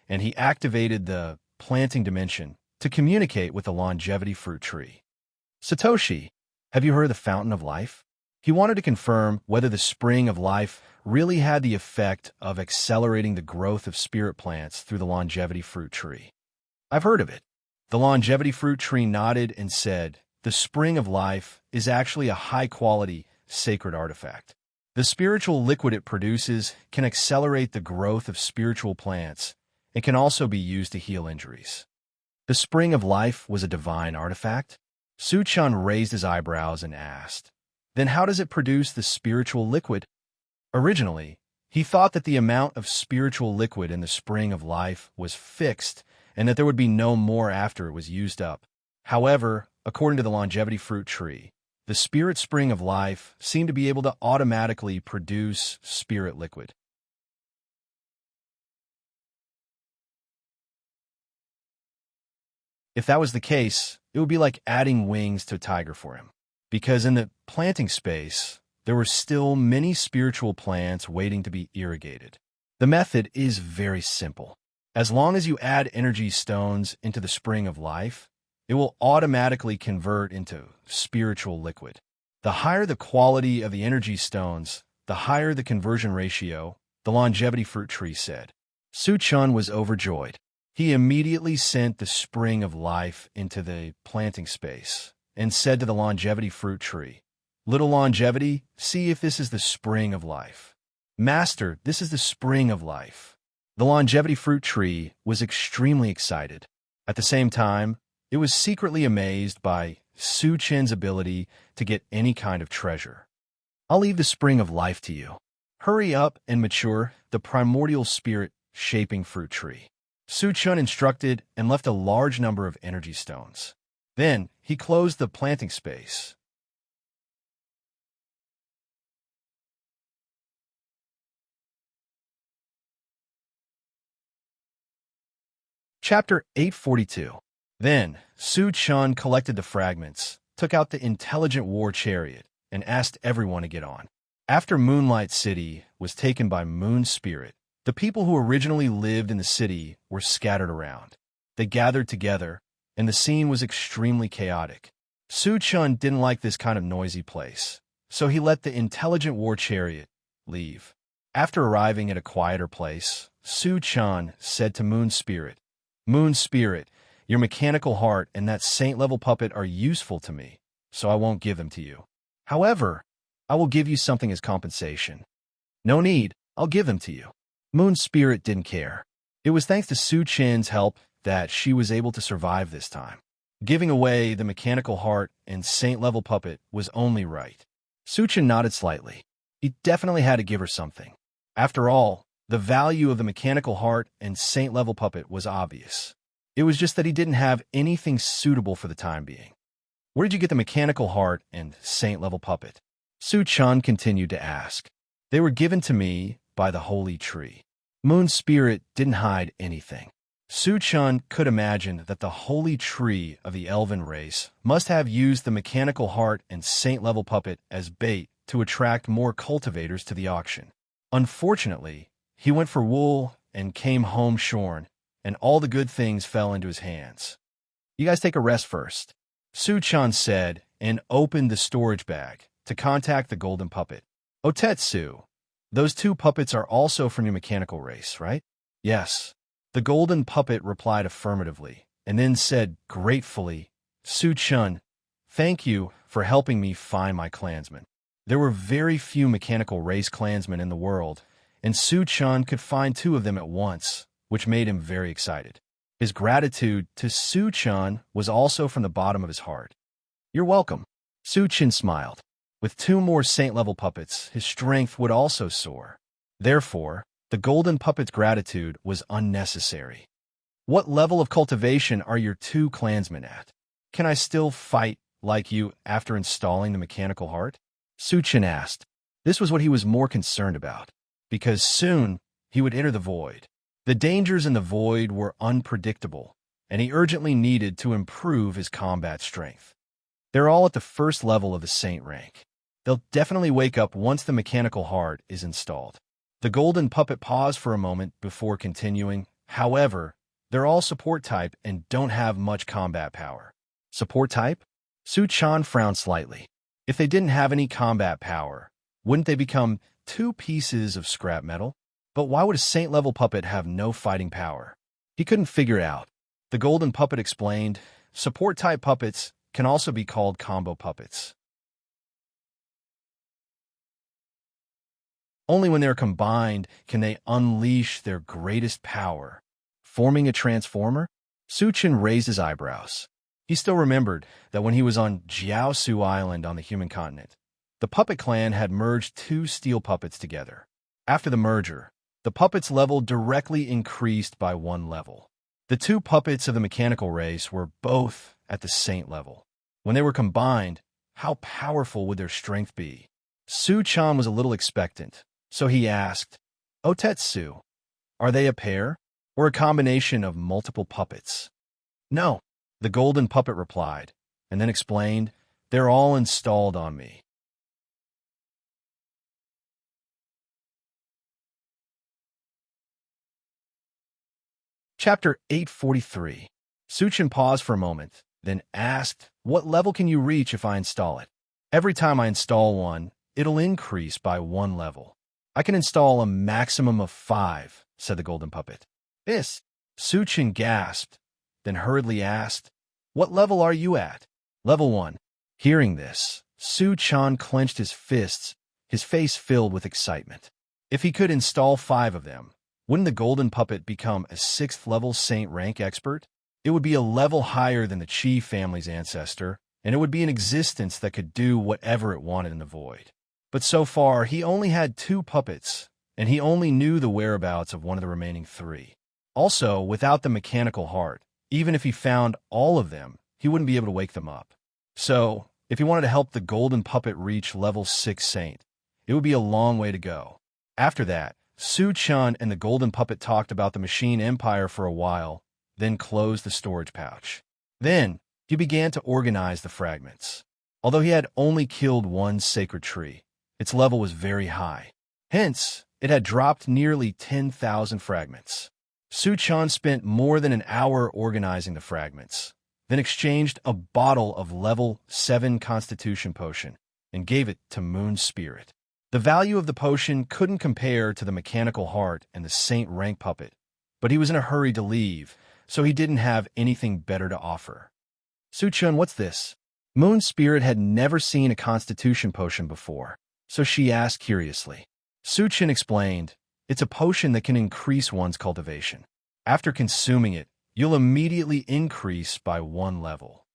and he activated the planting dimension to communicate with the longevity fruit tree. "Satoshi, have you heard of the fountain of life?" He wanted to confirm whether the spring of life really had the effect of accelerating the growth of spirit plants through the longevity fruit tree. "I've heard of it." The longevity fruit tree nodded and said, "The spring of life is actually a high-quality, sacred artifact. The spiritual liquid it produces can accelerate the growth of spiritual plants and can also be used to heal injuries." The spring of life was a divine artifact? Su-chun raised his eyebrows and asked, "Then how does it produce the spiritual liquid?" Originally, he thought that the amount of spiritual liquid in the spring of life was fixed and that there would be no more after it was used up. However, according to the longevity fruit tree, the spirit spring of life seemed to be able to automatically produce spirit liquid. If that was the case, it would be like adding wings to a tiger for him. Because in the planting space, there were still many spiritual plants waiting to be irrigated. The method is very simple. As long as you add energy stones into the spring of life, it will automatically convert into spiritual liquid. The higher the quality of the energy stones, the higher the conversion ratio, the longevity fruit tree said. Su-chun was overjoyed. He immediately sent the spring of life into the planting space and said to the longevity fruit tree, "Little longevity, see if this is the spring of life." "Master, this is the spring of life." The longevity fruit tree was extremely excited. At the same time, it was secretly amazed by Su-chen's ability to get any kind of treasure. "I'll leave the spring of life to you. Hurry up and mature the primordial spirit-shaping fruit tree." Su-chun instructed and left a large number of energy stones. Then he closed the planting space. Chapter 842. Then Su-chun collected the fragments, took out the intelligent war chariot, and asked everyone to get on. After Moonlight City was taken by Moon Spirit, the people who originally lived in the city were scattered around. They gathered together, and the scene was extremely chaotic. Su-chun didn't like this kind of noisy place, so he let the intelligent war chariot leave. After arriving at a quieter place, Su-chun said to Moon Spirit, "Moon Spirit, your mechanical heart and that saint-level puppet are useful to me, so I won't give them to you. However, I will give you something as compensation." "No need, I'll give them to you." Moon Spirit didn't care. It was thanks to Su-chen's help that she was able to survive this time. Giving away the mechanical heart and saint-level puppet was only right. Su-chen nodded slightly. He definitely had to give her something. After all, the value of the mechanical heart and saint-level puppet was obvious. It was just that he didn't have anything suitable for the time being. "Where did you get the mechanical heart and saint-level puppet?" Su-chun continued to ask. "They were given to me by the holy tree." Moon Spirit didn't hide anything. Su-chun could imagine that the holy tree of the elven race must have used the mechanical heart and saint-level puppet as bait to attract more cultivators to the auction. Unfortunately, he went for wool and came home shorn, and all the good things fell into his hands. "You guys take a rest first," Su-chun said, and opened the storage bag to contact the golden puppet. "Otetsu, those two puppets are also from your mechanical race, right?" "Yes." The golden puppet replied affirmatively, and then said gratefully, "Su-chun, thank you for helping me find my clansmen." There were very few mechanical race clansmen in the world, and Su-chun could find two of them at once, which made him very excited. His gratitude to Su-chun was also from the bottom of his heart. "You're welcome." Su-chun smiled. With two more saint-level puppets, his strength would also soar. Therefore, the golden puppet's gratitude was unnecessary. "What level of cultivation are your two clansmen at? Can I still fight like you after installing the mechanical heart?" Su-chun asked. This was what he was more concerned about, because soon he would enter the void. The dangers in the void were unpredictable, and he urgently needed to improve his combat strength. They're all at the first level of the saint rank. They'll definitely wake up once the mechanical heart is installed. The golden puppet paused for a moment before continuing. "However, they're all support type and don't have much combat power." "Support type?" Su-chun frowned slightly. If they didn't have any combat power, wouldn't they become two pieces of scrap metal? But why would a saint-level puppet have no fighting power? He couldn't figure it out. The golden puppet explained, support-type puppets can also be called combo puppets. Only when they're combined can they unleash their greatest power. Forming a transformer? Su-chun raised his eyebrows. He still remembered that when he was on Jiaosu Island on the human continent, the puppet clan had merged two steel puppets together. After the merger, the puppets' level directly increased by one level. The two puppets of the mechanical race were both at the saint level. When they were combined, how powerful would their strength be? Su-chun was a little expectant, so he asked, "Otetsu, are they a pair, or a combination of multiple puppets?" "No," the golden puppet replied, and then explained, "They're all installed on me." Chapter 843. Suchin paused for a moment, then asked, "What level can you reach if I install it?" "Every time I install one, it'll increase by 1 level. I can install a maximum of 5, said the golden puppet. "This?" Suchin gasped, then hurriedly asked, "What level are you at?" "Level 1. Hearing this, Suchan clenched his fists, his face filled with excitement. If he could install 5 of them, wouldn't the golden puppet become a 6th-level saint rank expert? It would be a level higher than the Qi family's ancestor, and it would be an existence that could do whatever it wanted in the void. But so far, he only had 2 puppets, and he only knew the whereabouts of one of the remaining 3. Also, without the mechanical heart, even if he found all of them, he wouldn't be able to wake them up. So, if he wanted to help the golden puppet reach level 6 saint, it would be a long way to go. After that, Suchan and the golden puppet talked about the machine empire for a while, then closed the storage pouch. Then, he began to organize the fragments. Although he had only killed 1 sacred tree, its level was very high. Hence, it had dropped nearly 10,000 fragments. Suchan spent more than an hour organizing the fragments, then exchanged a bottle of level 7 constitution potion and gave it to Moon Spirit. The value of the potion couldn't compare to the mechanical heart and the saint rank puppet, but he was in a hurry to leave, so he didn't have anything better to offer. "Suchan, what's this?" Moon Spirit had never seen a constitution potion before, so she asked curiously. Suchan explained, "It's a potion that can increase one's cultivation. After consuming it, you'll immediately increase by 1 level."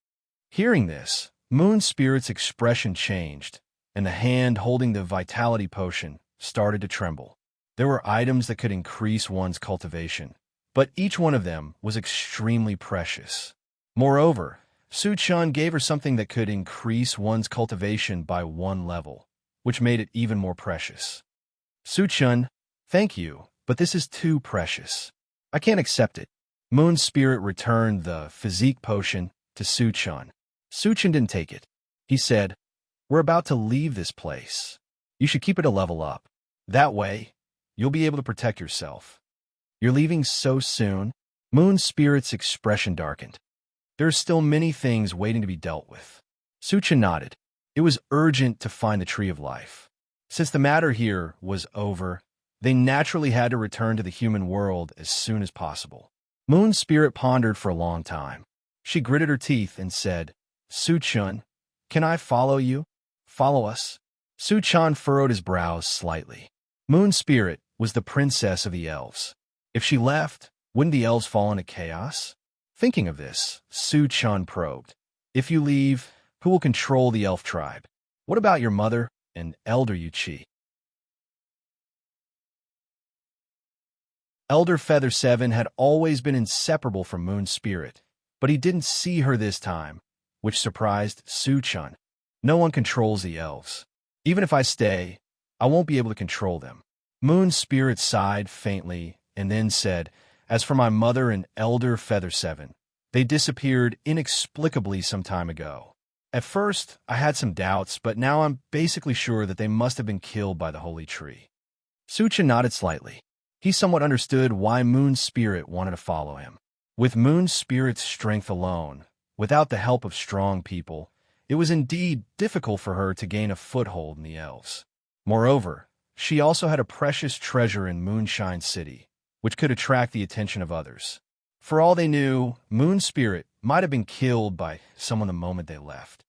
Hearing this, Moon Spirit's expression changed, and the hand holding the vitality potion started to tremble. There were items that could increase one's cultivation, but each one of them was extremely precious. Moreover, Suchan gave her something that could increase one's cultivation by 1 level, which made it even more precious. "Suchan, thank you, but this is too precious. I can't accept it." Moon Spirit returned the physique potion to Suchan. Suchan didn't take it. He said, "We're about to leave this place. You should keep it a level up. That way, you'll be able to protect yourself." "You're leaving so soon?" Moon Spirit's expression darkened. "There are still many things waiting to be dealt with." Suchan nodded. It was urgent to find the Tree of Life. Since the matter here was over, they naturally had to return to the human world as soon as possible. Moon Spirit pondered for a long time. She gritted her teeth and said, "Suchan, can I follow you? Follow us?" Suchan furrowed his brows slightly. Moon Spirit was the princess of the elves. If she left, wouldn't the elves fall into chaos? Thinking of this, Suchan probed, "If you leave, who will control the elf tribe? What about your mother and Elder Yuchi?" Elder Feather 7 had always been inseparable from Moon Spirit, but he didn't see her this time, which surprised Suchan. "No one controls the elves. Even if I stay, I won't be able to control them." Moon Spirit sighed faintly and then said, "As for my mother and Elder Feather 7, they disappeared inexplicably some time ago. At first, I had some doubts, but now I'm basically sure that they must have been killed by the Holy Tree." Suchan nodded slightly. He somewhat understood why Moon Spirit wanted to follow him. With Moon Spirit's strength alone, without the help of strong people, it was indeed difficult for her to gain a foothold in the elves. Moreover, she also had a precious treasure in Moonshine City, which could attract the attention of others. For all they knew, Moon Spirit might have been killed by someone the moment they left.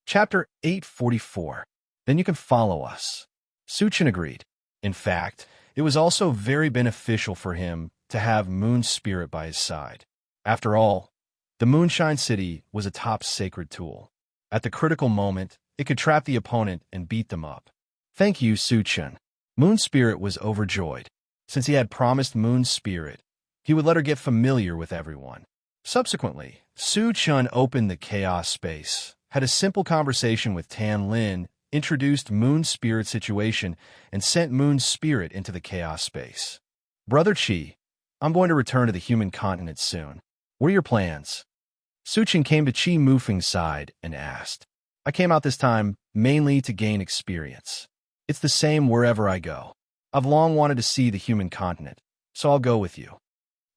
Chapter 844. Then you can follow us. Suchan agreed. In fact, it was also very beneficial for him to have Moon Spirit by his side. After all, the Moonshine City was a top sacred tool. At the critical moment, it could trap the opponent and beat them up. "Thank you, Suchan." Moon Spirit was overjoyed. Since he had promised Moon Spirit, he would let her get familiar with everyone. Subsequently, Suchan opened the Chaos Space, had a simple conversation with Tan Lin, introduced Moon Spirit's situation, and sent Moon Spirit into the Chaos Space. "Brother Qi, I'm going to return to the human continent soon. What are your plans?" Suchan came to Qi Mufeng's side and asked. "I came out this time mainly to gain experience. It's the same wherever I go. I've long wanted to see the human continent, so I'll go with you.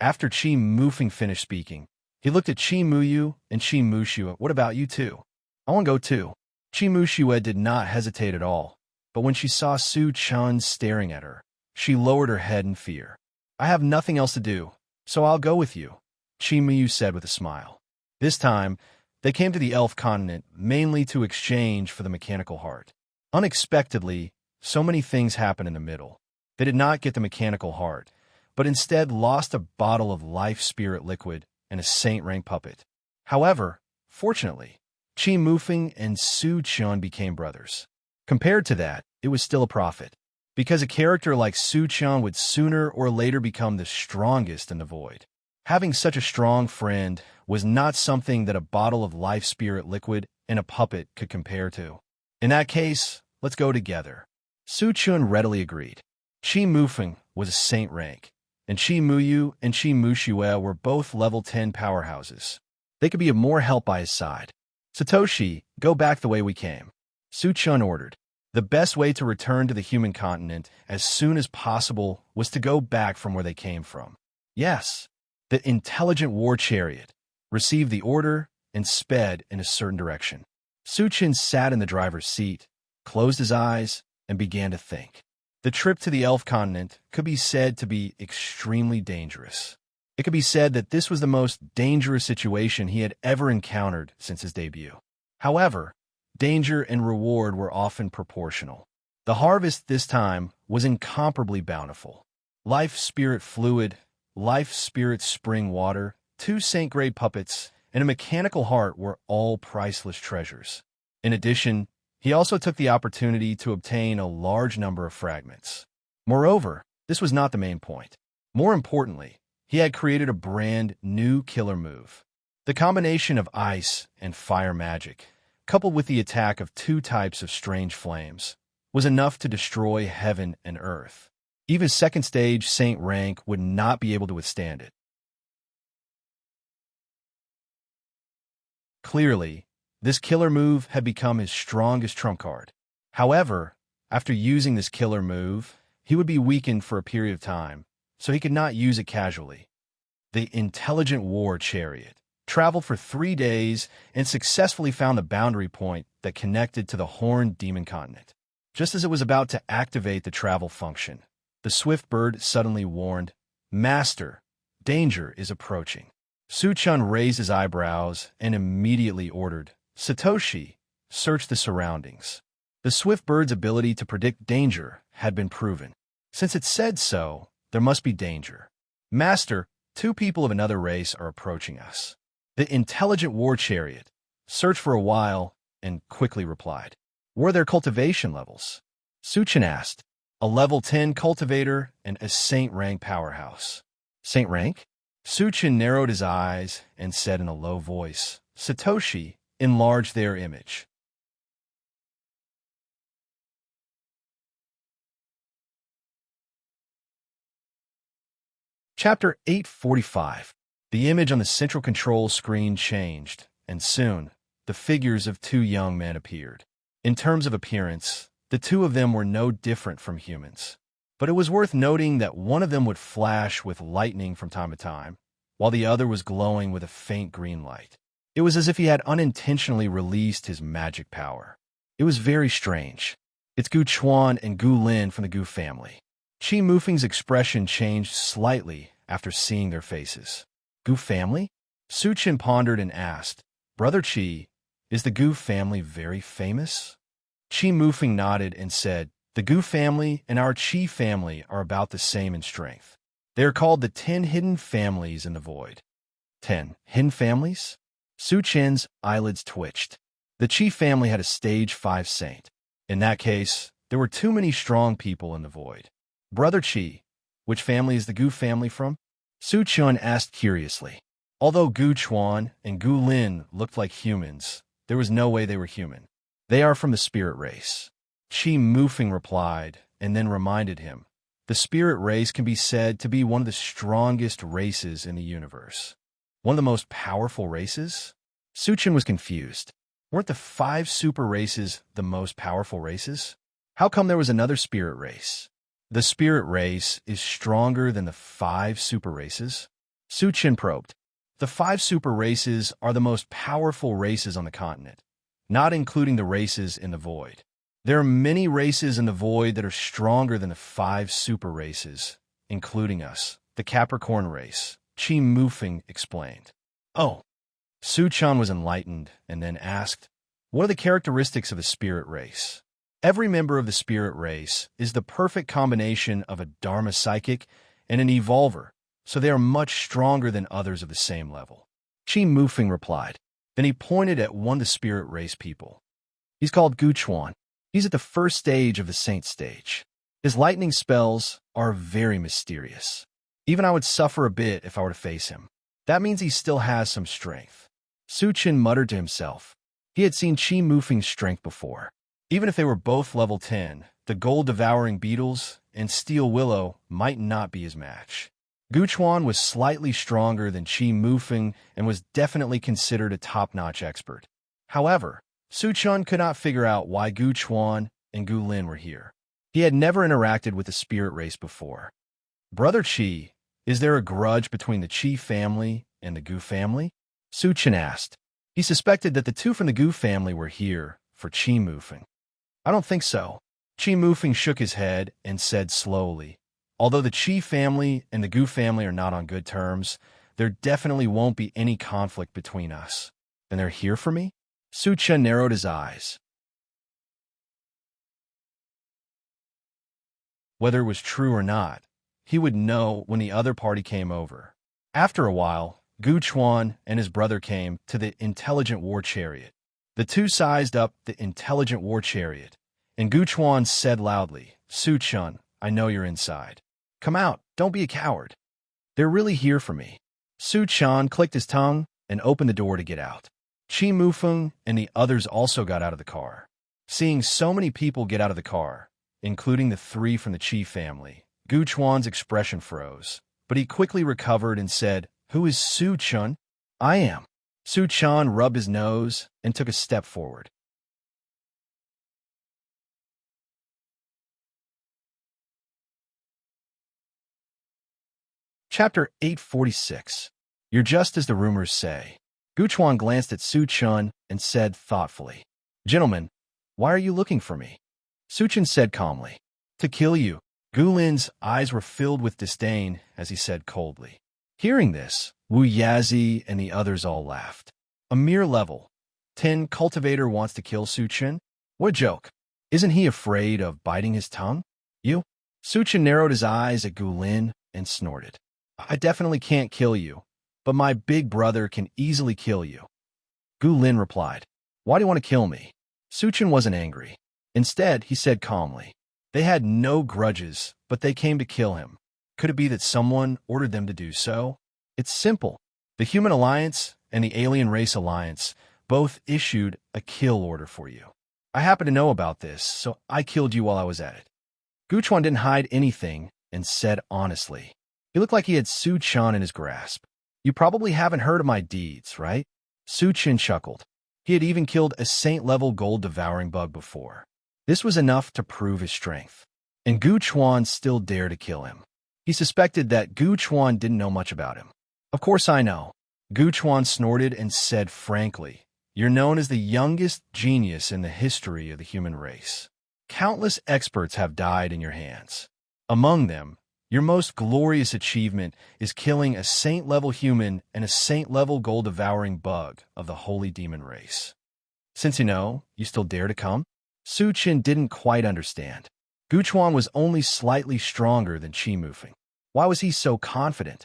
After Chi Mufeng finished speaking, he looked at Chi Muyu and Chi Mushue. What about you two? I want to go too. Chi Mushue did not hesitate at all, but when she saw Su Chun staring at her, she lowered her head in fear. I have nothing else to do, so I'll go with you, Chi Muyu said with a smile. This time, they came to the elf continent mainly to exchange for the mechanical heart. Unexpectedly, so many things happened in the middle. They did not get the mechanical heart, but instead lost a bottle of life spirit liquid and a saint rank puppet. However, fortunately, Chi Mufeng and Su Chun became brothers. Compared to that, it was still a profit, because a character like Su Chun would sooner or later become the strongest in the void. Having such a strong friend was not something that a bottle of life spirit liquid and a puppet could compare to. In that case, let's go together. Su Chun readily agreed. Chi Mufeng was a saint rank, and Chi Muyu and Chi Mushue were both level 10 powerhouses. They could be of more help by his side. Satoshi, go back the way we came, Su Chun ordered. The best way to return to the human continent as soon as possible was to go back from where they came from. Yes, the intelligent war chariot received the order and sped in a certain direction. Su Chun sat in the driver's seat, closed his eyes, and began to think. The trip to the elf continent could be said to be extremely dangerous. It could be said that this was the most dangerous situation he had ever encountered since his debut. However, danger and reward were often proportional. The harvest this time was incomparably bountiful. Life spirit fluid, life spirit spring water, 2 saint-grade puppets, and a mechanical heart were all priceless treasures. In addition, he also took the opportunity to obtain a large number of fragments. Moreover, this was not the main point. More importantly, he had created a brand new killer move. The combination of ice and fire magic, coupled with the attack of 2 types of strange flames, was enough to destroy heaven and earth. Even second stage saint rank would not be able to withstand it. Clearly, this killer move had become his strongest trump card. However, after using this killer move, he would be weakened for a period of time, so he could not use it casually. The intelligent war chariot traveled for 3 days and successfully found the boundary point that connected to the horned demon continent. Just as it was about to activate the travel function, the swift bird suddenly warned, "Master, danger is approaching." Su Chun raised his eyebrows and immediately ordered, "Satoshi, search the surroundings." The swift bird's ability to predict danger had been proven. Since it said so, there must be danger. "Master, 2 people of another race are approaching us." The intelligent war chariot searched for a while and quickly replied. "What are their cultivation levels?" Su Chun asked. "A level 10 cultivator and a saint rank powerhouse." "Saint rank?" Su Chun narrowed his eyes and said in a low voice, "Satoshi, enlarge their image." Chapter 845. The image on the central control screen changed, and soon, the figures of 2 young men appeared. In terms of appearance, the 2 of them were no different from humans. But it was worth noting that one of them would flash with lightning from time to time, while the other was glowing with a faint green light. It was as if he had unintentionally released his magic power. It was very strange. It's Gu Chuan and Gu Lin from the Gu family. Chi Mufeng's expression changed slightly after seeing their faces. Gu family? Su Chun pondered and asked, "Brother Chi, is the Gu family very famous?" Chi Mufeng nodded and said, "The Gu family and our Chi family are about the same in strength. They are called the 10 hidden families in the void." 10 hidden families? Su Chen's eyelids twitched. The Chi family had a stage 5 saint. In that case, there were too many strong people in the void. "Brother Chi, which family is the Gu family from?" Su Chun asked curiously. Although Gu Chuan and Gu Lin looked like humans, there was no way they were human. "They are from the spirit race," Chi Mufeng replied, and then reminded him, "The spirit race can be said to be one of the strongest races in the universe." "One of the most powerful races?" Su Chun was confused. Weren't the 5 super races the most powerful races? How come there was another spirit race? The spirit race is stronger than the 5 super races? Su Chen probed. The 5 super races are the most powerful races on the continent, not including the races in the void. There are many races in the void that are stronger than the 5 super races, including us, the Capricorn race, Qi Mufeng explained. Oh. Su Chen was enlightened and then asked, what are the characteristics of the spirit race? Every member of the spirit race is the perfect combination of a Dharma psychic and an evolver, so they are much stronger than others of the same level. Qi Mufeng replied. Then he pointed at one of the spirit race people. He's called Gu Chuan. He's at the first stage of the saint stage. His lightning spells are very mysterious. Even I would suffer a bit if I were to face him. That means he still has some strength. Su Chen muttered to himself. He had seen Qi Mufeng's strength before. Even if they were both level 10, the gold-devouring beetles and steel willow might not be his match. Gu Chuan was slightly stronger than Qi Mufeng and was definitely considered a top-notch expert. However, Su Chen could not figure out why Gu Chuan and Gu Lin were here. He had never interacted with the spirit race before. Brother Qi, is there a grudge between the Qi family and the Gu family? Su Chen asked. He suspected that the two from the Gu family were here for Qi Mufeng. I don't think so. Qi Mufeng shook his head and said slowly, although the Qi family and the Gu family are not on good terms, there definitely won't be any conflict between us. Then they're here for me? Su Chen narrowed his eyes. Whether it was true or not, he would know when the other party came over. After a while, Gu Chuan and his brother came to the intelligent war chariot. The two sized up the intelligent war chariot, and Gu Chuan said loudly, Su Chen, I know you're inside. Come out, don't be a coward. They're really here for me. Su Chen clicked his tongue and opened the door to get out. Qi Mufeng and the others also got out of the car. Seeing so many people get out of the car, including the 3 from the Qi family, Gu Chuan's expression froze, but he quickly recovered and said, Who is Su Chen? I am. Su Chen rubbed his nose and took a step forward. Chapter 846. You're just as the rumors say. Gu Chuan glanced at Su Chen and said thoughtfully, Gentlemen, why are you looking for me? Su Chen said calmly, To kill you. Gu Lin's eyes were filled with disdain as he said coldly. Hearing this, Wu Yazi and the others all laughed. A mere level 10 cultivator wants to kill Su Chen? What a joke. Isn't he afraid of biting his tongue? You? Su Chen narrowed his eyes at Gu Lin and snorted. I definitely can't kill you, but my big brother can easily kill you. Gu Lin replied, Why do you want to kill me? Su Chen wasn't angry. Instead, he said calmly, They had no grudges, but they came to kill him. Could it be that someone ordered them to do so? It's simple. The Human Alliance and the Alien Race Alliance both issued a kill order for you. I happen to know about this, so I killed you while I was at it. Gu Chuan didn't hide anything and said honestly. He looked like he had Su Chen in his grasp. You probably haven't heard of my deeds, right? Su Chen chuckled. He had even killed a saint-level gold-devouring bug before. This was enough to prove his strength. And Gu Chuan still dared to kill him. He suspected that Gu Chuan didn't know much about him. Of course I know. Gu Chuan snorted and said frankly, You're known as the youngest genius in the history of the human race. Countless experts have died in your hands. Among them, your most glorious achievement is killing a saint-level human and a saint-level gold-devouring bug of the holy demon race. Since you know, you still dare to come? Su Chen didn't quite understand. Gu Chuan was only slightly stronger than Qi Mufeng. Why was he so confident?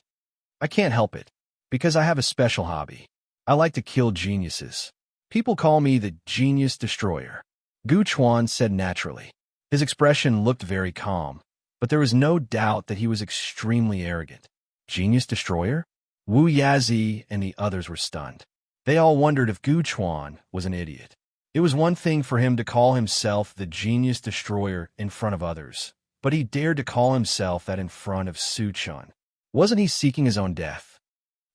I can't help it, because I have a special hobby. I like to kill geniuses. People call me the Genius Destroyer. Gu Chuan said naturally. His expression looked very calm, but there was no doubt that he was extremely arrogant. Genius Destroyer? Wu Yazi and the others were stunned. They all wondered if Gu Chuan was an idiot. It was one thing for him to call himself the Genius Destroyer in front of others, but he dared to call himself that in front of Su Chen. Wasn't he seeking his own death?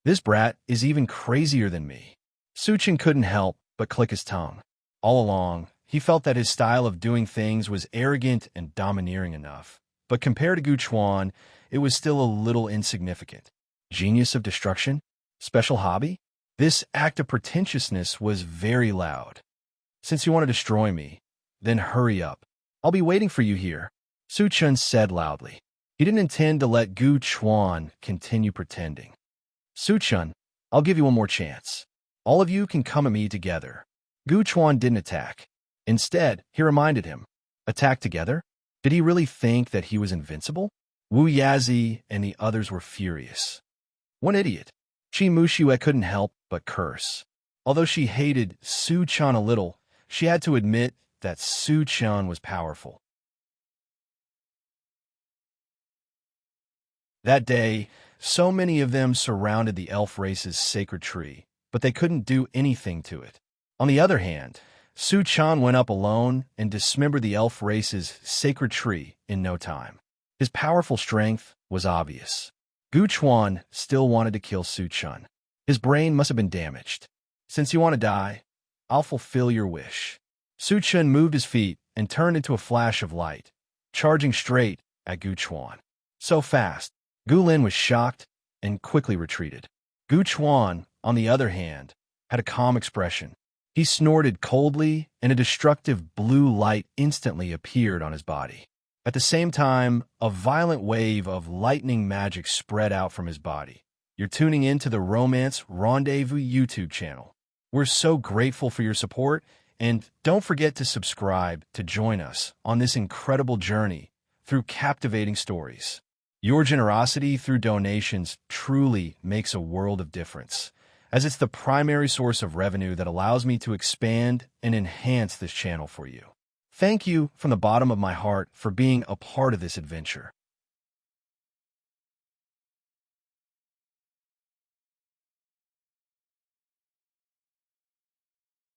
This brat is even crazier than me. Su Chen couldn't help but click his tongue. All along, he felt that his style of doing things was arrogant and domineering enough, but compared to Gu Chuan, it was still a little insignificant. Genius of destruction? Special hobby? This act of pretentiousness was very loud. Since you want to destroy me, then hurry up. I'll be waiting for you here, Su Chun said loudly. He didn't intend to let Gu Chuan continue pretending. Su Chun, I'll give you one more chance. All of you can come at me together. Gu Chuan didn't attack. Instead, he reminded him. Attack together? Did he really think that he was invincible? Wu Yazi and the others were furious. One idiot. Chi Muxue couldn't help but curse. Although she hated Su Chun a little, she had to admit that Su Chun was powerful. That day, so many of them surrounded the elf race's sacred tree, but they couldn't do anything to it. On the other hand, Su Chun went up alone and dismembered the elf race's sacred tree in no time. His powerful strength was obvious. Gu Chuan still wanted to kill Su Chun. His brain must have been damaged. Since you want to die, I'll fulfill your wish. Su Chun moved his feet and turned into a flash of light, charging straight at Gu Chuan. So fast, Gu Lin was shocked and quickly retreated. Gu Chuan, on the other hand, had a calm expression. He snorted coldly, and a destructive blue light instantly appeared on his body. At the same time, a violent wave of lightning magic spread out from his body. You're tuning in to the Romance Rendezvous YouTube channel. We're so grateful for your support, and don't forget to subscribe to join us on this incredible journey through captivating stories. Your generosity through donations truly makes a world of difference, as it's the primary source of revenue that allows me to expand and enhance this channel for you. Thank you from the bottom of my heart for being a part of this adventure.